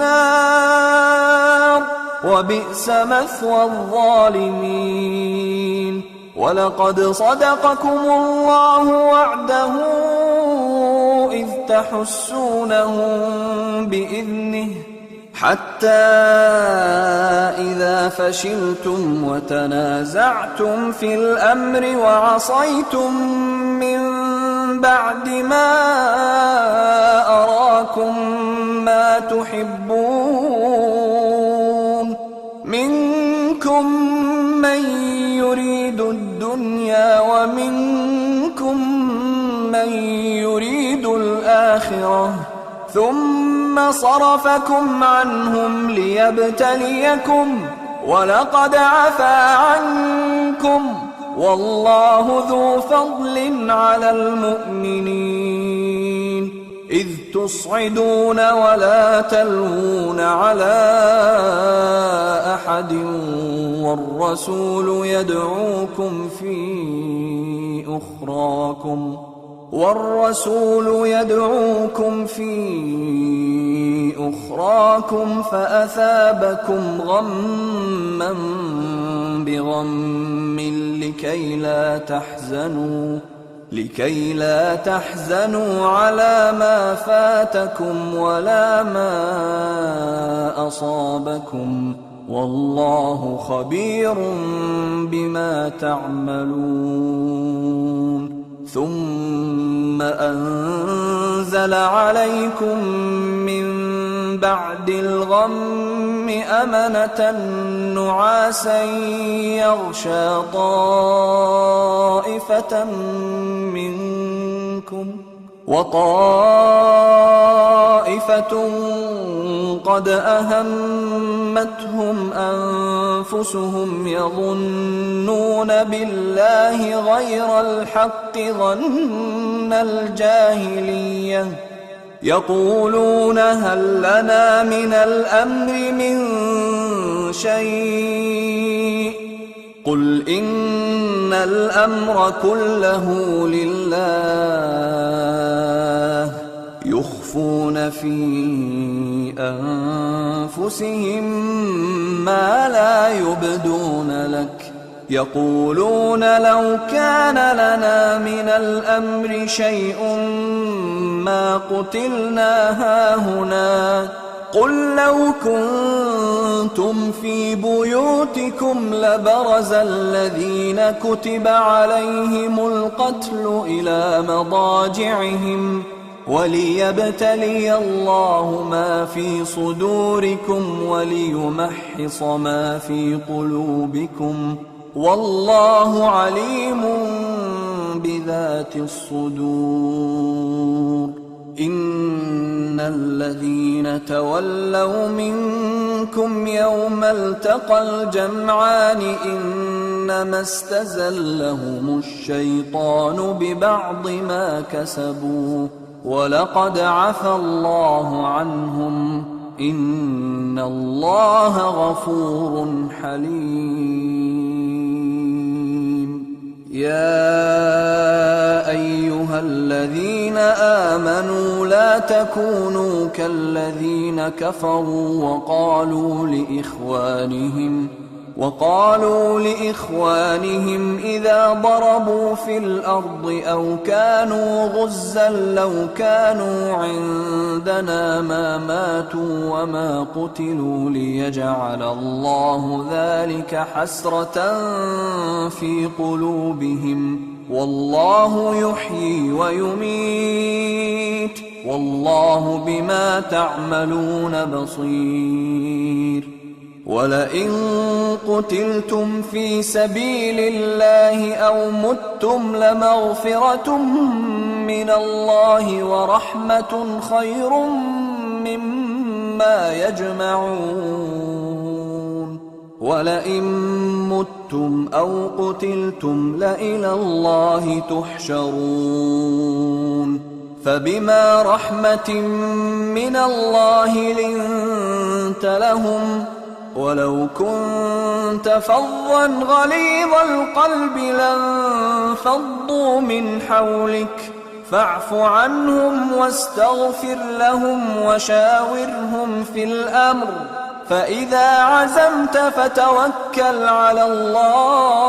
النار وبئس مثوى الظالمين. ولقد صدقكم الله وعده إذ تحسونهم بإذنه حتى إذا فشلتم وتنازعتم في الأمر وعصيتم من بعد ما أراكم ما تحبون منكم من يريد الدنيا ومنكم من يريد الآخرة ثم صرفكم عنهم ليبتليكم ولقد عفا عنكم والله ذو فضل على المؤمنين. إذ تصعدون ولا تلوون على أحد والرسول يدعوكم في أخراكم فأثابكم غما بغم لكي لا تحزنوا على ما فاتكم ولا ما أصابكم والله خبير بما تعملون. ثم أنزل عليكم من بعد الغم أمنة نعاسا يغشى طائفة منكم وطائفة قد أهمتهم أنفسهم يظنون بالله غير الحق ظن الجاهلية يقولون هل لنا من الأمر من شيء قل إن الأمر كله لله يخفون في أنفسهم ما لا يبدون لك يقولون لو كان لنا من الأمر شيء ما قتلنا هاهنا قل لو كنتم في بيوتكم لبرز الذين كتب عليهم القتل إلى مضاجعهم وليبتلي الله ما في صدوركم وليمحص ما في قلوبكم والله عليم بذات الصدور. إن الذين تولوا منكم يوم التقى الجمعان إنما استزلهم الشيطان ببعض ما كسبوا ولقد عفى الله عنهم إن الله غفور حليم. يا أيها الذين آمنوا لا تكونوا كالذين كفروا وقالوا لإخوانهم إذا ضربوا في الأرض أو كانوا غزا لو كانوا عندنا ما ماتوا وما قتلوا ليجعل الله ذلك حسرة في قلوبهم والله يحيي ويميت والله بما تعملون بصير ولئن قتلتم في سبيل الله أو متم لمغفرة من الله ورحمة خير مما يجمعون ولئن متم أو قتلتم لإلى الله تحشرون فبما رحمة من الله لنت لهم ولو كنت فظا غليظ القلب لانفضوا من حولك فاعف عنهم واستغفر لهم وشاورهم في الأمر فإذا عزمت فتوكل على الله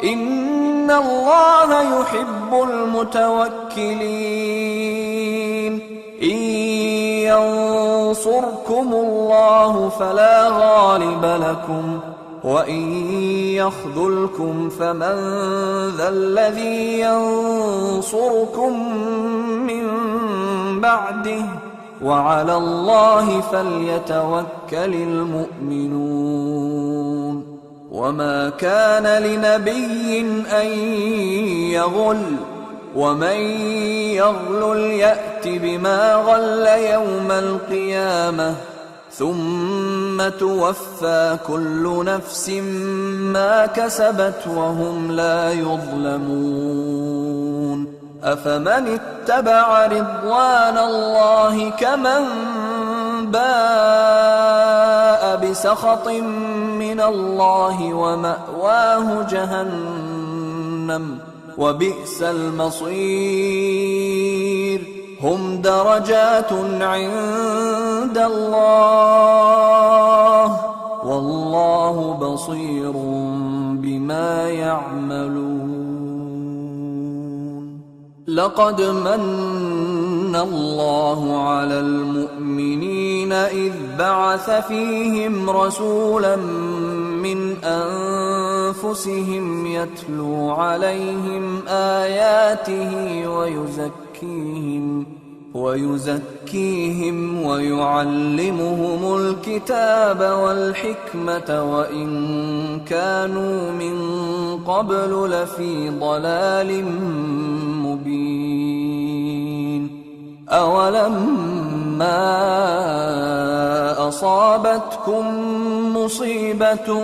إن الله يحب المتوكلين إن ينصركم الله فلا غالب لكم وإن يخذلكم فمن ذا الذي ينصركم من بعده وعلى الله فليتوكل المؤمنون وما كان لنبي أن يغل ومن يغلل يأت بما غل يوم القيامة ثم توفى كل نفس ما كسبت وهم لا يظلمون أفمن اتبع رضوان الله كمن باء بسخط من الله ومأواه جهنم وبئس المصير هم درجات عند الله والله بصير بما يعملون لقد من الله على المؤمنين إذ بعث فيهم رسولا من أنفسهم يتلو عليهم آياته ويزكيهم ويعلمهم الكتاب والحكمة وإن كانوا من قبل لفي ضلال مبين أولما أصابتكم مصيبة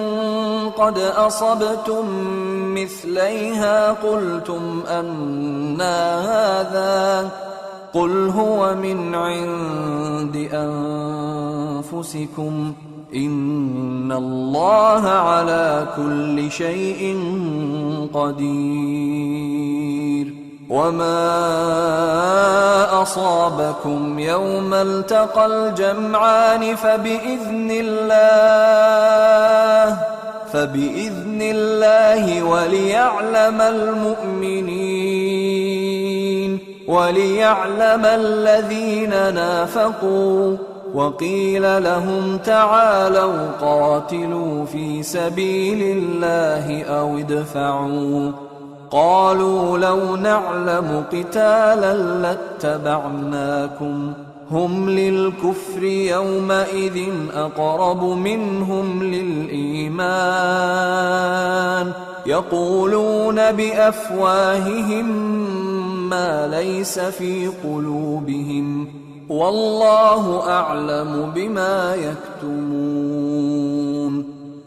قد أصبتم مثليها قلتم أنى هذا قل هو من عند أنفسكم إن الله على كل شيء قدير وما أصابكم يوم التقى الجمعان فبإذن الله وليعلم المؤمنين وليعلم الذين نافقوا وقيل لهم تعالوا قاتلوا في سبيل الله أو ادفعوا قالوا لو نعلم قتالا لاتبعناكم هم للكفر يومئذ أقرب منهم للإيمان يقولون بأفواههم ما ليس في قلوبهم والله أعلم بما يكتمون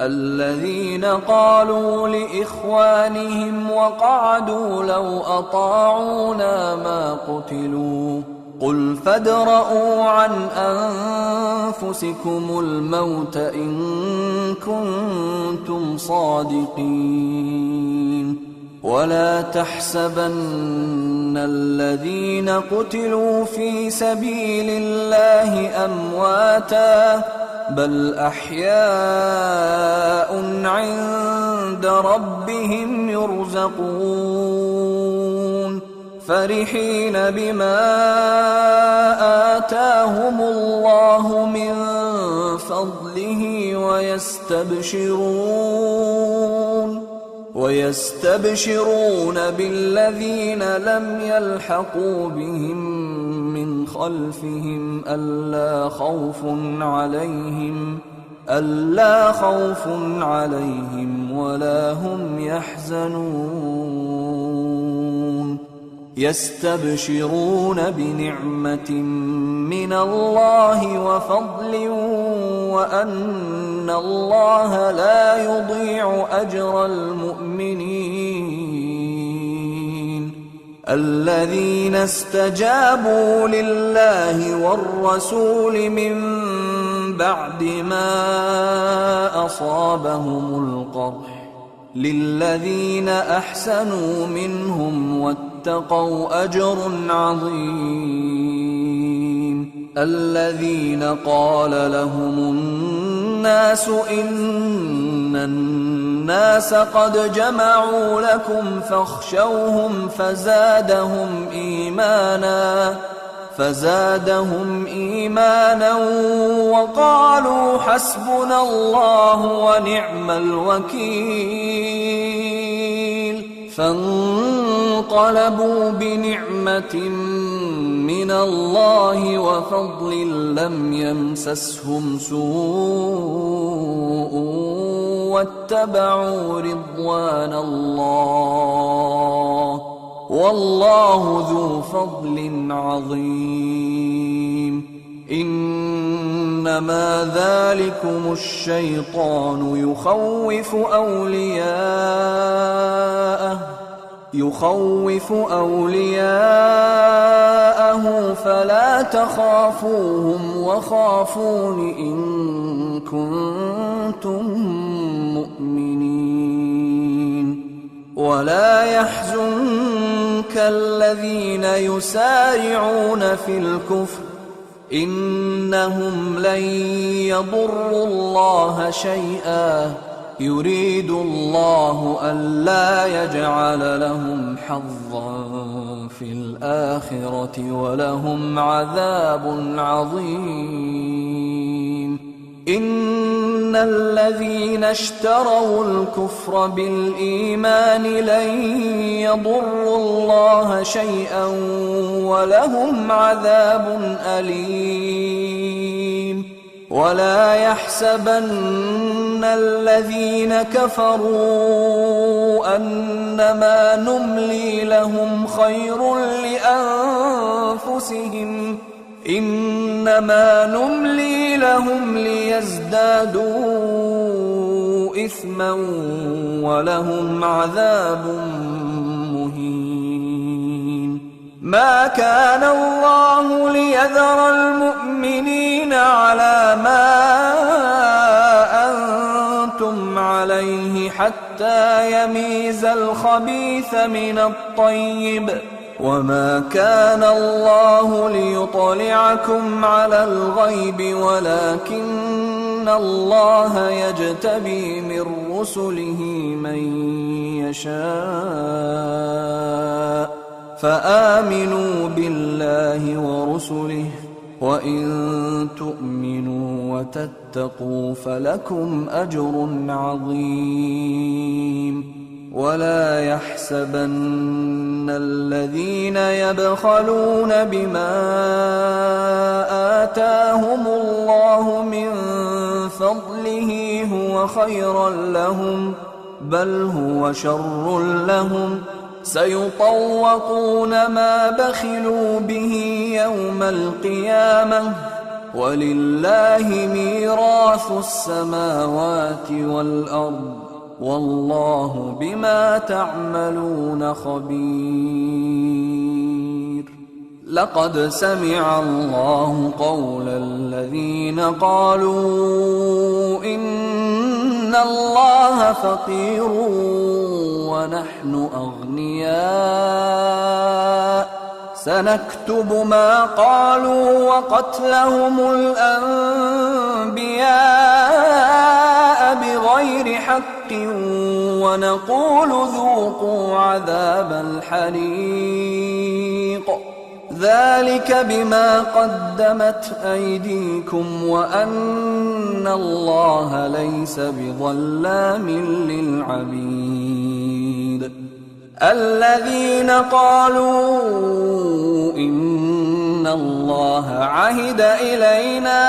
الذين قالوا لإخوانهم وقعدوا لو أطاعونا ما قتلوا قل فادرءوا عن أنفسكم الموت إن كنتم صادقين ولا تحسبن الذين قتلوا في سبيل الله أمواتا بل أحياء عند ربهم يرزقون فرحين بما آتاهم الله من فضله ويستبشرون بالذين لم يلحقوا بهم من خلفهم ألا خوف عليهم ولا هم يحزنون يستبشرون بنعمة من الله وفضل وأن الله لا يضيع أجر المؤمنين الذين استجابوا لله والرسول من بعد ما أصابهم القرح للذين أحسنوا منهم واتقوا أجر عظيم الذين قال لهم الناس إن الناس قد جمعوا لكم فاخشوهم فزادهم إيمانا وقالوا حسبنا الله ونعم الوكيل فانقلبوا بنعمة من الله وفضل لم يمسسهم سوء واتبعوا رضوان الله والله ذو فضل عظيم إنما ذلكم الشيطان يخوف أولياءه فلا تخافوهم وخافون إن كنتم مؤمنين ولا يحزنك الذين يسارعون في الكفر إنهم لن يضروا الله شيئا يريد الله ألا يجعل لهم حظا في الآخرة ولهم عذاب عظيم إن الذين اشتروا الكفر بالإيمان لن يضروا الله شيئا ولهم عذاب أليم ولا يحسبن الذين كفروا أنما نملي لهم خير لأنفسهم إنما نملي لهم ليزدادوا إثما ولهم عذاب مهين ما كان الله ليذر المؤمنين على ما أنتم عليه حتى يميز الخبيث من الطيب وما كان الله ليطلعكم على الغيب ولكن الله يجتبي من رسله من يشاء فآمنوا بالله ورسله وإن تؤمنوا وتتقوا فلكم أجر عظيم ولا يحسبن الذين يبخلون بما آتاهم الله من فضله هو خيرا لهم بل هو شر لهم سيطوقون ما بخلوا به يوم القيامة ولله ميراث السماوات والأرض والله بما تعملون خبير لقد سمع الله قول الذين قالوا إن الله فقير ونحن أغنياء سنكتب ما قالوا وقتلهم الأنبياء بغير حق ونقول ذوقوا عذاب الحريق ذلك بما قدمت أيديكم وأن الله ليس بظلام للعبيد الذين قالوا إن الله عهد إلينا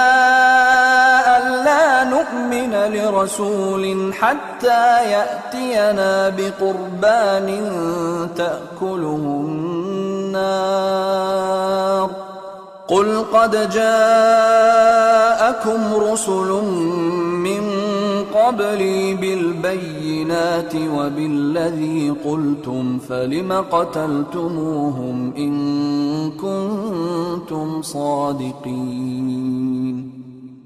ألا نؤمن لرسول حتى يأتينا بقربان تأكله النار قل قد جاءكم رسل من قبلي بالبينات وبالذي قلتم فلم قتلتموهم إن كنتم صادقين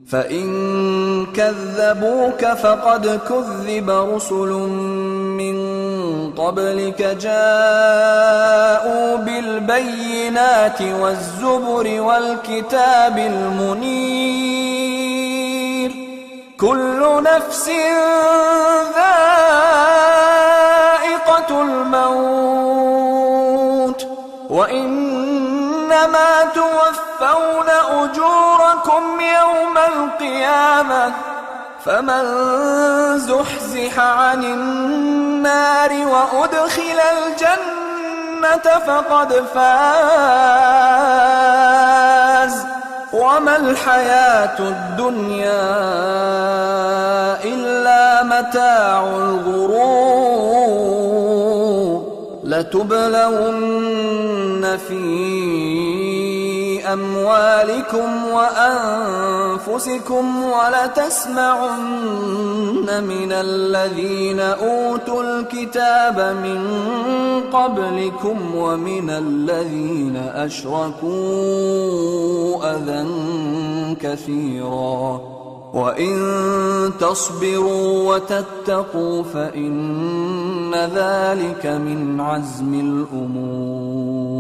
فإن كذبوك فقد كذب رسل من قبلك جاءوا بالبينات والزبر والكتاب المنير كل نفس ذائقة الموت وإنما توفون أجوركم يوم القيامة فمن زحزح عن النار وأدخل الجنة فقد فاز وما الحياة الدنيا إلا متاع الغرور لتبلون في أموالكم وأنفسكم ولتسمعن من الذين أوتوا الكتاب من قبلكم ومن الذين أشركوا أذى كثيرا وإن تصبروا وتتقوا فإن ذلك من عزم الأمور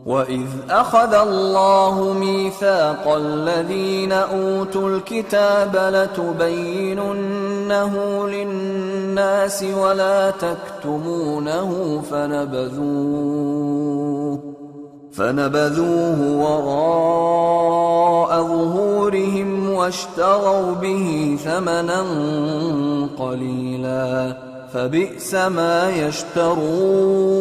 وإذ أخذ الله ميثاق الذين أوتوا الكتاب لتبيننه للناس ولا تكتمونه فنبذوه وراء ظهورهم واشتروا به ثمنا قليلا فبئس ما يشترون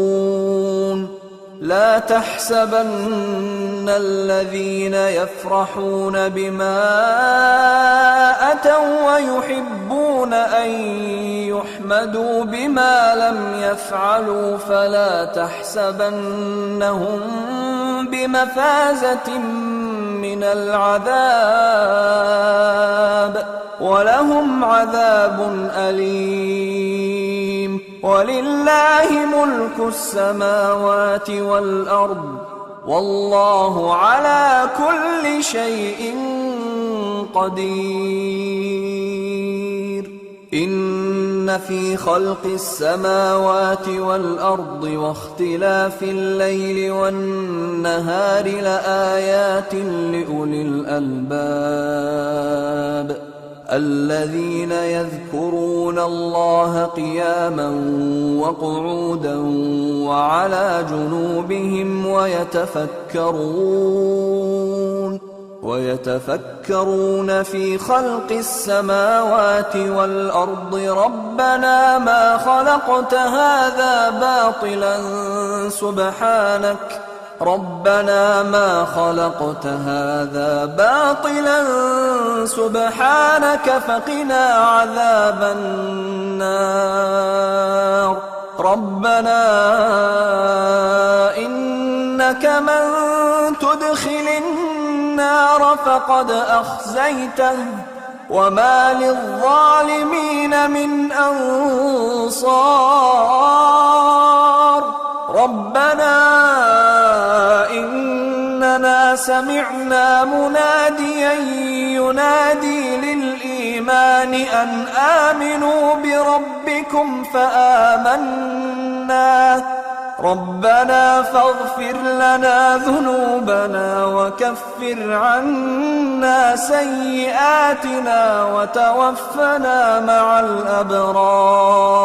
لا تحسبن الذين يفرحون بما أتوا ويحبون أن يحمدوا بما لم يفعلوا فلا تحسبنهم بمفازة من العذاب ولهم عذاب أليم ولله ملك السماوات والأرض والله على كل شيء قدير إن في خلق السماوات والأرض واختلاف الليل والنهار لآيات لأولي الألباب الذين يذكرون الله قياما وقعودا وعلى جنوبهم ويتفكرون في خلق السماوات والأرض ربنا ما خلقت هذا باطلا سبحانك فقنا عذاب النار ربنا إنك من تدخل النار فقد أخزيته وما للظالمين من أنصار ربنا إننا سمعنا مناديا ينادي للإيمان أن آمنوا بربكم فآمنا ربنا فاغفر لنا ذنوبنا وكفر عنا سيئاتنا وتوفنا مع الأبرار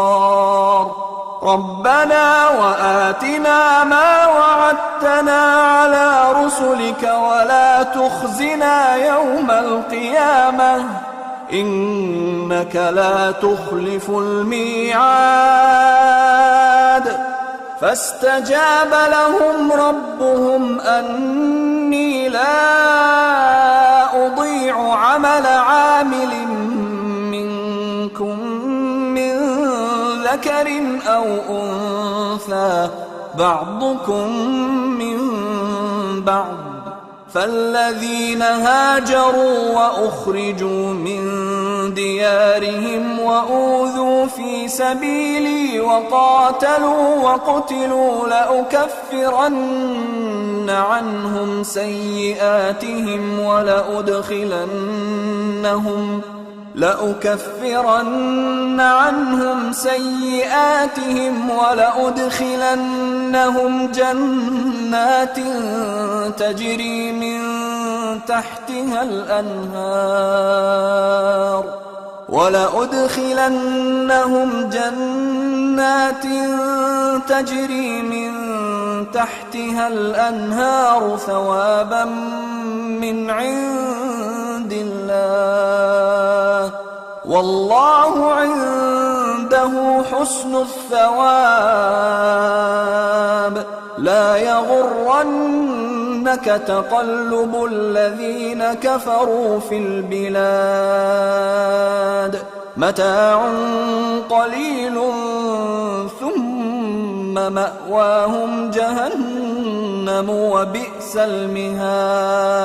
ربنا وآتنا ما وعدتنا على رسلك ولا تخزنا يوم القيامة إنك لا تخلف الميعاد فاستجاب لهم ربهم أني لا أضيع عمل عامل منكم من ذكر أو أنثى بعضكم من بعض فالذين هاجروا وأخرجوا من ديارهم وأوذوا في سبيلي وقاتلوا وقتلوا لأكفرن عنهم سيئاتهم ولأدخلنهم جنات تجري من تحتها الأنهار ثوابا من عند الله والله عنده حسن الثواب لا يغرنك تقلب الذين كفروا في البلاد متاع قليل ثم مأواهم جهنم وبئس المهاد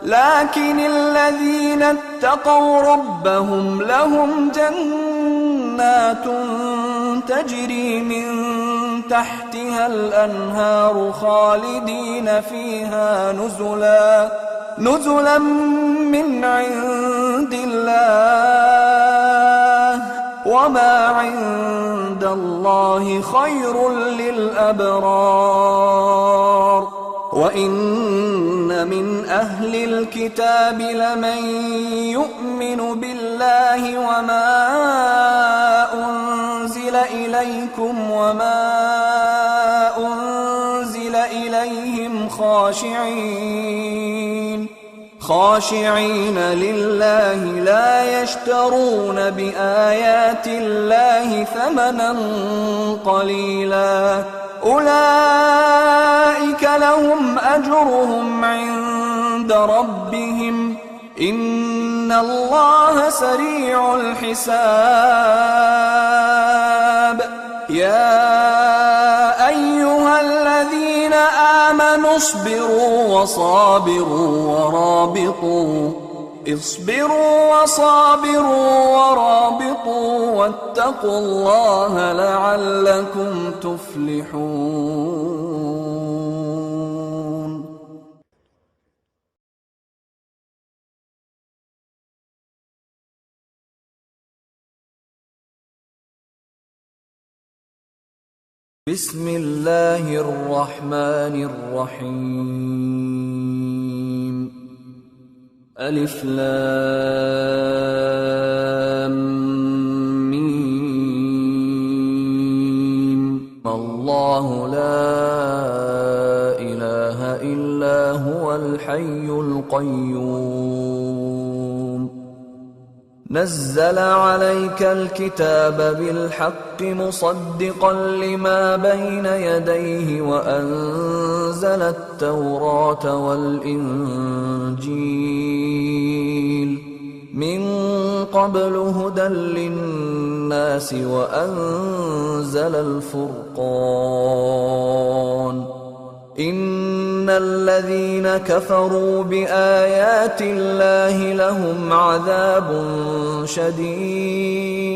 لكن الذين اتقوا ربهم لهم جنات تجري من تحتها الأنهار خالدين فيها نزلا من عند الله وما عند الله خير للأبرار وإن من أهل الكتاب لمن يؤمن بالله وما أنزل إليكم وما أنزل إليهم خاشعين لله لا يشترون بآيات الله ثمنا قليلا أولئك لهم أجرهم عند ربهم إن الله سريع الحساب يا أيها الذين آمنوا اصبروا وصابروا ورابطوا واتقوا الله لعلكم تفلحون. بسم الله الرحمن الرحيم ألف لام ميم الله لا إله إلا هو الحي القيوم نزل عليك الكتاب بالحق مصدقا لما بين يديه وأنزل التوراة والإنجيل من قبل هدى للناس وأنزل الفرقان إن الذين كفروا بآيات الله لهم عذاب شديد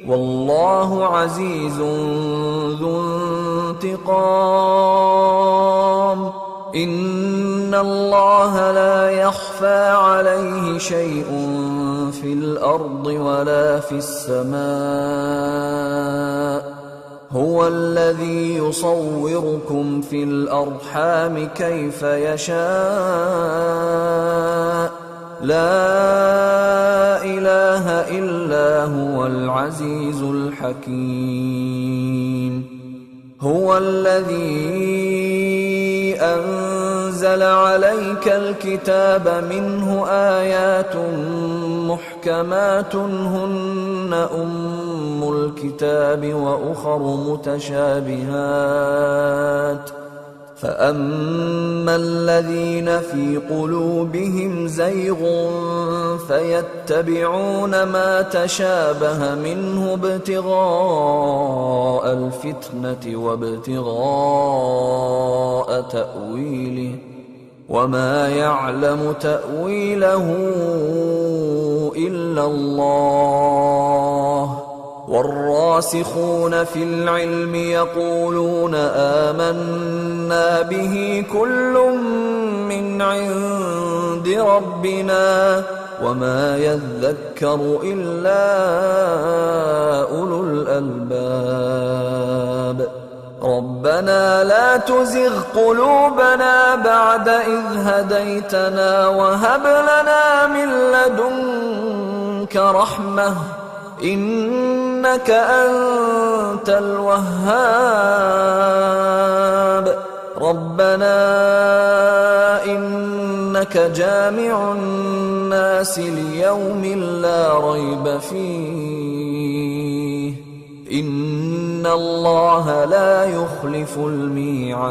والله عزيز ذو انتقام إن الله لا يخفى عليه شيء في الأرض ولا في السماء هو الذي يصوركم في الأرحام كيف يشاء لا إله إلا هو العزيز الحكيم هو الذي أنزل عليك الكتاب منه آيات محكمات هن أم الكتاب وأخر متشابهات فأما الذين في قلوبهم زيغ فيتبعون ما تشابه منه ابتغاء الفتنة وابتغاء تأويله وما يعلم تأويله إلا الله والراسخون في العلم يقولون آمنا به كل من عند ربنا وما يذكر إلا أولو الألباب ربنا لا تزغ قلوبنا بعد إذ هديتنا وهب لنا من لدنك رحمة إنك أنت الوهاب ربنا إنك جامع الناس ليوم لا ريب فيه إن الله لا يخلف الميعاد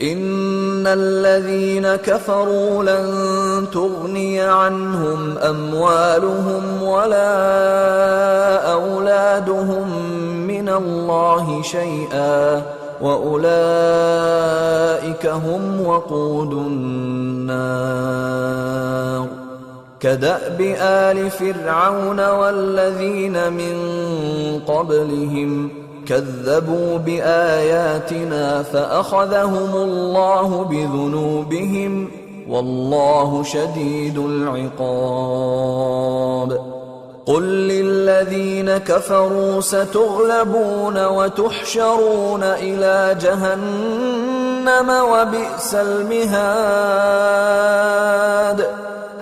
إن الذين كفروا لن تغني عنهم أموالهم ولا أولادهم من الله شيئا وأولئك هم وقود النار كدأب آل فرعون والذين من قبلهم كذبوا بآياتنا فأخذهم الله بذنوبهم والله شديد العقاب قل للذين كفروا ستغلبون وتحشرون إلى جهنم وبئس المهاد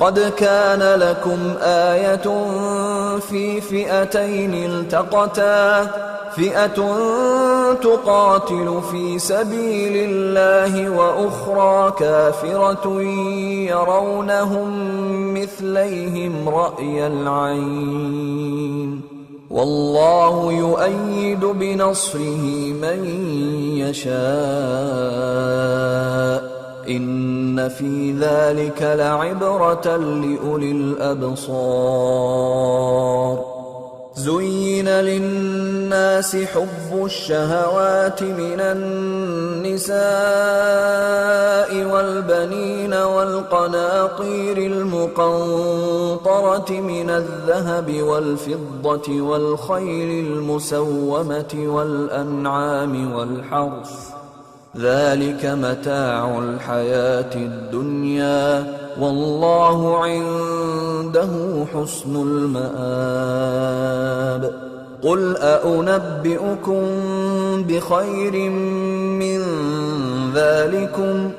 قد كان لكم آية في فئتين التقتا فئة تقاتل في سبيل الله وأخرى كافرة يرونهم مثليهم رأي العين والله يؤيد بنصره من يشاء إن في ذلك لعبرة لأولي الأبصار زين للناس حب الشهوات من النساء والبنين والقناطير المقنطرة من الذهب والفضة والخيل المسومة والأنعام والحرث ذلك متاع الحياة الدنيا والله عنده حسن المآب قل أنبئكم بخير من ذلكم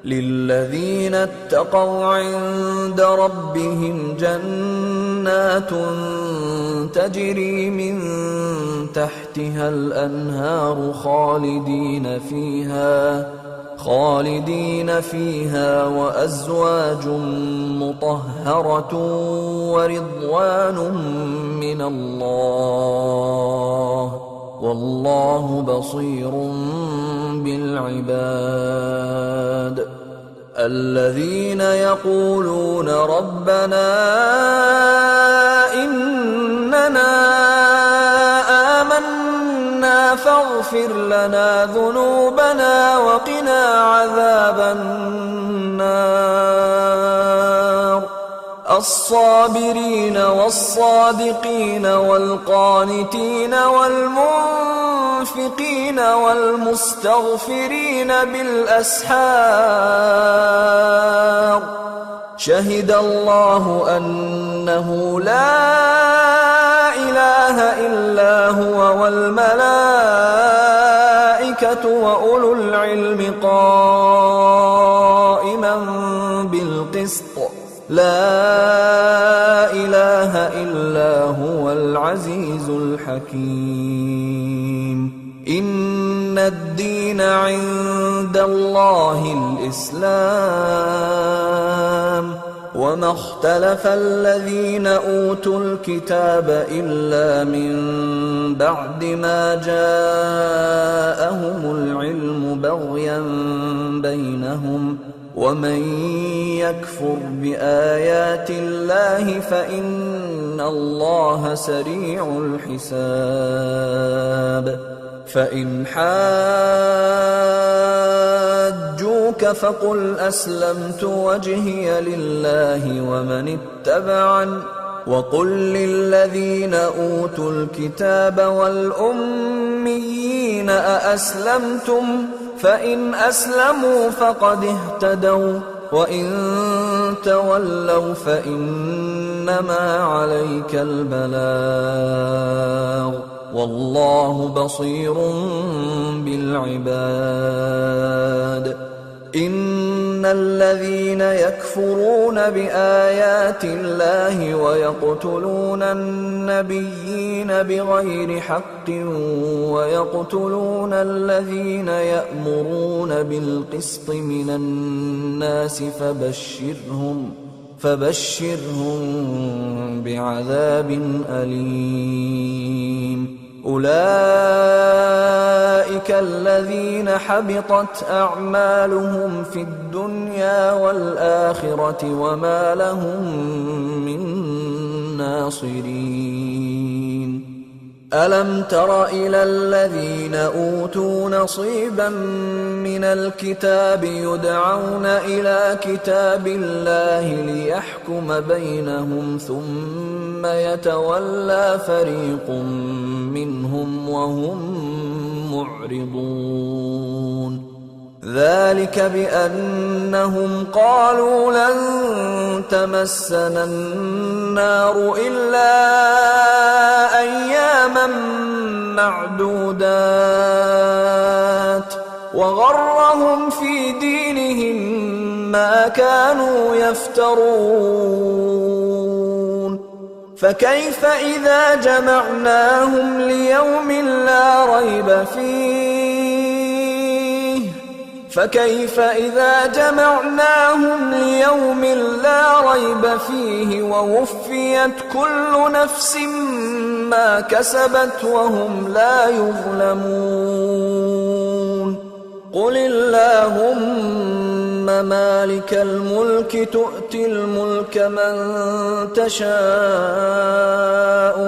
للذين اتقوا عند ربهم جنات تجري من تحتها الأنهار خالدين فيها وأزواج مطهرة ورضوان من الله والله بصير بالعباد الذين يقولون ربنا إننا آمنا فاغفر لنا ذنوبنا وقنا عذاب النار الصابرين والصادقين والقانتين والمنفقين والمستغفرين بالأسحار شهد الله أنه لا إله إله إلا هو والملائكة وأولو العلم قائما بالقسط لا إله إلا هو العزيز الحكيم إن الدين عند الله الإسلام وما اختلف الذين أوتوا الكتاب إلا من بعد ما جاءهم العلم بغيا بينهم ومن يكفر بآيات الله فإن الله سريع الحساب فإن حاجوك فقل أسلمت وجهي لله ومن اتبعن وقل للذين أوتوا الكتاب والأميين أأسلمتم فإن أسلموا فقد اهتدوا وإن تولوا فإنما عليك البلاغ والله بصير بالعباد إن الذين يكفرون بآيات الله ويقتلون النبيين بغير حق ويقتلون الذين يأمرون بالقسط من الناس فبشرهم بعذاب أليم أولئك الذين حبطت أعمالهم في الدنيا والآخرة وما لهم من ناصرين ألم تر إلى الذين أوتوا نصيبا من الكتاب يدعون إلى كتاب الله ليحكم بينهم ثم يتولى فريق منهم وهم معرضون ذلك بأنهم قالوا لن تمسنا النار إلا أياما معدودات وغرهم في دينهم ما كانوا يفترون فكيف إذا جمعناهم ليوم لا ريب فيه ووفيت كل نفس ما كسبت وهم لا يظلمون قل اللهم مالك الملك تؤتي الملك من تشاء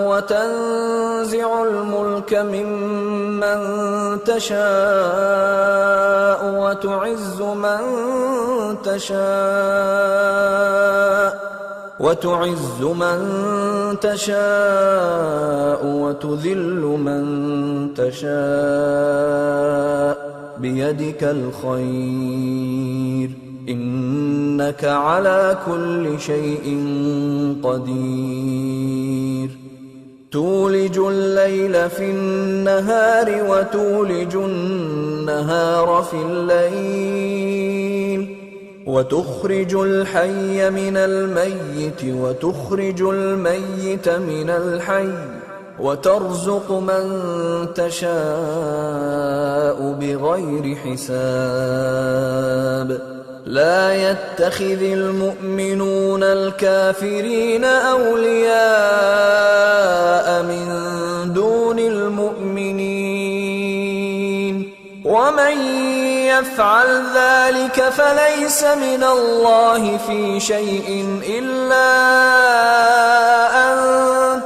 وتنزع الملك ممن تشاء وتعز من تشاء وتذل من تشاء بيدك الخير إنك على كل شيء قدير تولج الليل في النهار وتولج النهار في الليل وتخرج الحي من الميت وتخرج الميت من الحي وترزق من تشاء بغير حساب لا يتخذ المؤمنون الكافرين أولياء من دون المؤمنين ومن يفعل ذلك فليس من الله في شيء إلا أن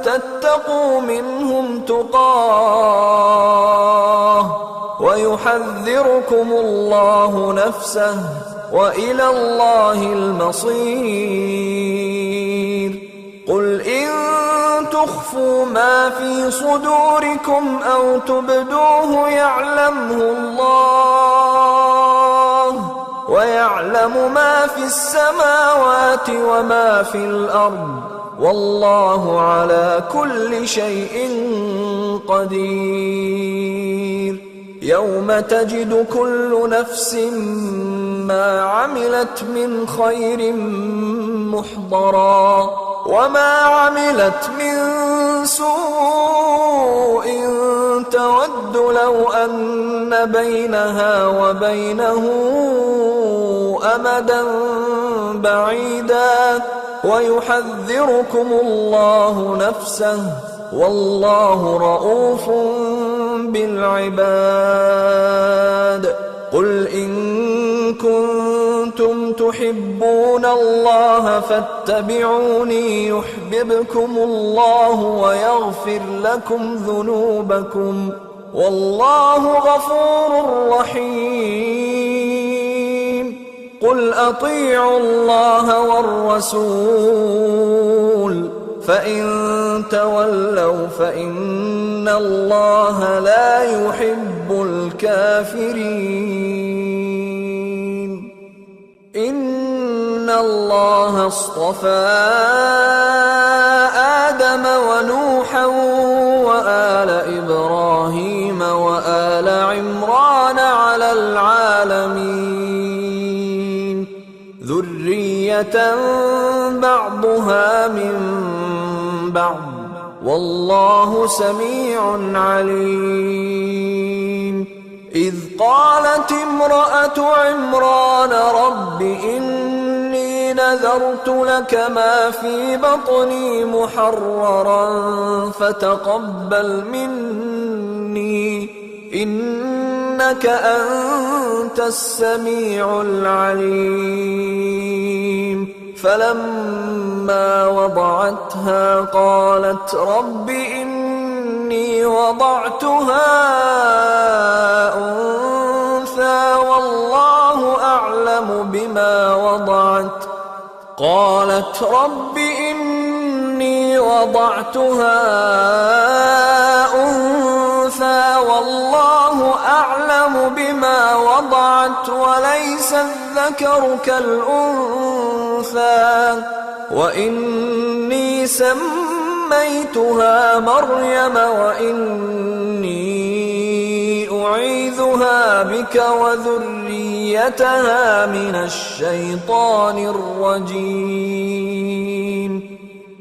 تتقوا منهم تقاه ويحذركم الله نفسه وإلى الله المصير قل إن تخفوا ما في صدوركم أو تبدوه يعلمه الله ويعلم ما في السماوات وما في الأرض والله على كل شيء قدير. يوم تجد كل نفس ما عملت من خير محضرا وما عملت من سوء تود لو أن بينها وبينه أمدا بعيدا ويحذركم الله نفسه والله رءوف بالعباد. قل إن كنتم تحبون الله فاتبعوني يحببكم الله ويغفر لكم ذنوبكم والله غفور رحيم. قل أطيعوا الله والرسول فإن تولوا فإن الله لا يحب الكافرين. إن الله اصطفى آدم ونوحا وآل إبراهيم وآل عمران على العالمين ذرية بعضها من بعض والله سميع عليم. إذ قالت امرأة عمران رب إني نذرت لك ما في بطني محررا فتقبل مني إنك أنت السميع العليم. فلما وضعتها قالت رب إني وضعتها أنثى والله أعلم بما وضعت قالت رب إني وضعتها أنثى والله أعلم بما وضعت وليس الذكر كالأنثى وإني سميتها مريم وإني أعيذها بك وذريتها من الشيطان الرجيم.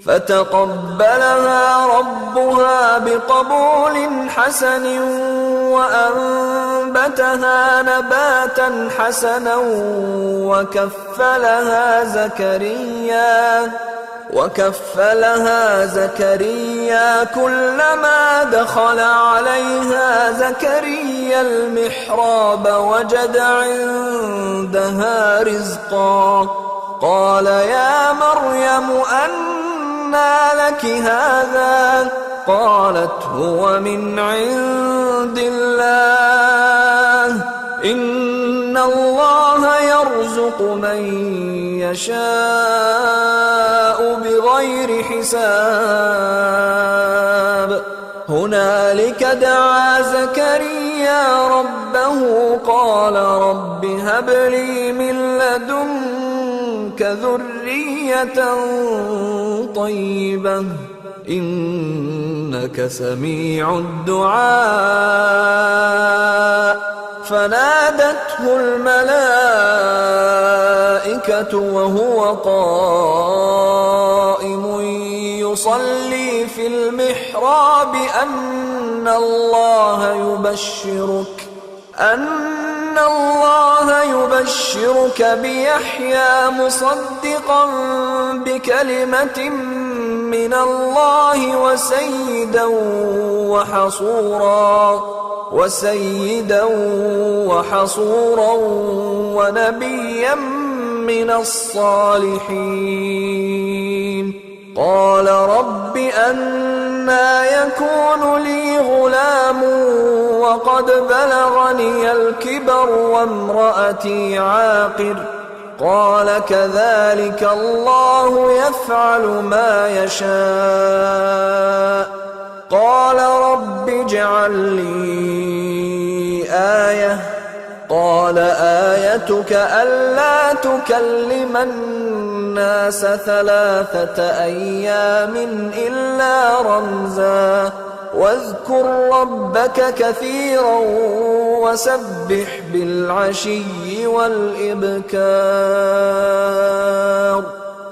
فتقبلها ربها بقبول حسن وأنبتها نباتا حسنا وكفلها زكريا كلما دخل عليها زكريا المحراب وجد عندها رزقا قال يا مريم أنى لك هذا قالت هو من عند الله إن الله يرزق من يشاء بغير حساب. هنالك دعا زكريا ربه قال رب هب لي من لدنك ذرية طيبة إنك سميع الدعاء. فنادته الملائكة وهو قائم يصلي في المحراب أن الله يبشرك بيحيى مصدقا بكلمة من الله وسيدا وحصورا ونبيا من الصالحين. قال رب أنى يكون لي غلام وقد بلغني الكبر وامرأتي عاقر قال كذلك الله يفعل ما يشاء. قال رب اجعل لي آية قال آيتك ألا تكلم الناس 3 أيام إلا رمزا واذكر ربك كثيرا وسبح بالعشي والإبكار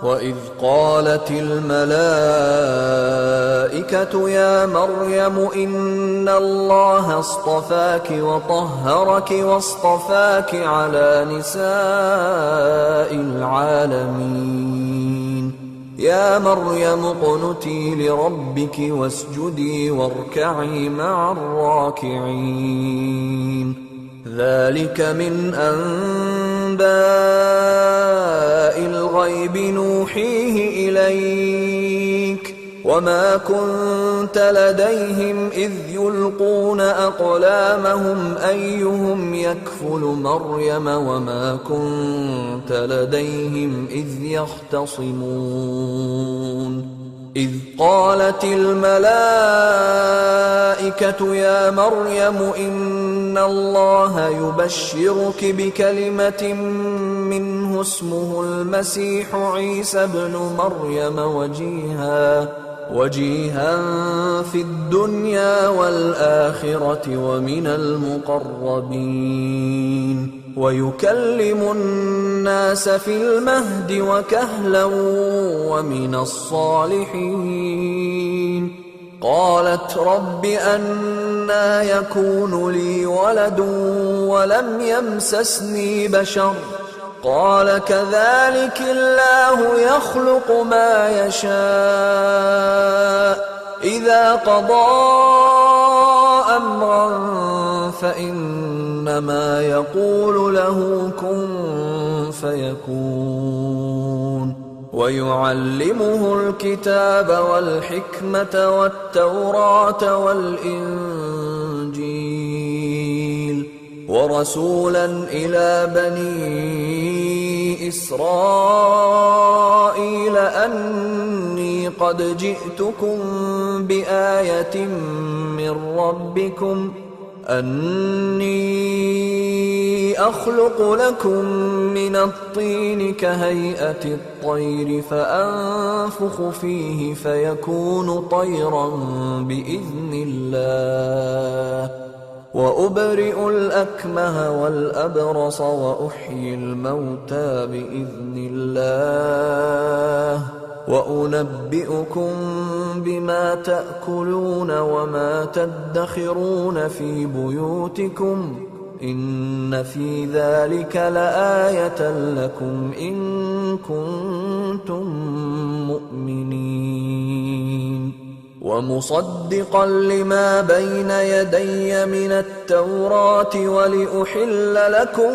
وإذ قالت الملائكة يا مريم إن الله اصطفاك وطهرك واصطفاك على نساء العالمين يا مريم اقنتي لربك واسجدي واركعي مع الراكعين ذلك من أنباء الغيب نوحيه إليك وما كنت لديهم إذ يلقون أقلامهم أيهم يكفل مريم وما كنت لديهم إذ يختصمون إذ قالت الملائكة يا مريم إن الله يبشرك بكلمة منه اسمه المسيح عيسى ابن مريم وجيها في الدنيا والآخرة ومن المقربين ويكلم الناس في المهد وكهلا ومن الصالحين قالت رب أنى يكون لي ولد ولم يمسسني بشر قال كذلك الله يخلق ما يشاء إذا قضى أمرا فإنما يقول له كن فيكون ويعلمه الكتاب والحكمة والتوراة والإنجيل ورسولا إلى بني إسرائيل أني قد جئتكم بآية من ربكم أني أخلق لكم من الطين كهيئة الطير فأنفخ فيه فيكون طيرا بإذن الله وأبرئ الأكمه والأبرص وأحيي الموتى بإذن الله وأنبئكم بما تأكلون وما تدخرون في بيوتكم إن في ذلك لآية لكم إن كنتم مؤمنين ومصدقا لما بين يدي من التوراة ولأحل لكم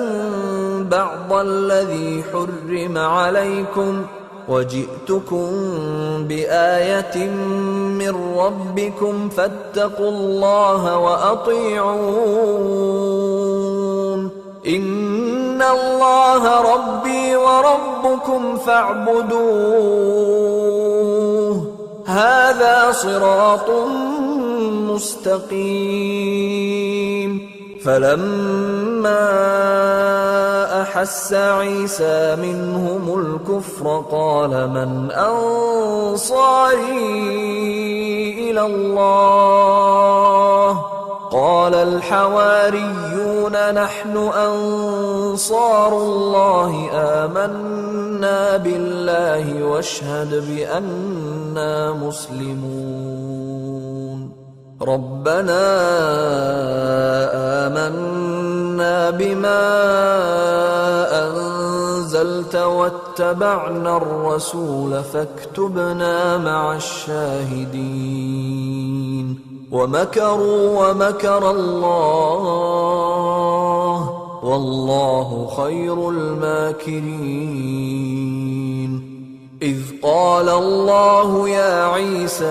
بعض الذي حرم عليكم وجئتكم بآية من ربكم فاتقوا الله وأطيعون إن الله ربي وربكم فاعبدوه هذا صراط مستقيم فلما أحس عيسى منهم الكفر قال من أنصاري إلى الله قال الحواريون نحن أنصار الله آمنا بالله واشهد بأننا مسلمون ربنا آمنا بما أنزلت واتبعنا الرسول فاكتبنا مع الشاهدين ومكروا ومكر الله والله خير الماكرين إذ قال الله يا عيسى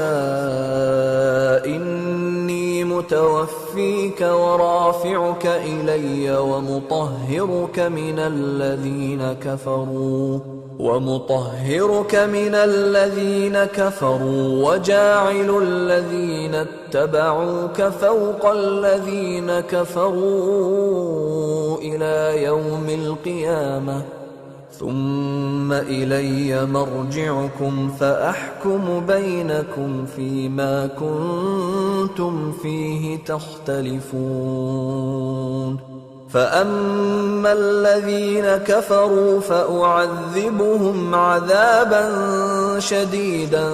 إني متوفيك ورافعك إلي ومطهرك من الذين كفروا ومطهرك من الذين كفروا وجاعل الذين اتبعوك فوق الذين كفروا إلى يوم القيامة ثم إلي مرجعكم فأحكم بينكم فيما كنتم فيه تختلفون فأما الذين كفروا فأعذبهم عذابا شديدا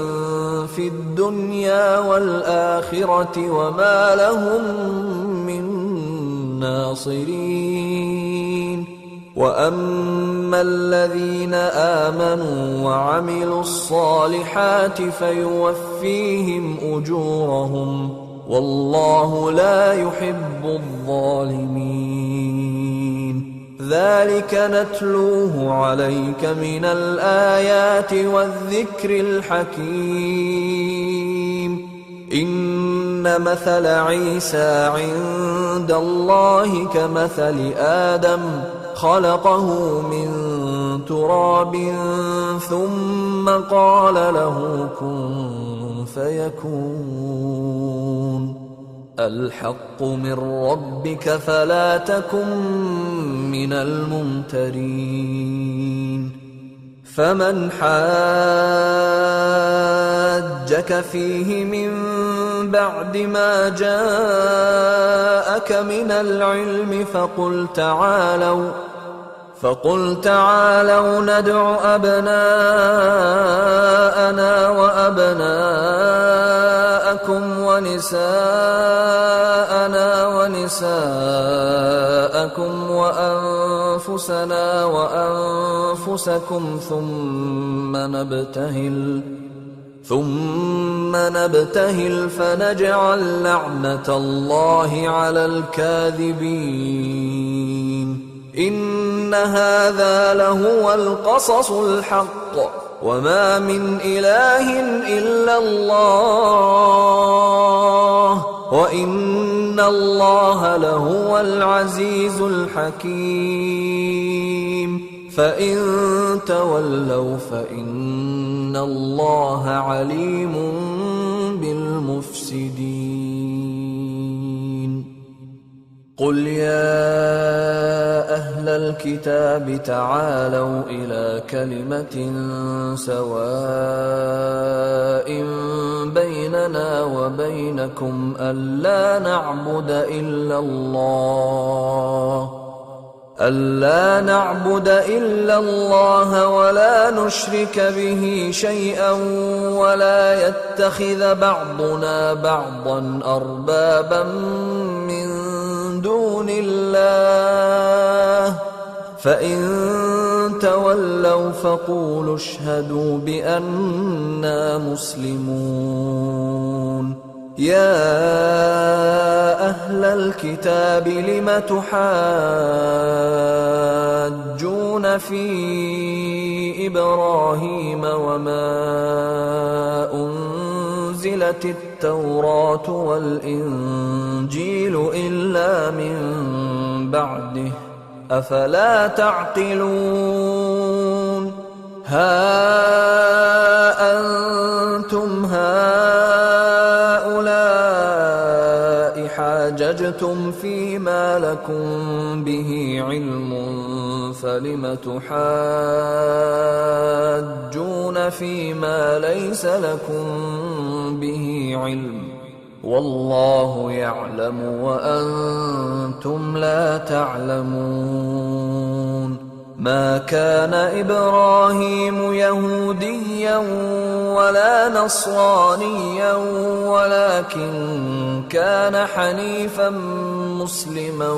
في الدنيا والآخرة وما لهم من ناصرين وأما الذين آمنوا وعملوا الصالحات فيوفيهم أجورهم والله لا يحب الظالمين ذلك نتلوه عليك من الآيات والذكر الحكيم إن مثل عيسى عند الله كمثل آدم خلقه من تراب ثم قال له كن فيكون الحق من ربك فلا تكن من الممترين فمن حاجك فيه من بعد ما جاءك من العلم فقل تعالوا ندع أبناءنا وأبناءكم ونساءنا ونساءكم وأنفسنا وأنفسكم ثم نبتهل فنجعل لعنة الله على الكاذبين إن هذا لهو القصص الحق وما من إله إلا الله وإن الله لهو العزيز الحكيم فإن تولوا فإن الله عليم بالمفسدين قل يا أهل الكتاب تعالوا إلى كلمة سواء بيننا وبينكم ألا نعبد إلا الله ولا نشرك به شيئا ولا يتخذ بعضنا بعضا أربابا من دون الله فإن تولوا فقولوا اشهدوا بأننا مسلمون يا أهل الكتاب لم تحاجون في إبراهيم وما أنزلت التوراة والإنجيل إلا من بعده أفلا تعقلون ها أنتم هؤلاء حاججتم فيما لكم به علم فلم تحاجون فيما ليس لكم به علم والله يعلم وأنتم لا تعلمون ما كان إبراهيم يهوديا ولا نصرانيا ولكن كان حنيفا مسلما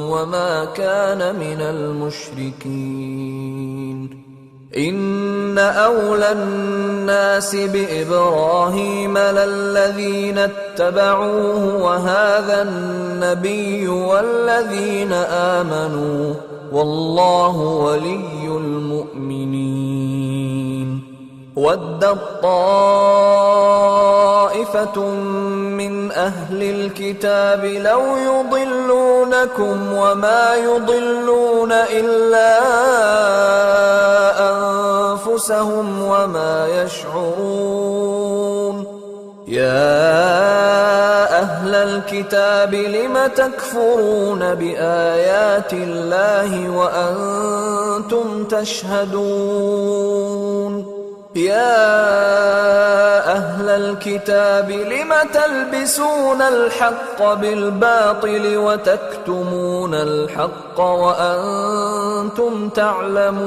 وما كان من المشركين إن أولى الناس بإبراهيم للذين اتبعوه وهذا النبي والذين آمنوا والله ولي المؤمنين ودت طائفة طائفة من أهل الكتاب لو يضلونكم وما يضلون إلا أنفسهم وما يشعرون. يا أهل الكتاب لم تكفرون بآيات الله وأنتم تشهدون. يا أهل الكتاب لم تلبسون الحق بالباطل وتكتمون الحق وأنتم تعلمون.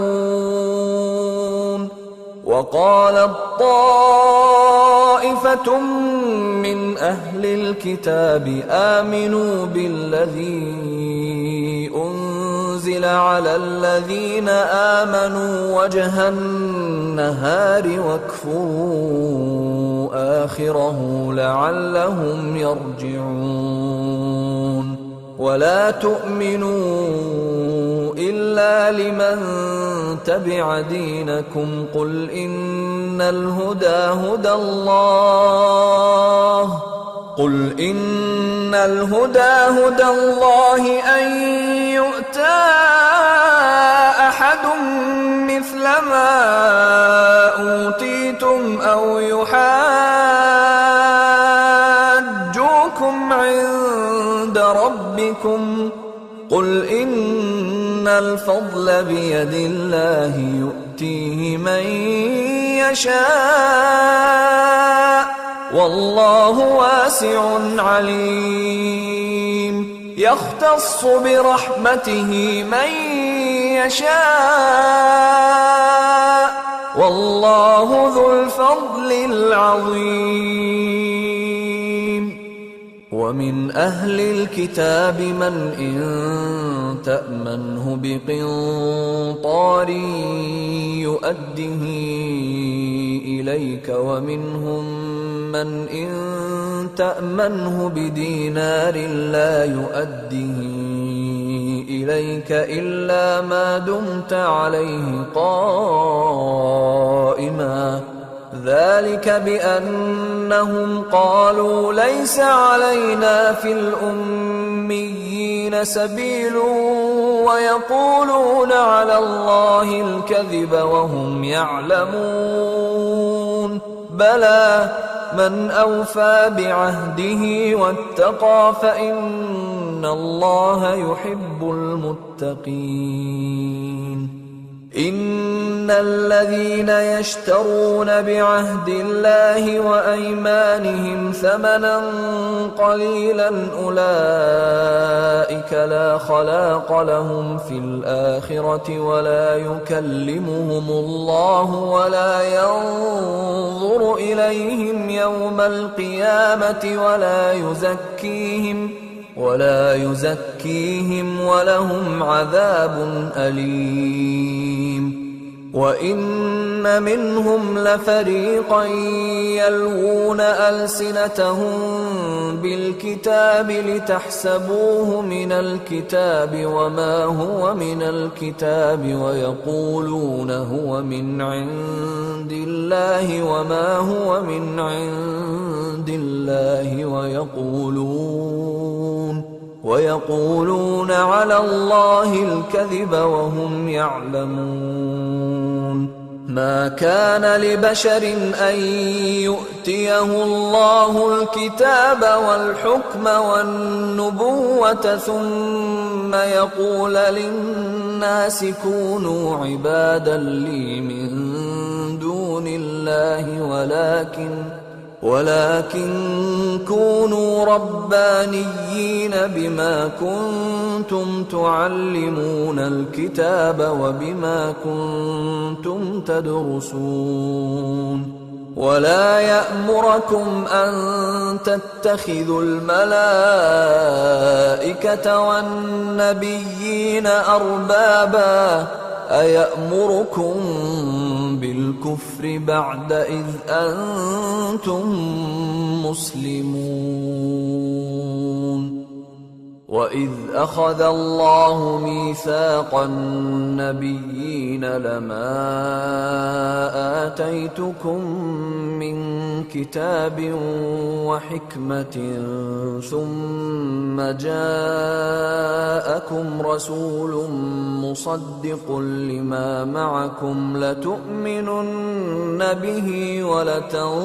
وقالت طائفة من أهل الكتاب آمنوا بالذي أنزل على الذين آمنوا وجه النهار واكفروا آخره لعلهم يرجعون. ولا تؤمنوا إلا لمن تبع دينكم قل إن الهدى هدى الله أن يؤتى أحد مثل ما أوتيتم أو يحاجوكم عند ربكم قل إن الفضل بيد الله يؤتيه من يشاء والله واسع عليم. يختص برحمته من يشاء والله ذو الفضل العظيم. ومن أهل الكتاب من إن تأمنه بقنطار يؤده إليك ومنهم من إن تأمنه بدينار لا يؤده إليك إلا ما دمت عليه قائما ذلك بأنهم قالوا ليس علينا في الأميين سبيل ويقولون على الله الكذب وهم يعلمون. بلى من أوفى بعهده واتقى فإن الله يحب المتقين. إن الذين يشترون بعهد الله وأيمانهم ثمنا قليلا أولئك لا خلاق لهم في الآخرة ولا يكلمهم الله ولا ينظر إليهم يوم القيامة ولا يزكيهم ولهم عذاب أليم. وإن منهم لفريقا يلوون ألسنتهم بالكتاب لتحسبوه من الكتاب وما هو من الكتاب ويقولون هو من عند الله وما هو من عند الله ويقولون على الله الكذب وهم يعلمون. ما كان لبشر أن يؤتيه الله الكتاب والحكم والنبوة ثم يقول للناس كونوا عبادا لي من دون الله ولكن كونوا ربانيين بما كنتم تعلمون الكتاب وبما كنتم تدرسون. ولا يأمركم أن تتخذوا الملائكة والنبيين أربابا أيأمركم بالكفر بعد إذ أنتم مسلمون. وإذ أخذ الله ميثاق النبيين لما آتيتكم من كتاب وحكمة ثم جاءكم رسول مصدق لما معكم لتؤمنن به ولتنصرنه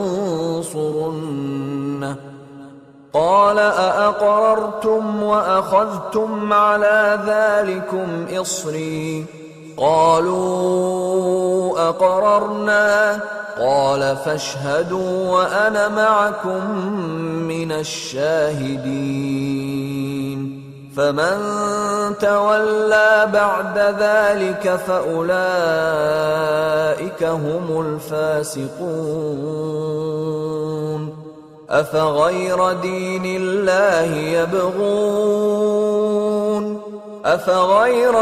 قال أأقررتم وأخذتم على ذلكم إصري قالوا أقررنا قال فاشهدوا وأنا معكم من الشاهدين فمن تولى بعد ذلك فأولئك هم الفاسقون أفغير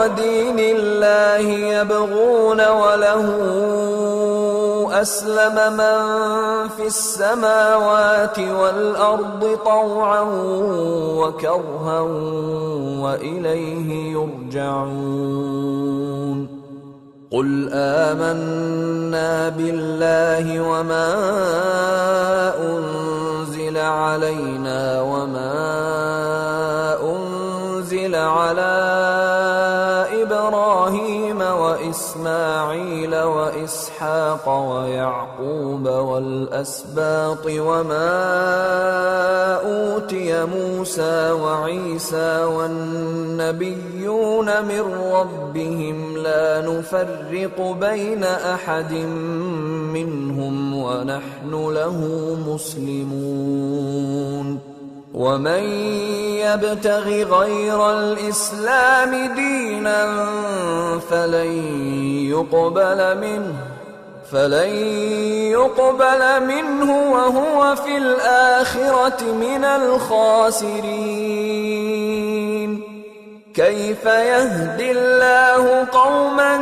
دين الله يبغون وله أسلم من في السماوات والأرض طوعا وكرها وإليه يرجعون قل آمنا بالله وما أنزل علينا وما أنزل على إبراهيم وإسماعيل وإسحاق ويعقوب والأسباط وما أوتي موسى وعيسى والنبيون من ربهم لا نفرق بين أحد منهم ونحن له مسلمون ومن يبتغ غير الإسلام دينا فلن يقبل منه وهو في الآخرة من الخاسرين كيف يهدي الله قوما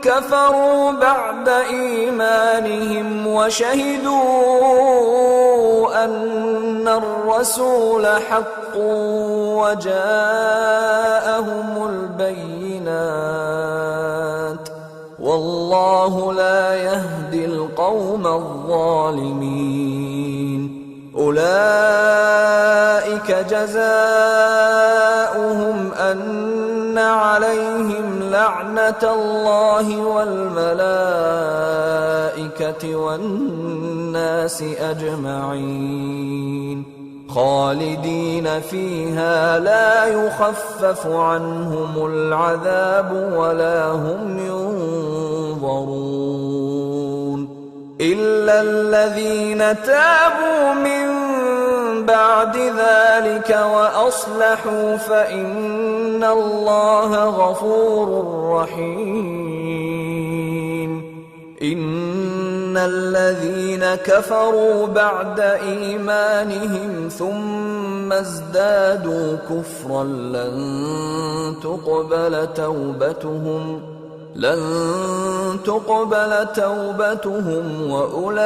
كفروا بعد إيمانهم وشهدوا أن الرسول حق وجاءهم البينات والله لا يهدي القوم الظالمين أولئك جزاؤهم أن عليهم لعنة الله والملائكة والناس أجمعين خالدين فيها لا يخفف عنهم العذاب ولا هم ينظرون إلا الذين تابوا من بعد ذلك وأصلحوا فإن الله غفور رحيم إن الذين كفروا بعد إيمانهم ثم ازدادوا كفرا لن تقبل توبتهم وأولئك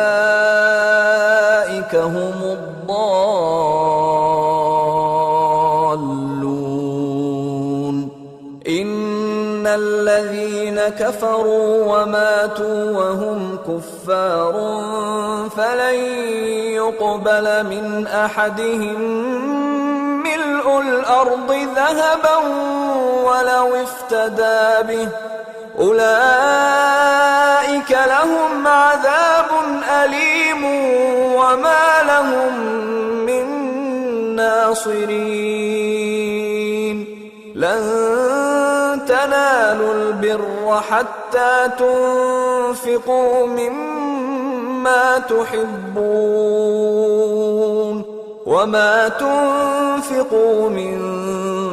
هم الضالون إن الذين كفروا وماتوا وهم كفار فلن يقبل من أحدهم ملء الأرض ذهبا ولو افتدى به أولئك لهم عذاب أليم وما لهم من ناصرين لن تنالوا البر حتى تنفقوا مما تحبون وما تنفقوا من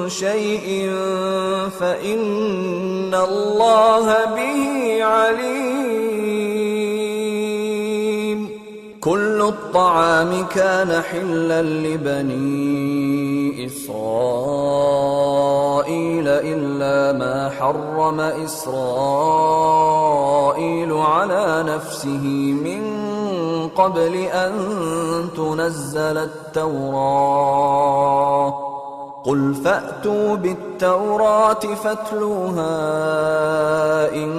شيء فإن الله به عليم كل الطعام كان حلا لبني إسرائيل إلا ما حرم إسرائيل على نفسه من قبل أن تنزل التوراة قل فأتوا بالتوراة فاتلوها إن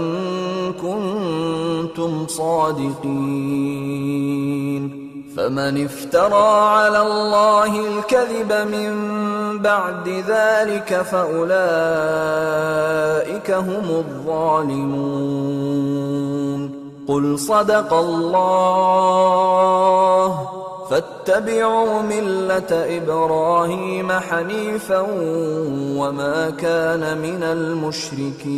كنتم صادقين فمن افترى على الله الكذب من بعد ذلك فأولئك هم الظالمون قل صدق الله فاتبعوا ملة إبراهيم حنيفا وما كان من المشركين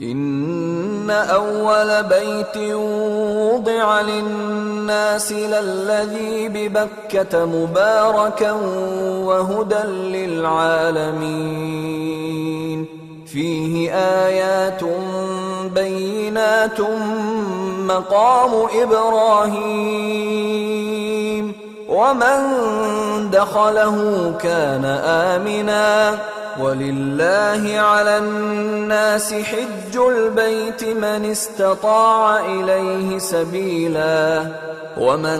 إن أول بيت وضع للناس للذي ببكة مباركا وهدى للعالمين فيه آيات بينات مقام إبراهيم ومن دخله كان آمنا ولله على الناس حج البيت من استطاع إليه سبيلا ومن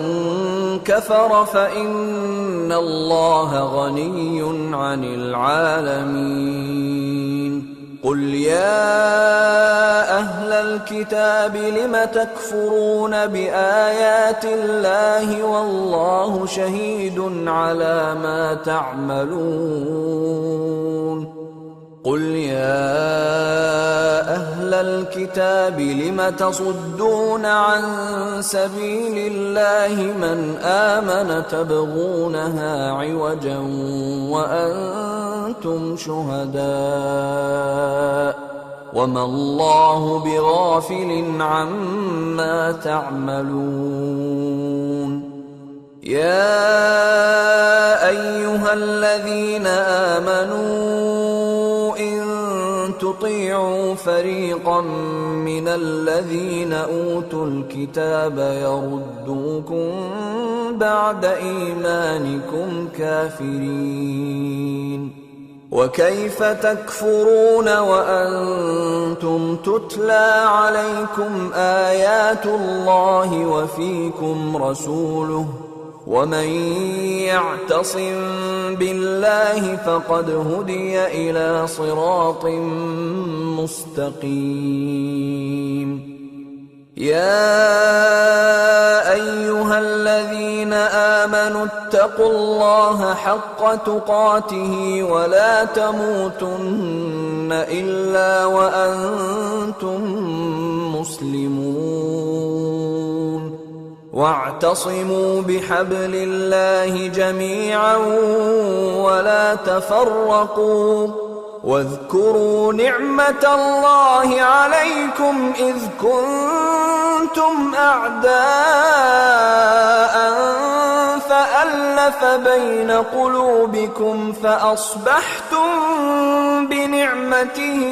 كفر فإن الله غني عن العالمين قل يا أهل الكتاب لم تكفرون بآيات الله والله شهيد على ما تعملون قل يا أهل الكتاب لم تصدون عن سبيل الله من آمن تبغونها عوجا وأنتم شهداء وما الله بغافل عما تعملون يا أيها الذين آمنوا إن تطيعوا فريقا من الذين أوتوا الكتاب يردوكم بعد إيمانكم كافرين وكيف تكفرون وأنتم تتلى عليكم آيات الله وفيكم رسوله ومن يعتصم بالله فقد هدي إلى صراط مستقيم يا أيها الذين آمنوا اتقوا الله حق تقاته ولا تموتن إلا وأنتم مسلمون واعتصموا بحبل الله جميعا ولا تفرقوا واذكروا نعمة الله عليكم إذ كنتم أعداء فألف بين قلوبكم فأصبحتم بنعمته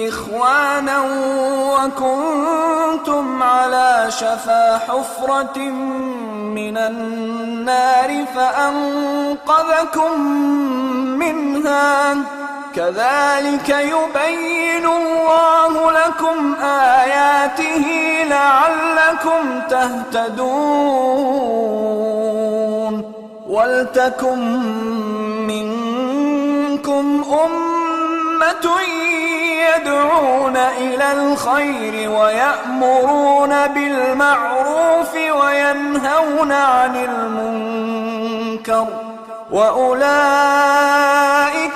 إخوانا وكنتم على شفا حفرة من النار فأنقذكم منها كذلك يبين الله لكم آياته لعلكم تهتدون ولتكن منكم أمة يدعون إلى الخير ويأمرون بالمعروف وينهون عن المنكر وأولئك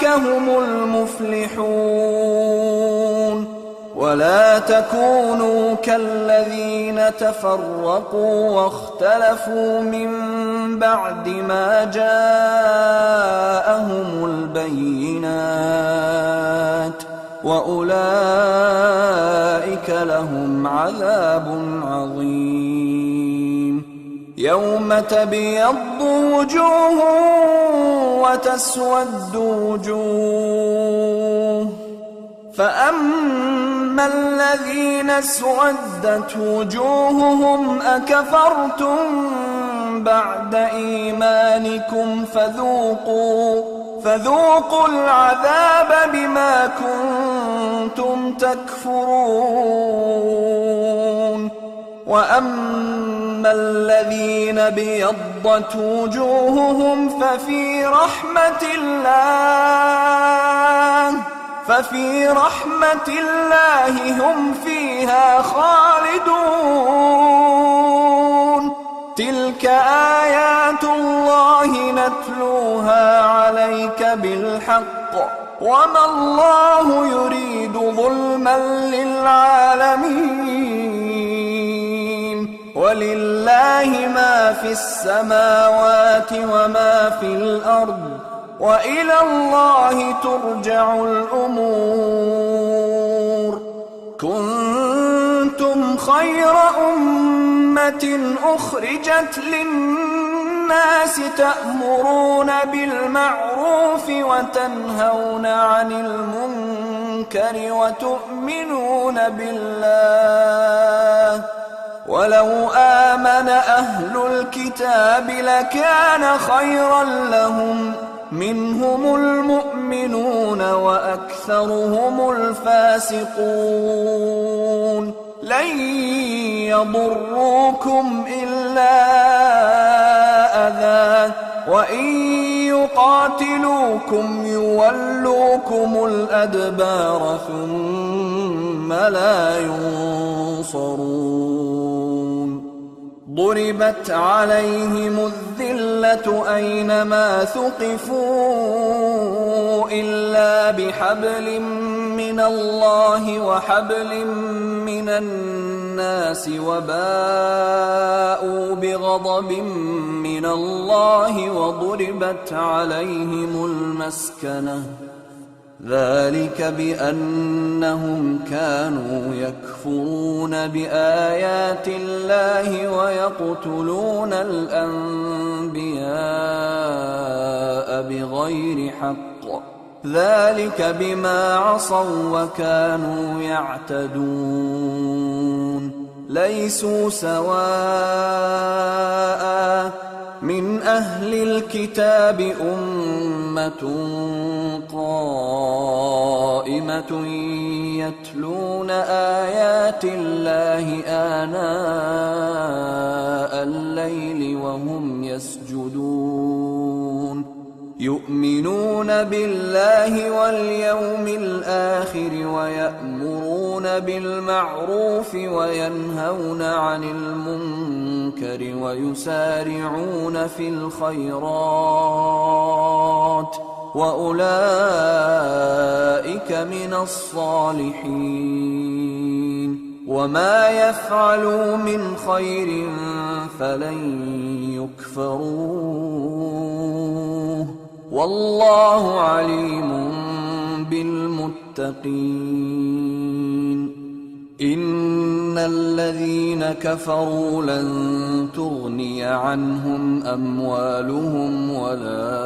هم المفلحون ولا تكونوا كالذين تفرقوا واختلفوا من بعد ما جاءهم البينات وأولئك لهم عذاب عظيم يوم تبيض وجوه وتسود وجوه فأما الذين اسودت وجوههم أكفرتم بعد إيمانكم فذوقوا العذاب بما كنتم تكفرون. وأما الذين ابيضت وجوههم ففي رحمة الله هم فيها خالدون. تلك آيات الله نتلوها عليك بالحق وما الله يريد ظلما للعالمين. ولله ما في السماوات وما في الأرض وإلى الله ترجع الأمور. كنتم خير أمة أخرجت للناس تأمرون بالمعروف وتنهون عن المنكر وتؤمنون بالله. ولو آمن أهل الكتاب لكان خيرا لهم، منهم المؤمنون وأكثرهم الفاسقون. لن يضروكم إلا أذى، وإن يقاتلوكم يولوكم الأدبار ثم لا ينصرون. ضربت عليهم الذلة أينما ثقفوا إلا بحبل من الله وحبل من الناس وباءوا بغضب من الله وضربت عليهم المسكنة. ذلك بأنهم كانوا يكفرون بآيات الله ويقتلون الأنبياء بغير حق. ذلك بما عصوا وكانوا يعتدون. ليسوا سواء من أهل الكتاب أمة قائمة يتلون آيات الله آناء الليل وهم يسجدون. يؤمنون بالله واليوم الآخر ويأمرون بالمعروف وينهون عن المنكر ويسارعون في الخيرات وأولئك من الصالحين. وما يفعلوا من خير فلن يكفروه والله عليم بالمتقين. إن الذين كفروا لن تغني عنهم أموالهم ولا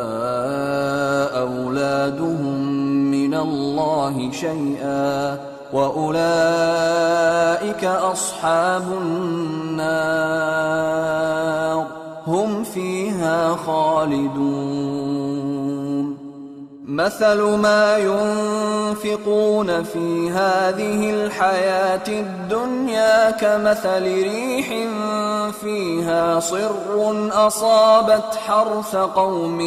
أولادهم من الله شيئا وأولئك أصحاب النار هم فيها خالدون. مثل ما ينفقون في هذه الحياة الدنيا كمثل ريح فيها صر أصابت حرث قوم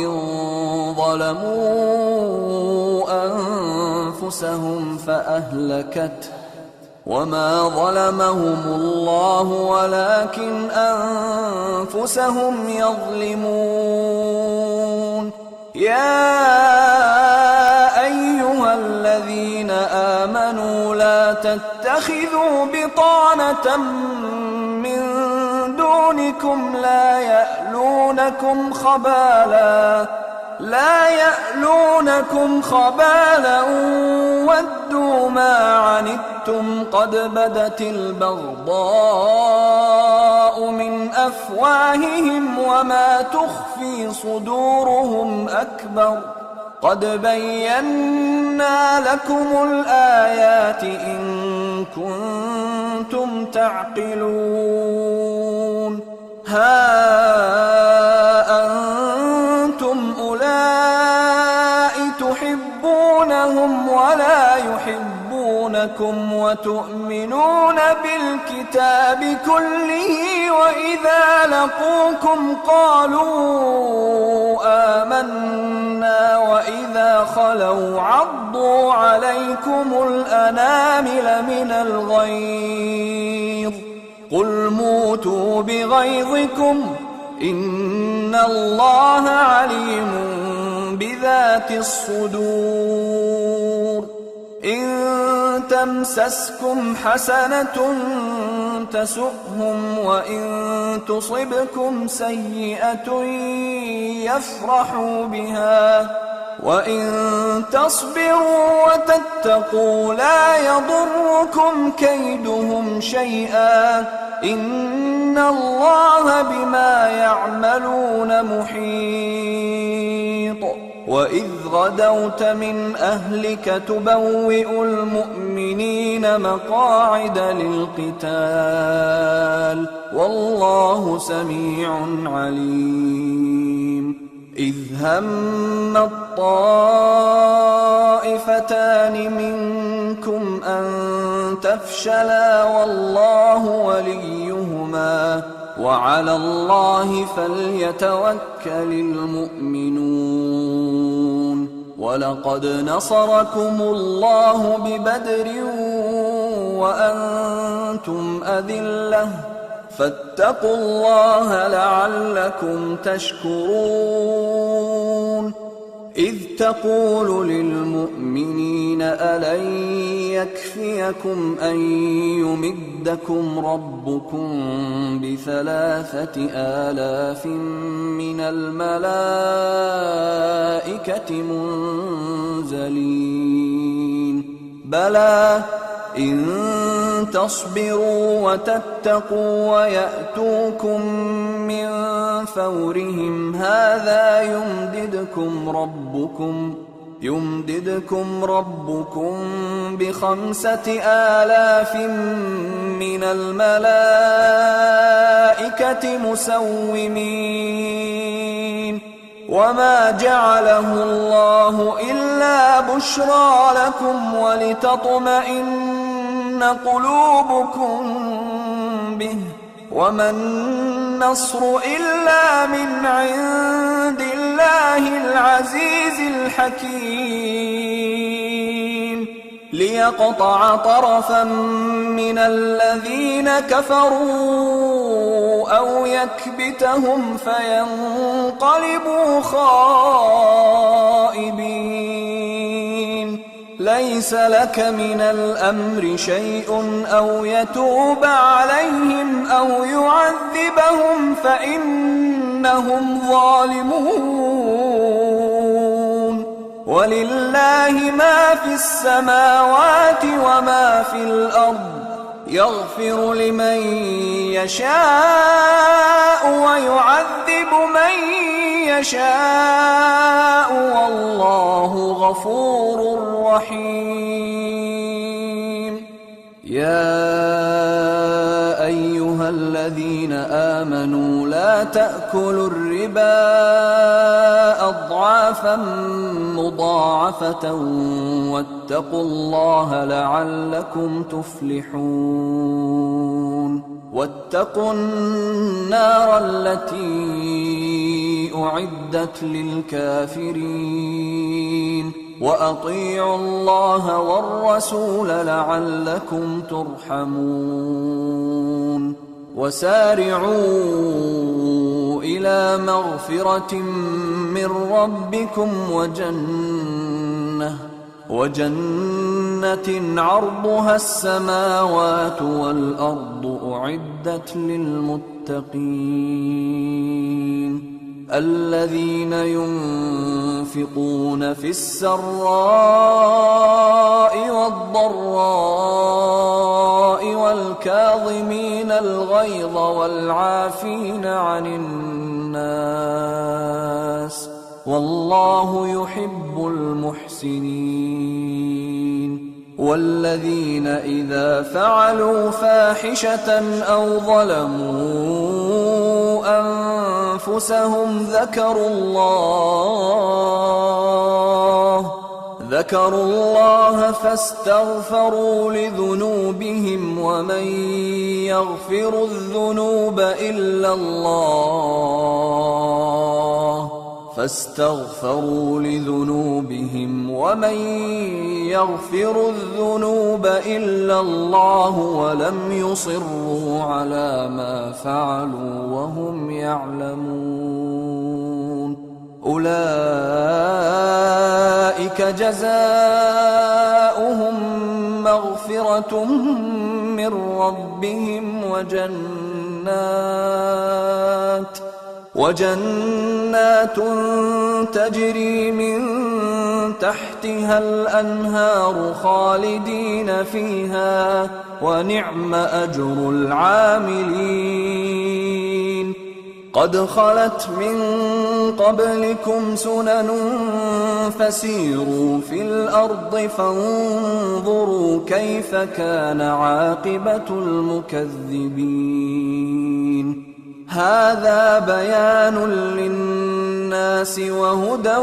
ظلموا أنفسهم فأهلكته وما ظلمهم الله ولكن أنفسهم يظلمون. يا أيها الذين آمنوا لا تتخذوا بطانة من دونكم لا يألونكم خبالا ودوا ما عنتم قد بدت البغضاء من أفواههم وما تخفي صدورهم أكبر. قد بينا لكم الآيات إن كنتم تعقلون. ها أنتم أولئك تحبونهم ولا يحبونكم يحبونكم وتؤمنون بالكتاب كله وإذا لقوكم قالوا آمنا وإذا خلوا عضوا عليكم الأنامل من الغيظ قل موتوا بغيظكم إن الله عليم بذات الصدور إن تمسسكم حسنة تسؤهم وإن تصبكم سيئة يفرحوا بها وإن تصبروا وتتقوا لا يضركم كيدهم شيئا إن الله بما يعملون محيط وإذ غدوت من أهلك تبوئ المؤمنين مقاعد للقتال والله سميع عليم إذ هم الطائفتان منكم أن تفشلا والله وليهما وعلى الله فليتوكل المؤمنون ولقد نصركم الله ببدر وأنتم أذلة فاتقوا الله لعلكم تشكرون إذ تقول للمؤمنين ألن يكفيكم أن يمدكم ربكم ب3,000 من الملائكة منزلين بلى إن تصبروا وتتقوا ويأتوكم من فورهم هذا يمددكم ربكم ب5,000 من الملائكة مسومين وما جعله الله إلا بشرى لكم ولتطمئن قلوبكم به وما النصر إلا من عند الله العزيز الحكيم ليقطع طرفا من الذين كفروا أو يكبتهم فينقلبوا خائبين ليس لك من الأمر شيء أو يتوب عليهم أو يعذبهم فإنهم ظالمون ولله ما في السماوات وما في الأرض يغفر لمن يشاء ويعذب من يشاء والله غفور رحيم يا أيها الذين آمنوا لا تأكلوا الربا أضعافا مضاعفة واتقوا الله لعلكم تفلحون واتقوا النار التي أعدت للكافرين وأطيعوا الله والرسول لعلكم ترحمون وسارعوا إلى مغفرة من ربكم وجنة عرضها السماوات والأرض أعدت للمتقين الذين ينفقون في السراء والضراء والكاظمين الغيظ والعافين عن الناس والله يحب المحسنين والذين إذا فعلوا فاحشة أو ظلموا ذكروا الله فاستغفروا لذنوبهم ومن يغفر الذنوب إلا الله ولم يصروا على ما فعلوا وهم يعلمون أولئك جزاؤهم مغفرة من ربهم وجنات تجري من تحتها الأنهار خالدين فيها ونعم أجر العاملين قد خلت من قبلكم سنن فسيروا في الأرض فانظروا كيف كان عاقبة المكذبين هذا بيان للناس وهدى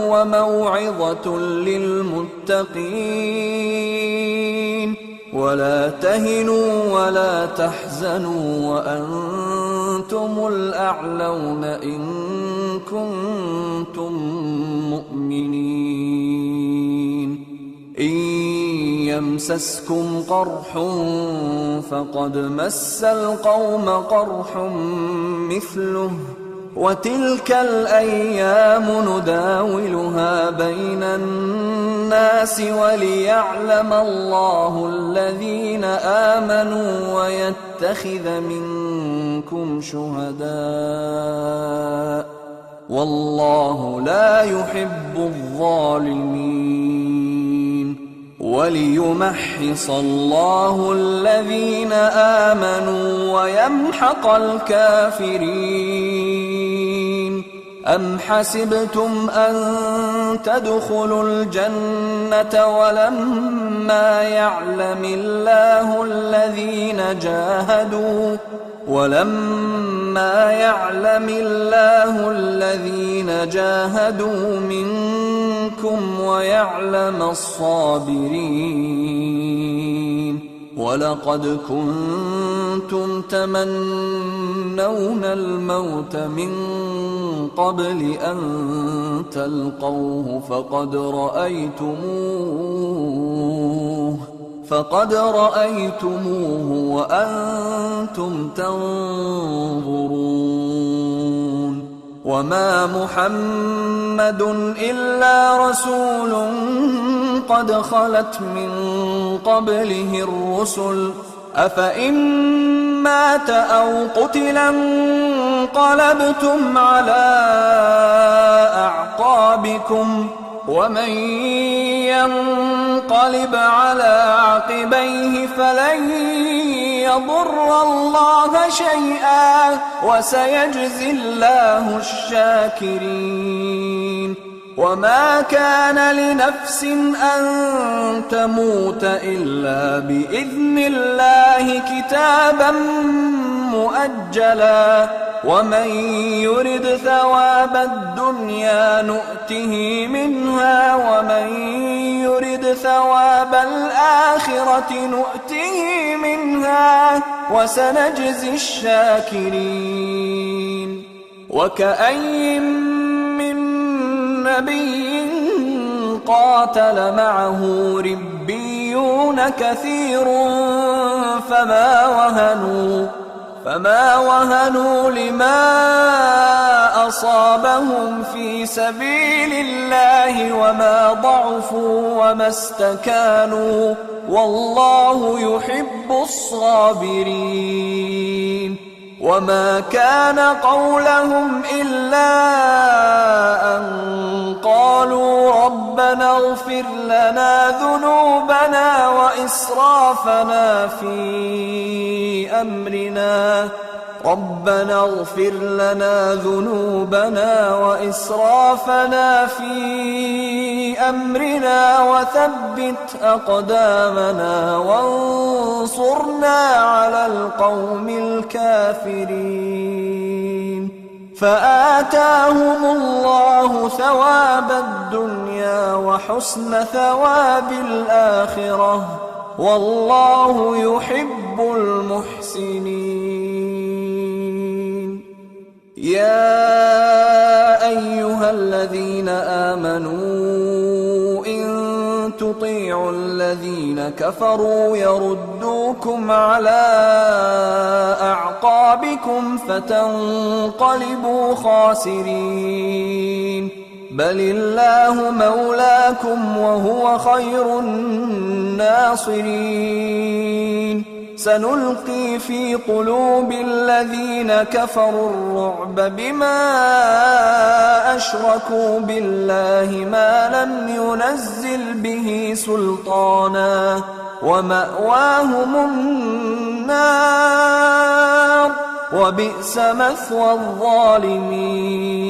وموعظة للمتقين ولا تهنوا ولا تحزنوا وأنتم الأعلون إن كنتم مؤمنين إن يمسسكم قرح فقد مس القوم قرح مثله وتلك الأيام نداولها بين الناس وليعلم الله الذين آمنوا ويتخذ منكم شهداء والله لا يحب الظالمين وليمحص الله الذين آمنوا ويمحق الكافرين أم حسبتم أن تدخلوا الجنة ولما يعلم الله الذين جاهدوا منكم ويعلم الصابرين ولقد كنتم تمنون الموت من قبل أن تلقوه فقد رأيتموه وأنتم تنظرون وما محمد إلا رسول قد خلت من قبله الرسل أفإن مات أو قتلا انقلبتم على أعقابكم ومن ينقلب على عقبيه فلن يضر الله شيئا وسيجزي الله الشاكرين وما كان لنفس أن تموت إلا بإذن الله كتابا مؤجلا ومن يرد ثواب الدنيا نؤته منها ومن يرد ثواب الآخرة نؤته منها وسنجزي الشاكرين وكأين من نبي قاتل معه ربيون كثير فما وهنوا لما أصابهم في سبيل الله وما ضعفوا وما استكانوا والله يحب الصابرين وما كان قولهم إلا أن قالوا ربنا اغفر لنا ذنوبنا وإسرافنا في أمرنا وثبت أقدامنا وانصرنا على القوم الكافرين فآتاهم الله ثواب الدنيا الدنيا وحسن ثواب الآخرة، والله يحب المحسنين. يا أيها الذين آمنوا إن تطيعوا الذين كفروا يردوكم على أعقابكم فتنقلبوا خاسرين. بل الله مولاكم وهو خير الناصرين. سنلقي في قلوب الذين كفروا الرعب بما أشركوا بالله ما لم ينزل به سلطانا، ومأواهم النار، وبئس مثوى الظالمين.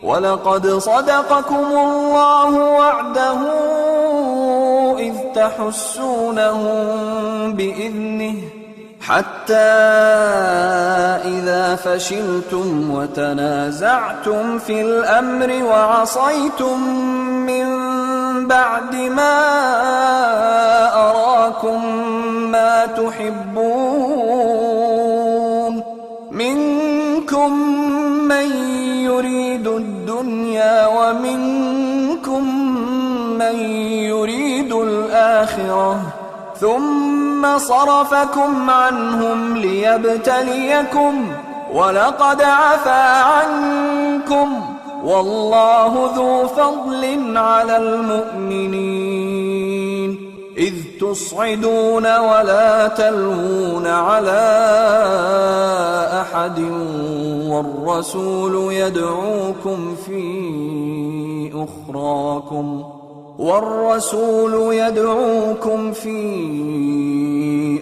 ولقد صدقكم الله وعده إذ تحسونهم بإذنه، حتى إذا فشلتم وتنازعتم في الأمر وعصيتم من بعد ما أراكم ما تحبون، منكم من يريد الدنيا ومنكم من يريد الآخرة، ثم صرفكم عنهم ليبتليكم، ولقد عفا عنكم، والله ذو فضل على المؤمنين. إذ تصعدون ولا تلوون على أحد والرسول يدعوكم في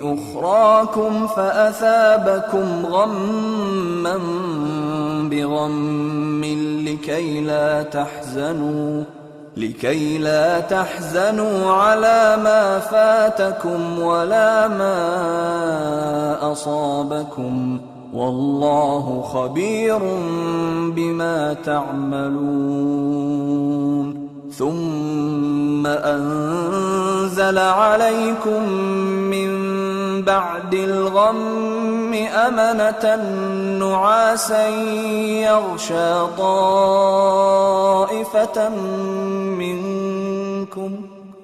أخراكم فأثابكم غما بغم لكي لا تحزنوا على ما فاتكم ولا ما أصابكم، والله خبير بما تعملون. ثم أنزل عليكم من بعد الغم أمنة نعاسا يغشى طائفة منكم،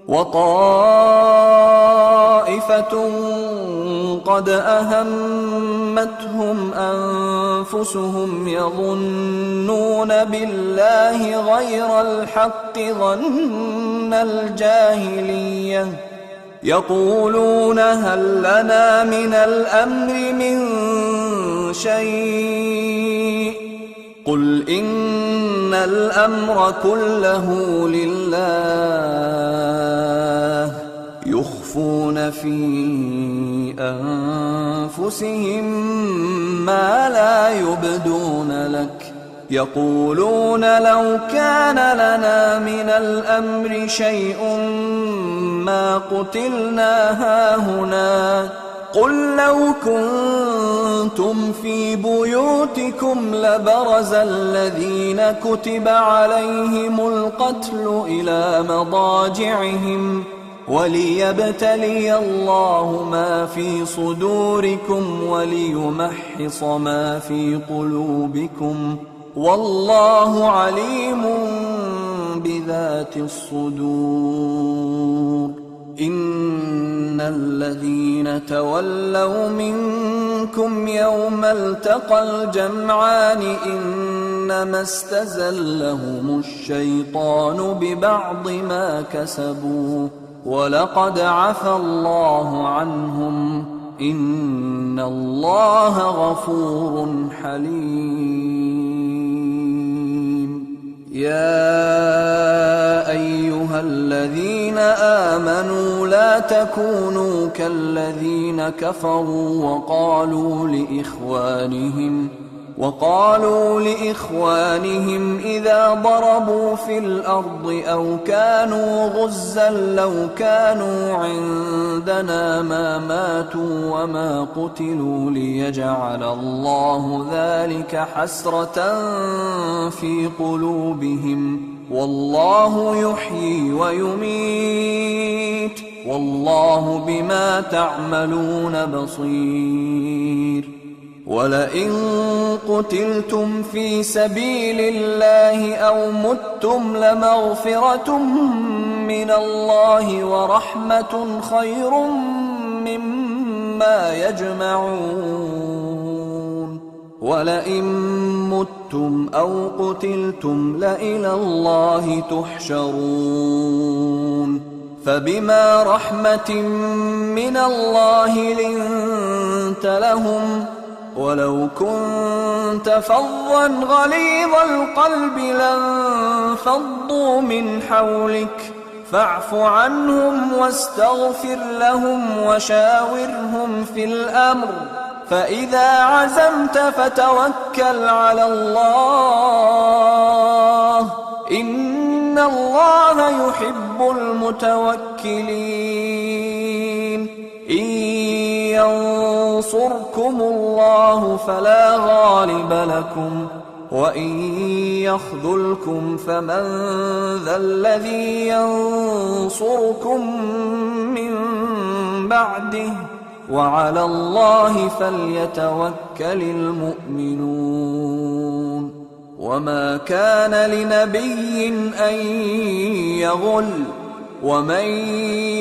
وطائفة قد أهمتهم أنفسهم يظنون بالله غير الحق ظن الجاهلية، يقولون هل لنا من الأمر من شيء؟ قل إن الأمر كله لله، يخفون في أنفسهم ما لا يبدون لك، يقولون لو كان لنا من الأمر شيء ما قتلنا هاهنا. قل لو كنتم في بيوتكم لبرز الذين كتب عليهم القتل إلى مضاجعهم وليبتلي الله ما في صدوركم وليمحص ما في قلوبكم، والله عليم بذات الصدور. إن الذين تولوا منكم يوم التقى الجمعان إنما استزلهم الشيطان ببعض ما كسبوا، ولقد عفى الله عنهم، إن الله غفور حليم. يا أيها الذين آمنوا لا تكونوا كالذين كفروا وقالوا لإخوانهم إذا ضربوا في الأرض أو كانوا غزا لو كانوا عندنا ما ماتوا وما قتلوا ليجعل الله ذلك حسرة في قلوبهم والله يحيي ويميت والله بما تعملون بصير ولئن قتلتم في سبيل الله أو متم لمغفرة من الله ورحمة خير مما يجمعون ولئن متم أو قتلتم لإلى الله تحشرون فبما رحمة من الله لنت لهم ولو كنت فظا غليظ القلب لانفضوا من حولك فاعف عنهم واستغفر لهم وشاورهم في الأمر فإذا عزمت فتوكل على الله إن الله يحب المتوكلين إن ينصركم الله فلا غالب لكم وإن يخذلكم فمن ذا الذي ينصركم من بعده وعلى الله فليتوكل المؤمنون وما كان لنبي أن يغل ومن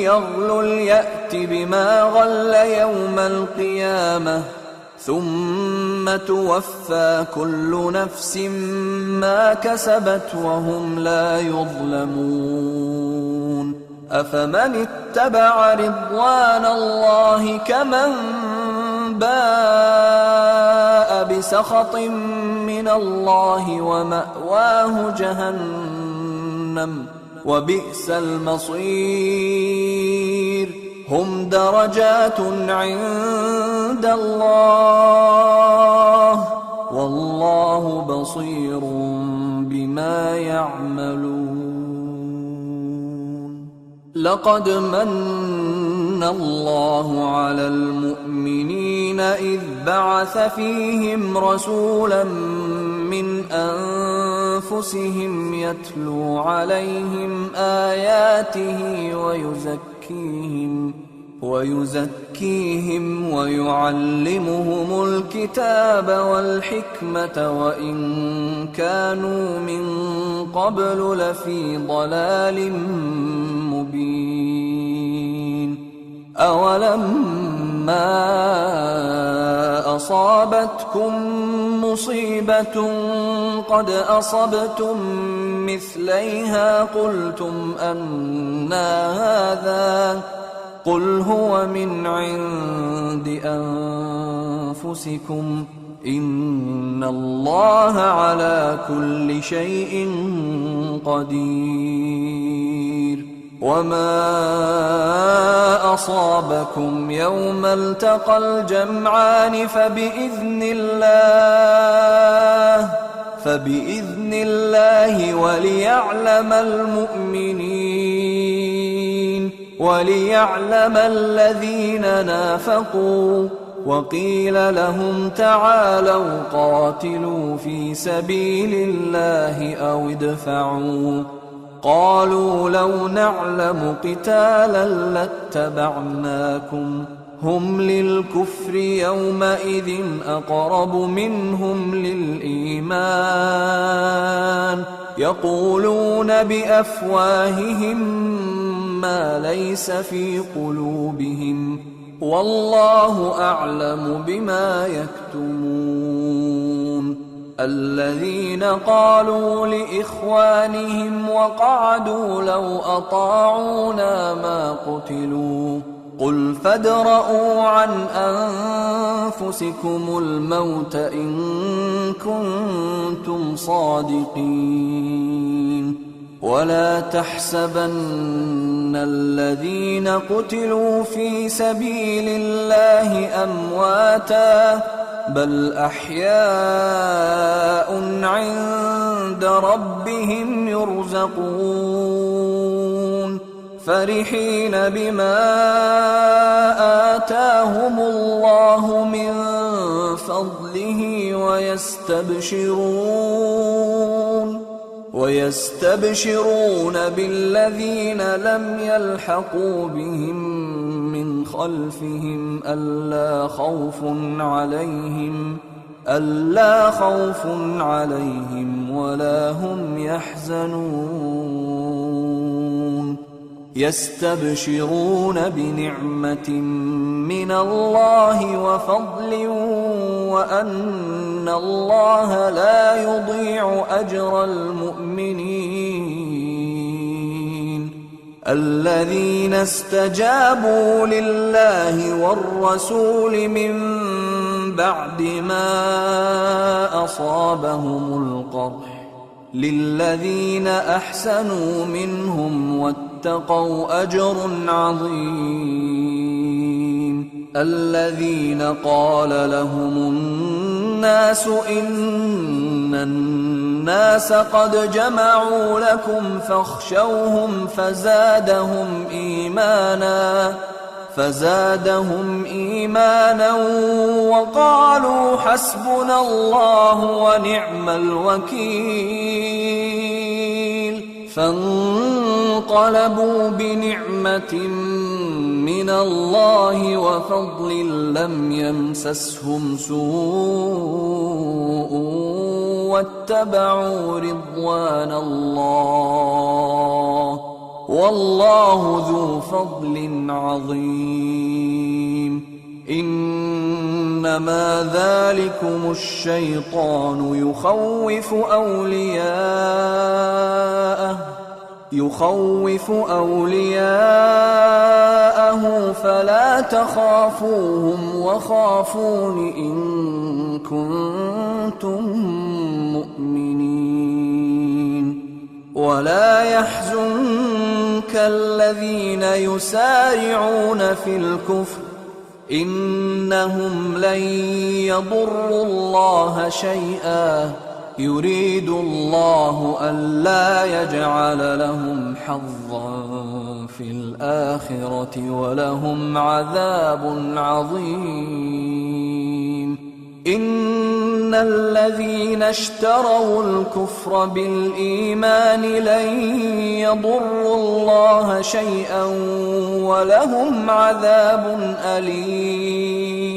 يغلل يأت بما غل يوم القيامة ثم توفى كل نفس ما كسبت وهم لا يظلمون أفمن اتبع رضوان الله كمن باء بسخط من الله ومأواه جهنم وبئس المصير هم درجات عند الله والله بصير بما يعملون لقد من الله على المؤمنين إذ بعث فيهم رسولا من أنفسهم يتلو عليهم آياته ويزكيهم ويعلمهم الكتاب والحكمة وإن كانوا من قبل لفي ضلال مبين أولما أصابتكم مصيبة قد أصبتم مثليها قلتم أنى هذا قل هو من عند أنفسكم إن الله على كل شيء قدير وما أصابكم يوم التقى الجمعان فبإذن الله وليعلم المؤمنين وليعلم الذين نافقوا وقيل لهم تعالوا قاتلوا في سبيل الله أو ادفعوا قالوا لو نعلم قتالا لاتبعناكم هم للكفر يومئذ أقرب منهم للإيمان يقولون بأفواههم ما ليس في قلوبهم والله أعلم بما يكتمون الذين قالوا لإخوانهم وقعدوا لو أطاعونا ما قتلوا قل فادرءوا عن أنفسكم الموت إن كنتم صادقين ولا تحسبن الذين قتلوا في سبيل الله أمواتا بل أحياء عند ربهم يرزقون فرحين بما آتاهم الله من فضله ويستبشرون بالذين لم يلحقوا بهم من خلفهم ألا خوف عليهم ولا هم يحزنون يستبشرون بنعمة من الله وفضل وأن الله لا يضيع أجر المؤمنين الذين استجابوا لله والرسول من بعد ما أصابهم القرح للذين أحسنوا منهم واتقوا أجر عظيم الذين قال لهم الناس إن الناس قد جمعوا لكم فاخشوهم فزادهم إيمانا وقالوا حسبنا الله ونعم الوكيل فانقلبوا بنعمة من الله وفضل لم يمسسهم سوء واتبعوا رضوان الله والله ذو فضل عظيم إنما ذلكم الشيطان يخوف أولياءه فلا تخافوهم وخافون إن كنتم مؤمنين ولا يحزنك الذين يسارعون في الكفر إنهم لن يضروا الله شيئا يريد الله ألا يجعل لهم حظا في الآخرة ولهم عذاب عظيم إن الذين اشتروا الكفر بالإيمان لن يضروا الله شيئا ولهم عذاب أليم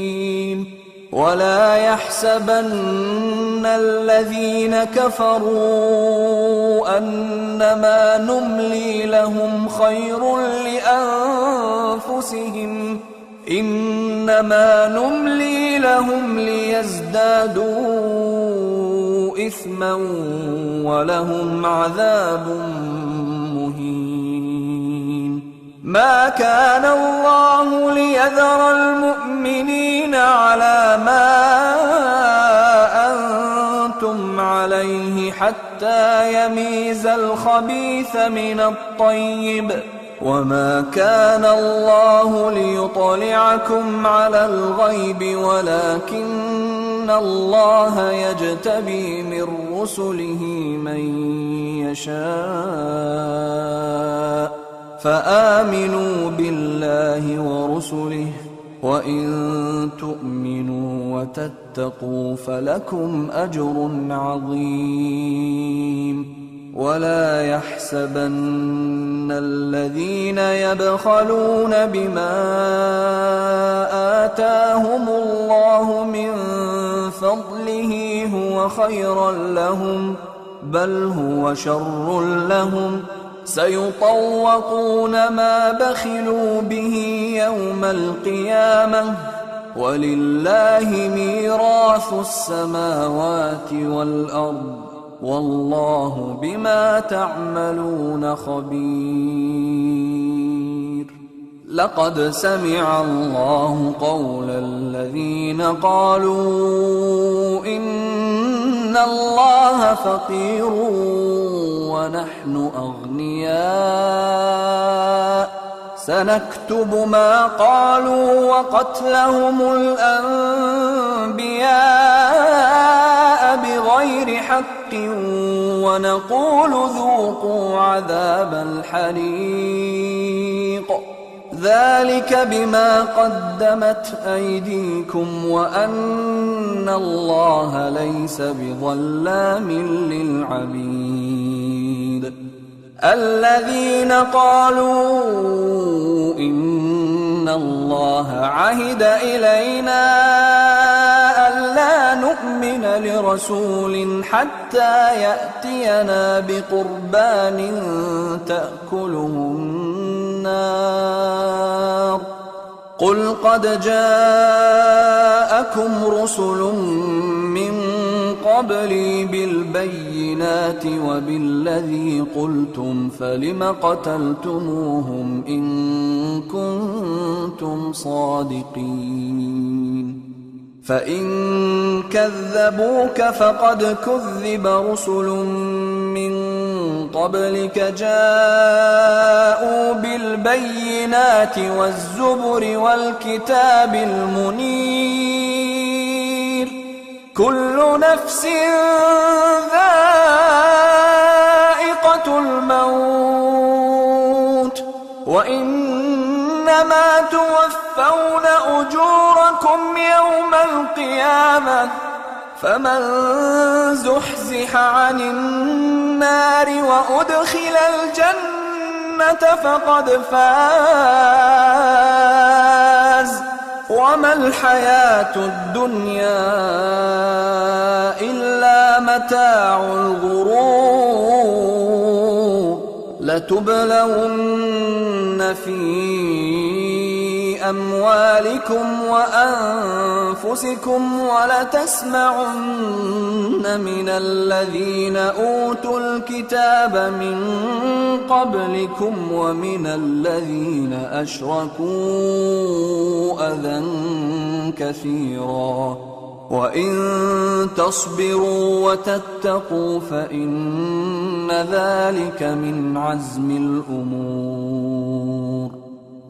ولا يحسبن الذين كفروا أنما نملي لهم خير لأنفسهم إنما نملي لهم ليزدادوا إثما ولهم عذاب مهين ما كان الله ليذر المؤمنين على ما أنتم عليه حتى يميز الخبيث من الطيب وما كان الله ليطلعكم على الغيب ولكن الله يجتبي من رسله من يشاء فآمنوا بالله ورسله وإن تؤمنوا وتتقوا فلكم أجر عظيم ولا يحسبن الذين يبخلون بما آتاهم الله من فضله هو خيرا لهم بل هو شر لهم سيطوقون ما بخلوا به يوم القيامة ولله ميراث السماوات والأرض والله بما تعملون خبير لقد سمع الله قول الذين قالوا إن الله فقير ونحن أغنياء سنكتب ما قالوا وقتلهم الأنبياء بغير حق ونقول ذوقوا عذاب الحريق ذلك بما قدمت أيديكم وأن الله ليس بظلام للعبيد الذين قالوا إن الله عهد إلينا ألا نؤمن لرسول حتى يأتينا بقربان تأكله النار قل قد جاءكم رسل من قبلي بالبينات وبالذي قلتم فلم قتلتموهم إن كنتم صادقين فإن كذبوك فقد كذب رسل من قبلك جاءوا بالبينات والزبر والكتاب المنير كل نفس ذائقة الموت وإنما توفون أجوركم يوم القيامة فمن زحزح عن النار وأدخل الجنة فقد فاز وما الحياة الدنيا إلا متاع الغرور لتبلون في أموالكم وأنفسكم ولتسمعن من الذين أوتوا الكتاب من قبلكم ومن الذين أشركوا أذى كثيرا وإن تصبروا وتتقوا فإن ذلك من عزم الأمور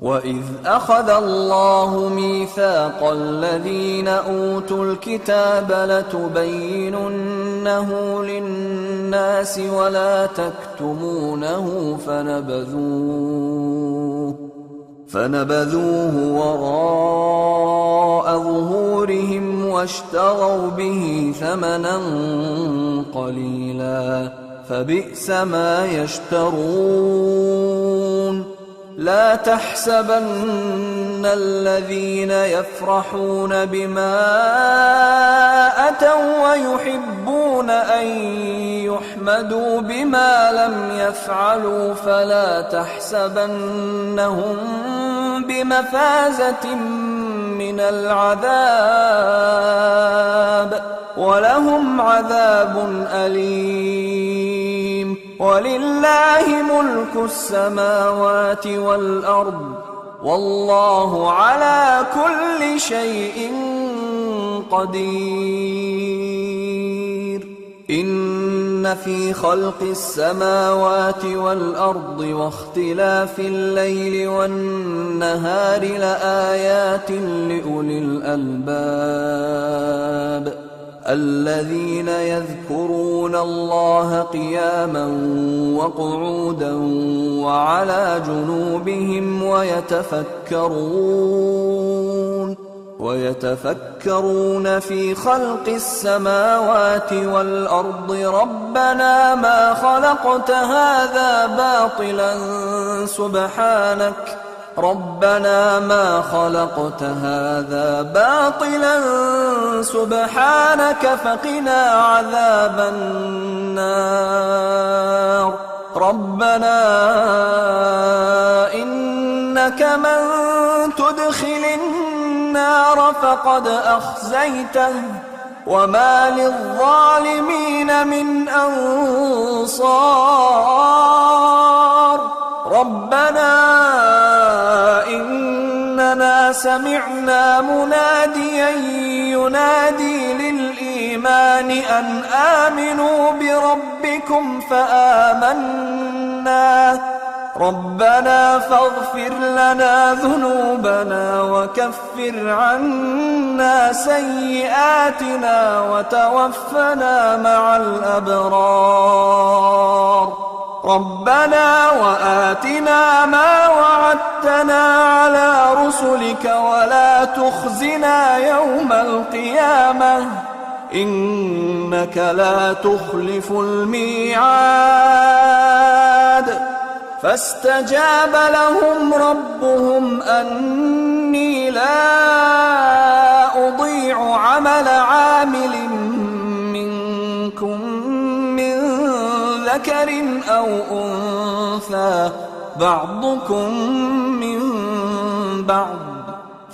وإذ أخذ الله ميثاق الذين أوتوا الكتاب لتبيننه للناس ولا تكتمونه فنبذوه وراء ظهورهم واشتروا به ثمنا قليلا فبئس ما يشترون لا تحسبن الذين يفرحون بما أتوا ويحبون أن يحمدوا بما لم يفعلوا فلا تحسبنهم بمفازة من العذاب ولهم عذاب أليم ولله ملك السماوات والأرض والله على كل شيء قدير إن في خلق السماوات والأرض واختلاف الليل والنهار لآيات لأولي الألباب الذين يذكرون الله قياما وقعودا وعلى جنوبهم ويتفكرون في خلق السماوات والأرض ربنا ما خلقت هذا باطلا سبحانك فقنا عذاب النار ربنا إنك من تدخل النار فقد أخزيته وما للظالمين من أنصار ربنا إننا سمعنا مناديا ينادي للإيمان أن آمنوا بربكم فآمنا ربنا فاغفر لنا ذنوبنا وكفر عنا سيئاتنا وتوفنا مع الأبرار ربنا وآتنا ما وعدتنا على رسلك ولا تخزنا يوم القيامة إنك لا تخلف الميعاد فاستجاب لهم ربهم أني لا أضيع عمل عامل منكم من ذكر أو أنثى بعضكم من بعض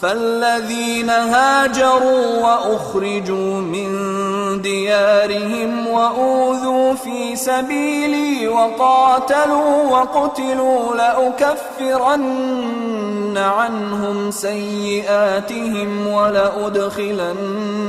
فالذين هاجروا وأخرجوا من ديارهم وأوذوا في سبيلي وقاتلوا وقتلوا لأكفرن عنهم سيئاتهم ولأدخلنهم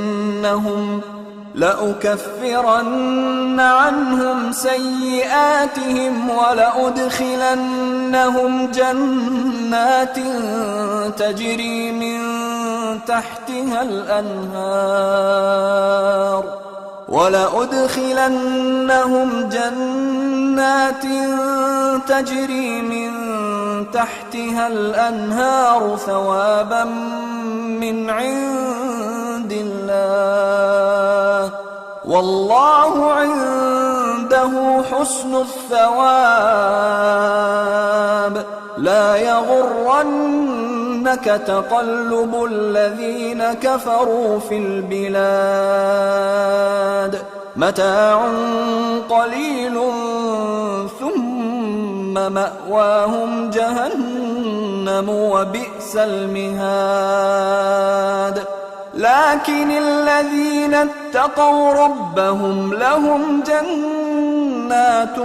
جنات تجري من تحتها الأنهار ثوابا من عند الله والله عنده حسن الثواب لا يغرنك تقلب الذين كفروا في البلاد متاع قليل ثم مأواهم جهنم وبئس المهاد لكن الذين اتقوا ربهم لهم جنات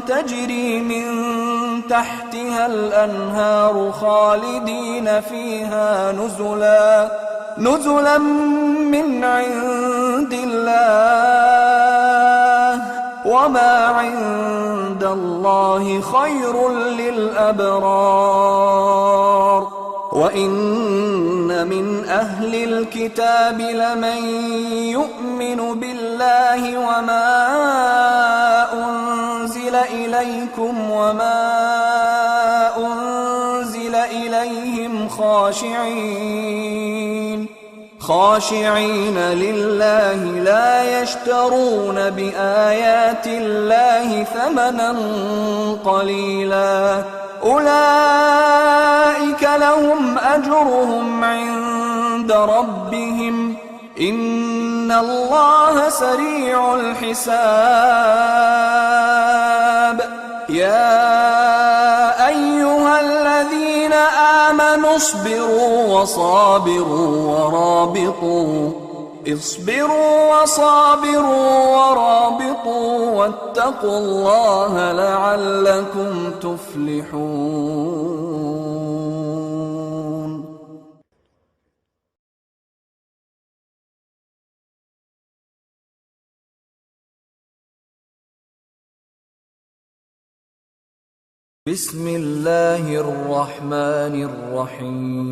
تجري من تحتها الأنهار خالدين فيها نزلا من عند الله وما عند الله خير للأبرار وإن من أهل الكتاب لمن يؤمن بالله وما أنزل إليكم وما أنزل إليهم خاشعين لله لا يشترون بآيات الله ثمنا قليلا أولئك لهم أجرهم عند ربهم إن الله سريع الحساب يا أيها الذين آمنوا اصبروا وصابروا ورابطوا واتقوا الله لعلكم تفلحون. بسم الله الرحمن الرحيم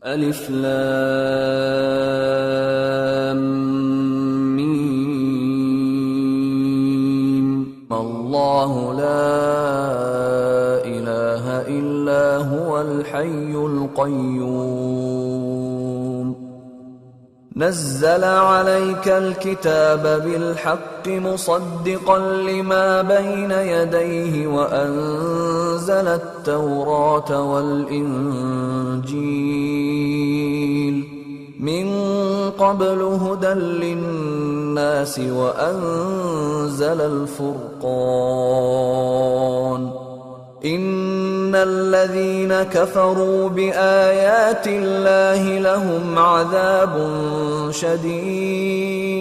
ألف لام ميم الله لا إله إلا هو الحي القيوم نزل عليك الكتاب بالحق مصدقا لما بين يديه وأنزل التوراة والإنجيل من قبل هدى للناس وأنزل الفرقان إن الذين كفروا بآيات الله لهم عذاب شديد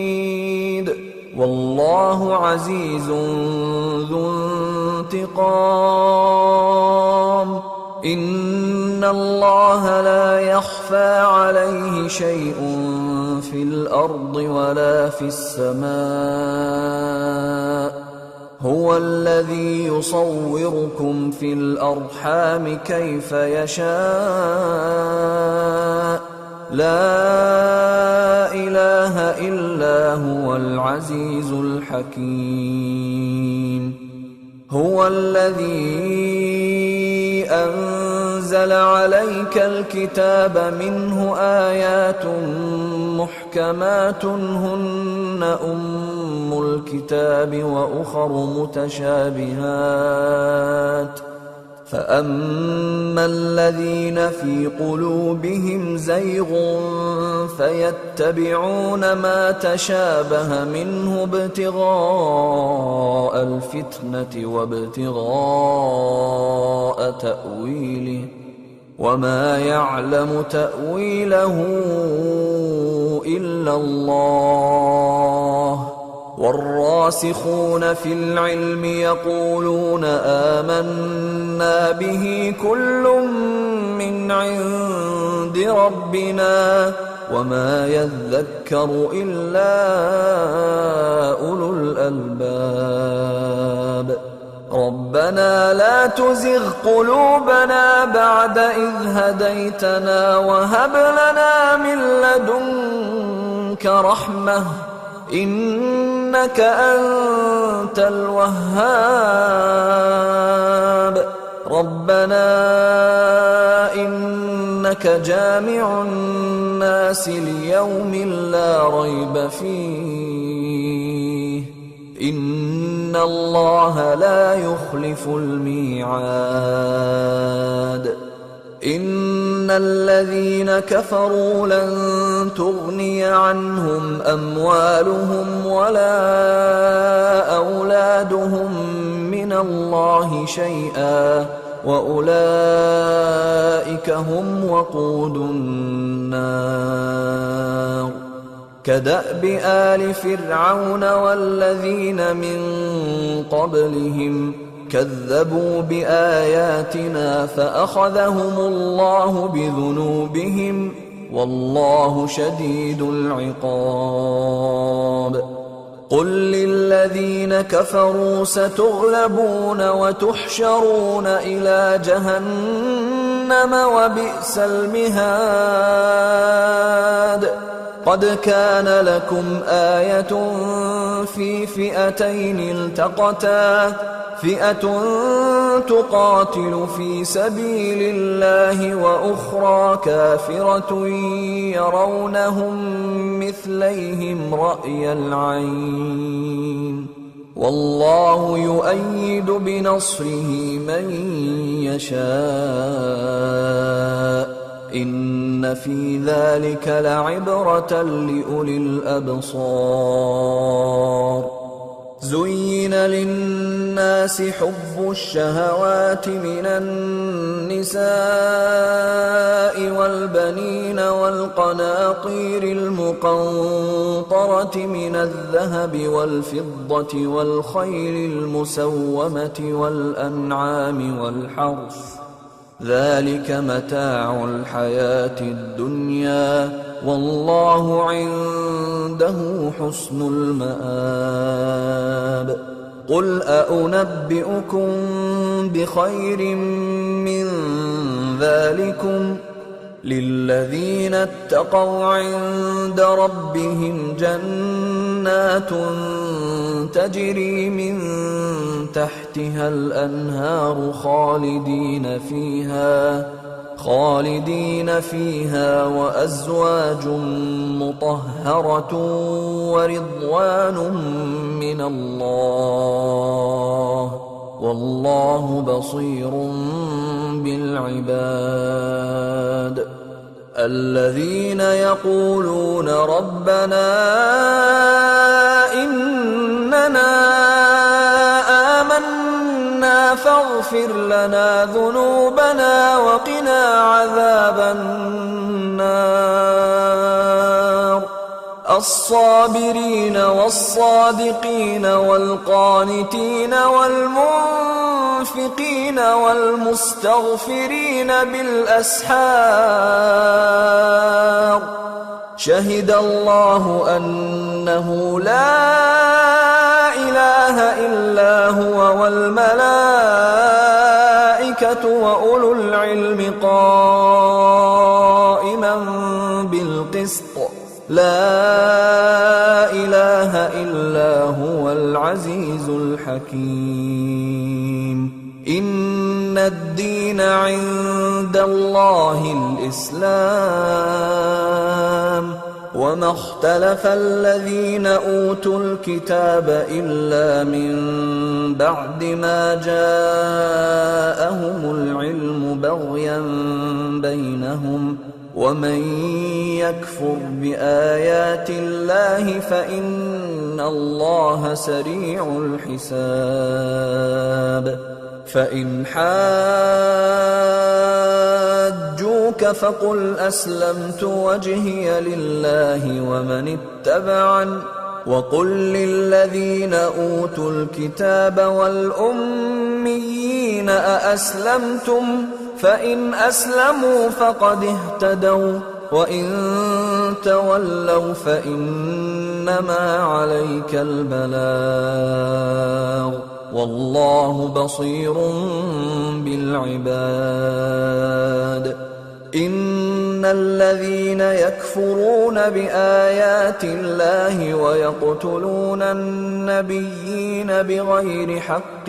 والله عزيز ذو انتقام إن الله لا يخفى عليه شيء في الأرض ولا في السماء هو الذي يصوركم في الأرحام كيف يشاء لا إله إلا هو العزيز الحكيم هو الذي أنزل عليك الكتاب منه آيات محكمات هن أم الكتاب وأخر متشابهات فأما الذين في قلوبهم زيغ فيتبعون ما تشابه منه ابتغاء الفتنة وابتغاء تأويله وما يعلم تأويله إلا الله والراسخون في العلم يقولون آمنا به كل من عند ربنا وما يذكر إلا أولو الألباب ربنا لا تزغ قلوبنا بعد إذ هديتنا وهب لنا من لدنك رحمة إنك أنت الوهاب ربنا إنك جامع الناس ليوم لا ريب فيه إن الله لا يخلف الميعاد إن الذين كفروا لن تغني عنهم أموالهم ولا أولادهم من الله شيئا وأولئك هم وقود النار كدأب آل فرعون والذين من قبلهم كذبوا بآياتنا فأخذهم الله بذنوبهم والله شديد العقاب قل للذين كفروا ستغلبون وتحشرون إلى جهنم وبئس المهاد قد كان لكم آية في فئتين التقتا فئة تقاتل في سبيل الله وأخرى كافرة يرونهم مثليهم رأي العين والله يؤيد بنصره من يشاء إن في ذلك لعبرة لأولي الأبصار زين للناس حب الشهوات من النساء والبنين والقناطير المقنطرة من الذهب والفضة والخيل المسومة والأنعام والحرث ذلك متاع الحياة الدنيا والله عنده حسن المآب قل أنبئكم بخير من ذلكم للذين اتقوا عند ربهم جنات تجري من تحتها الأنهار خالدين فيها وأزواج مطهرة ورضوان من الله والله بصير بالعباد الذين يقولون ربنا إننا آمنا فاغفر لنا ذنوبنا وقنا عذاب النار الصابرين والصادقين والقانتين والمنفقين والمستغفرين بالأسحار شهد الله أنه لا إله إله إلا هو والملائكة وأولو العلم قائما بالقسط لا إله إلا هو العزيز الحكيم إن الدين عند الله الإسلام وما اختلف الذين أوتوا الكتاب إلا من بعد ما جاءهم العلم بغيا بينهم ومن يكفر بآيات الله فإن الله سريع الحساب فإن حاجوك فقل أسلمت وجهي لله ومن اتبعن وقل للذين أوتوا الكتاب والأميين أأسلمتم فإن أسلموا فقد اهتدوا وإن تولوا فإنما عليك البلاغ والله بصير بالعباد إن الذين يكفرون بآيات الله ويقتلون النبيين بغير حق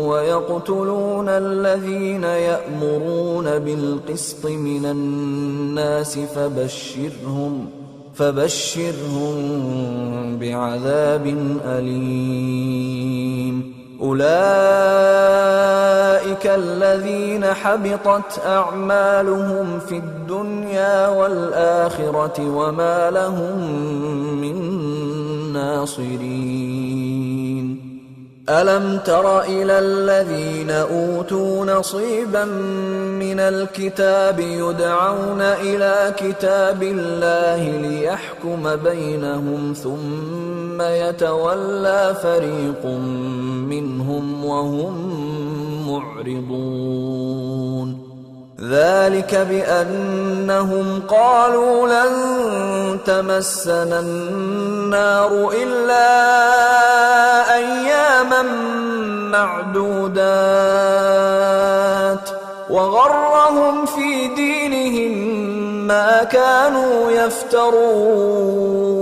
ويقتلون الذين يأمرون بالقسط من الناس فبشرهم بعذاب أليم أولئك الذين حبطت أعمالهم في الدنيا والآخرة وما لهم من ناصرين ألم تر إلى الذين أوتوا نصيبا من الكتاب يدعون إلى كتاب الله ليحكم بينهم ثم يتولى فريق منهم وهم معرضون ذلك بأنهم قالوا لن تمسنا النار إلا أياما معدودات وغرهم في دينهم ما كانوا يفترون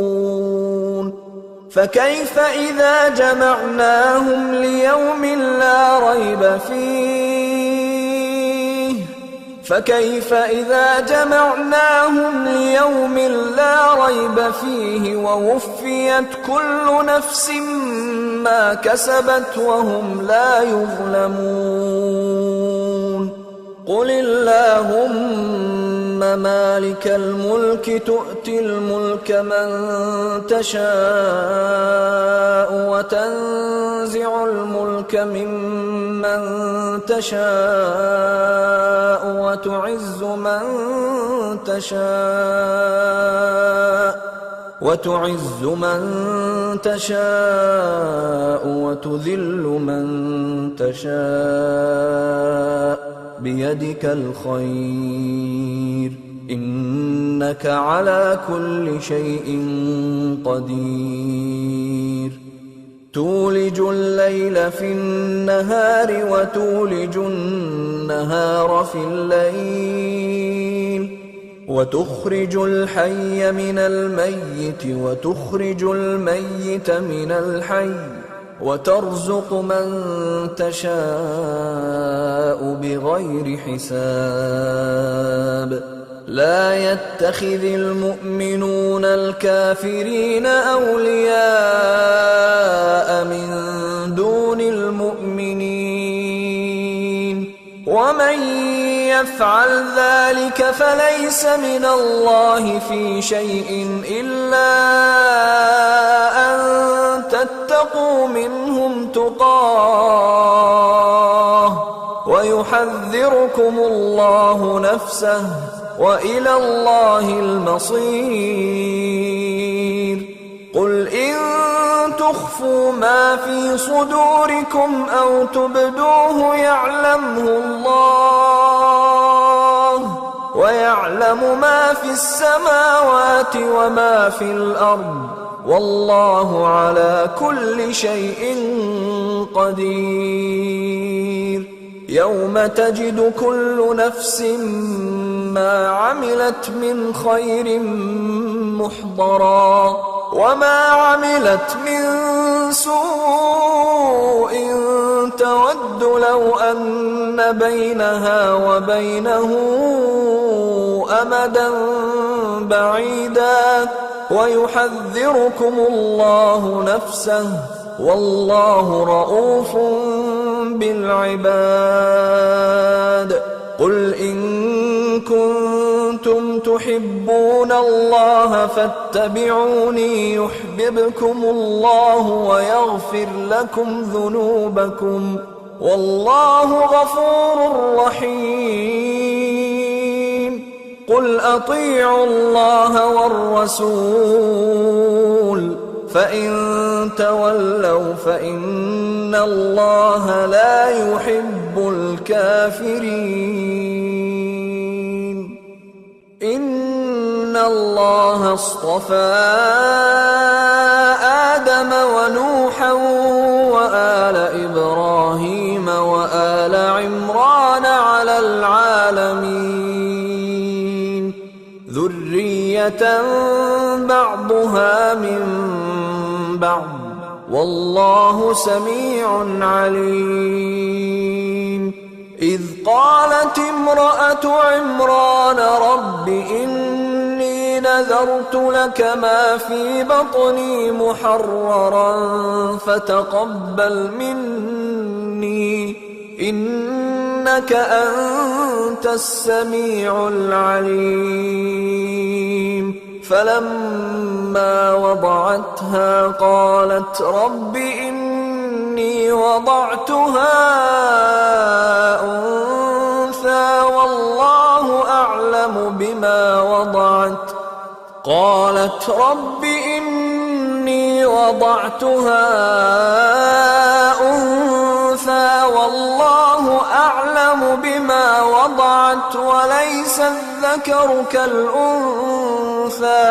فكيف إذا جمعناهم ليوم لا ريب فيه ووفيت كل نفس ما كسبت وهم لا يظلمون قل اللهم مالك الملك تؤتي الملك من تشاء وتنزع الملك ممن تشاء وتعز من تشاء وتذل من تشاء بيدك الخير إنك على كل شيء قدير تولج الليل في النهار وتولج النهار في الليل وتخرج الحي من الميت وتخرج الميت من الحي وترزق من تشاء بغير حساب لا يتخذ المؤمنون الكافرين أولياء من دون المؤمنين ومن يفعل ذلك فليس من الله في شيء إلا أن تتقوا منهم تقاه ويحذركم الله نفسه وإلى الله المصير قل إن تخفوا ما في صدوركم أو تبدوه يعلمه الله ويعلم ما في السماوات وما في الأرض والله على كل شيء قدير. يوم تجد كل نفس ما عملت من خير محضرا وما عملت من سوء تود لو أن بينها وبينه أمدا بعيدا ويحذركم الله نفسه والله رءوف بالعباد. قل إن كنتم تحبون الله فاتبعوني يحببكم الله ويغفر لكم ذنوبكم والله غفور رحيم. قل أطيعوا الله والرسول فإن تولوا فإن الله لا يحب الكافرين. إن الله اصطفى آدم ونوحا وآل إبراهيم وآل عمران على العالمين ذرية بعضها من بعض والله سميع عليم. إذ قالت امرأة عمران رب إني نذرت لك ما في بطني محررا فتقبل مني إنك أنت السميع العليم. فلما وضعتها قالت رب إني وضعتها أنثى والله أعلم بما وضعت قالت رب إني وضعتها أنثى والله أعلم بما وضعت وليس الذكر كالأنثى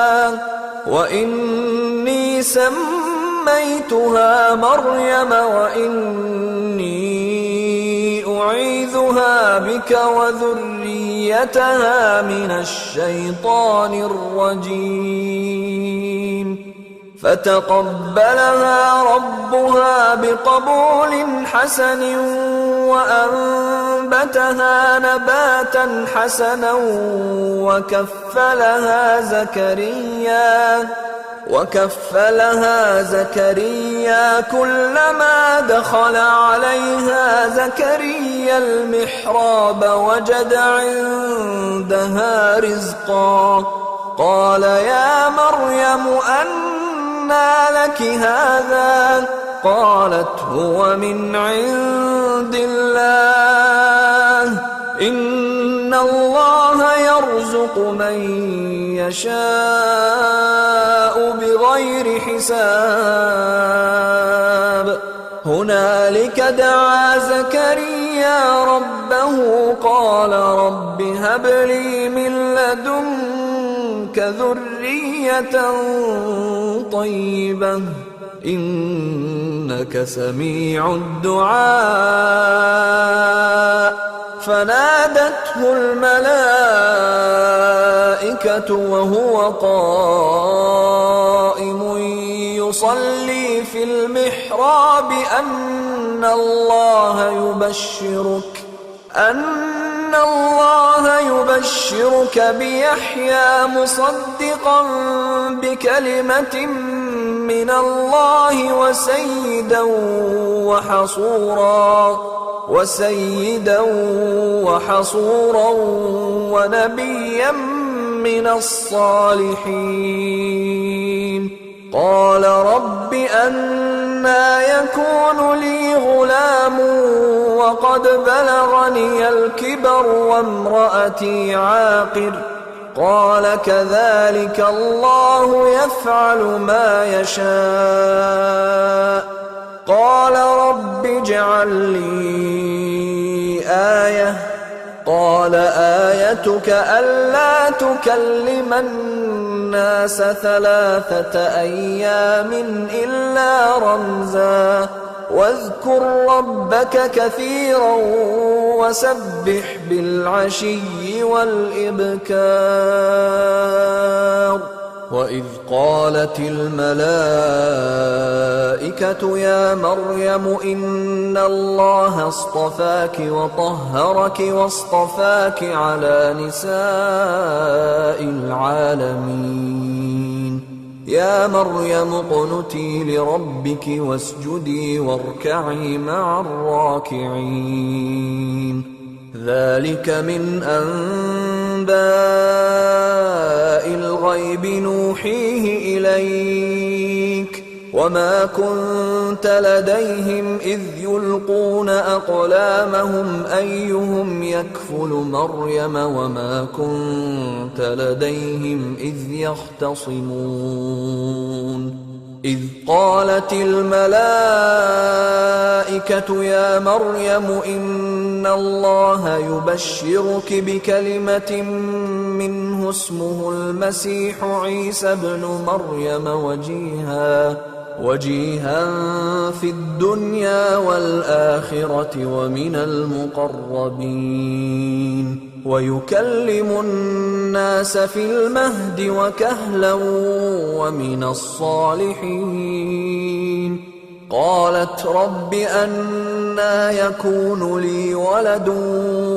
وإني سميتها مريم وإني أعيذها بك وذريتها من الشيطان الرجيم. فتقبلها ربها بقبول حسن وأنبتها نباتا حسنا وكفلها زكريا كلما دخل عليها زكريا المحراب وجد عندها رزقا قال يا مريم أنى لك هذا قالت هو من عند الله إن الله يرزق من يشاء بغير حساب. هنالك دعا زكريا ربه قال رب هب لي من لدنك ذرية طيبة إنك سميع الدعاء. فنادته الملائكة وهو قائم يصلي في المحراب أن الله يبشرك بيحيى مصدقا بكلمة من الله وسيدا وحصورا ونبيا من الصالحين. قال رب أنى يكون لي غلام وقد بلغني الكبر وامرأتي عاقر قال كذلك الله يفعل ما يشاء. قال رب اجعل لي آية قال آيتك ألا تكلم الناس 3 أيام إلا رمزا واذكر ربك كثيرا وسبح بالعشي والإبكار وإذ قالت الملائكة يا مريم إن الله اصطفاك وطهرك واصطفاك على نساء العالمين يا مريم اقنتي لربك واسجدي واركعي مع الراكعين ذلك من أنباء الغيب نوحيه إليك وما كنت لديهم إذ يلقون أقلامهم أيهم يكفل مريم وما كنت لديهم إذ يختصمون إذ قالت الملائكة يا مريم إن الله يبشرك بكلمة منه اسمه المسيح عيسى ابن مريم وجيها في الدنيا والآخرة ومن المقربين ويكلم الناس في المهد وكهلا ومن الصالحين قالت رب أنى يكون لي ولد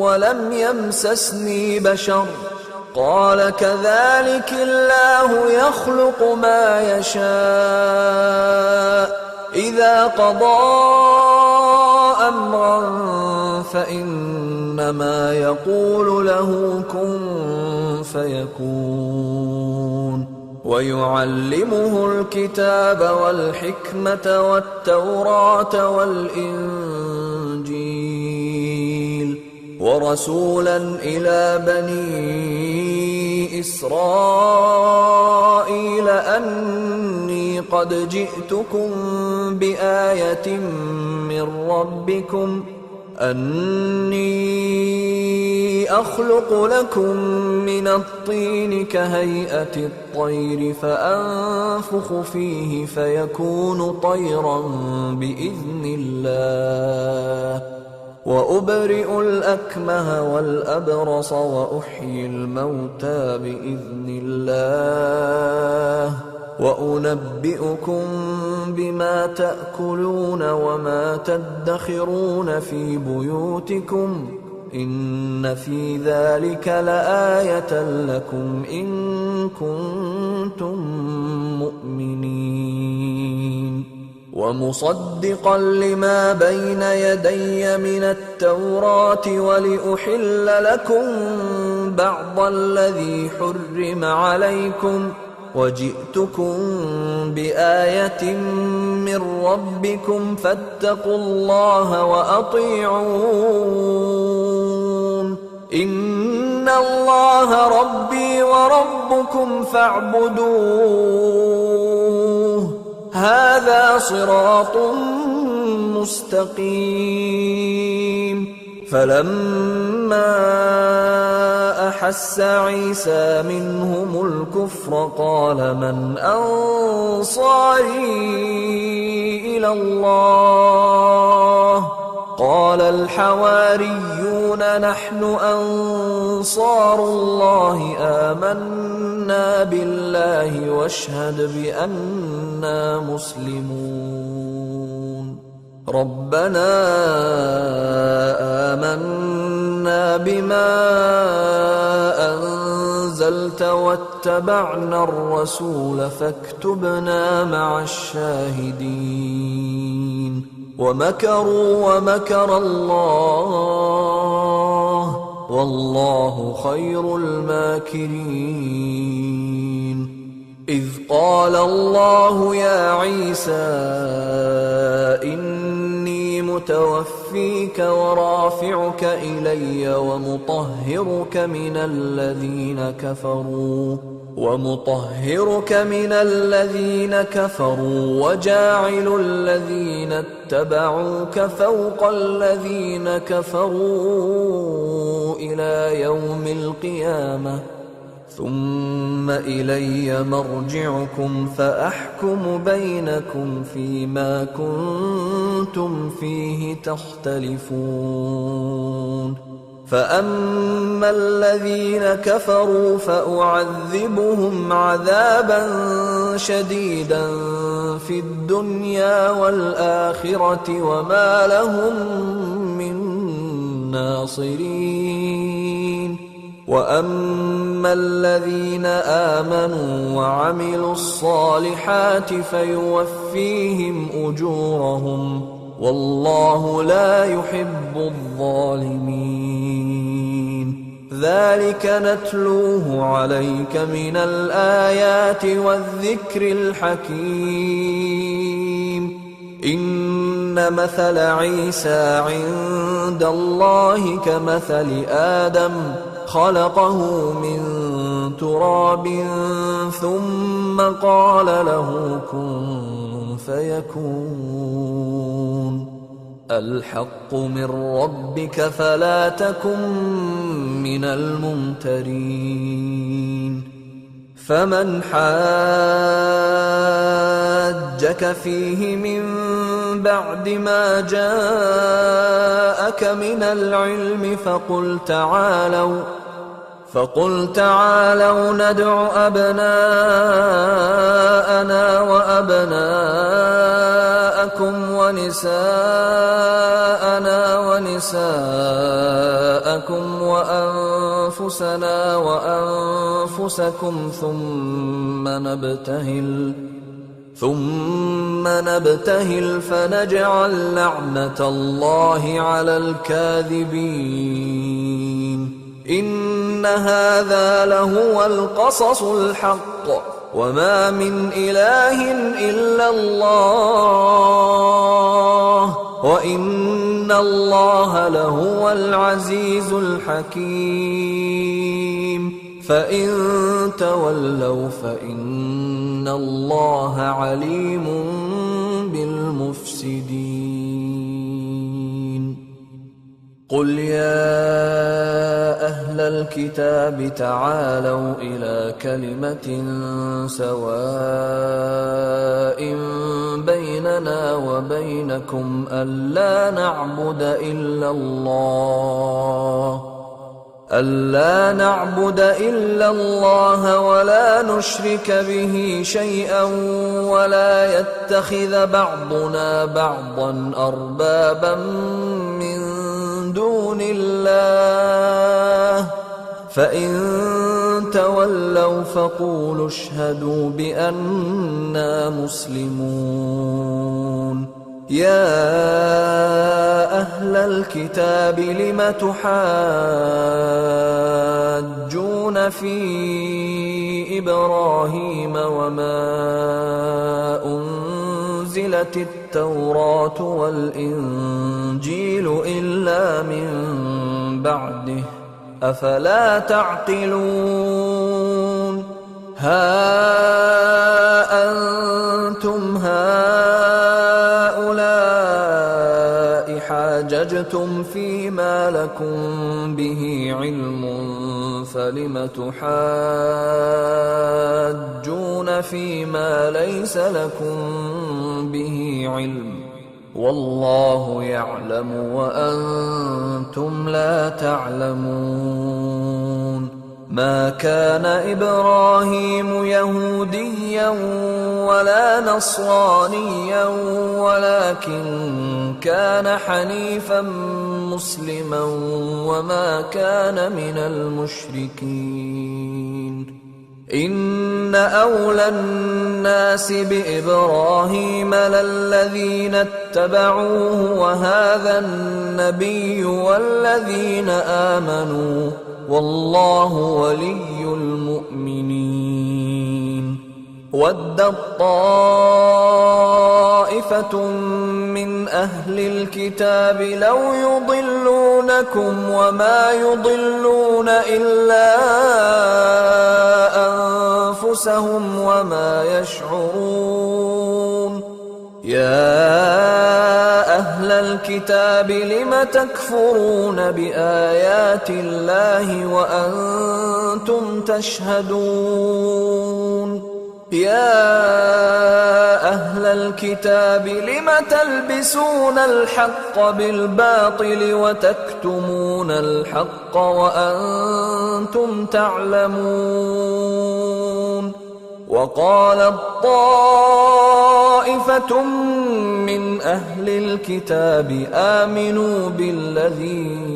ولم يمسسني بشر قال كذلك الله يخلق ما يشاء إذا قضى أمرا فإنما يقول له كن فيكون ويعلمه الكتاب والحكمة والتوراة والإنجيل ورسولا إلى بني إسرائيل أني قد جئتكم بآية من ربكم أني أخلق لكم من الطين كهيئة الطير فأنفخ فيه فيكون طيرا بإذن الله وأبرئ الأكمه والأبرص وأحيي الموتى بإذن الله وأنبئكم بما تأكلون وما تدخرون في بيوتكم إن في ذلك لآية لكم إن كنتم مؤمنين ومصدقا لما بين يدي من التوراة ولأحل لكم بعض الذي حرم عليكم وجئتكم بآية من ربكم فاتقوا الله وأطيعون إن الله ربي وربكم فاعبدوه هذا صراط مستقيم فلما أحس عيسى منهم الكفر قال من أنصاري إلى الله قال الحواريون نحن أنصار الله آمنا بالله واشهد بأننا مسلمون ربنا آمنا بما أنزلت واتبعنا الرسول فاكتبنا مع الشاهدين ومكروا ومكر الله والله خير الماكرين إذ قال الله يا عيسى إني متوفيك ورافعك إلي ومطهرك من الذين كفروا ومطهرك من الذين كفروا وجاعل الذين اتبعوك فوق الذين كفروا إلى يوم القيامة ثم إلي مرجعكم فأحكم بينكم فيما كنتم فيه تختلفون فأما الذين كفروا فأعذبهم عذابا شديدا في الدنيا والآخرة وما لهم من ناصرين وأما الذين آمنوا وعملوا الصالحات فيوفيهم أجورهم والله لا يحب الظالمين ذلك نتلوه عليك من الآيات والذكر الحكيم إن مثل عيسى عند الله كمثل آدم خلقه من تراب ثم قال له كن فيكون الحق من ربك فلا تكن من الممترين فمن حاجك فيه من بعد ما جاءك من العلم فقل تعالوا ندع أبناءنا وأبناءكم ونساءنا ونساءكم وأنفسنا وأنفسكم ثم نبتهل فنجعل لعنة الله على الكاذبين إن هذا لهو القصص الحق وما من إله إلا الله وإن الله لهو العزيز الحكيم فإن تولوا فإن الله عليم بالمفسدين قل يا أهل الكتاب تعالوا إلى كلمة سواء بيننا وبينكم ألا نعبد إلا الله ولا نشرك به شيئا ولا يتخذ بعضنا بعضا أربابا من دون الله فإن تولوا فقولوا اشهدوا بأننا مسلمون يا أهل الكتاب لم تحاجون في إبراهيم وما أنزلت التوراة والإنجيل إلا من بعده أفلا تعقلون ها أنتم هؤلاء حاججتم فيما لكم به علم فلم تحاجون فيما ليس لكم به علم والله يعلم وأنتم لا تعلمون ما كان إبراهيم يهوديا ولا نصرانيا ولكن كان حنيفا مسلما وما كان من المشركين إن أولى الناس بإبراهيم للذين اتبعوه وهذا النبي والذين آمنوا والله ولي المؤمنين ودت طائفة من أهل الكتاب لو يضلونكم وما يضلون إلا أنفسهم وما يشعرون يا أهل الكتاب لم تكفرون بآيات الله وأنتم تشهدون يا أهل الكتاب لم تلبسون الحق بالباطل وتكتمون الحق وأنتم تعلمون وقالت طائفة من أهل الكتاب آمنوا بالذي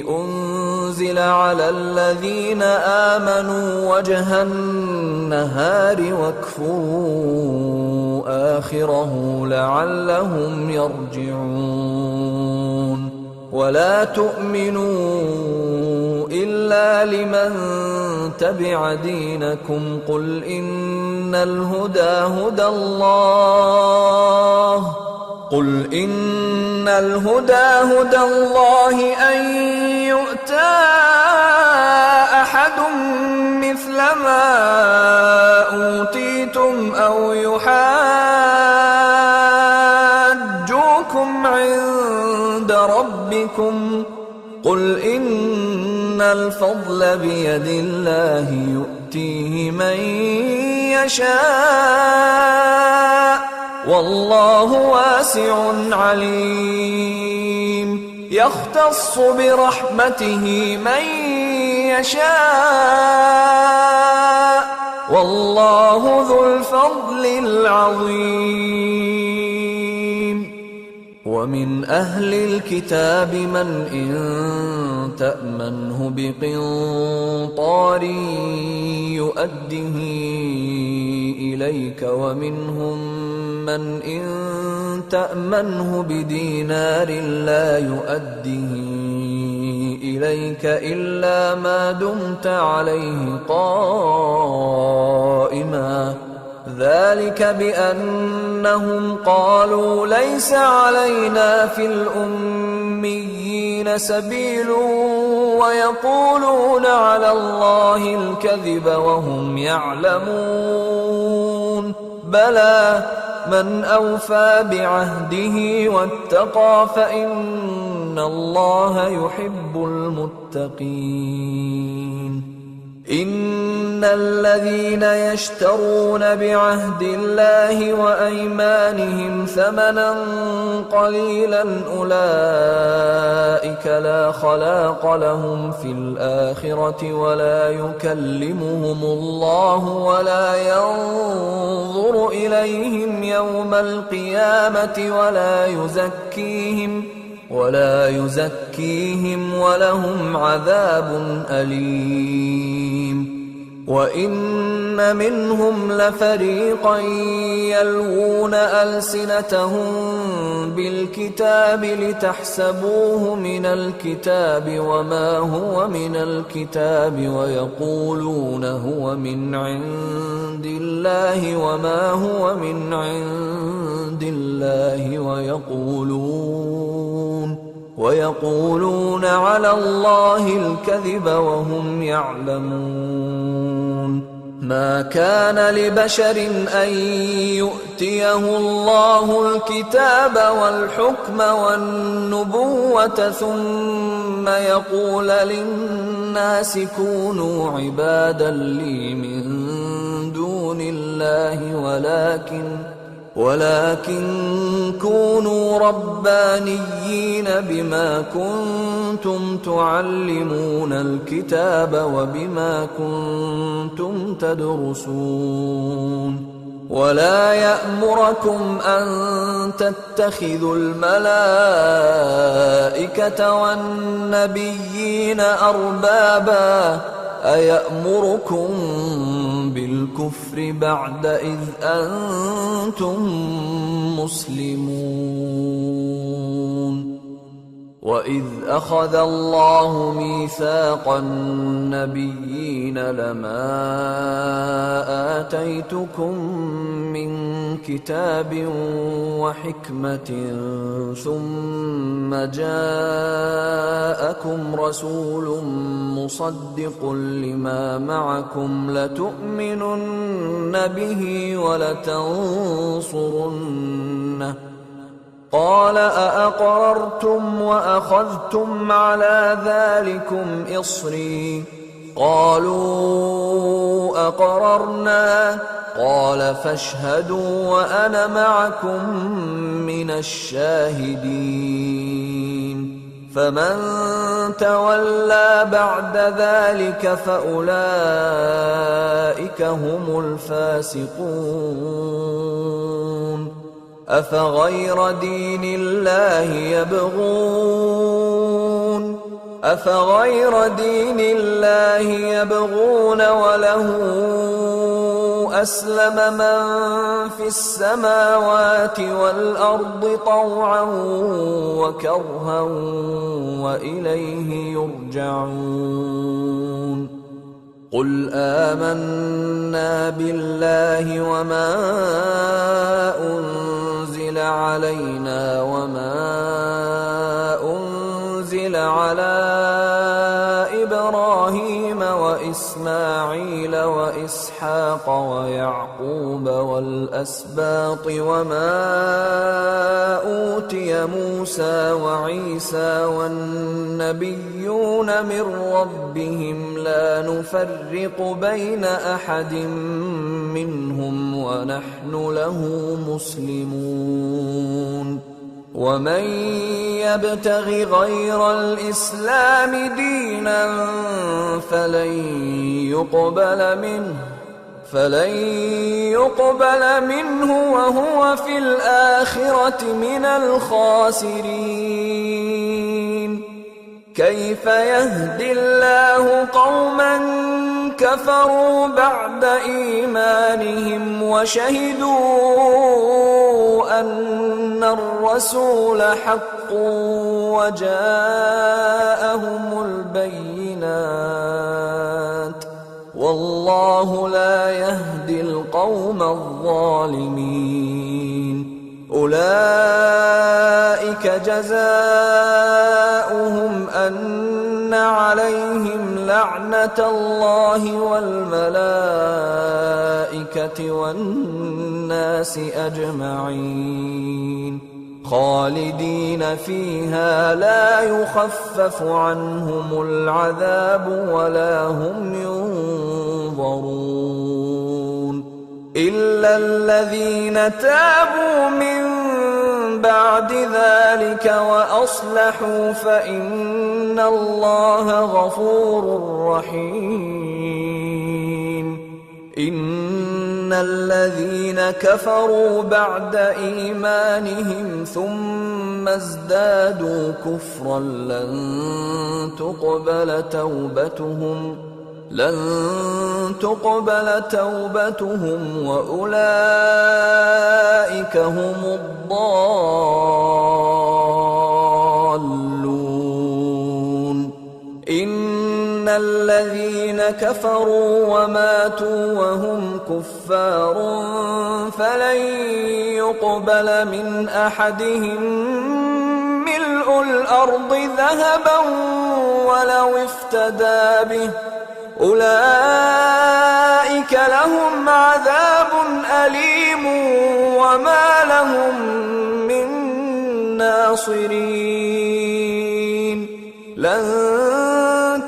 أنزل على الذين آمنوا وجه النهار واكفروا آخره لعلهم يرجعون ولا تؤمنوا إلا لمن تبع دينكم قل إن الهدى هدى الله أن يؤتى أحد مثل ما أوتيتم أو يحاجوكم عند ربكم قل إن الفضل بيد الله يؤتيه من يشاء والله واسع عليم يختص برحمته من يشاء والله ذو الفضل العظيم ومن أهل الكتاب من إن تأمنه بقنطار يؤده إليك ومنهم من إن تأمنه بدينار لا يؤده إليك إلا ما دمت عليه قائما ذلك بأنهم قالوا ليس علينا في الأميين سبيل ويقولون على الله الكذب وهم يعلمون بلى من أوفى بعهده واتقى فإن الله يحب المتقين إن الذين يشترون بعهد الله وأيمانهم ثمنا قليلا أولئك لا خلاق لهم في الآخرة ولا يكلمهم الله ولا ينظر إليهم يوم القيامة ولا يزكيهم ولهم عذاب أليم وإن منهم لفريقا يلوون ألسنتهم بالكتاب لتحسبوه من الكتاب وما هو من الكتاب ويقولون هو من عند الله وما هو من عند الله ويقولون على الله الكذب وهم يعلمون ما كان لبشر أن يؤتيه الله الكتاب والحكم والنبوة ثم يقول للناس كونوا عبادا لي من دون الله ولكن كونوا ربانيين بما كنتم تعلمون الكتاب وبما كنتم تدرسون ولا يأمركم أن تتخذوا الملائكة والنبيين أربابا أيأمركم بالكفر بعد إذ أنتم مسلمون وَإِذْ أَخَذَ اللَّهُ مِيثَاقَ النَّبِيِّينَ لَمَا آتَيْتُكُم مِّن كِتَابٍ وَحِكْمَةٍ ثُمَّ جَاءَكُمْ رَسُولٌ مُّصَدِّقٌ لِّمَا مَعَكُمْ لَتُؤْمِنُنَّ بِهِ وَلَتَنصُرُنَّهُ قَالَ أَأَقْرَرْتُمْ وَأَخَذْتُمْ عَلَىٰ ذَٰلِكُمْ إِصْرِي قَالُوا أَقْرَرْنَا قَالَ فَاشْهَدُوا وَأَنَا مَعَكُم مِّنَ الشَّاهِدِينَ فَمَن تَوَلَّىٰ بَعْدَ ذَٰلِكَ فَأُولَٰئِكَ هُمُ الْفَاسِقُونَ أَفَغَيْرَ دِينِ اللَّهِ يَبْغُونَ وَلَهُ أَسْلَمَ مَن فِي السَّمَاوَاتِ وَالْأَرْضِ طَوْعًا وَكَرْهًا وَإِلَيْهِ يُرْجَعُونَ قُلْ آمَنَّا بِاللَّهِ وَمَا أُنزِلَ عَلَيْنَا وَمَا أُنزِلَ عَلَىٰ إِبْرَاهِيمَ وَإِسْمَاعِيلَ وَإِسْحَاقَ وَيَعْقُوبَ وَالْأَسْبَاطِ وَمَا أُوتِيَ مُوسَىٰ وَعِيسَىٰ وَالنَّبِيُّونَ مِن رَّبِّهِمْ لَا نُفَرِّقُ بَيْنَ أَحَدٍ مِّنْهُمْ وَنَحْنُ لَهُ مُسْلِمُونَ وَمَن يَبْتَغِ غَيْرَ الْإِسْلَامِ دِينًا فَلَن يُقْبَلَ مِنْهُ وَهُوَ فِي الْآخِرَةِ مِنَ الْخَاسِرِينَ كَيْفَ يَهْدِي اللَّهُ قَوْمًا كَفَرُوا بَعْدَ إِيمَانِهِمْ وَشَهِدُوا أَنَّ الرَّسُولَ حَقٌّ وَجَاءَهُمُ الْبَيِّنَاتُ وَاللَّهُ لَا يَهْدِي الْقَوْمَ الظَّالِمِينَ أُولَٰئِكَ جَزَاؤُهُمْ أَنَّ عَلَيْهِمْ لَعْنَةَ اللَّهِ وَالْمَلَائِكَةِ وَالنَّاسِ أَجْمَعِينَ خَالِدِينَ فِيهَا لَا يُخَفَّفُ عَنْهُمُ الْعَذَابُ وَلَا هُمْ يُنظَرُونَ إِلَّا الَّذِينَ تَابُوا مِن بَعْدِ ذَلِكَ وَأَصْلَحُوا فَإِنَّ اللَّهَ غَفُورٌ رَّحِيمٌ إِنَّ الَّذِينَ كَفَرُوا بَعْدَ إِيمَانِهِمْ ثُمَّ ازْدَادُوا كُفْرًا لن تقبل توبتهم وأولئك هم الضالون إن الذين كفروا وماتوا وهم كفار فلن يقبل من أحدهم ملء الأرض ذهبا ولو افتدى به أولئك لهم عذاب أليم وما لهم من ناصرين لن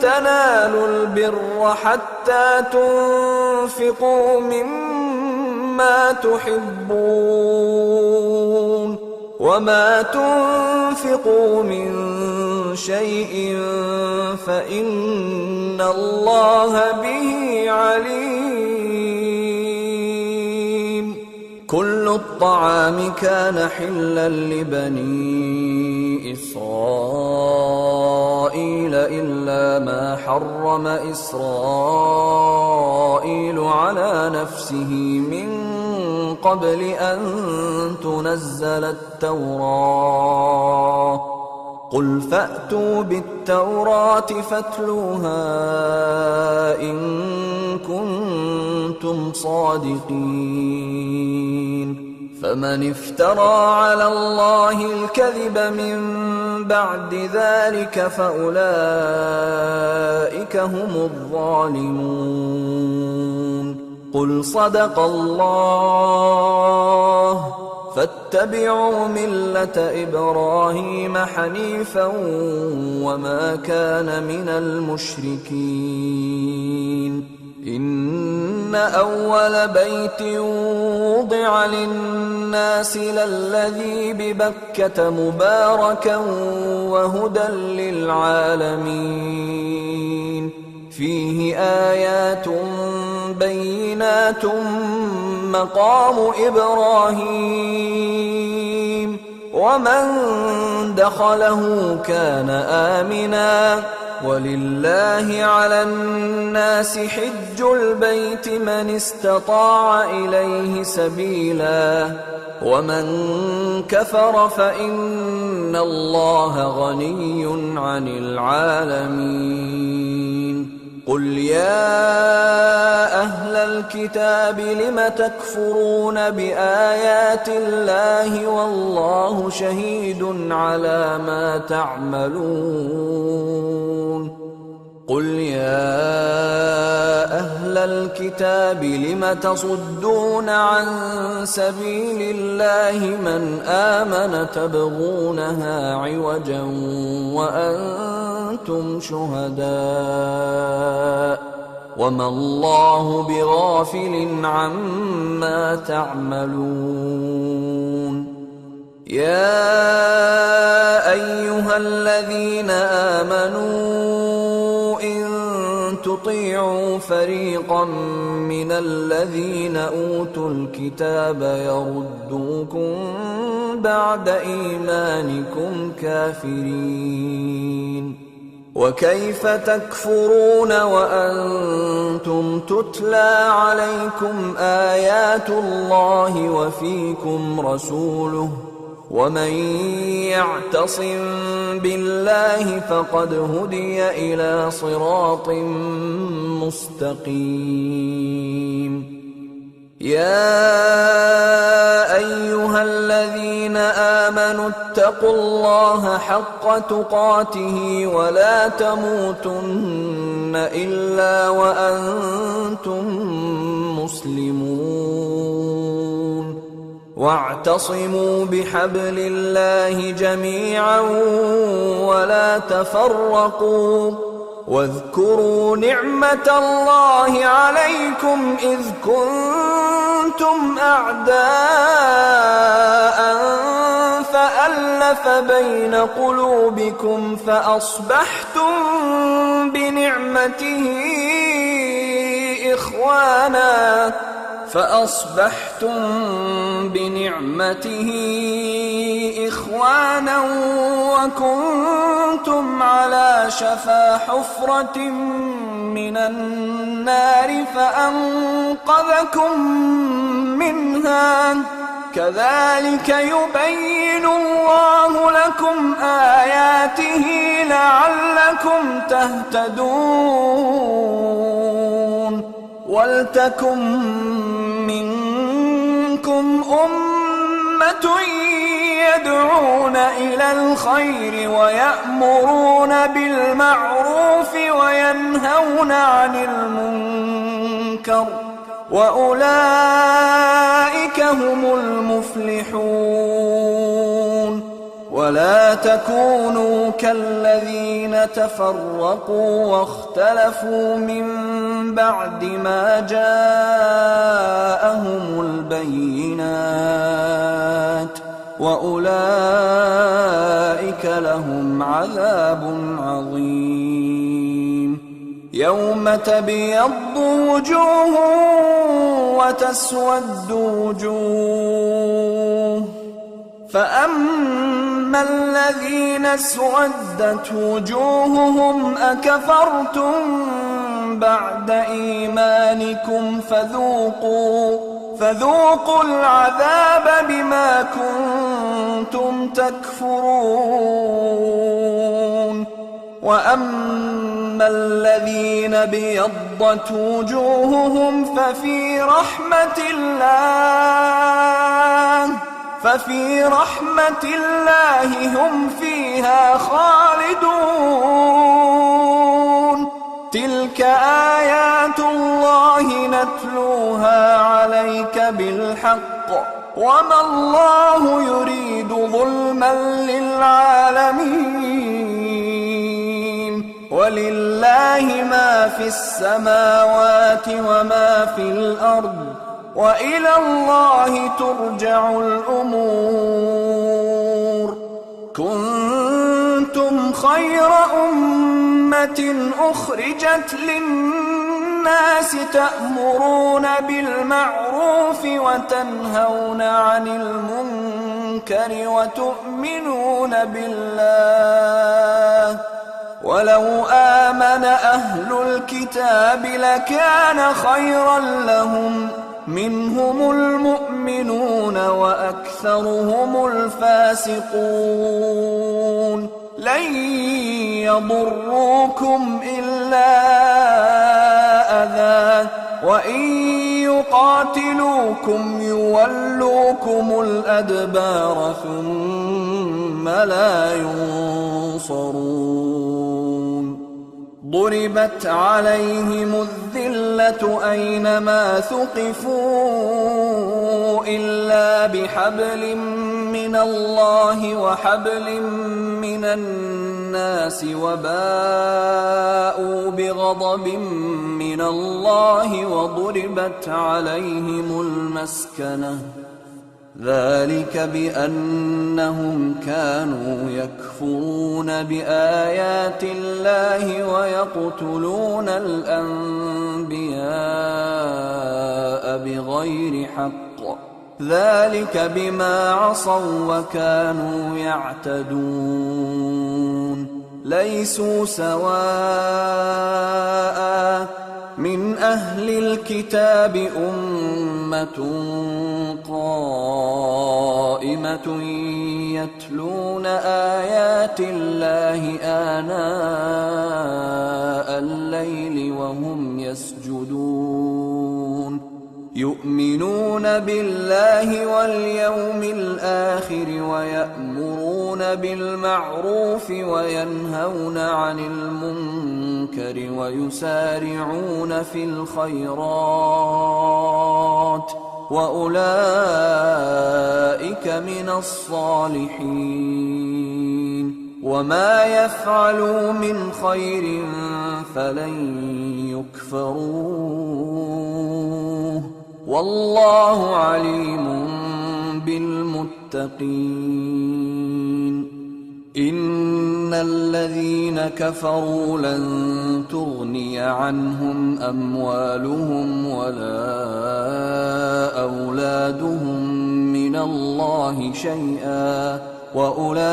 تنالوا البر حتى تنفقوا مما تحبون وما تنفقوا من شيء فإن الله به عليم كل الطعام كان حلا لبني إسرائيل إلا ما حرم إسرائيل على نفسه من قبل أن تنزل التوراة قل فأتوا بالتوراة فاتلوها إن كنتم صادقين فمن افترى على الله الكذب من بعد ذلك فأولئك هم الظالمون قل صدق الله فاتبعوا ملة إبراهيم حنيفا وما كان من المشركين إن أول بيت وضع للناس للذي ببكة مباركا وهدى للعالمين فيه آيات بينات مقام إبراهيم ومن دخله كان آمنا ولله على الناس حج البيت من استطاع إليه سبيلا ومن كفر فإن الله غني عن العالمين قل يا أهل الكتاب لم تكفرون بآيات الله والله شهيد على ما تعملون قل يا أهل الكتاب لم تصدون عن سبيل الله من آمن تبغونها عوجا وأنتم شهداء وما الله بغافل عما تعملون يا أيها الذين آمنوا إن تطيعوا فريقا من الذين أوتوا الكتاب يردوكم بعد إيمانكم كافرين وكيف تكفرون وأنتم تتلى عليكم آيات الله وفيكم رسوله ومن يعتصم بالله فقد هدي إلى صراط مستقيم يا أيها الذين آمنوا اتقوا الله حق تقاته ولا تموتن إلا وأنتم مسلمون واعتصموا بحبل الله جميعا ولا تفرقوا واذكروا نعمة الله عليكم إذ كنتم أعداء فألف بين قلوبكم فأصبحتم بنعمته إخوانا وكنتم على شفا حفرة من النار فأنقذكم منها كذلك يبين الله لكم آياته لعلكم تهتدون ولتكن منكم أمة يدعون إلى الخير ويأمرون بالمعروف وينهون عن المنكر وأولئك هم المفلحون ولا تكونوا كالذين تفرقوا واختلفوا من بعد ما جاءهم البينات وأولئك لهم عذاب عظيم يوم تبيض وجوه وتسود وجوه فأما الذين اسودت وجوههم أكفرتم بعد إيمانكم فذوقوا العذاب بما كنتم تكفرون. وأما الذين ابيضت وجوههم ففي رحمة الله هم فيها خالدون. تلك آيات الله نتلوها عليك بالحق وما الله يريد ظلما للعالمين. ولله ما في السماوات وما في الأرض وإلى الله ترجع الأمور. كنتم خير أمة أخرجت للناس تأمرون بالمعروف وتنهون عن المنكر وتؤمنون بالله. ولو آمن أهل الكتاب لكان خيرا لهم منهم المؤمنون وأكثرهم الفاسقون. لن يضروكم إلا أذى وإن يقاتلوكم يولوكم الأدبار ثم لا ينصرون. ضربت عليهم الذلة أينما ثقفوا إلا بحبل من الله وحبل من الناس وباءوا بغضب من الله وضربت عليهم المسكنة. ذلك بأنهم كانوا يكفرون بآيات الله ويقتلون الأنبياء بغير حق. ذلك بما عصوا وكانوا يعتدون. ليسوا سواء من أهل الكتاب أمة قائمة يتلون آيات الله آناء الليل وهم يسجدون. يؤمنون بالله واليوم الآخر ويأمرون بالمعروف وينهون عن المنكر ويسارعون في الخيرات وأولئك من الصالحين. وما يفعلوا من خير فلن يكفروه والله عليم بالمتقين. إن الذين كفروا لن تغني عنهم أموالهم ولا أولادهم من الله شيئا وأولئك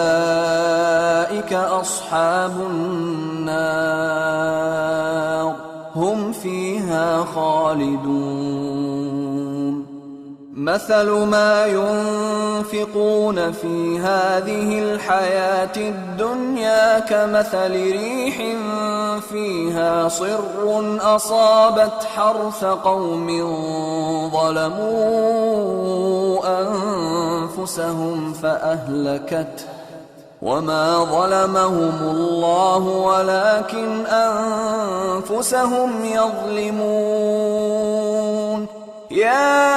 أصحاب النار هم فيها خالدون. مثل ما ينفقون في هذه الحياة الدنيا كمثل ريح فيها صر أصابت حرث قوم ظلموا أنفسهم فأهلكته وما ظلمهم الله ولكن أنفسهم يظلمون. يا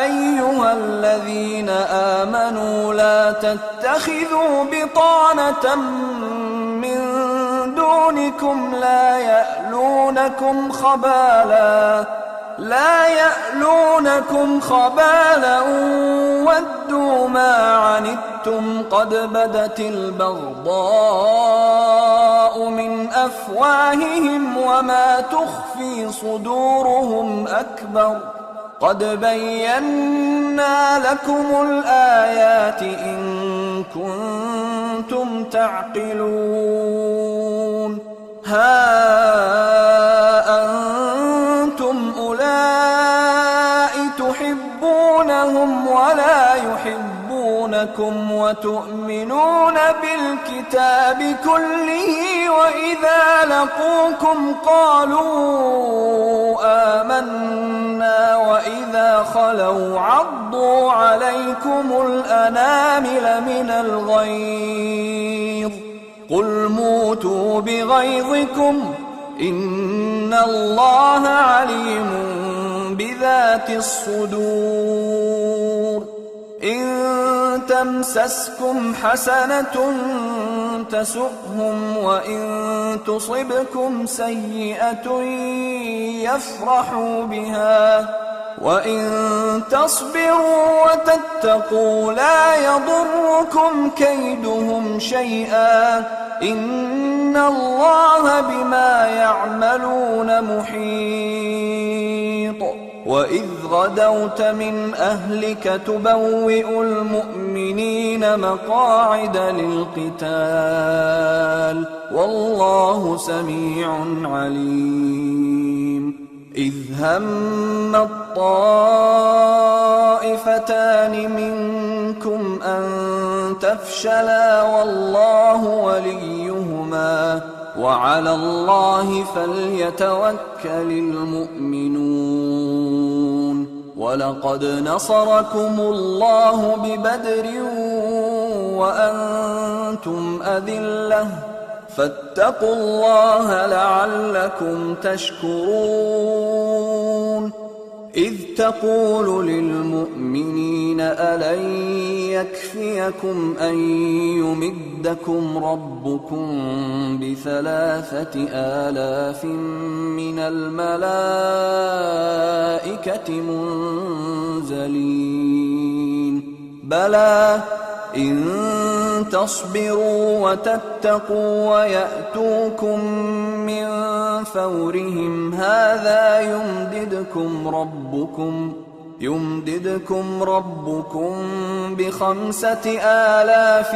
أيها الذين آمنوا لا تتخذوا بطانة من دونكم لا يألونكم خبالا ودوا ما عنتم قد بدت البغضاء من أفواههم وما تخفي صدورهم أكبر. قد بينا لكم الآيات إن كنتم تعقلون. ها أنتم أولئك تحبونهم ولا يحبونكم وتؤمنون بالكتاب كله وإذا لقوكم قالوا آمنا وإذا خلوا عضوا عليكم الأنامل من الغيظ قل موتوا بغيظكم إن الله عليم بذات الصدور إن تمسسكم حسنة تسؤهم وإن تصبكم سيئة يفرحوا بها وإن تصبروا وتتقوا لا يضركم كيدهم شيئا إن الله بما يعملون محيط وإذ غدوت من أهلك تبوئ المؤمنين مقاعد للقتال والله سميع عليم إذ هم الطائفتان منكم أن تفشلا والله وليهما وعلى الله فليتوكل المؤمنون ولقد نصركم الله ببدر وأنتم أذلة فاتقوا الله لعلكم تشكرون إذ تقول للمؤمنين ألن يكفيكم أن يمدكم ربكم ب3,000 من الملائكة منزلين بلى إن تصبروا وتتقوا ويأتوكم من فورهم هذا يمددكم ربكم ب5,000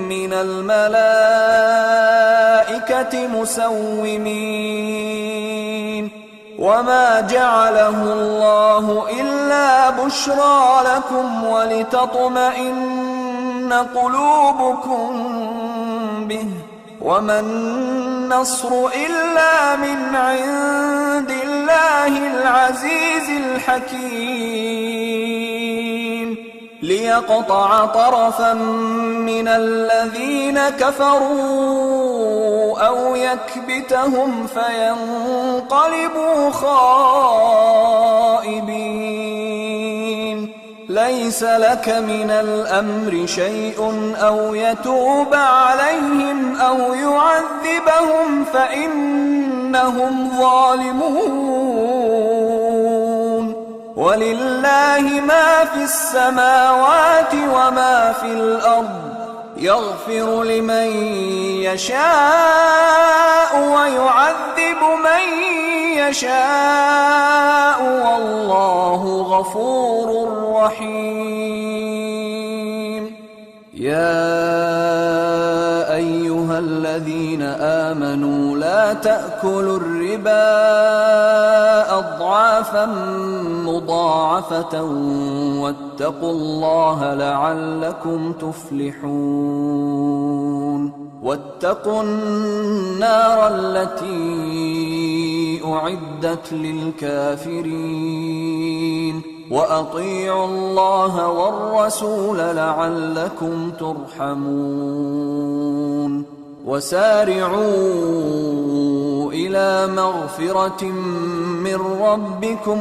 من الملائكة مسومين وما جعله الله إلا بشرى لكم ولتطمئن قلوبكم به وما النصر إلا من عند الله العزيز الحكيم ليقطع طرفا من الذين كفروا أو يكبتهم فينقلبوا خائبين ليس لك من الأمر شيء أو يتوب عليهم أو يعذبهم فإنهم ظالمون ولله ما في السماوات وما في الأرض يغفر لمن يشاء ويعذب من يشاء والله غفور رحيم يا أيها الذين آمنوا لا تأكلوا الربا أضعافا مضاعفة واتقوا الله لعلكم تفلحون واتقوا النار التي أعدت للكافرين وأطيعوا الله والرسول لعلكم ترحمون وسارعوا إلى مغفرة من ربكم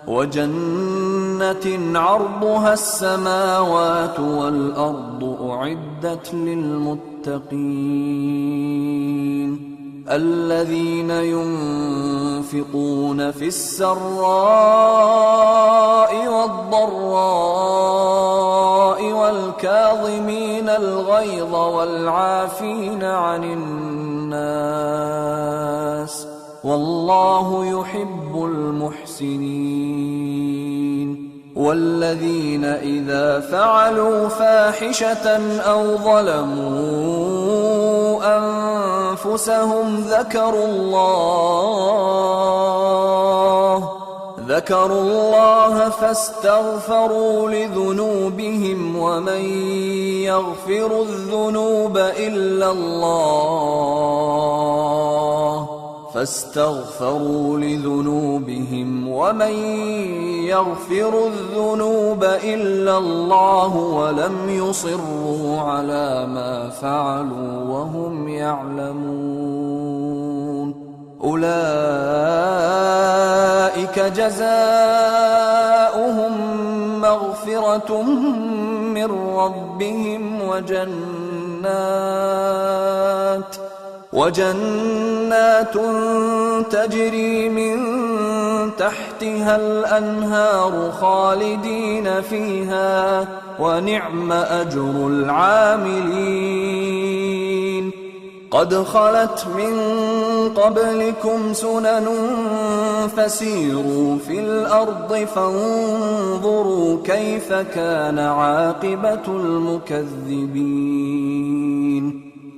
وجنة عرضها السماوات والأرض أعدت للمتقين الذين ينفقون في السراء والضراء والكاظمين الغيظ والعافين عن الناس والله يحب المحسنين والذين إذا فعلوا فاحشة أو ظلموا أنفسهم ذكروا الله فاستغفروا لذنوبهم ومن يغفر الذنوب إلا الله ولم يصروا على ما فعلوا وهم يعلمون أولئك جزاؤهم مغفرة من ربهم وجنات تجري من تحتها الأنهار خالدين فيها ونعم أجر العاملين قد خلت من قبلكم سنن فسيروا في الأرض فانظروا كيف كان عاقبة المكذبين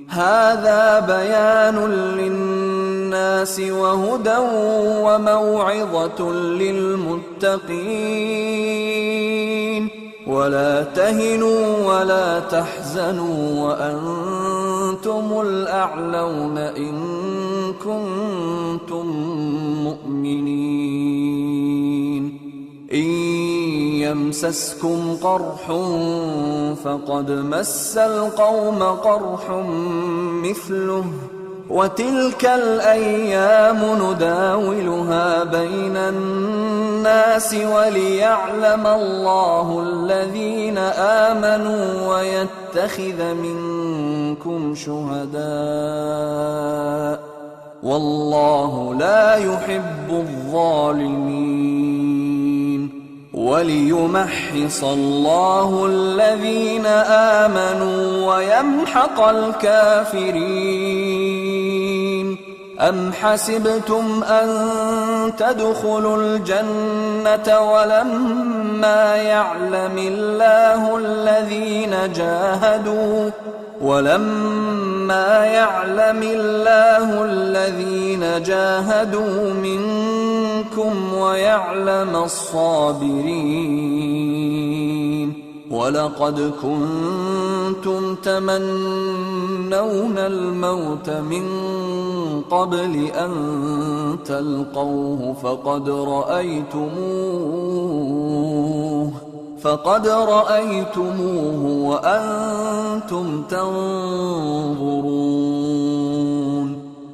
هذا بيان للناس وهدى وموعظة للمتقين ولا تهنوا ولا تحزنوا وأنتم الأعلون إن كنتم مؤمنين إن يمسسكم قرح فقد مس القوم قرح مثله وتلك الأيام نداولها بين الناس وليعلم الله الذين آمنوا ويتخذ منكم شهداء والله لا يحب الظالمين وليمحص الله الذين آمنوا ويمحق الكافرين أم حسبتم أن تدخلوا الجنة ولما يعلم الله الذين جاهدوا منكم ويعلم الصابرين ولقد كنتم تمنون الموت من قبل أن تلقوه فقد رأيتموه وأنتم تنظرون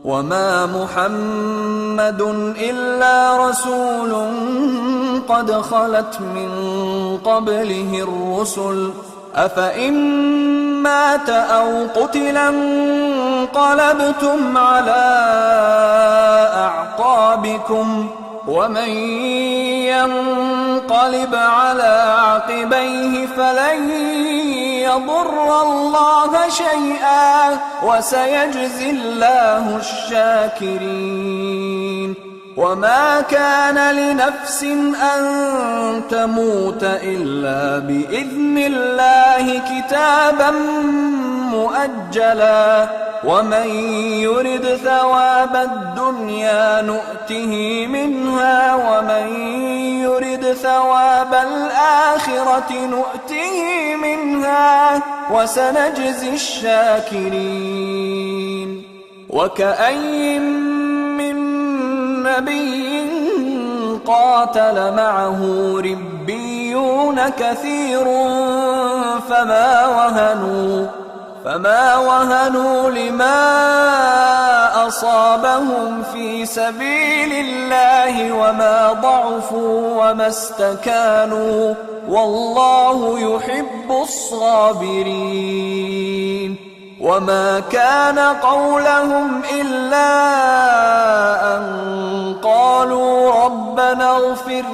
وما محمد إلا رسول قد خلت من قبله الرسل أفإن مات أو قتل انقلبتم على أعقابكم ومن ينقلب على عقبيه فلن يضر الله شيئا وسيجزي الله الشاكرين وما كان لنفس أن تموت إلا بإذن الله كتابا مؤجلا ومن يرد ثواب الدنيا نؤته منها ومن يرد ثواب الآخرة نؤته منها وسنجزي الشاكرين وكأي من نبي قاتل معه ربيون كثير فما وهنوا لما أصابهم في سبيل الله وما ضعفوا وما استكانوا والله يحب الصابرين وما كان قولهم إلا أن قالوا ربنا اغفر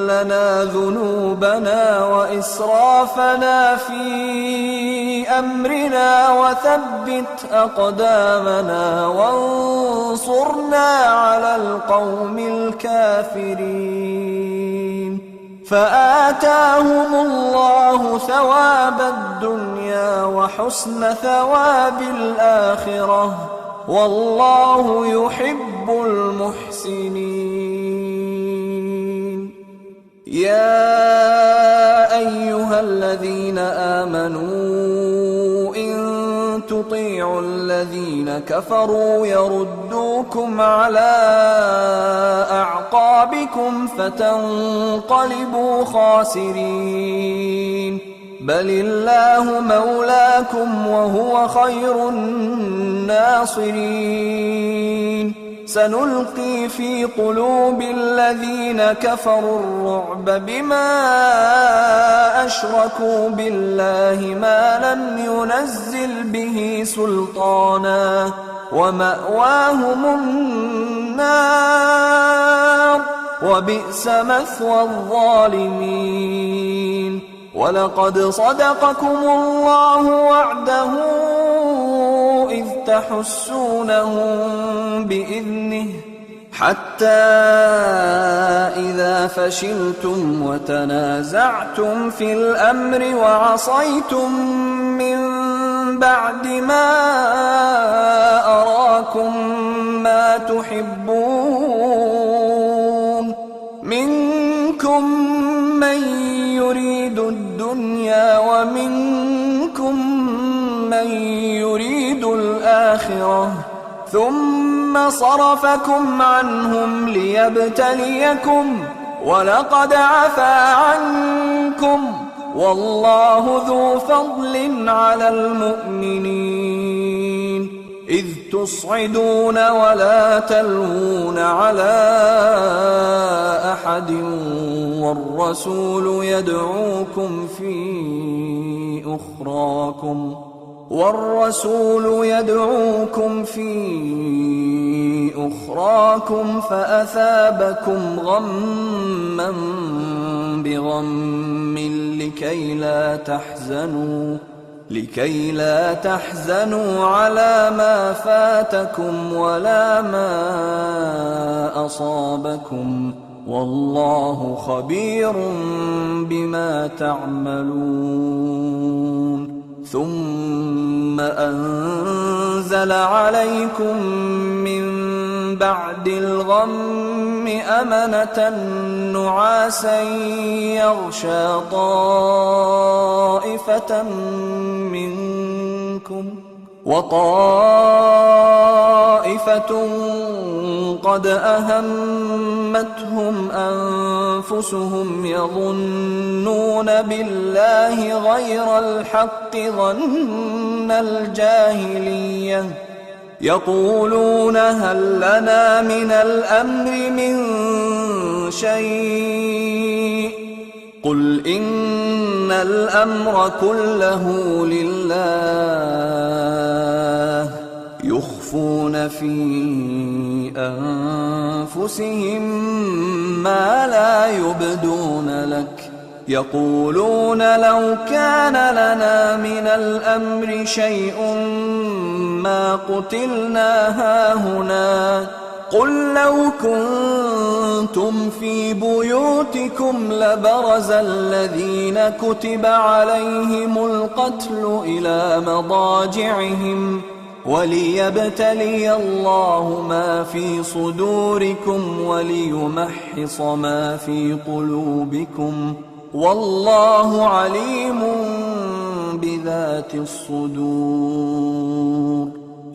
لنا ذنوبنا وإسرافنا في أمرنا وثبت أقدامنا وانصرنا على القوم الكافرين فآتاهم الله ثواب الدنيا وحسن ثواب الآخرة والله يحب المحسنين. يا أيها الذين آمنوا إن تطيعوا الذين كفروا يردوكم على أعقابكم فتنقلبوا خاسرين. بل الله مولاكم وهو خير الناصرين. سنلقي في قلوب الذين كفروا الرعب بما أشركوا بالله ما لم ينزل به سلطانا ومأواهم النار وبئس مثوى الظالمين. ولقد صدقكم الله وعده إذ تحسونهم بإذنه حتى إذا فشلتم وتنازعتم في الأمر وعصيتم من بعد ما أراكم ما تحبون منكم من يريد الدنيا ومنكم من يريد الآخرة ثم صرفكم عنهم ليبتليكم ولقد عفا عنكم والله ذو فضل على المؤمنين. إذ تصعدون ولا تلوون على أحد والرسول يدعوكم في أخراكم فأثابكم غما بغم لكي لا تحزنوا على ما فاتكم ولا ما أصابكم والله خبير بما تعملون. ثم أنزل عليكم من بعد الغم أمنة نعاسا يغشى طائفة منكم وطائفة قد أهمتهم أنفسهم يظنون بالله غير الحق ظن الجاهلية يقولون هل لنا من الأمر من شيء قل إن الأمر كله لله يخفون في أنفسهم ما لا يبدون لك يقولون لو كان لنا من الأمر شيء ما قتلنا هاهنا قل لو كنتم في بيوتكم لبرز الذين كتب عليهم القتل إلى مضاجعهم وليبتلي الله ما في صدوركم وليمحص ما في قلوبكم والله عليم بذات الصدور.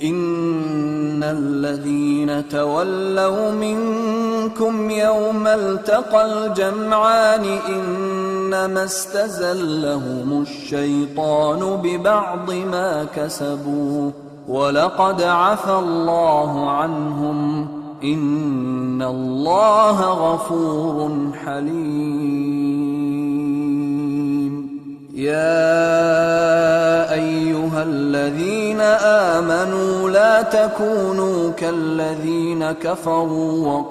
إن الذين تولوا منكم يوم التقى الجمعان إنما استزلهم الشيطان ببعض ما كسبوا ولقد عفى الله عنهم إن الله غفور حليم. يا أيها الذين آمنوا لا تكونوا كالذين كفروا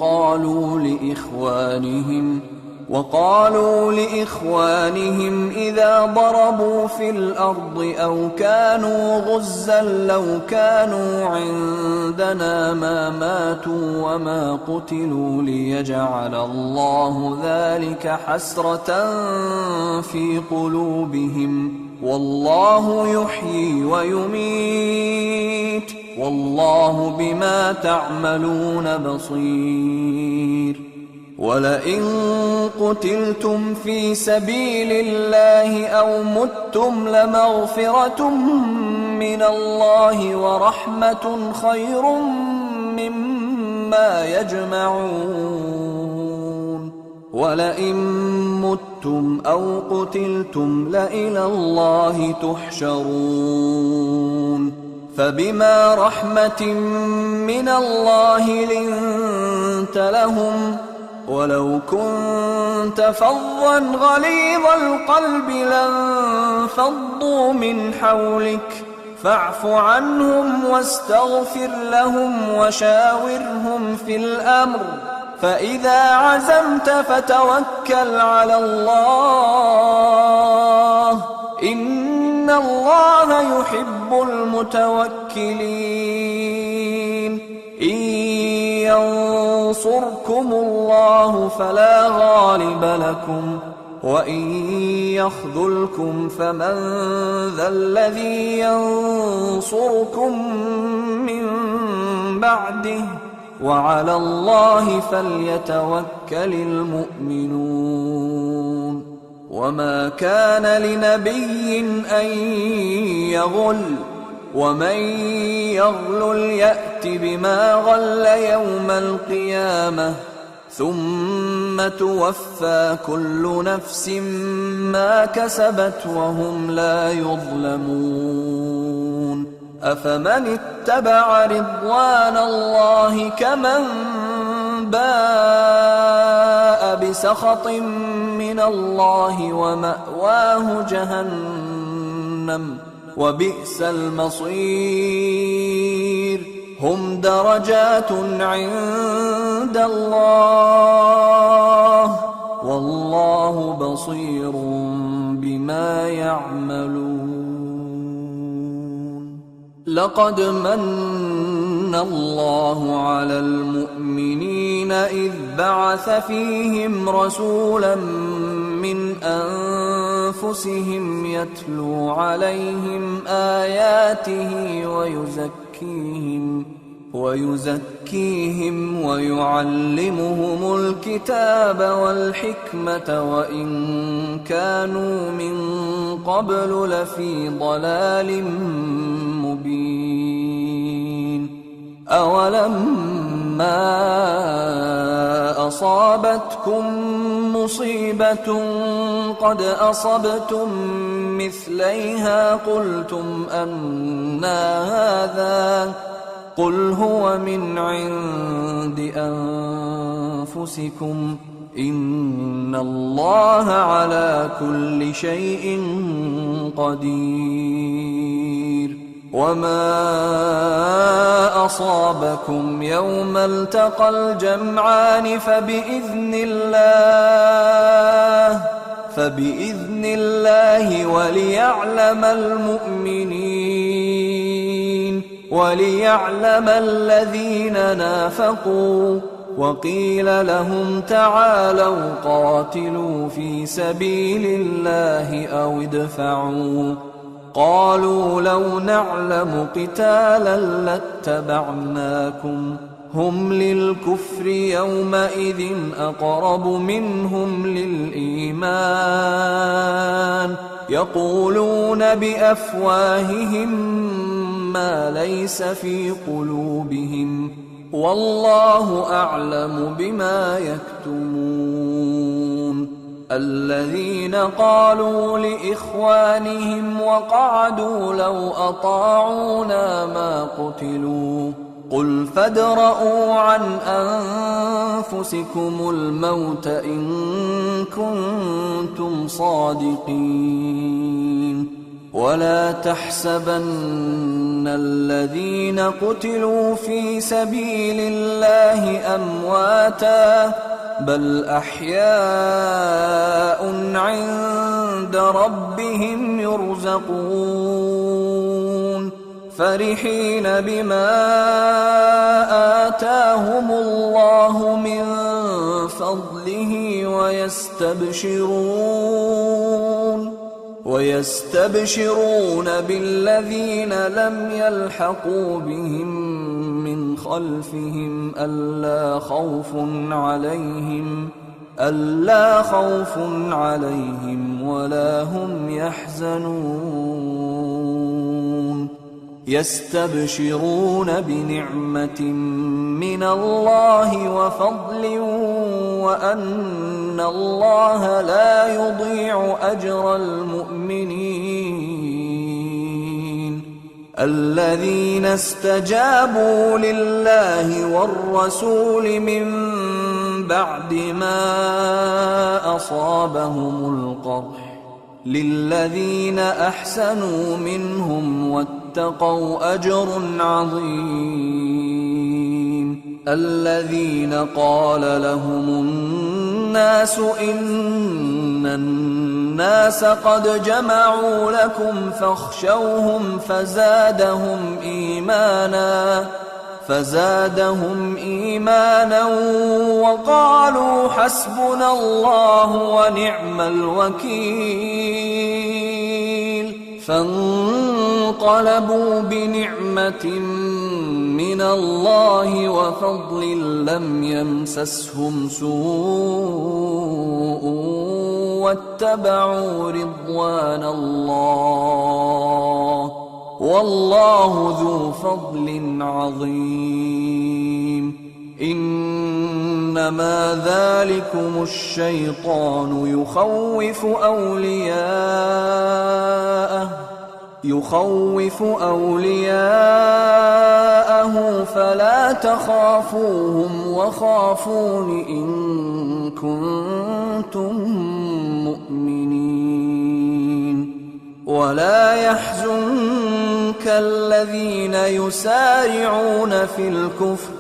وقالوا لإخوانهم إذا ضربوا في الأرض أو كانوا غزا لو كانوا عندنا ما ماتوا وما قتلوا ليجعل الله ذلك حسرة في قلوبهم والله يحيي ويميت والله بما تعملون بصير ولئن قتلتم في سبيل الله أو متم لمغفرة من الله ورحمة خير مما يجمعون ولئن متم أو قتلتم لإلى الله تحشرون فبما رحمة من الله لنت لهم ولو كنت فظا غليظ القلب لانفضوا من حولك فاعف عنهم واستغفر لهم وشاورهم في الأمر فإذا عزمت فتوكل على الله إن الله يحب المتوكلين إن ينصركم الله فلا غالب لكم وإن يخذلكم فمن ذا الذي ينصركم من بعده وعلى الله فليتوكل المؤمنون وما كان لنبي أن يغل ومن يغلل يأت بما غل يوم القيامة ثم توفى كل نفس ما كسبت وهم لا يظلمون أفمن اتبع رضوان الله كمن باء بسخط من الله ومأواه جهنم وبئس المصير هم درجات عند الله والله بصير بما يعملون لقد من الله على المؤمنين إذ بعث فيهم رسولا من أنفسهم يتلو عليهم آياته ويزكيهم ويعلمهم الكتاب والحكمة وإن كانوا من قبل لفي ضلال مبين أولما أصابتكم مصيبة قد أصبتم مثليها قلتم أنى هذا قل هو من عند أنفسكم إن الله على كل شيء قدير وما أصابكم يوم التقى الجمعان فبإذن الله وليعلم الذين نافقوا وقيل لهم تعالوا قاتلوا في سبيل الله أو ادفعوا قالوا لو نعلم قتالا لاتبعناكم هم للكفر يومئذ أقرب منهم للإيمان يقولون بأفواههم ما ليس في قلوبهم والله أعلم بما يكتمون الذين قالوا لإخوانهم وقعدوا لو أطاعونا ما قتلوا قل فادرءوا عن أنفسكم الموت إن كنتم صادقين ولا تحسبن الذين قتلوا في سبيل الله أمواتا بل أحياء عند ربهم يرزقون فرحين بما آتاهم الله من فضله ويستبشرون بالذين لم يلحقوا بهم من خلفهم ألا خوف عليهم ولا هم يحزنون يستبشرون بنعمة من الله وفضل وأن الله لا يضيع أجر المؤمنين الذين استجابوا لله والرسول من بعد ما أصابهم القرح للذين أحسنوا منهم واتقوا أجر عظيم الذين قال لهم الناس إن الناس قد جمعوا لكم فاخشوهم فزادهم إيمانا وقالوا حسبنا الله ونعم الوكيل فانقلبوا بنعمة من الله وفضل لم يمسسهم سوء واتبعوا رضوان الله والله ذو فضل عظيم إنما ذلكم الشيطان يخوف أولياءه فلا تخافوهم وخافون إن كنتم مؤمنين ولا يحزنك الذين يسارعون في الكفر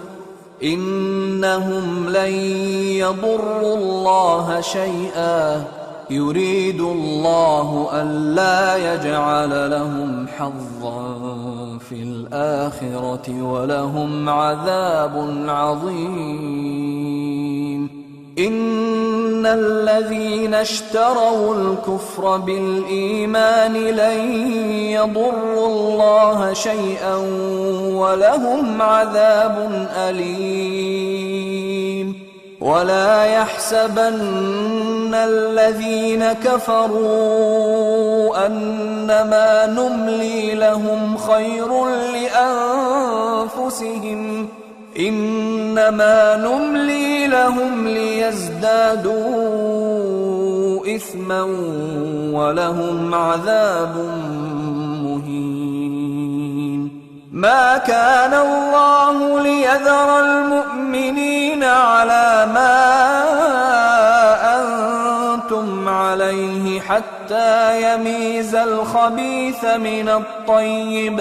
إنهم لن يضروا الله شيئا يريد الله ألا يجعل لهم حظا في الآخرة ولهم عذاب عظيم إن الذين اشتروا الكفر بالإيمان لن يضروا الله شيئا ولهم عذاب أليم ولا يحسبن الذين كفروا أنما نملي لهم خير لأنفسهم إنما نملي لهم ليزدادوا إثما ولهم عذاب مهين ما كان الله ليذر المؤمنين على ما أنتم عليه حتى يميز الخبيث من الطيب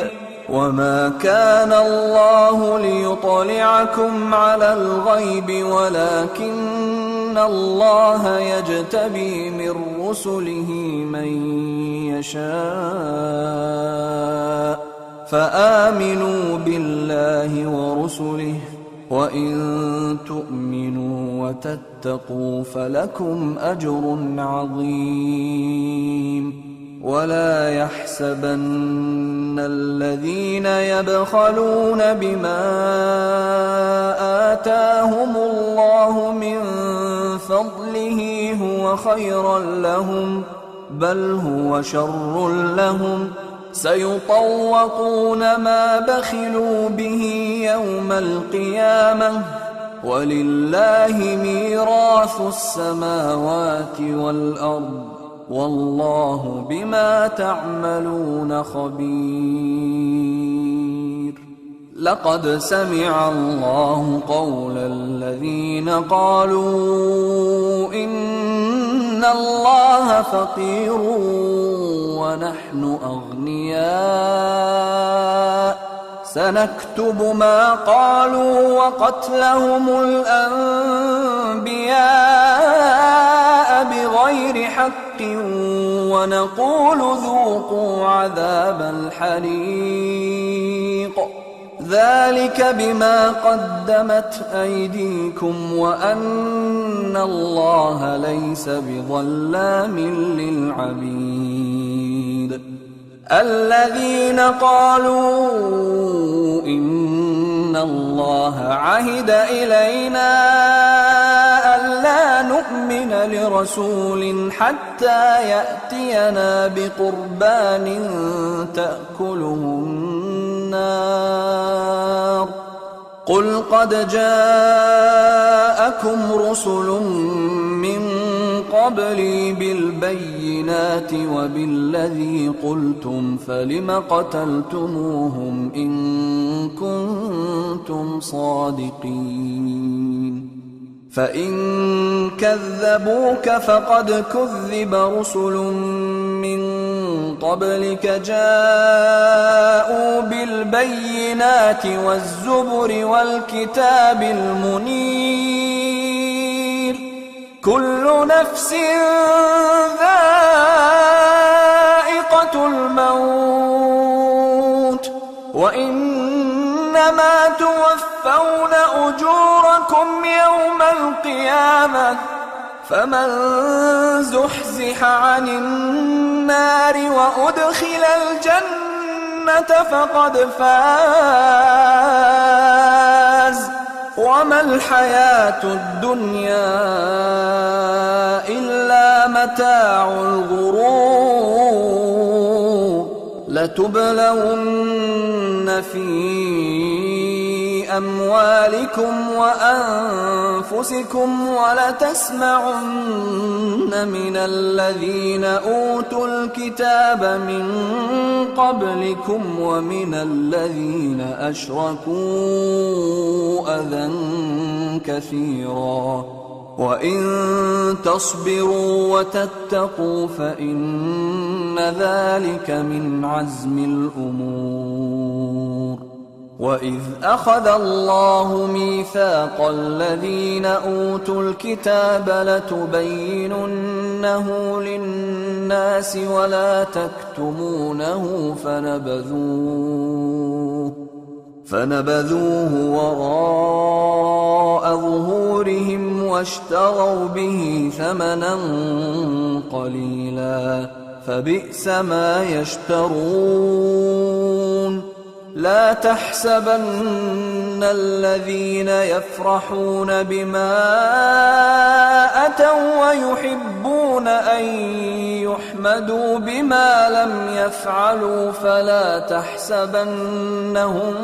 وما كان الله ليطلعكم على الغيب ولكن الله يجتبي من رسله من يشاء فآمنوا بالله ورسله وإن تؤمنوا وتتقوا فلكم أجر عظيم ولا يحسبن الذين يبخلون بما آتاهم الله من فضله هو خيرا لهم بل هو شر لهم سيطوقون ما بخلوا به يوم القيامة ولله ميراث السماوات والأرض والله بما تعملون خبير لقد سمع الله قول الذين قالوا إن الله فقير ونحن أغنياء سنكتب ما قالوا وقتلهم الأنبياء بغير حق ونقول ذوقوا عذاب الحريق ذلك بما قدمت أيديكم وأن الله ليس بظلام للعبيد الذين قالوا إن الله عهد إلينا ألا نؤمن لرسول حتى يأتينا بقربان تأكله النار قل قد جاءكم رسل من قبلي بالبينات وبالذي قلتم فلم قتلتموهم إن كنتم صادقين فإن كذبوك فقد كذب رسل من قبلك جاءوا بالبينات والزبر والكتاب المنير كل نفس ذائقة الموت وإنما توفون أجوركم يوم القيامة فمن زحزح عن النار وأدخل الجنة فقد فاز وما الحياة الدنيا إلا متاع الغرور لتبلون في أموالكم وأنفسكم ولتسمعن من الذين أوتوا الكتاب من قبلكم ومن الذين أشركوا أذى كثيرا وإن تصبروا وتتقوا فإن ذلك من عزم الأمور وإذ أخذ الله ميثاق الذين أوتوا الكتاب لتبيننه للناس ولا تكتمونه فنبذوه وراء ظهورهم واشتروا به ثمنا قليلا فبئس ما يشترون لا تحسبن الذين يفرحون بما أتوا ويحبون أن يحمدوا بما لم يفعلوا فلا تحسبنهم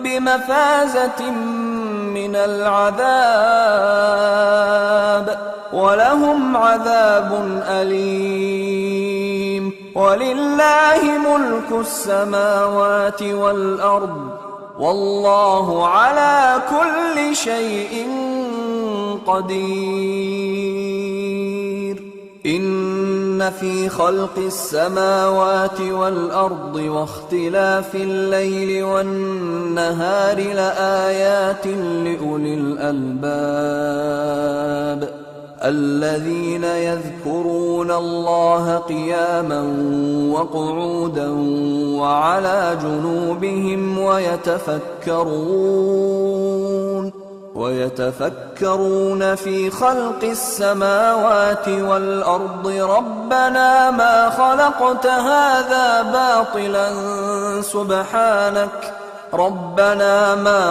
بمفازة من العذاب ولهم عذاب أليم ولله ملك السماوات والأرض والله على كل شيء قدير إن في خلق السماوات والأرض واختلاف الليل والنهار لآيات لأولي الألباب الذين يذكرون الله قياما وقعودا وعلى جنوبهم ويتفكرون في خلق السماوات والأرض ربنا ما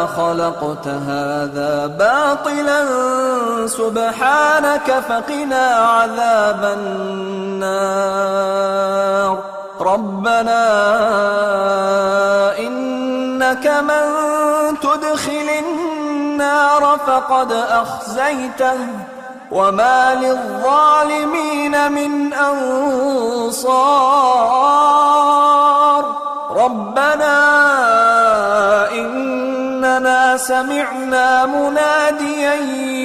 خلقت هذا باطلا سبحانك فقنا عذاب النار ربنا إنك من تدخل النار فقد أخزيته وما للظالمين من أنصار ربنا إننا سمعنا مناديا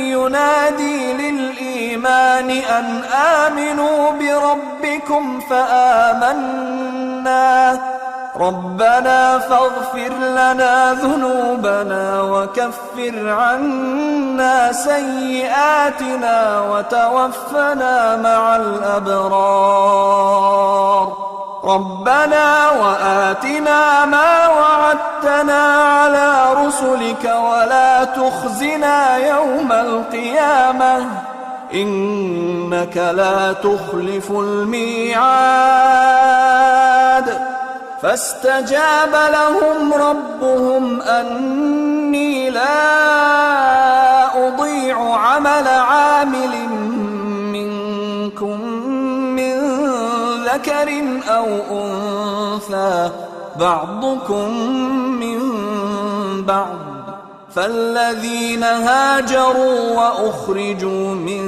ينادي للإيمان أن آمنوا بربكم فآمنا ربنا فاغفر لنا ذنوبنا وكفر عنا سيئاتنا وتوفنا مع الأبرار ربنا وآتنا ما وعدتنا على رسلك ولا تخزنا يوم القيامة إنك لا تخلف الميعاد فاستجاب لهم ربهم أني لا أضيع عمل عامل منكم من ذكر أو أنثى بعضكم من بعض فالذين هاجروا وأخرجوا من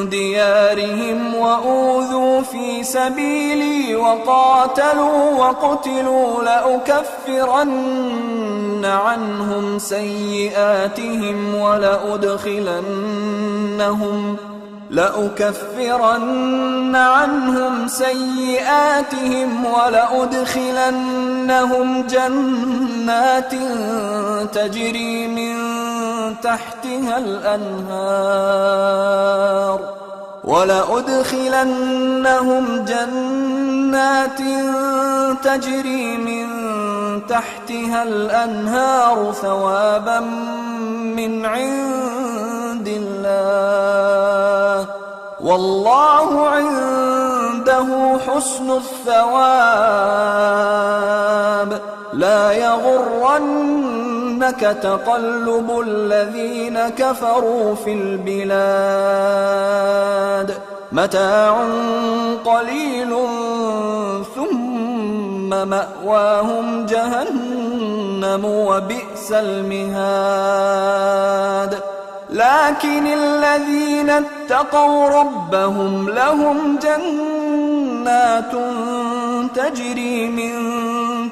ديارهم وأوذوا في سبيلي وقاتلوا وقتلوا لأكفرن عنهم سيئاتهم ولأدخلنهم جنات تجري من تحتها الأنهار ثوابا من عند الله والله عنده حسن الثواب لا يغرنك تقلب الذين كفروا في البلاد متاع قليل ثم مأواهم جهنم وبئس المهاد لكن الذين اتقوا ربهم لهم جنات تجري من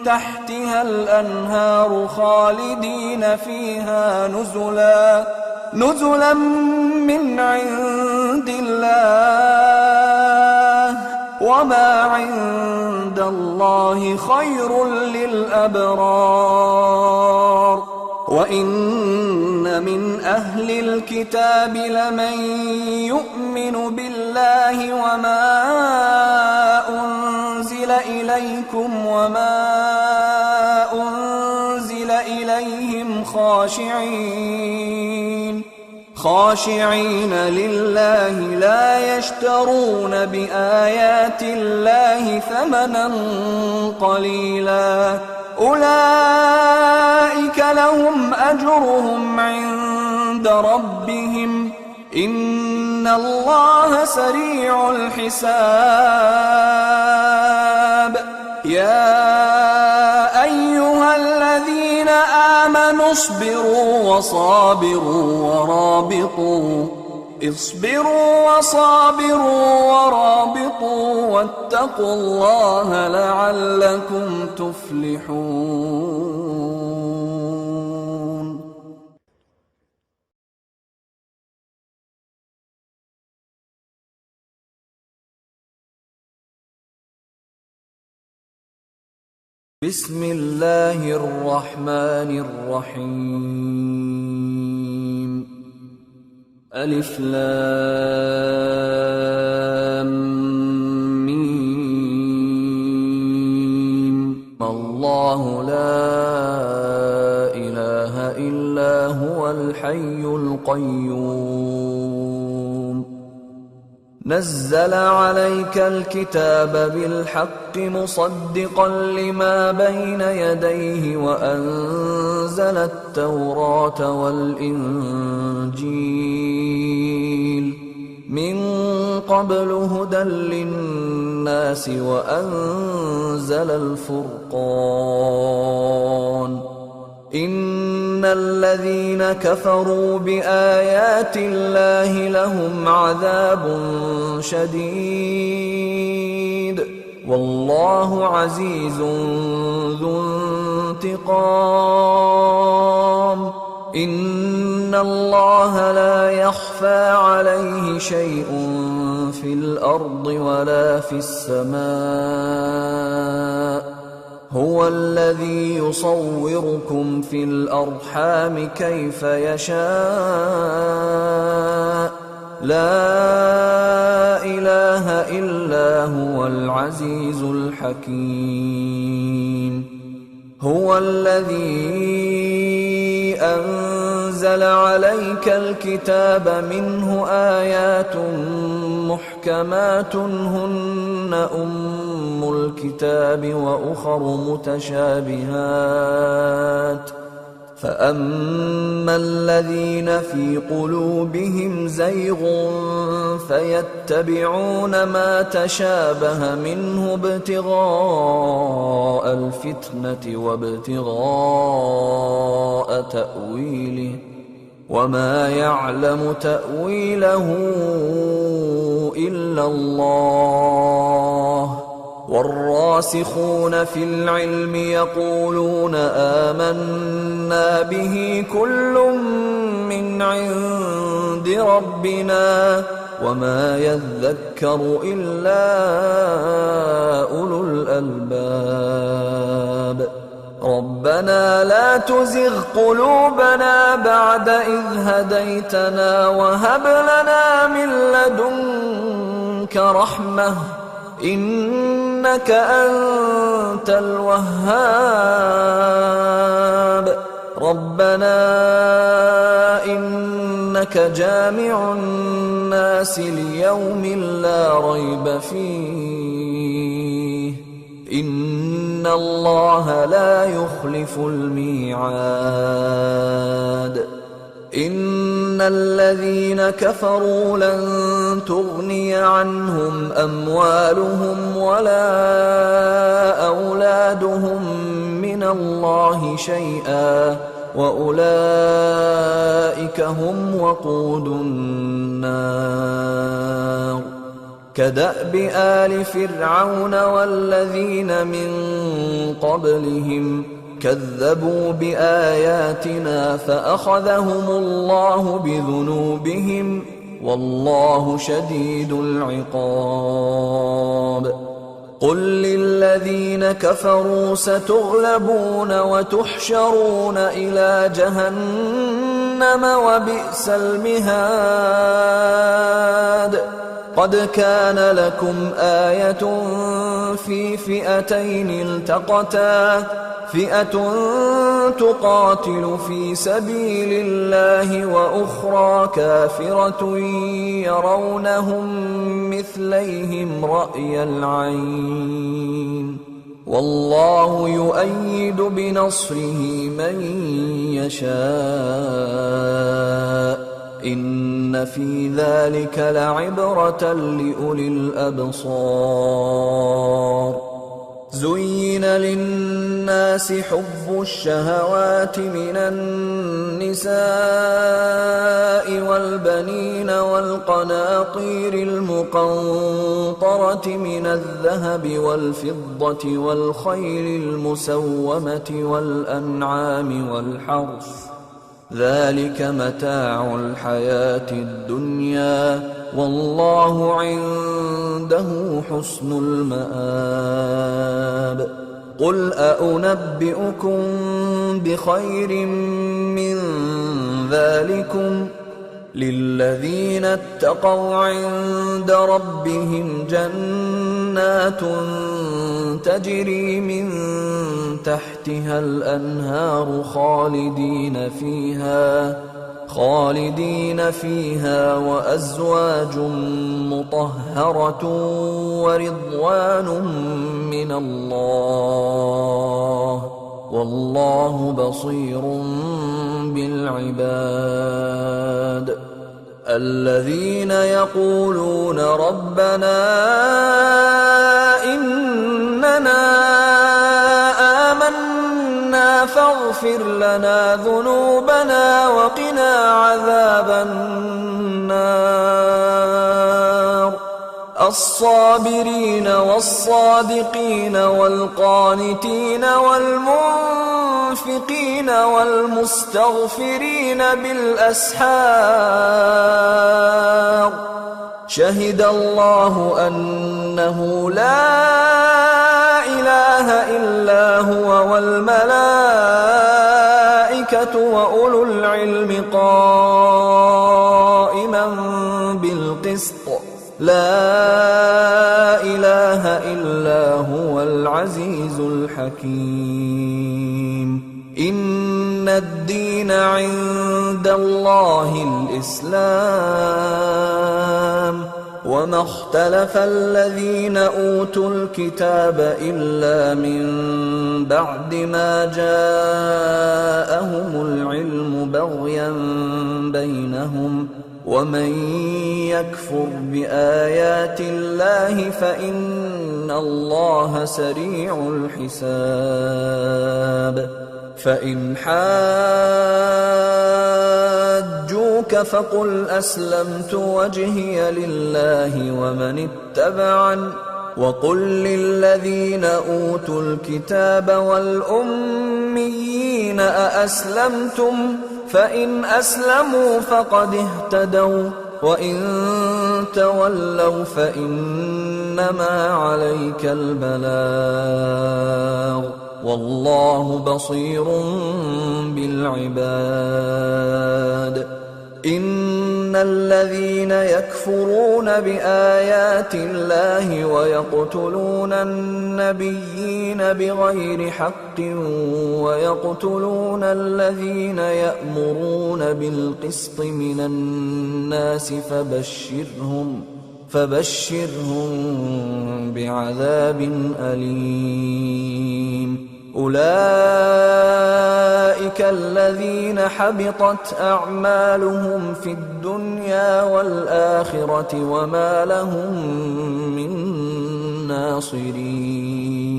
تحتها الأنهار خالدين فيها نزلا من عند الله وما عند الله خير للأبرار وإن من أهل الكتاب لمن يؤمن بالله وما أنزل إليكم وما أنزل إليهم خاشعين لله لا يشترون بآيات الله ثمنا قليلا أولئك لهم أجرهم عند ربهم إن الله سريع الحساب يا أيها الذين آمنوا اصبروا وصابروا ورابطوا واتقوا الله لعلكم تفلحون. بسم الله الرحمن الرحيم. ألف لام ميم. الله لا إله إلا هو الحي القيوم. نزل عليك الكتاب بالحق مصدقا لما بين يديه وأنزل التوراة والإنجيل من قبل هدى للناس وأنزل الفرقان. إن الذين كفروا بآيات الله لهم عذاب شديد والله عزيز ذو انتقام. إن الله لا يخفى عليه شيء في الأرض ولا في السماء. هو هو الذي يصوركم في الأرحام كيف يشاء لا إله إلا هو العزيز الحكيم هو الذي أنزل عليك الكتاب منه آيات محكمات هن أم الكتاب وأخر متشابهات فأما الذين في قلوبهم زيغ فيتبعون ما تشابه منه ابتغاء الفتنة وابتغاء تأويله وما يعلم تأويله إلا الله والراسخون في العلم يقولون آمنا به كل من عند ربنا وما يذكر إلا أولو الألباب ربنا لا تزغ قلوبنا بعد إذ هديتنا وهب لنا من لدنك رحمة إنك أنت الوهاب ربنا إنك جامع الناس ليوم لا ريب فيه إن الله لا يخلف الميعاد إن الذين كفروا لن تغني عنهم أموالهم ولا أولادهم من الله شيئا وأولئك هم وقود النار كدأب آل فرعون والذين من قبلهم كذبوا بآياتنا فأخذهم الله بذنوبهم والله شديد العقاب قل للذين كفروا ستغلبون وتحشرون إلى جهنم وبئس المهاد قد كان لكم آية في فئتين التقتا فئة تقاتل في سبيل الله وأخرى كافرة يرونهم مثليهم رأي العين والله يؤيد بنصره من يشاء إن في ذلك لعبرة لأولي الأبصار زين للناس حب الشهوات من النساء والبنين والقناطير المقنطرة من الذهب والفضة والخيل المسومة والأنعام والحرث ذلك متاع الحياة الدنيا والله عنده حسن المآب قل أنبئكم بخير من ذلكم للذين اتقوا عند ربهم جنات تجري من تحتها الأنهار خالدين فيها وأزواج مطهرة ورضوان من الله والله بصير بالعباد الذين يقولون ربنا إننا آمنا فاغفر لنا ذنوبنا وقنا عذاب النار الصابرين والصادقين والقانتين والمنفقين والمستغفرين بالأسحار شهد الله أنه لا إله إله إلا هو والملائكة وأولو العلم قائما بالقسط لا إله إلا هو العزيز الحكيم إن الدين عند الله الإسلام وما اختلف الذين أوتوا الكتاب إلا من بعد ما جاءهم العلم بغيا بينهم ومن يكفر بآيات الله فإن الله سريع الحساب فإن حاجوك فقل أسلمت وجهي لله ومن اتبعني وقل للذين أوتوا الكتاب والأميين أأسلمتم فإن أسلموا فقد اهتدوا وإن تولوا فإنما عليك البلاغ والله بصير بالعباد إن الذين يكفرون بآيات الله ويقتلون النبيين بغير حق ويقتلون الذين يأمرون بالقسط من الناس فبشرهم بعذاب أليم أولئك الذين حبطت أعمالهم في الدنيا والآخرة وما لهم من ناصرين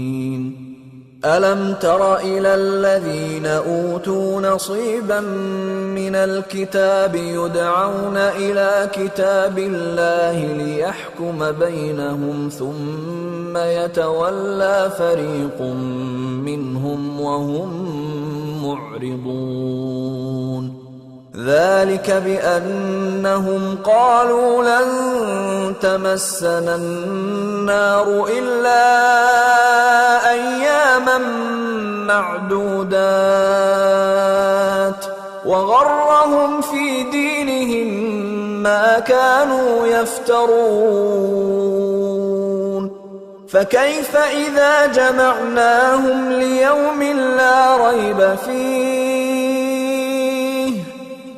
ألم تر إلى الذين أوتوا نصيبا من الكتاب يدعون إلى كتاب الله ليحكم بينهم ثم يتولى فريق منهم وهم معرضون ذلك بأنهم قالوا لن تمسنا النار إلا أياما معدودات وغرهم في دينهم ما كانوا يفترون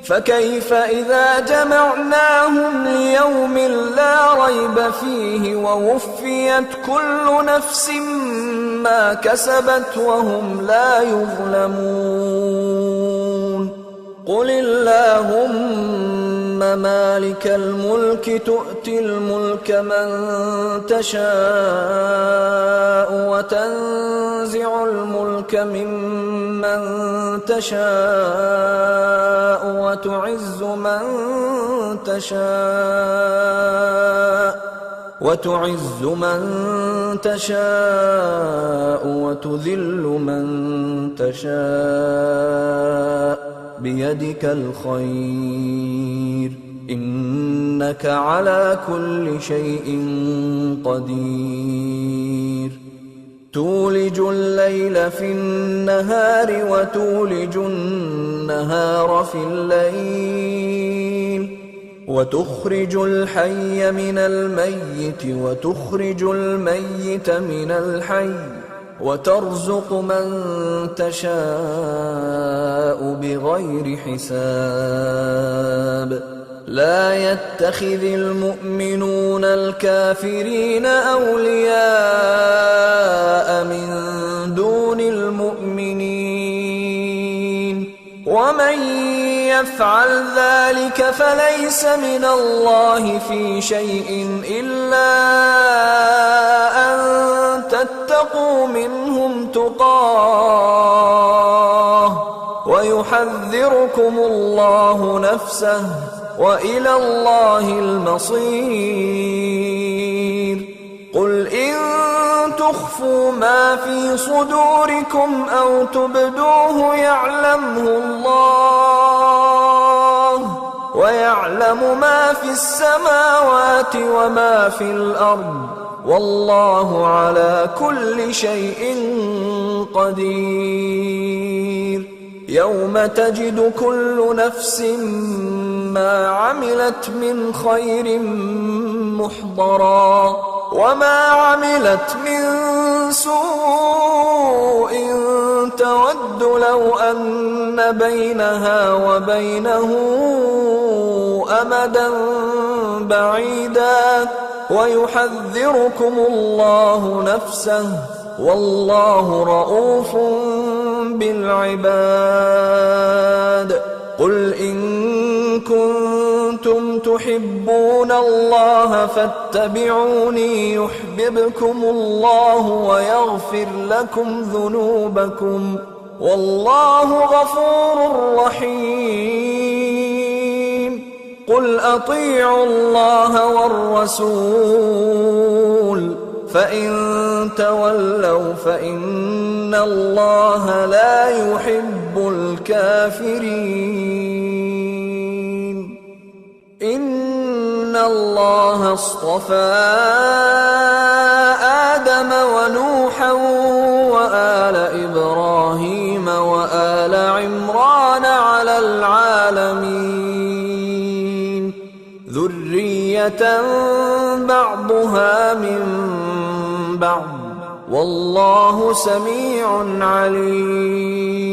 فكيف إذا جمعناهم ليوم لا ريب فيه ووفيت كل نفس ما كسبت وهم لا يظلمون قل اللهم مالك الملك تؤتي الملك من تشاء وتنزع الملك ممن تشاء وتعز من تشاء وتذل من تشاء بيدك الخير إنك على كل شيء قدير تولج الليل في النهار وتولج النهار في الليل وتخرج الحي من الميت وتخرج الميت من الحي وترزق من تشاء بغير حساب لا يتخذ المؤمنون الكافرين أولياء من دون المؤمنين ومن يفعل ذلك فليس من الله في شيء إلا أن تتقوا منهم تقاه ويحذركم الله نفسه وإلى الله المصير قل إن تخفوا ما في صدوركم أو تبدوه يعلمه الله ويعلم ما في السماوات وما في الأرض والله على كل شيء قدير. يوم تجد كل نفس ما عملت من خير محضرا وما عملت من سوء تود لو أن بينها وبينه أمدا بعيدا ويحذركم الله نفسه والله رءوف بالعباد. قل إن كنتم تحبون الله فاتبعوني يحببكم الله ويغفر لكم ذنوبكم والله غفور رحيم. قل أطيعوا الله والرسول فإن تولوا فإن الله لا يحب الكافرين. إن الله اصطفى آدم ونوحا وآل إبراهيم وآل عمران على العالمين ذرية بعضها من بعض والله سميع عليم.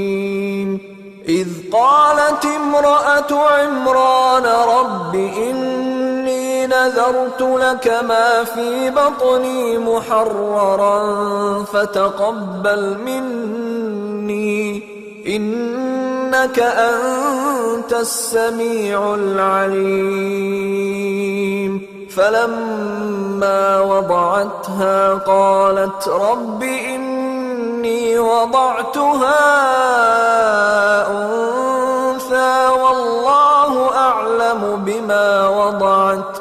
إذ قالت امرأة عمران رب إني نذرت لك ما في بطني محررا فتقبل مني إنك أنت السميع العليم. فلما وضعتها قالت رب إني وضعتها أنثى والله أعلم بما وضعت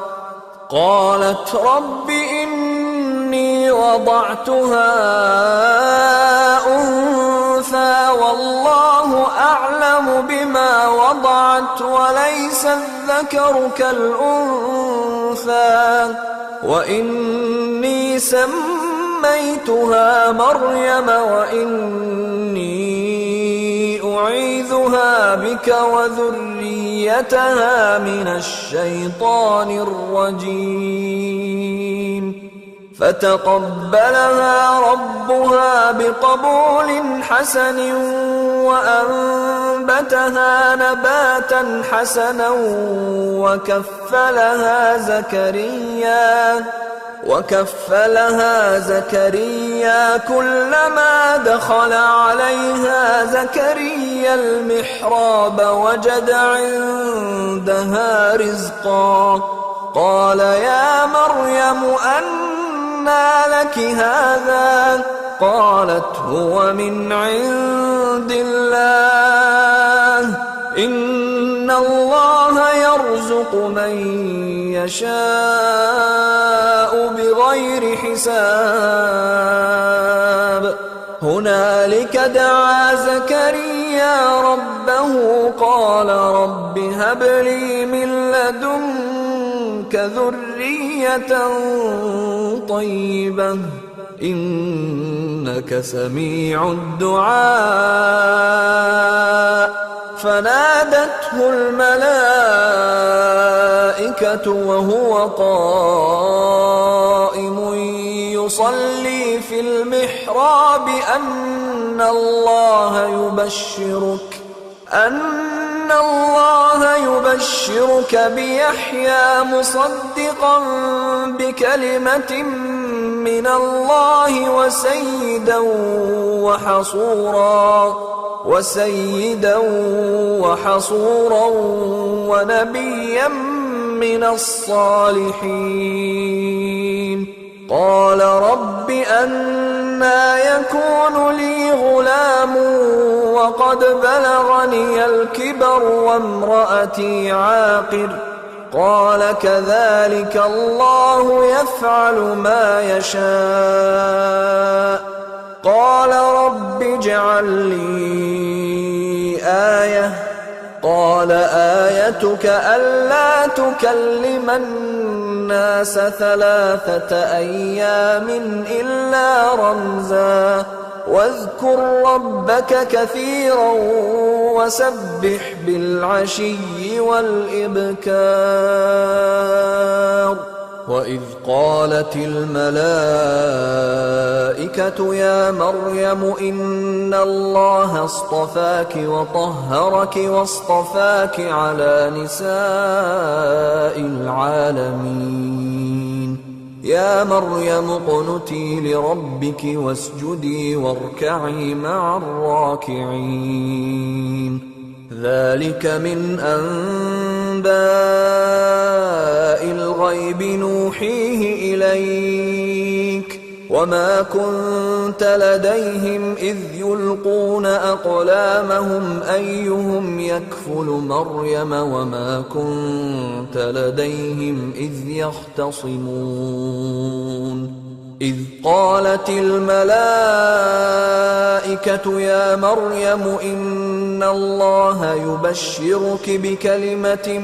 قالت رب إني وضعتها أنثى والله أعلم بما وضعت وليس الذكر كالأنثى وإني سميتها مريم وإني أعيذها بك وذريتها من الشيطان الرجيم. فتقبلها ربها بقبول حسن وأنبتها نباتا حسنا وكفلها زكريا كلما دخل عليها زكريا المحراب وجد عندها رزقا قال يا مريم أنى لك هذا قالت هو من عند الله إن الله يرزق من يشاء بغير حساب. هنالك دعا زكريا ربه قال رب هب لي من لدنك ذرية طيبة إنك سميع الدعاء. فنادته الملائكة وهو قائم يصلي في المحراب أن الله يبشرك بيحيى مصدقا بكلمة من الله وسيدا وحصورا ونبيا من الصالحين. قال رب أنى يكون لي غلام وقد بلغني الكبر وامرأتي عاقر قال كذلك الله يفعل ما يشاء. قال رب اجعل لي آية قال آياتك ألا تكلم الناس 3 أيام إلا رمزا واذكر ربك كثيرا وسبح بالعشي والإبكار وإذ قالت الملائكة يا مريم إن الله اصطفاك وطهرك واصطفاك على نساء العالمين يا مريم اقنتي لربك واسجدي واركعي مع الراكعين ذلك من أنباء الغيب نوحيه إليك وما كنت لديهم إذ يلقون أقلامهم أيهم يكفل مريم وما كنت لديهم إذ يختصمون إذ قالت الملائكة يا مريم إن الله يبشرك بكلمة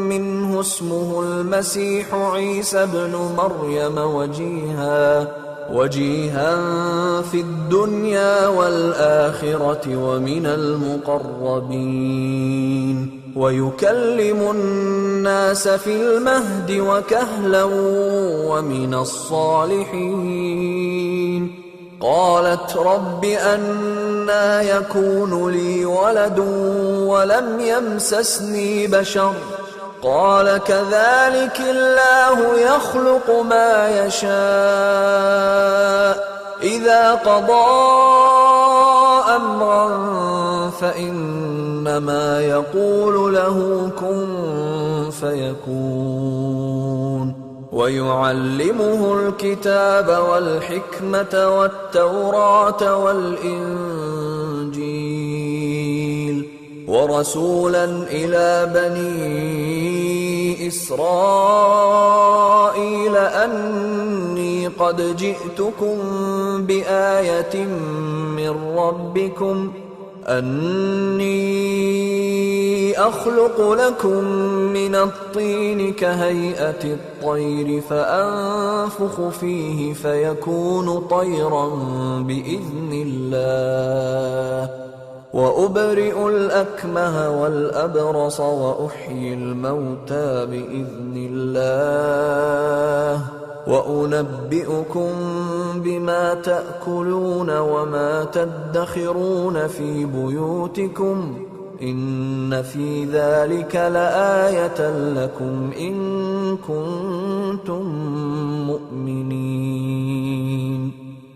منه اسمه المسيح عيسى ابن مريم وجيها في الدنيا والآخرة ومن المقربين ويكلم الناس في المهد وكهلا ومن الصالحين قالت رب أنى يكون لي ولد ولم يمسسني بشر قال كذلك الله يخلق ما يشاء إذا قضى أمرا فإنما يقول له كن فيكون ويعلمه الكتاب والحكمة والتوراة والإنجيل ورسولا إلى بني إسرائيل أني قد جئتكم بآية من ربكم أني أخلق لكم من الطين كهيئة الطير فأنفخ فيه فيكون طيرا بإذن الله وأبرئ الأكمه والأبرص وأحيي الموتى بإذن الله وأنبئكم بما تأكلون وما تدخرون في بيوتكم إن في ذلك لآية لكم إن كنتم مؤمنين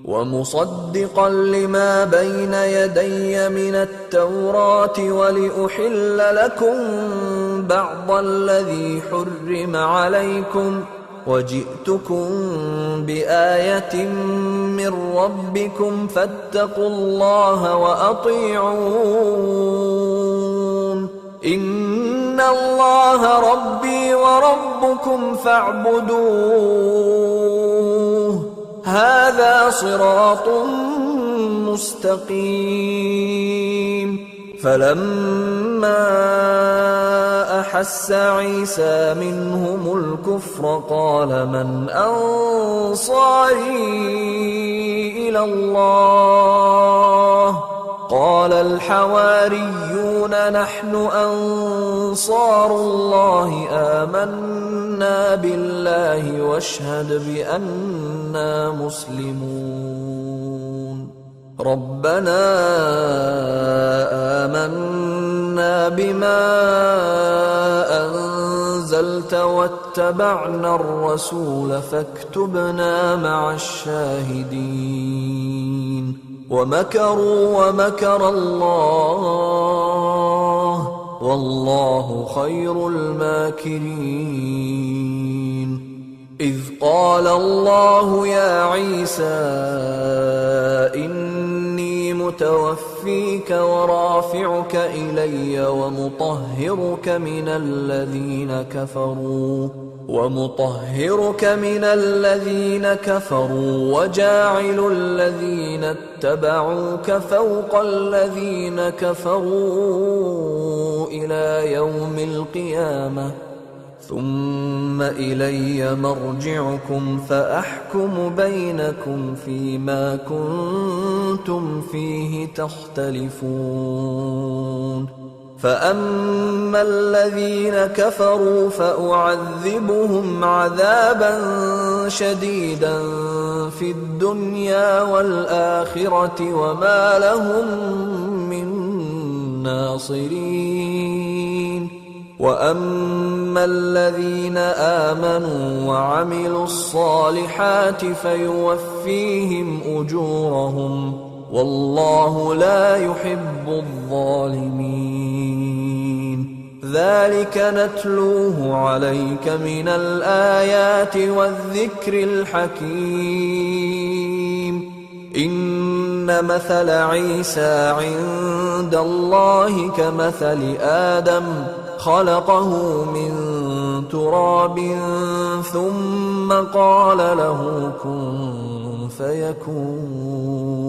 ومصدقا لما بين يدي من التوراة ولأحل لكم بعض الذي حرم عليكم وجئتكم بآية من ربكم فاتقوا الله وأطيعون إن الله ربي وربكم فاعبدوه هذا صراط مستقيم فلما أحس عيسى منهم الكفر قال من أنصاري إلى الله قال الحواريون نحن أنصار الله آمنا بالله واشهد بأننا مسلمون ربنا آمنا بما أنزلت واتبعنا الرسول فاكتبنا مع الشاهدين ومكروا ومكر الله والله خير الماكرين إذ قال الله يا عيسى إني متوفيك ورافعك إلي ومطهرك من الذين كفروا ومطهرك من الذين كفروا وجاعل الذين اتبعوك فوق الذين كفروا إلى يوم القيامة ثم إلي مرجعكم فأحكم بينكم فيما كنتم فيه تختلفون فأما الذين كفروا فأعذبهم عذابا شديدا في الدنيا والآخرة وما لهم من ناصرين وأما الذين آمنوا وعملوا الصالحات فيوفيهم أجورهم والله لا يحب الظالمين ذلك نتلوه عليك من الآيات والذكر الحكيم إن مثل عيسى عند الله كمثل آدم خلقه من تراب ثم قال له كن فيكون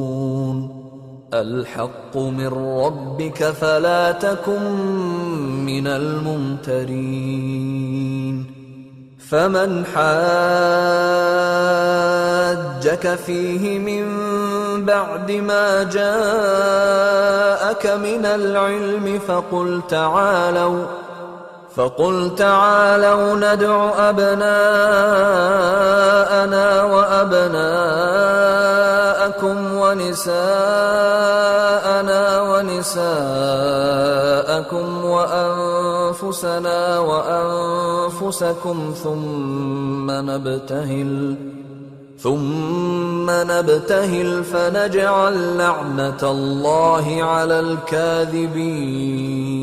الحق من ربك فلا تكن من الممترين فمن حاجك فيه من بعد ما جاءك من العلم فقل تعالوا ندع أبناءنا وأبناءكم ونساءنا ونساءكم وأنفسنا وأنفسكم ثم نبتهل فنجعل لعنة الله على الكاذبين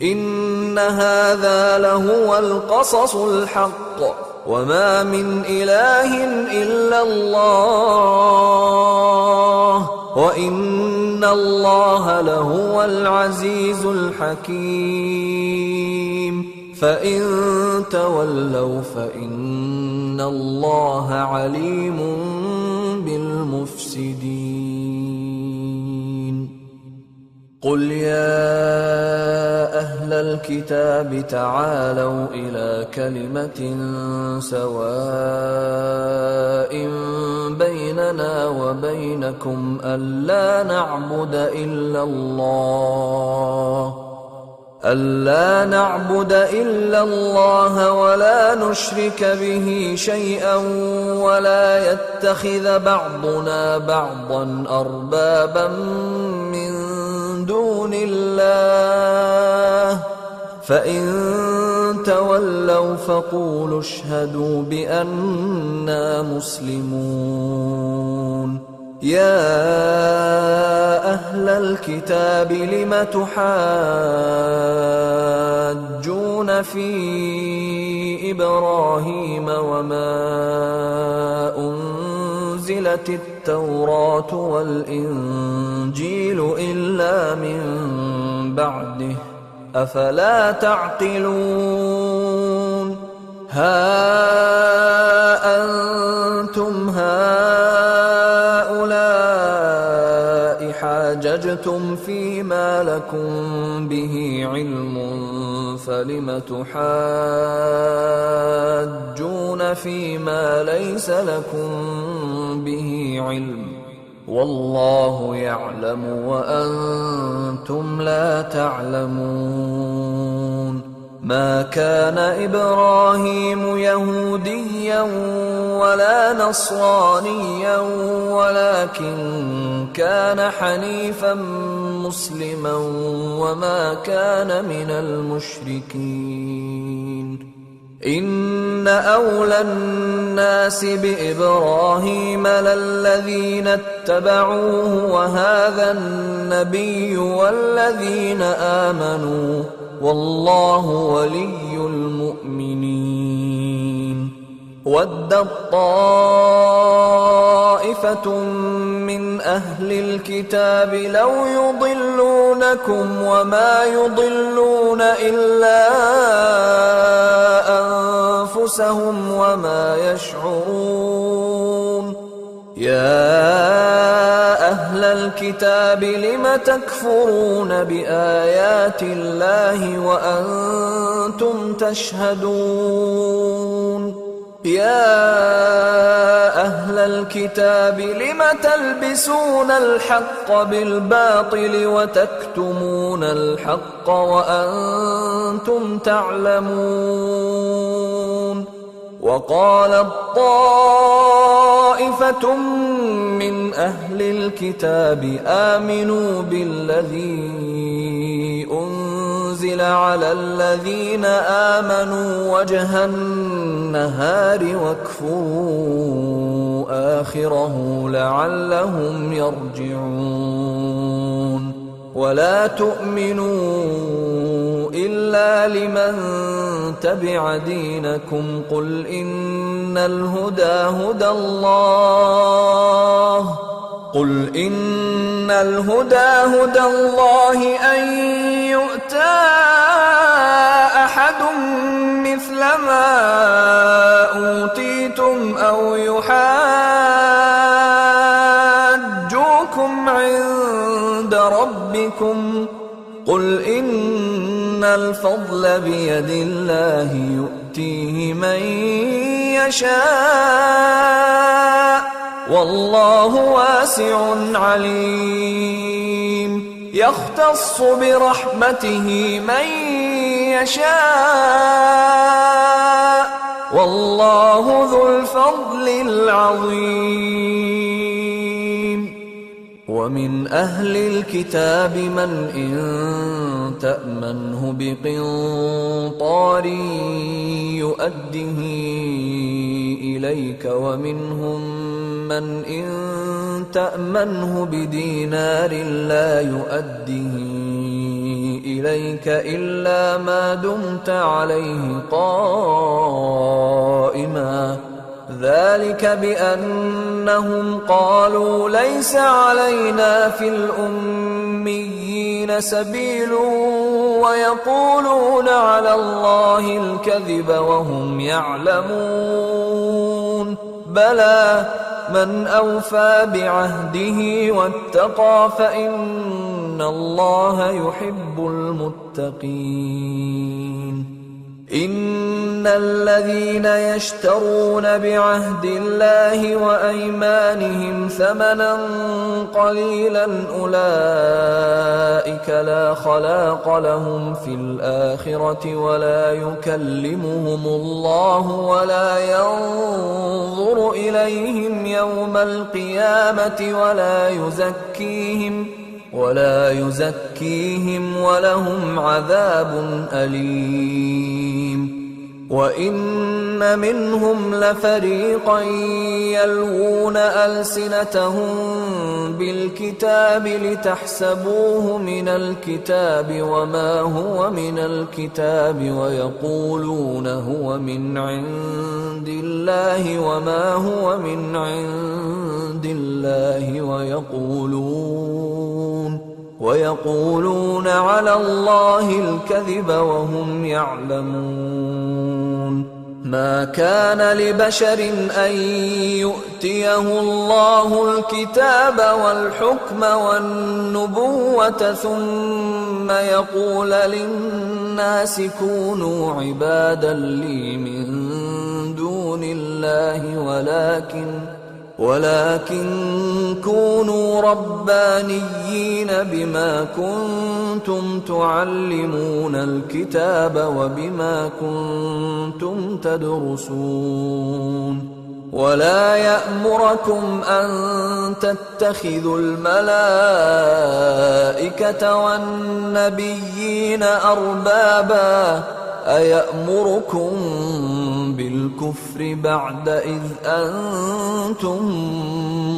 إن هذا لهو القصص الحق وما من إله إلا الله وإن الله لهو العزيز الحكيم فإن تولوا فإن الله عليم بالمفسدين قل يا أهل الكتاب تعالوا إلى كلمة سواء بيننا وبينكم ألا نعبد إلا الله ولا نشرك به شيئا ولا يتخذ بعضنا بعضا أربابا من دون الله فإن تولوا فقولوا اشهدوا بأننا مسلمون يا أهل الكتاب لم تحاجون في إبراهيم وما أنزلت التوراة والإنجيل إلا من بعده أفلا تعقلون ها أنتم هؤلاء حاججتم فيما لكم به علم فلم تحاجون فيما ليس لكم به علم والله يعلم وأنتم لا تعلمون ما كان إبراهيم يهوديا ولا نصرانيا ولكن كان حنيفا مسلما وما كان من المشركين إن أولى الناس بإبراهيم للذين اتبعوه وهذا النبي والذين آمنوا والله ولي المؤمنين ودت طائفة طائفة من أهل الكتاب لو يضلونكم وما يضلون إلا أنفسهم وما يشعرون يا أهل الكتاب لم تكفرون بآيات الله وأنتم تشهدون يا أهل الكتاب لم تلبسون الحق بالباطل وتكتمون الحق وأنتم تعلمون وقالت طائفة من أهل الكتاب آمنوا بالذي أنزل على الذين آمنوا وجه النهار واكفروا آخره لعلهم يرجعون ولا تؤمنوا إلا لمن تبع دينكم قل إن الهدى هدى الله أن يؤتى أحد مثل ما أوتيتم أو يحاجوكم عند ربكم قل إن الفضل بيد الله يؤتيه من يشاء والله واسع عليم يختص برحمته من يشاء والله ذو الفضل العظيم ومن أهل الكتاب من إن تأمنه بقنطار يؤده إليك ومنهم من إن تأمنه بدينار لا يؤده إليك إلا ما دمت عليه قائما ذلك بأنهم قالوا ليس علينا في الأميين سبيل ويقولون على الله الكذب وهم يعلمون بلى من أوفى بعهده واتقى فإن الله يحب المتقين إن الذين يشترون بعهد الله وأيمانهم ثمنا قليلا أولئك لا خلاق لهم في الآخرة ولا يكلمهم الله ولا ينظر إليهم يوم القيامة ولا يزكيهم ولهم عذاب أليم وإن منهم لفريقا يلوون ألسنتهم بالكتاب لتحسبوه من الكتاب وما هو من الكتاب ويقولون هو من عند الله وما هو من عند الله ويقولون على الله الكذب وهم يعلمون ما كان لبشر أن يؤتيه الله الكتاب والحكم والنبوة ثم يقول للناس كونوا عبادا لي من دون الله ولكن كونوا ربانيين بما كنتم تعلمون الكتاب وبما كنتم تدرسون ولا يأمركم أن تتخذوا الملائكة والنبيين أربابا أيأمركم بالكفر بعد إذ أنتم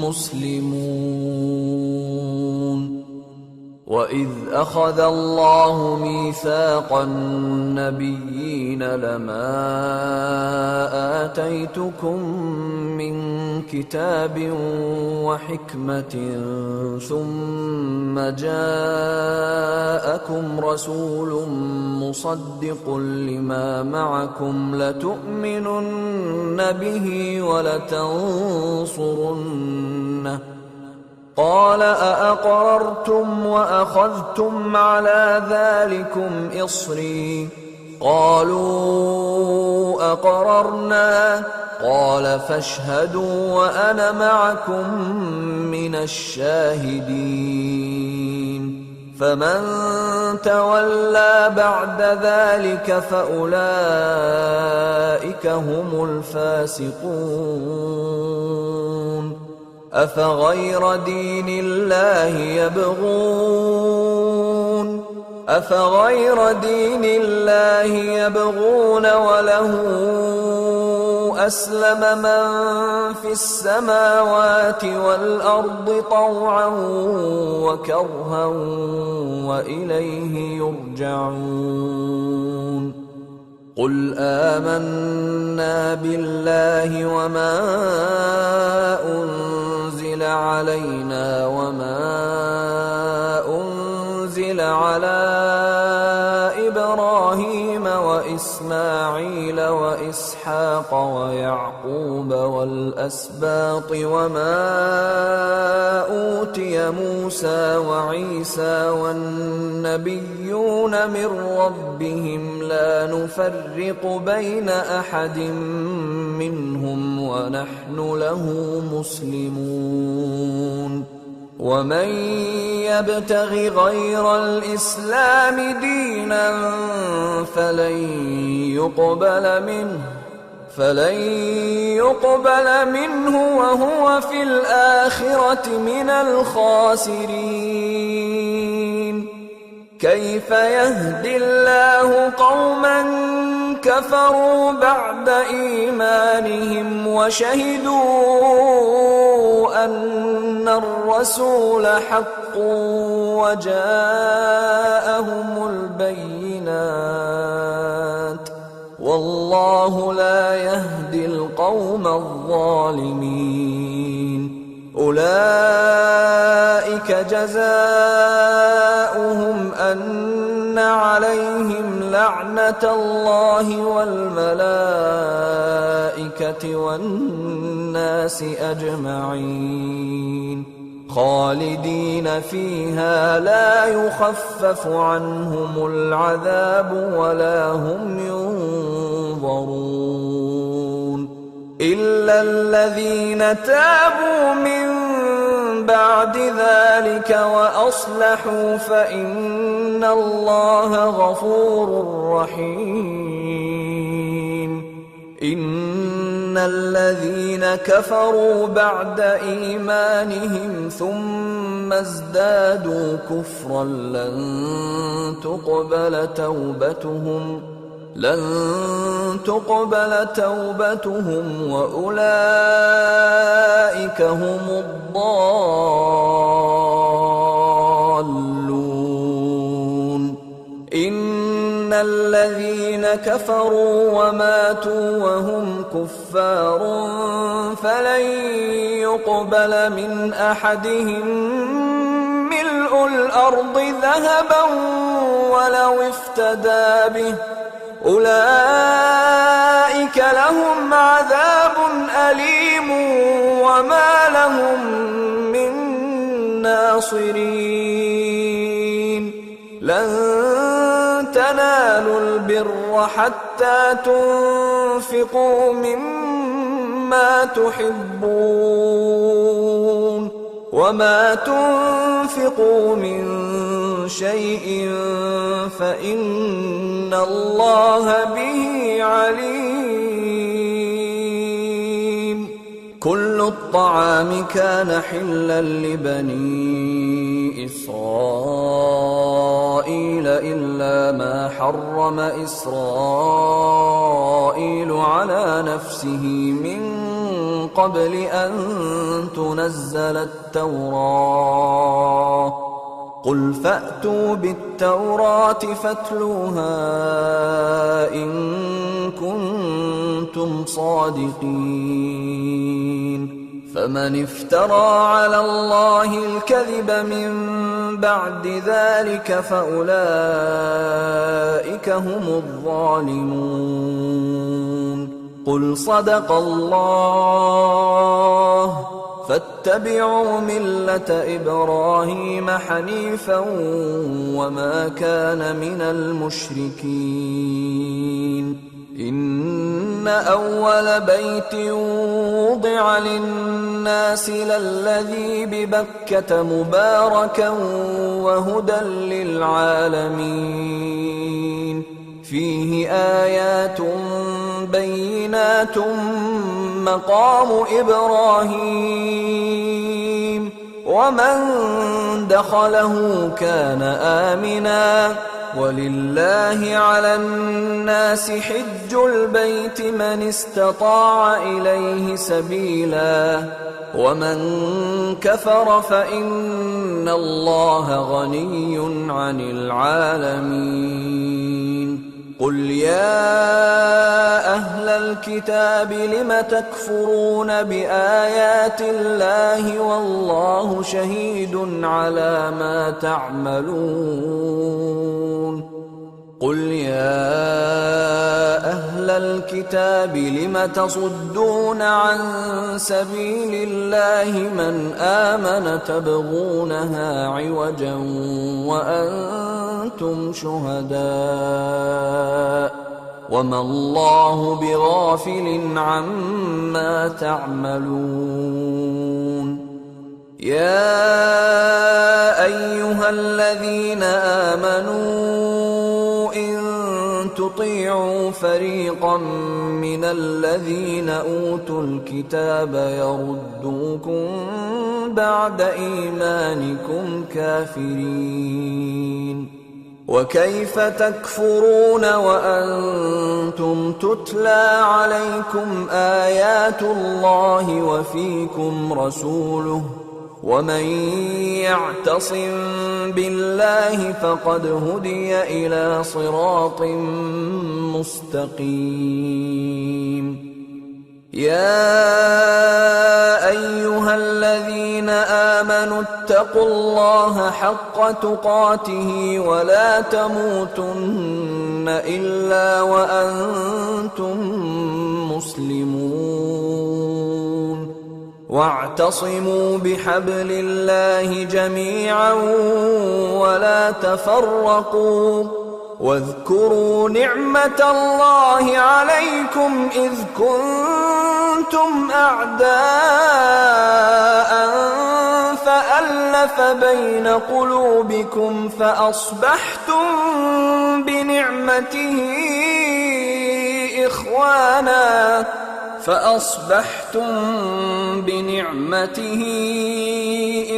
مسلمون وَإِذْ أَخَذَ اللَّهُ مِيثَاقَ النَّبِيِّينَ لَمَا آتَيْتُكُم مِّن كِتَابٍ وَحِكْمَةٍ ثُمَّ جَاءَكُمْ رَسُولٌ مُّصَدِّقٌ لِّمَا مَعَكُمْ لَتُؤْمِنُنَّ بِهِ وَلَتَنصُرُنَّهُ قَالَ أَأَقْرَرْتُمْ وَأَخَذْتُمْ عَلَىٰ ذَٰلِكُمْ إِصْرِي قَالُوا أَقْرَرْنَا قَالَ فَاشْهَدُوا وَأَنَا مَعَكُم مِّنَ الشَّاهِدِينَ فَمَن تَوَلَّىٰ بَعْدَ ذَٰلِكَ فَأُولَٰئِكَ هُمُ الْفَاسِقُونَ أَفَغَيْرَ دِينِ اللَّهِ يَبْغُونَ وَلَهُ أَسْلَمَ مَن فِي السَّمَاوَاتِ وَالْأَرْضِ طَوْعًا وَكَرْهًا وَإِلَيْهِ يُرْجَعُونَ قُلْ آمَنَّا بِاللَّهِ وَمَا أُنزِلَ عَلَيْنَا وَمَا أُنزِلَ عَلَىٰ إِبْرَاهِيمَ وَإِسْمَاعِيلَ وَإِسْحَاقَ وَيَعْقُوبَ وَالْأَسْبَاطِ وَمَا أُوتِيَ مُوسَىٰ وَعِيسَىٰ وَالنَّبِيُّونَ مِن رَّبِّهِمْ لَا نُفَرِّقُ بَيْنَ أَحَدٍ مِّنْهُمْ وَنَحْنُ لَهُ مُسْلِمُونَ وَمَن يَبْتَغِ غَيْرَ الْإِسْلَامِ دِينًا فَلَن يُقْبَلَ مِنْهُ وَهُوَ فِي الْآخِرَةِ مِنَ الْخَاسِرِينَ كَيْفَ يَهْدِي اللَّهُ قَوْمًا كَفَرُوا بَعْدَ إِيمَانِهِمْ وَشَهِدُوا أَنَّ الرَّسُولَ حَقٌّ وَجَاءَهُمُ الْبَيِّنَاتُ وَاللَّهُ لَا يَهْدِي الْقَوْمَ الظَّالِمِينَ أُولَٰئِكَ جَزَاؤُهُمْ أَنَّ عَلَيْهِمْ لَعْنَةَ اللَّهِ وَالْمَلَائِكَةِ وَالنَّاسِ أَجْمَعِينَ خَالِدِينَ فِيهَا لَا يُخَفَّفُ عَنْهُمُ الْعَذَابُ وَلَا هُمْ يُنظَرُونَ إِلَّا الَّذِينَ تَابُوا مِن بَعْدِ ذَلِكَ وَأَصْلَحُوا فَإِنَّ اللَّهَ غَفُورٌ رَّحِيمٌ إِنَّ الَّذِينَ كَفَرُوا بَعْدَ إِيمَانِهِمْ ثُمَّ ازْدَادُوا كُفْرًا لن تقبل توبتهم وأولئك هم الضالون إن الذين كفروا وماتوا وهم كفار فلن يقبل من أحدهم ملء الأرض ذهبا ولو افتدى به أولئك لهم عذاب أليم وما لهم من ناصرين لن تنالوا البر حتى تنفقوا مما تحبون وما تنفقوا من شيء فإن الله به عليم كل الطعام كان حلا لبني إسرائيل إلا ما حرم إسرائيل على نفسه من قبل أن تنزل التوراة قل فأتوا بالتوراة فاتلوها إن كنتم صادقين فمن افترى على الله الكذب من بعد ذلك فأولئك هم الظالمون قل صدق الله فاتبعوا ملة إبراهيم حنيفا وما كان من المشركين إن أول بيت وضع للناس للذي ببكة مباركا وهدى للعالمين فيه آيات بينات مقام إبراهيم ومن دخله كان آمنا ولله على الناس حج البيت من استطاع إليه سبيلا ومن كفر فإن الله غني عن العالمين قل يا أهل الكتاب لم تكفرون بآيات الله والله شهيد على ما تعملون قل يا أهل الكتاب لم تصدون عن سبيل الله من آمن تبغونها عوجا وأنتم شهداء وما الله بغافل عما تعملون يا أيها الذين آمنوا إن تطيعوا فريقا من الذين أوتوا الكتاب يردوكم بعد إيمانكم كافرين وكيف تكفرون وأنتم تتلى عليكم آيات الله وفيكم رسوله ومن يعتصم بالله فقد هدي إلى صراط مستقيم يا أيها الذين آمنوا اتقوا الله حق تقاته ولا تموتن إلا وأنتم مسلمون واعتصموا بحبل الله جميعا ولا تفرقوا واذكروا نعمة الله عليكم إذ كنتم أعداء فألف بين قلوبكم فأصبحتم بنعمته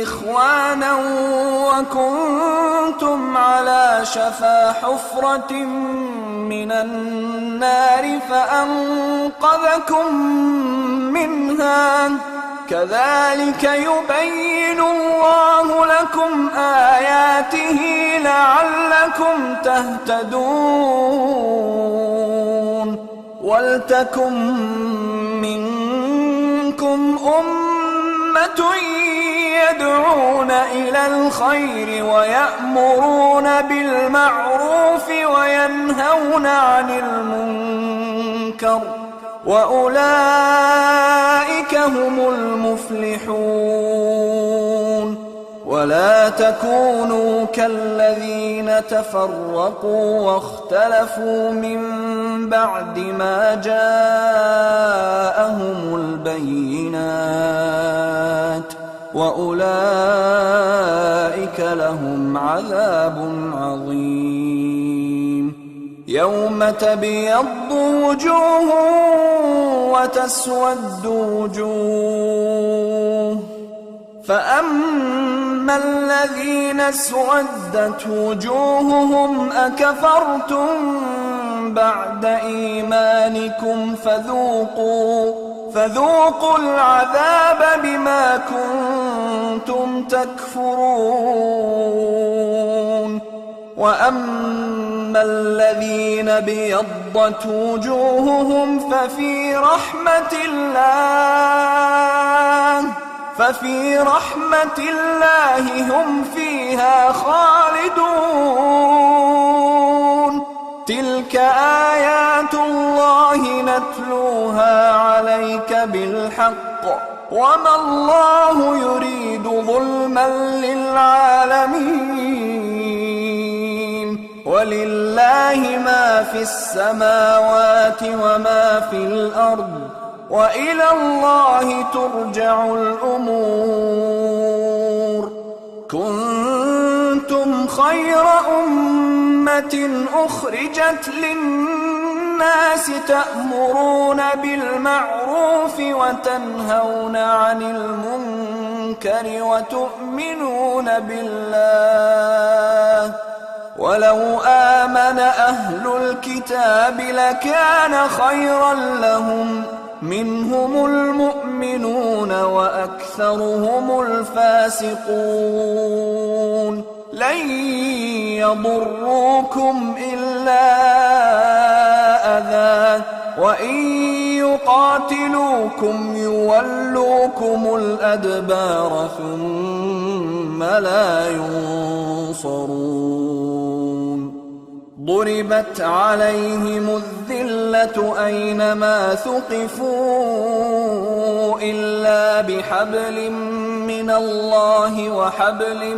إخوانا وكنتم على شفا حفرة من النار فأنقذكم منها كذلك يبين الله لكم آياته لعلكم تهتدون ولتكن منكم أمة يدعون إلى الخير ويأمرون بالمعروف وينهون عن المنكر وأولئك هم المفلحون ولا تكونوا كالذين تفرقوا واختلفوا من بعد ما جاءهم البينات وأولئك لهم عذاب عظيم يوم تبيض وجوه وتسود وجوه فأما الذين اسودت وجوههم أكفرتم بعد إيمانكم فذوقوا العذاب بما كنتم تكفرون وأما الذين ابيضت وجوههم ففي رحمة الله هم فيها خالدون. تلك آيات الله نتلوها عليك بالحق وما الله يريد ظلما للعالمين. ولله ما في السماوات وما في الأرض وإلى الله ترجع الأمور. كنتم خير أمة أخرجت للناس تأمرون بالمعروف وتنهون عن المنكر وتؤمنون بالله. ولو آمن أهل الكتاب لكان خيرا لهم، منهم المؤمنون وأكثرهم الفاسقون. لن يضروكم إلا أذى وإن يقاتلوكم يولوكم الأدبار ثم لا ينصرون. ضربت عليهم الذلة أينما ثقفوا إلا بحبل من الله وحبل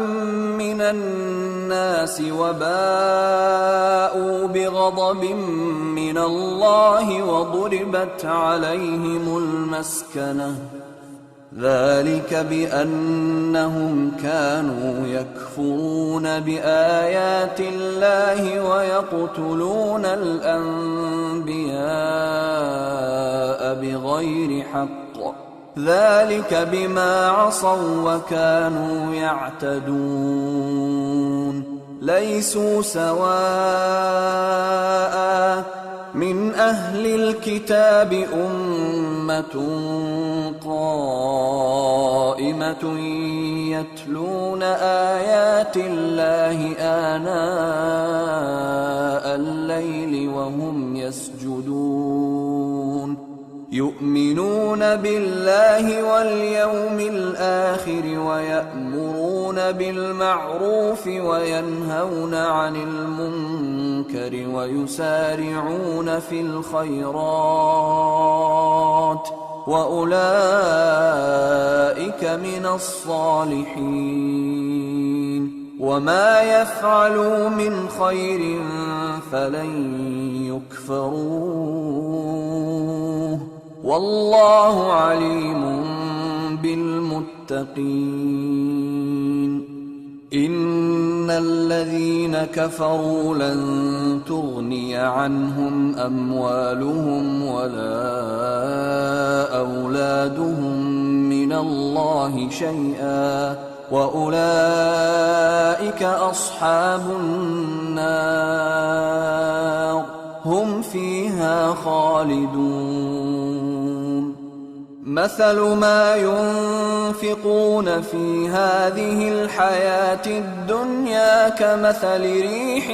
من الناس وباءوا بغضب من الله وضربت عليهم المسكنة. ذلك بأنهم كانوا يكفرون بآيات الله ويقتلون الأنبياء بغير حق. ذلك بما عصوا وكانوا يعتدون. ليسوا سواء من أهل الكتاب أمة قائمة يتلون آيات الله آناء الليل وهم يسجدون. يؤمنون بالله واليوم الآخر ويأمرون بالمعروف وينهون عن المنكر ويسارعون في الخيرات وأولئك من الصالحين. وما يفعلوا من خير فلن يكفروه والله عليم بالمتقين. إن الذين كفروا لن تغني عنهم أموالهم ولا أولادهم من الله شيئا وأولئك أصحاب النار هم فيها خالدون. مثل ما ينفقون في هذه الحياة الدنيا كمثل ريح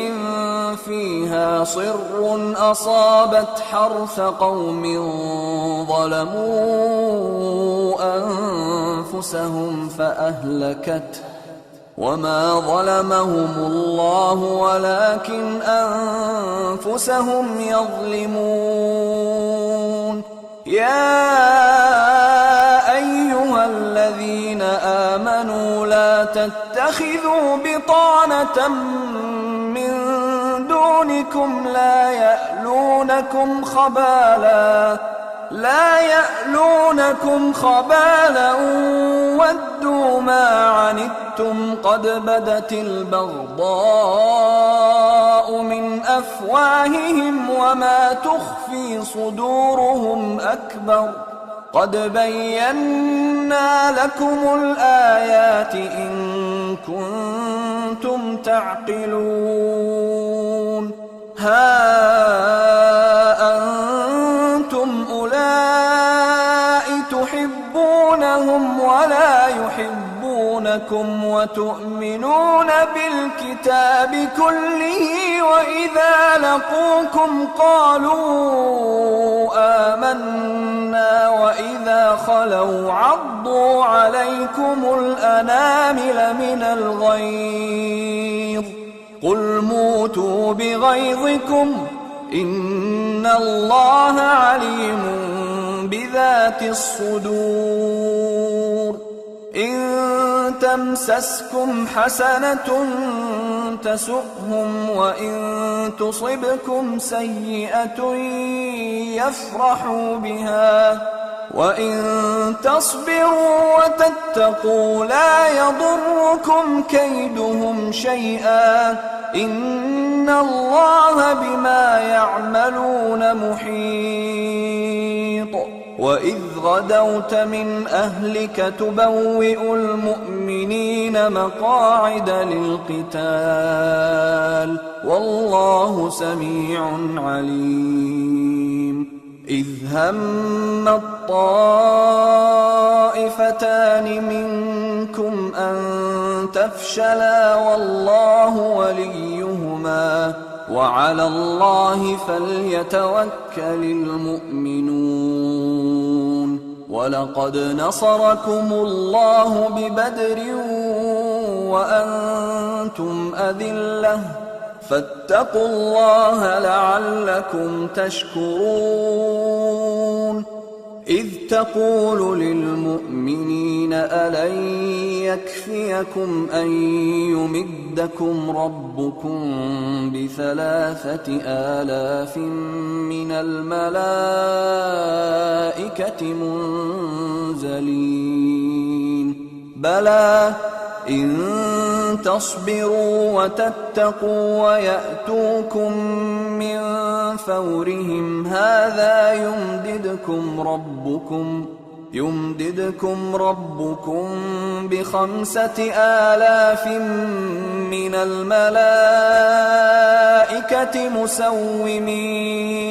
فيها صر أصابت حرث قوم ظلموا أنفسهم فأهلكته وما ظلمهم الله ولكن أنفسهم يظلمون. يا أيها الذين آمنوا لا تتخذوا بطانة من دونكم لا يألونكم خبالا ودوا ما عنتم قد بدت البغضاء من أفواههم وما تخفي صدورهم أكبر. قد بينا لكم الآيات إن كنتم تعقلون. ها أنتم أولئك تحبونهم ولا يحبونكم يُمِدَّكُمْ وَتُؤْمِنُونَ بِالْكِتَابِ كُلِّهِ وَإِذَا لَقُوكُمْ قَالُوا آمَنَّا وَإِذَا خَلَوْا عَضُّوا عَلَيْكُمُ الْأَنَامِلَ مِنَ الْغَيْظِ قُلْ مُوتُوا بِغَيْظِكُمْ إِنَّ اللَّهَ عَلِيمٌ بِذَاتِ الصُّدُورِ إِن تَمْسَسْكُمْ حَسَنَةٌ تَسُؤْهُمْ وَإِن تُصِبْكُمْ سَيِّئَةٌ يَفْرَحُوا بِهَا وَإِن تَصْبِرُوا وَتَتَّقُوا لَا يَضُرُّكُمْ كَيْدُهُمْ شَيْئًا إِنَّ اللَّهَ بِمَا يَعْمَلُونَ مُحِيطٌ وَإِذْ غَدَوْتَ مِنْ أَهْلِكَ تُبَوِّئُ الْمُؤْمِنِينَ مَقَاعِدَ لِلْقِتَالِ وَاللَّهُ سَمِيعٌ عَلِيمٌ إِذْ هَمَّ الطَّائِفَتَانِ مِنكُمْ أَن تَفْشَلَا وَاللَّهُ وَلِيُّهُمَا وَعَلَى اللَّهِ فَلْيَتَوَكَّلِ الْمُؤْمِنُونَ وَلَقَدْ نَصَرَكُمُ اللَّهُ بِبَدْرٍ وَأَنتُمْ أَذِلَّةٌ فَاتَّقُوا اللَّهَ لَعَلَّكُمْ تَشْكُرُونَ إِذْ تَقُولُ لِلْمُؤْمِنِينَ أَلَنْ يَكْفِيَكُمْ أَنْ يُمِدَّكُمْ رَبُّكُمْ ب3,000 مِنَ الْمَلَائِكَةِ مُنْزَلِينَ بَلَى إِن تَصْبِرُوا وَتَتَّقُوا وَيَأْتُوكُم مِّن فَوْرِهِمْ هَٰذَا يُمْدِدْكُمْ رَبُّكُم ب5,000 مِّنَ الْمَلَائِكَةِ مُسَوِّمِينَ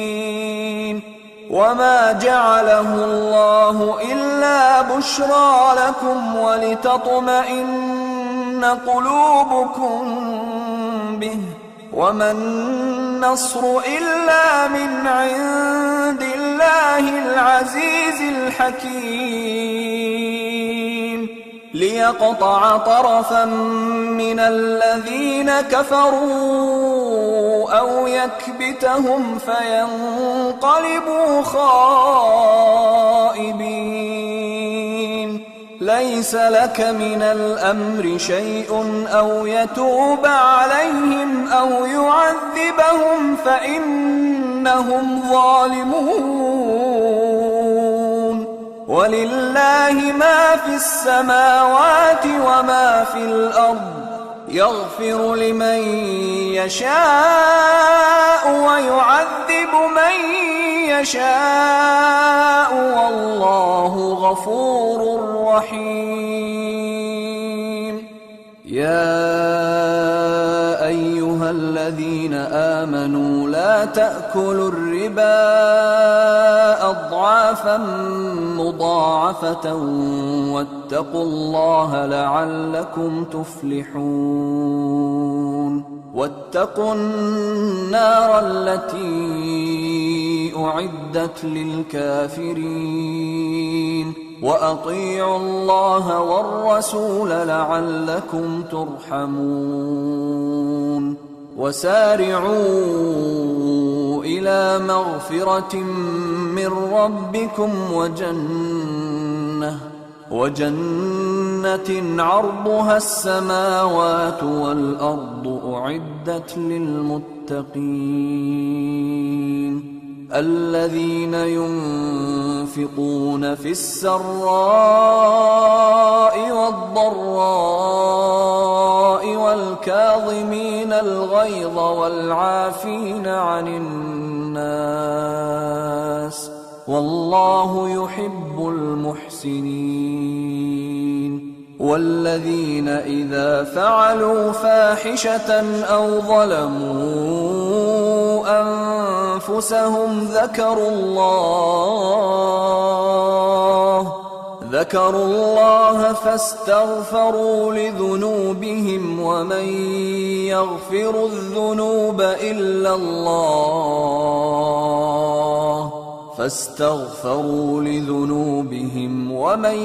وَمَا جَعَلَهُ اللَّهُ إِلَّا بُشْرَىٰ لَكُمْ وَلِتَطْمَئِنَّ قُلُوبُكُم بِهِ وَمَا النَّصْرُ إِلَّا مِنْ عِندِ اللَّهِ الْعَزِيزِ الْحَكِيمِ لِيَقْطَعَ طَرَفًا مِّنَ الَّذِينَ كَفَرُوا أَوْ يَكْبِتَهُمْ فَيَنقَلِبُوا خَائِبِينَ لَيْسَ لَكَ مِنَ الْأَمْرِ شَيْءٌ أَوْ يَتُوبَ عَلَيْهِمْ أَوْ يُعَذِّبَهُمْ فَإِنَّهُمْ ظَالِمُونَ وَلِلَّهِ مَا فِي السَّمَاوَاتِ وَمَا فِي الْأَرْضِ يَغْفِرُ لِمَن يَشَاءُ وَيُعَذِّبُ مَن يَشَاءُ وَاللَّهُ غَفُورٌ رَّحِيمٌ يَا أَيُّهَا الَّذِينَ آمَنُوا لَا تَأْكُلُوا الرِّبَا أَضْعَافًا مُّضَاعَفَةً وَاتَّقُوا اللَّهَ لَعَلَّكُمْ تُفْلِحُونَ وَاتَّقُوا النَّارَ الَّتِي أُعِدَّتْ لِلْكَافِرِينَ وَأَطِيعُوا اللَّهَ وَالرَّسُولَ لَعَلَّكُمْ تُرْحَمُونَ وَسَارِعُوا إِلَى مَغْفِرَةٍ مِّن رَّبِّكُمْ وَجَنَّةٍ عَرْضُهَا السَّمَاوَاتُ وَالْأَرْضُ أُعِدَّتْ لِلْمُتَّقِينَ الَّذِينَ يُنفِقُونَ فِي السَّرَّاءِ وَالضَّرَّاءِ وَالْكَاظِمِينَ الْغَيْظَ وَالْعَافِينَ عَنِ النَّاسِ وَاللَّهُ يُحِبُّ الْمُحْسِنِينَ وَالَّذِينَ إِذَا فَعَلُوا فَاحِشَةً أَوْ ظَلَمُوا أَنفُسَهُمْ ذكروا الله فاستغفروا لذنوبهم ومن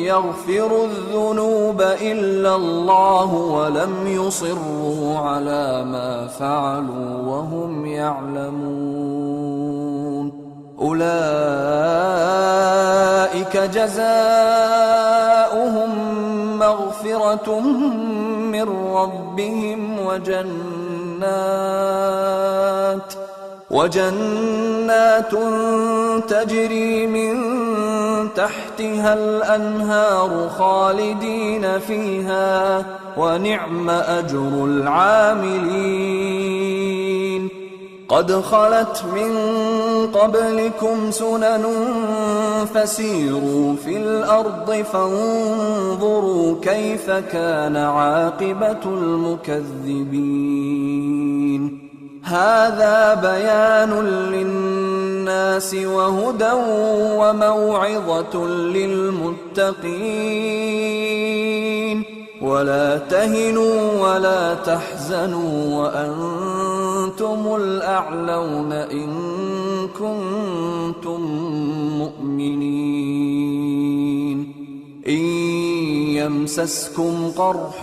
يغفر الذنوب إلا الله ولم يصروا على ما فعلوا وهم يعلمون أولئك جزاؤهم مغفرة من ربهم وجنات تجري من تحتها الأنهار خالدين فيها ونعم أجر العاملين قد خلت من قبلكم سنن فسيروا في الأرض فانظروا كيف كان عاقبة المكذبين هذا بيان للناس وهدى وموعظة للمتقين ولا تهنوا ولا تحزنوا وأنتم الأعلون إن كنتم مؤمنين إن يمسسكم قرح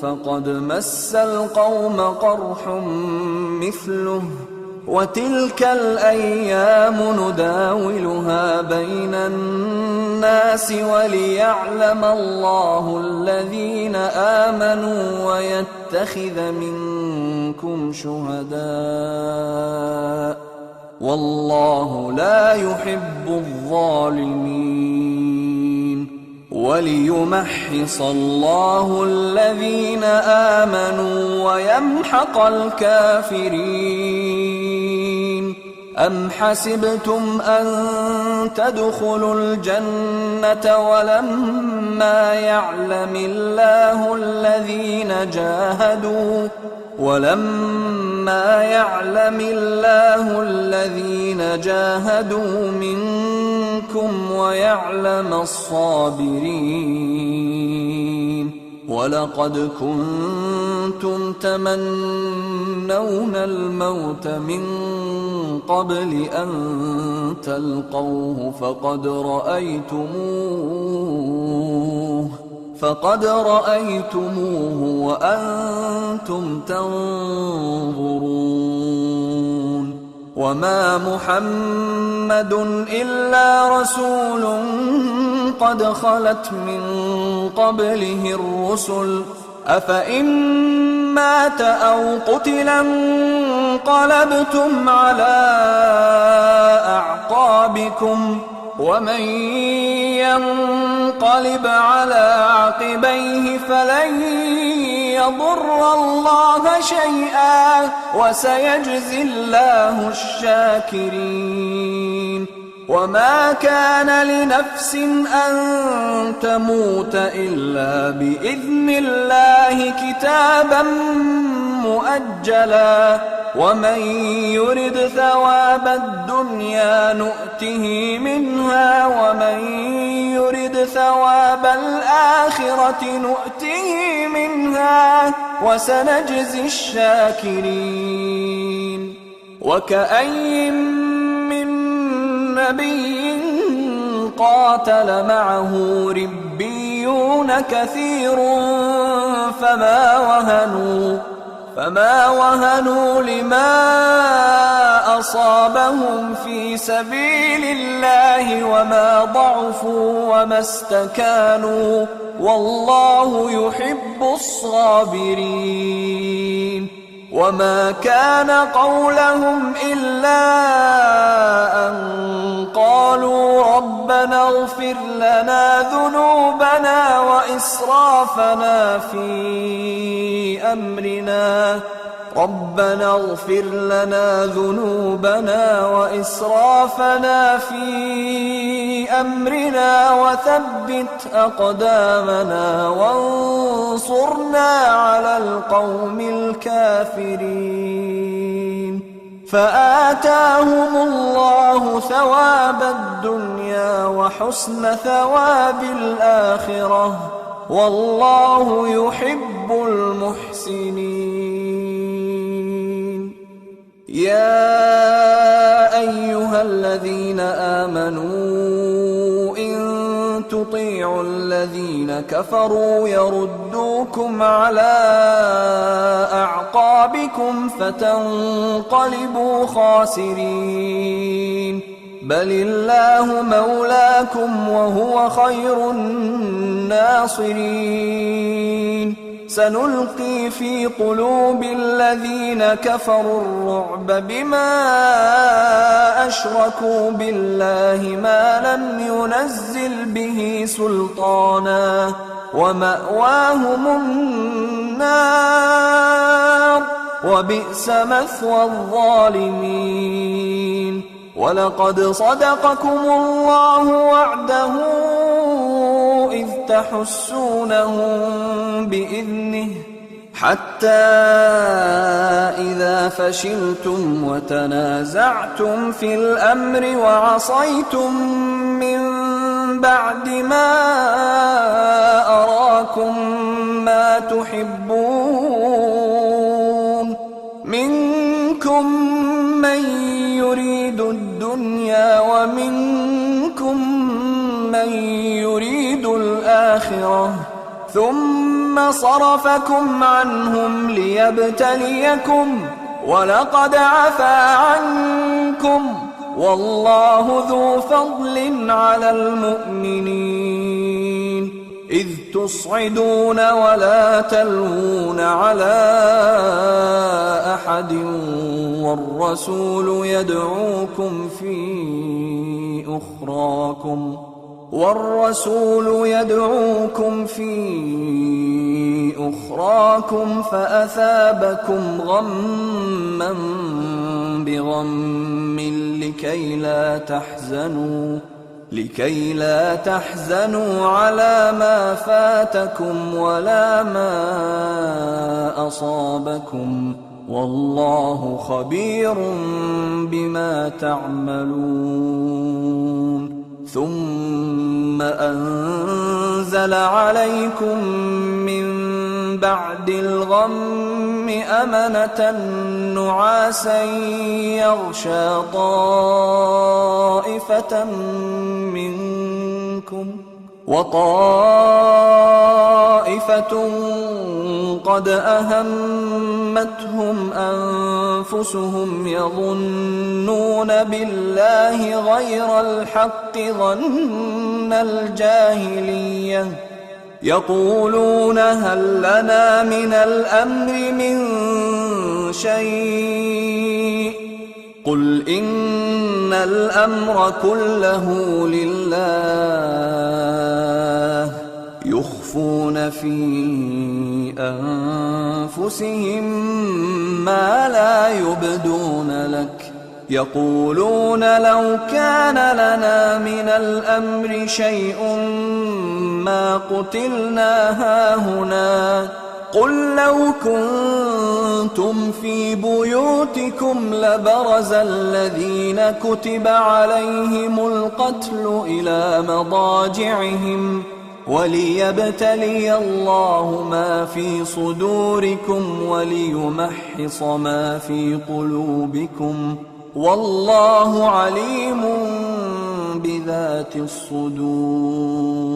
فقد مس القوم قرح مثله وتلك الأيام نداولها بين الناس وليعلم الله الذين آمنوا ويتخذ منكم شهداء والله لا يحب الظالمين وليمحص الله الذين آمنوا ويمحق الكافرين أم حسبتم أن تدخلوا الجنة ولما يعلم الله الذين جاهدوا منكم ويعلم الصابرين ولقد كنتم تمنون الموت من قبل أن تلقوه فقد رأيتموه وأنتم تنظرون وما محمد إلا رسول قد خلت من قبله الرسل أفإن مات أو قتلا انقلبتم على أعقابكم ومن ينقلب على عقبيه فلن يضر الله شيئا وسيجزي الله الشاكرين وما كان لنفس أن تموت إلا بإذن الله كتابا مؤجلا ومن يرد ثواب الدنيا نؤته منها ومن يرد ثواب الآخرة نؤته منها وسنجزي الشاكرين وكأين من نبي قاتل معه ربيون كثير فما وهنوا لما أصابهم في سبيل الله وما ضعفوا وما استكانوا والله يحب الصابرين وما كان قولهم إلا أن قالوا ربنا اغفر لنا ذنوبنا وإسرافنا في أمرنا وثبت أقدامنا وانصرنا على القوم الكافرين فآتاهم الله ثواب الدنيا وحسن ثواب الآخرة والله يحب المحسنين. يا أيها الذين آمنوا إن تطيعوا الذين كفروا يردوكم على أعقابكم فتنقلبوا خاسرين. بل الله مولاكم وهو خير الناصرين. سنلقي في قلوب الذين كفروا الرعب بما أشركوا بالله ما لم ينزل به سلطانا ومأواهم النار وبئس مثوى الظالمين. ولقد صدقكم الله وعده إذ تحسونهم بإذنه حتى إذا فشلتم وتنازعتم في الأمر وعصيتم من بعد ما أراكم ما تحبون منكم من يريد الدنيا ومنكم من يريد الآخرة ثم صرفكم عنهم ليبتليكم ولقد عفا عنكم والله ذو فضل على المؤمنين. إذ تصعدون ولا تلوون على أحد والرسول يدعوكم في أخراكم فأثابكم غما بغم لكي لا تحزنوا على ما فاتكم ولا ما أصابكم والله خبير بما تعملون. ثم أنزل عليكم من بعد الغم أمنة نعاسا يغشى طائفة منكم وطائفة قد أهمتهم أنفسهم يظنون بالله غير الحق ظن الجاهلية يقولون هل لنا من الأمر من شيء قل إن الأمر كله لله يخفون في أنفسهم ما لا يبدون لك يقولون لو كان لنا من الأمر شيء ما قتلنا هاهنا قل لو كنتم في بيوتكم لبرز الذين كتب عليهم القتل إلى مضاجعهم وليبتلي الله ما في صدوركم وليمحص ما في قلوبكم والله عليم بذات الصدور.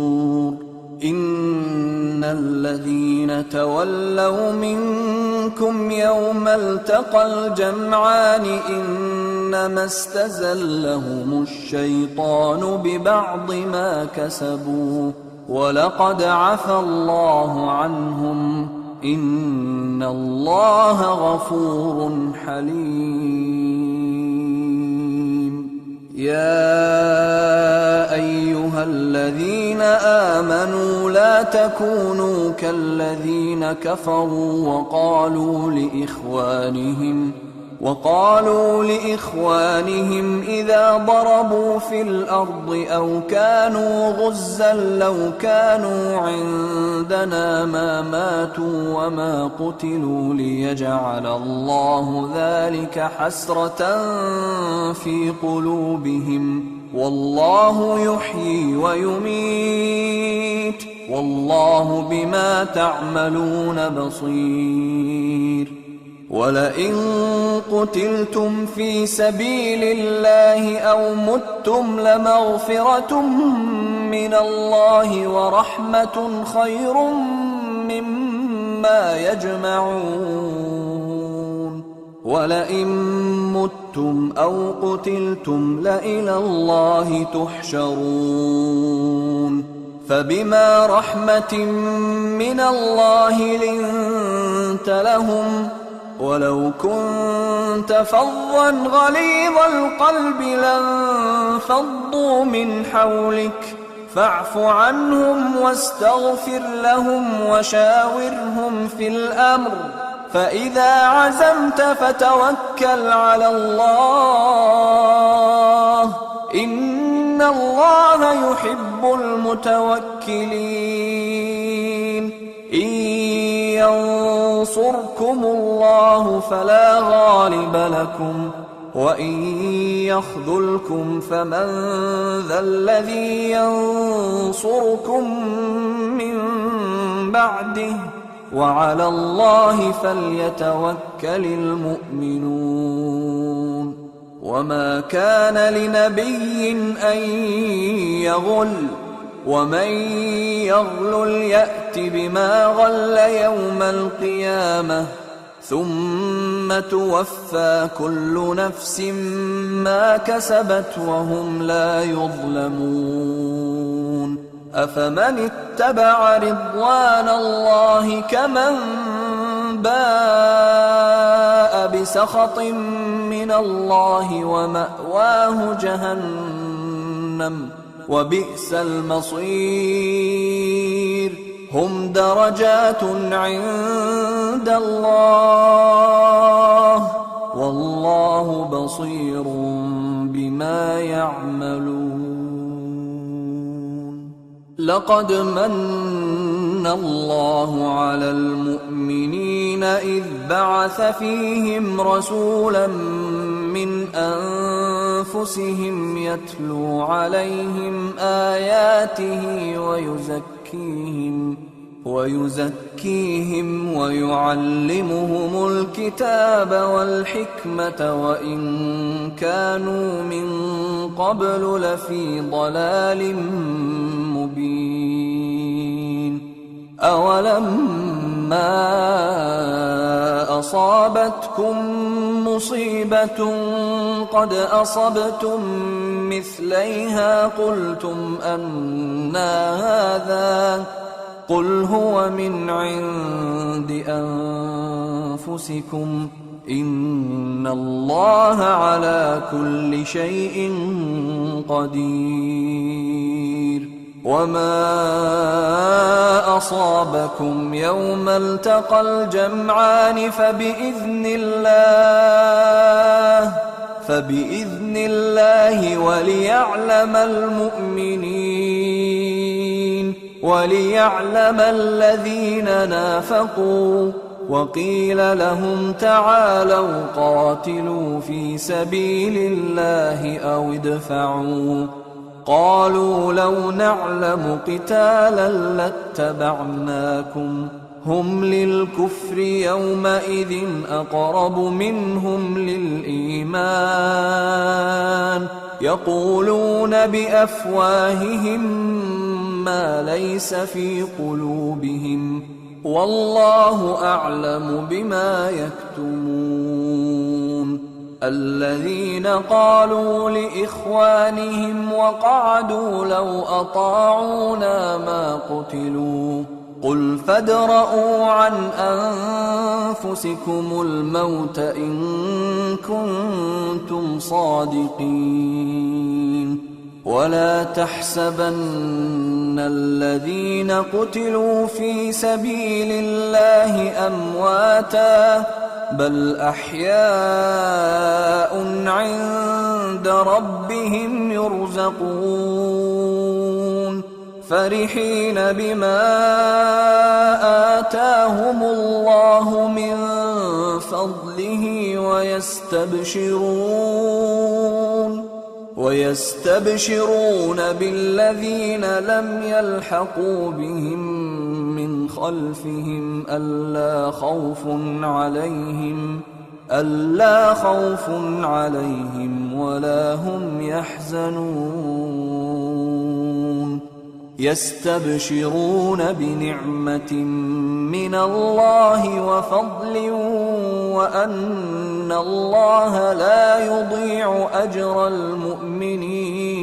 إن الذين تولوا منكم يوم التقى الجمعان إنما استزلهم الشيطان ببعض ما كسبوا ولقد عفى الله عنهم إن الله غفور حليم. يا أيها الذين آمنوا لا تكونوا كالذين كفروا وقالوا لإخوانهم إذا ضربوا في الأرض أو كانوا غزا لو كانوا عندنا ما ماتوا وما قتلوا ليجعل الله ذلك حسرة في قلوبهم والله يحيي ويميت والله بما تعملون بصير. ولئن قتلتم في سبيل الله أو متم لمغفرة من الله ورحمة خير مما يجمعون. ولئن متم أو قتلتم لإلى الله تحشرون. فبما رحمة من الله لنت لهم ولو كنت فظا غليظ القلب لانفضوا من حولك فاعف عنهم واستغفر لهم وشاورهم في الأمر فإذا عزمت فتوكل على الله إن الله يحب المتوكلين. إن ينصركم الله فلا غالب لكم وإن يخذلكم فمن ذا الذي ينصركم من بعده وعلى الله فليتوكل المؤمنون. وما كان لنبي أن يغل ومن يغلل يأت بما غل يوم القيامة ثم توفى كل نفس ما كسبت وهم لا يظلمون. أفمن اتبع رضوان الله كمن باء بسخط من الله ومأواه جهنم وبئس المصير. هم درجات عند الله والله بصير بما يعملون. لقد من الله على المؤمنين إذ بعث فيهم رسولا من أنفسهم يتلو عليهم آياته ويزكيهم ويعلمهم الكتاب والحكمة وإن كانوا من قبل لفي ضلال مبين. أولما أصابتكم مصيبة قد أصبتم مثليها قلتم أنى هذا قل هو من عند أنفسكم إن الله على كل شيء قدير. وما أصابكم يوم التقى الجمعان فبإذن الله وليعلم المؤمنين وليعلم الذين نافقوا. وقيل لهم تعالوا قاتلوا في سبيل الله أو ادفعوا قالوا لو نعلم قتالا لاتبعناكم هم للكفر يومئذ أقرب منهم للإيمان يقولون بأفواههم ما ليس في قلوبهم والله أعلم بما يكتمون. الذين قالوا لإخوانهم وقعدوا لو أطاعونا ما قتلوا قل فادرءوا عن أنفسكم الموت إن كنتم صادقين. ولا تحسبن الذين قتلوا في سبيل الله أمواتا بل أحياء عند ربهم يرزقون فرحين بما آتاهم الله من فضله ويستبشرون بالذين لم يلحقوا بهم من خلفهم ألا خوف عليهم ولا هم يحزنون يستبشرون بنعمة من الله وفضل وأن الله لا يضيع أجر المؤمنين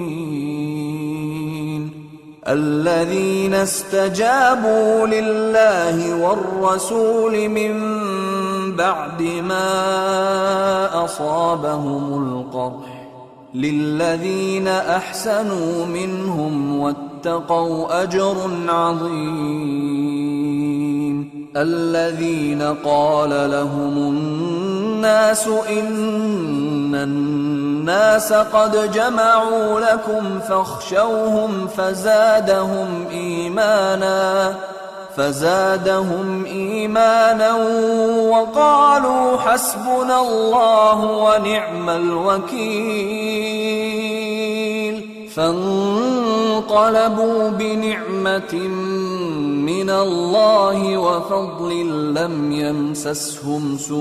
الذين استجابوا لله والرسول من بعد ما أصابهم القرح للذين أحسنوا منهم واتقوا أجر عظيم الذين قال لهم الناس إن الناس قد جمعوا لكم فاخشوهم فزادهم إيمانا وقالوا حسبنا الله ونعم الوكيل فانقلبوا بنعمة من الله وفضل لم يمسسهم سوء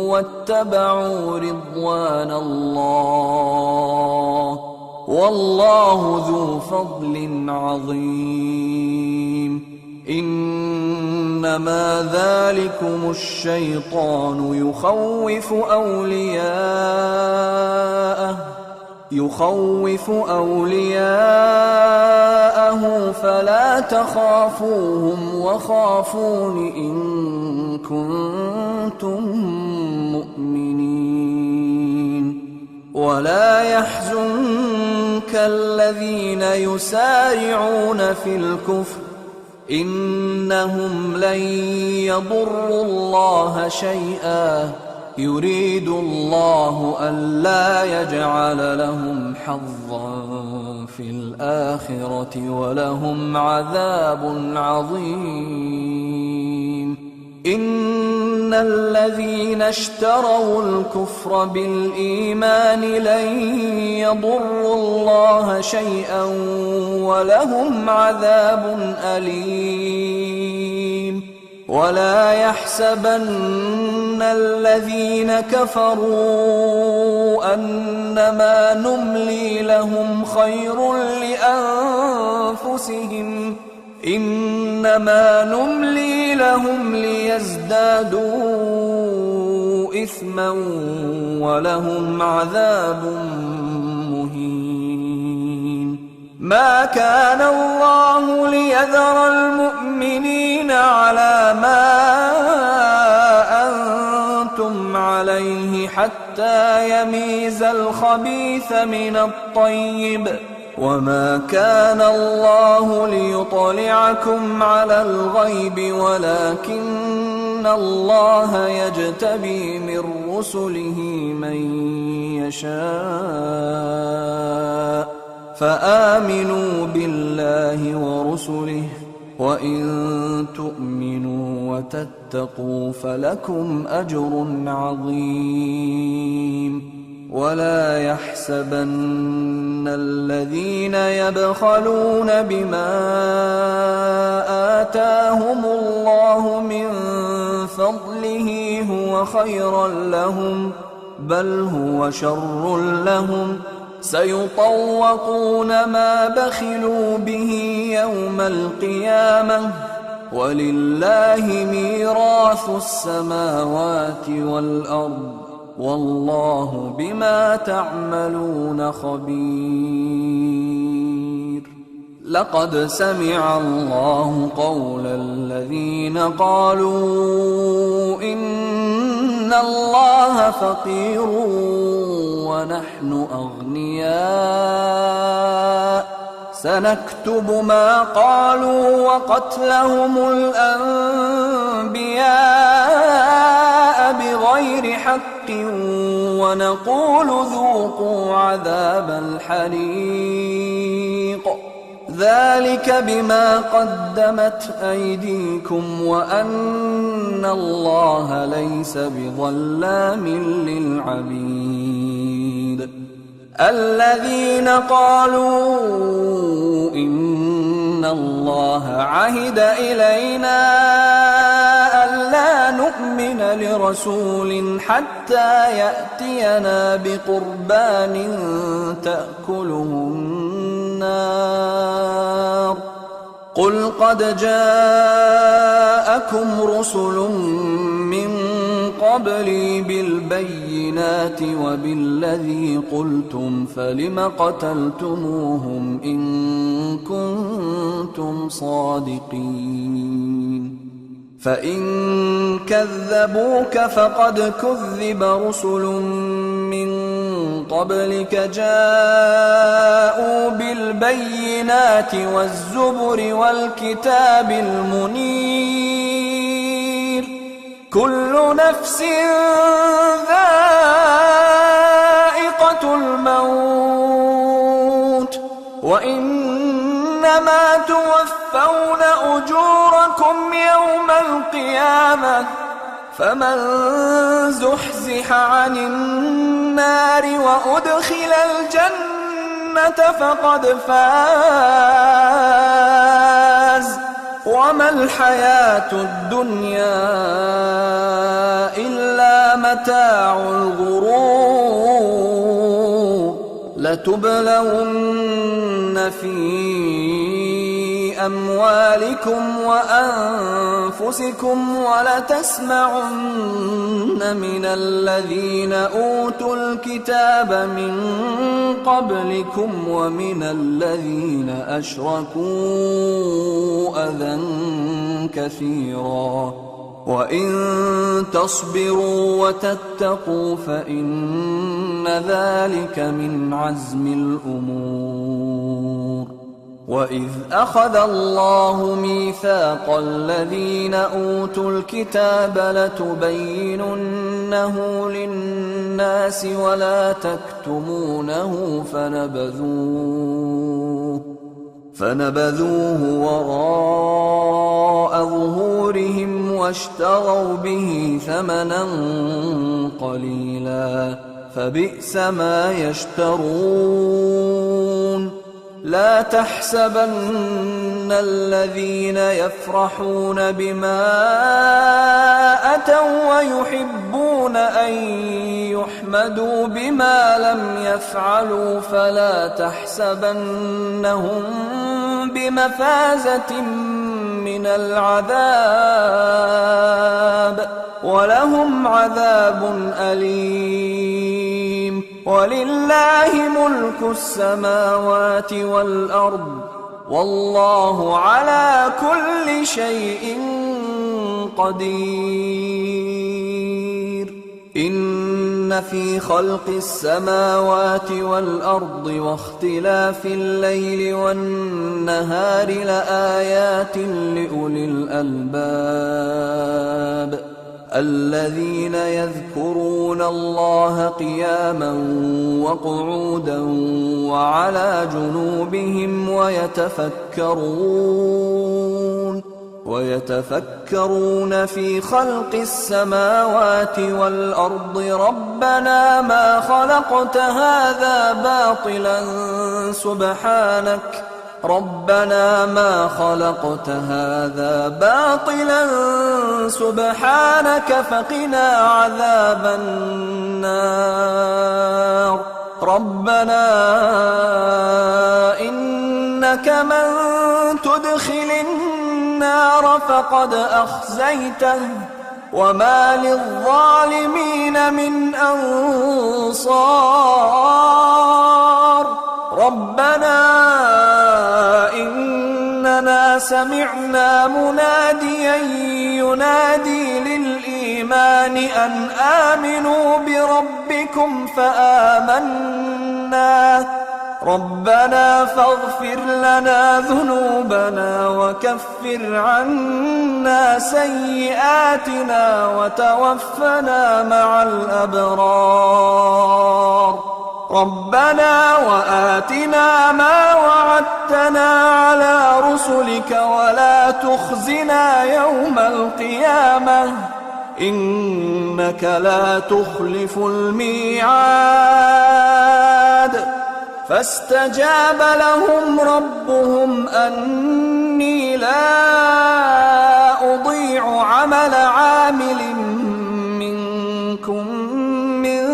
واتبعوا رضوان الله والله ذو فضل عظيم إنما ذلكم الشيطان يخوف أولياءه فلا تخافوهم وخافون إن كنتم مؤمنين ولا يحزنك الذين يسارعون في الكفر إنهم لن يضروا الله شيئا يريد الله ألا يجعل لهم حظا في الآخرة ولهم عذاب عظيم إن الذين اشتروا الكفر بالإيمان لن يضروا الله شيئا ولهم عذاب أليم ولا يحسبن الذين كفروا أنما نملي لهم خير لأنفسهم إنما نملي لهم ليزدادوا إثما ولهم عذاب مهين ما كان الله ليذر المؤمنين على ما أنتم عليه حتى يميز الخبيث من الطيب وما كان الله ليطلعكم على الغيب ولكن الله يجتبي من رسله من يشاء فآمنوا بالله ورسله وإن تؤمنوا وتتقوا فلكم أجر عظيم ولا يحسبن الذين يبخلون بما آتاهم الله من فضله هو خيرا لهم بل هو شر لهم سيطوقون ما بخلوا به يوم القيامة ولله ميراث السماوات والأرض والله بما تعملون خبير لقد سمع الله قول الذين قالوا إن الله فقير ونحن أغنياء سنكتب ما قالوا وقتلهم الأنبياء بحق ونقول ذوقوا عذاب الحريق ذلك بما قدمت أيديكم وأن الله ليس بظلام للعبيد الذين قالوا إن الله عهد إلينا ألا نؤمن لرسول حتى يأتينا بقربان تأكله النار قل قد جاءكم رسل من قبلي بالبينات وبالذي قلتم فلم قتلتموهم إن كنتم صادقين فإن كذبوك فقد كذب رسل من قبلك جاءوا بالبينات والزبر والكتاب المنير كل نفس ذائقة الموت وإنما توفون أجوركم يوم القيامة فمن زحزح عن النار وأدخل الجنة فقد فاز وما الحياة الدنيا إلا متاع الغرور لتبلون في أموالكم وأنفسكم ولتسمعن من الذين أوتوا الكتاب من قبلكم ومن الذين أشركوا أذى كثيرا وإن تصبروا وتتقوا فإن ذلك من عزم الأمور وإذ أخذ الله ميثاق الذين أوتوا الكتاب لتبيننه للناس ولا تكتمونه فنبذوه وراء ظهورهم واشتروا به ثمنا قليلا فبئس ما يشترون لا تحسبن الذين يفرحون بما أتوا ويحبون أن يحمدوا بما لم يفعلوا فلا تحسبنهم بمفازة من العذاب ولهم عذاب أليم ولله ملك السماوات والأرض والله على كل شيء قدير إن في خلق السماوات والأرض واختلاف الليل والنهار لآيات لأولي الألباب الذين يذكرون الله قياما وقعودا وعلى جنوبهم ويتفكرون في خلق السماوات والأرض ربنا ما خلقت هذا باطلا سبحانك فقنا عذاب النار ربنا إنك من تدخل النار فقد أخزيته وما للظالمين من أنصار ربنا إننا سمعنا مناديا ينادي للإيمان أن آمنوا بربكم فآمنا ربنا فاغفر لنا ذنوبنا وكفر عنا سيئاتنا وتوفنا مع الأبرار ربنا وآتنا ما وعدتنا على رسلك ولا تخزنا يوم القيامة إنك لا تخلف الميعاد فاستجاب لهم ربهم أني لا أضيع عمل عامل منكم من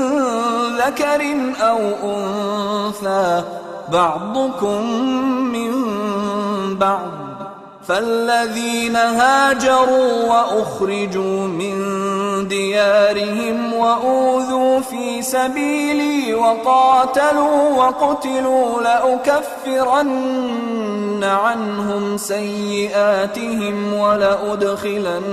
ذكر أو أنثى بعضكم من بعض فالذين هاجروا وأخرجوا من ديارهم وأوذوا في سبيلي وقاتلوا وقتلوا لأكفرن عنهم سيئاتهم ولأدخلنهم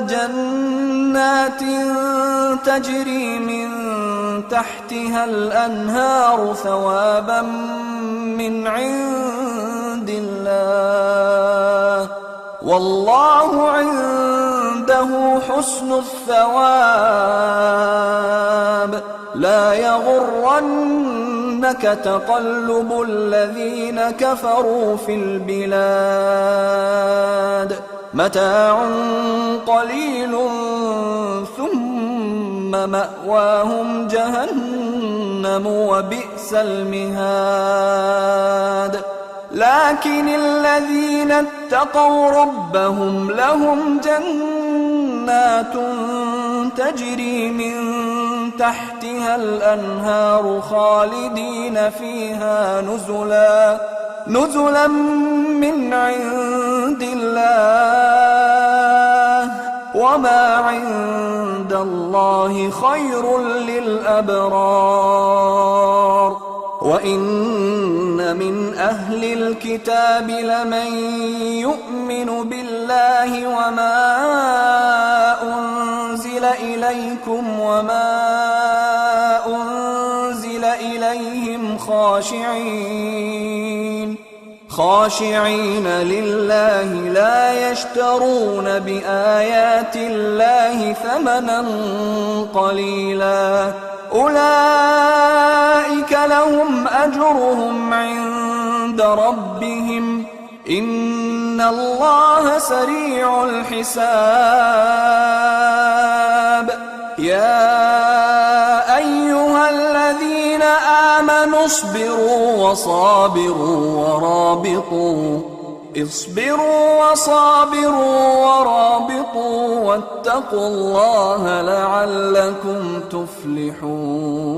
جنات تجري من تحتها الأنهار ثوابا من عند الله والله عنده حسن الثواب لا يغرنك تقلب الذين كفروا في البلاد متاع قليل ثم مأواهم جهنم وبئس المهاد لكن الذين اتقوا ربهم لهم جنات تجري من تحتها الأنهار خالدين فيها نزلا من عند الله وما عند الله خير للأبرار وإن من أهل الكتاب لمن يؤمن بالله وما أنزل إليكم وما أنزل إليهم خاشعين لله لا يشترون بآيات الله ثمنا قليلا أولئك لهم أجرهم عند ربهم إن الله سريع الحساب يا أيها الذين آمنوا اصبروا وصابروا ورابطوا واتقوا الله لعلكم تفلحون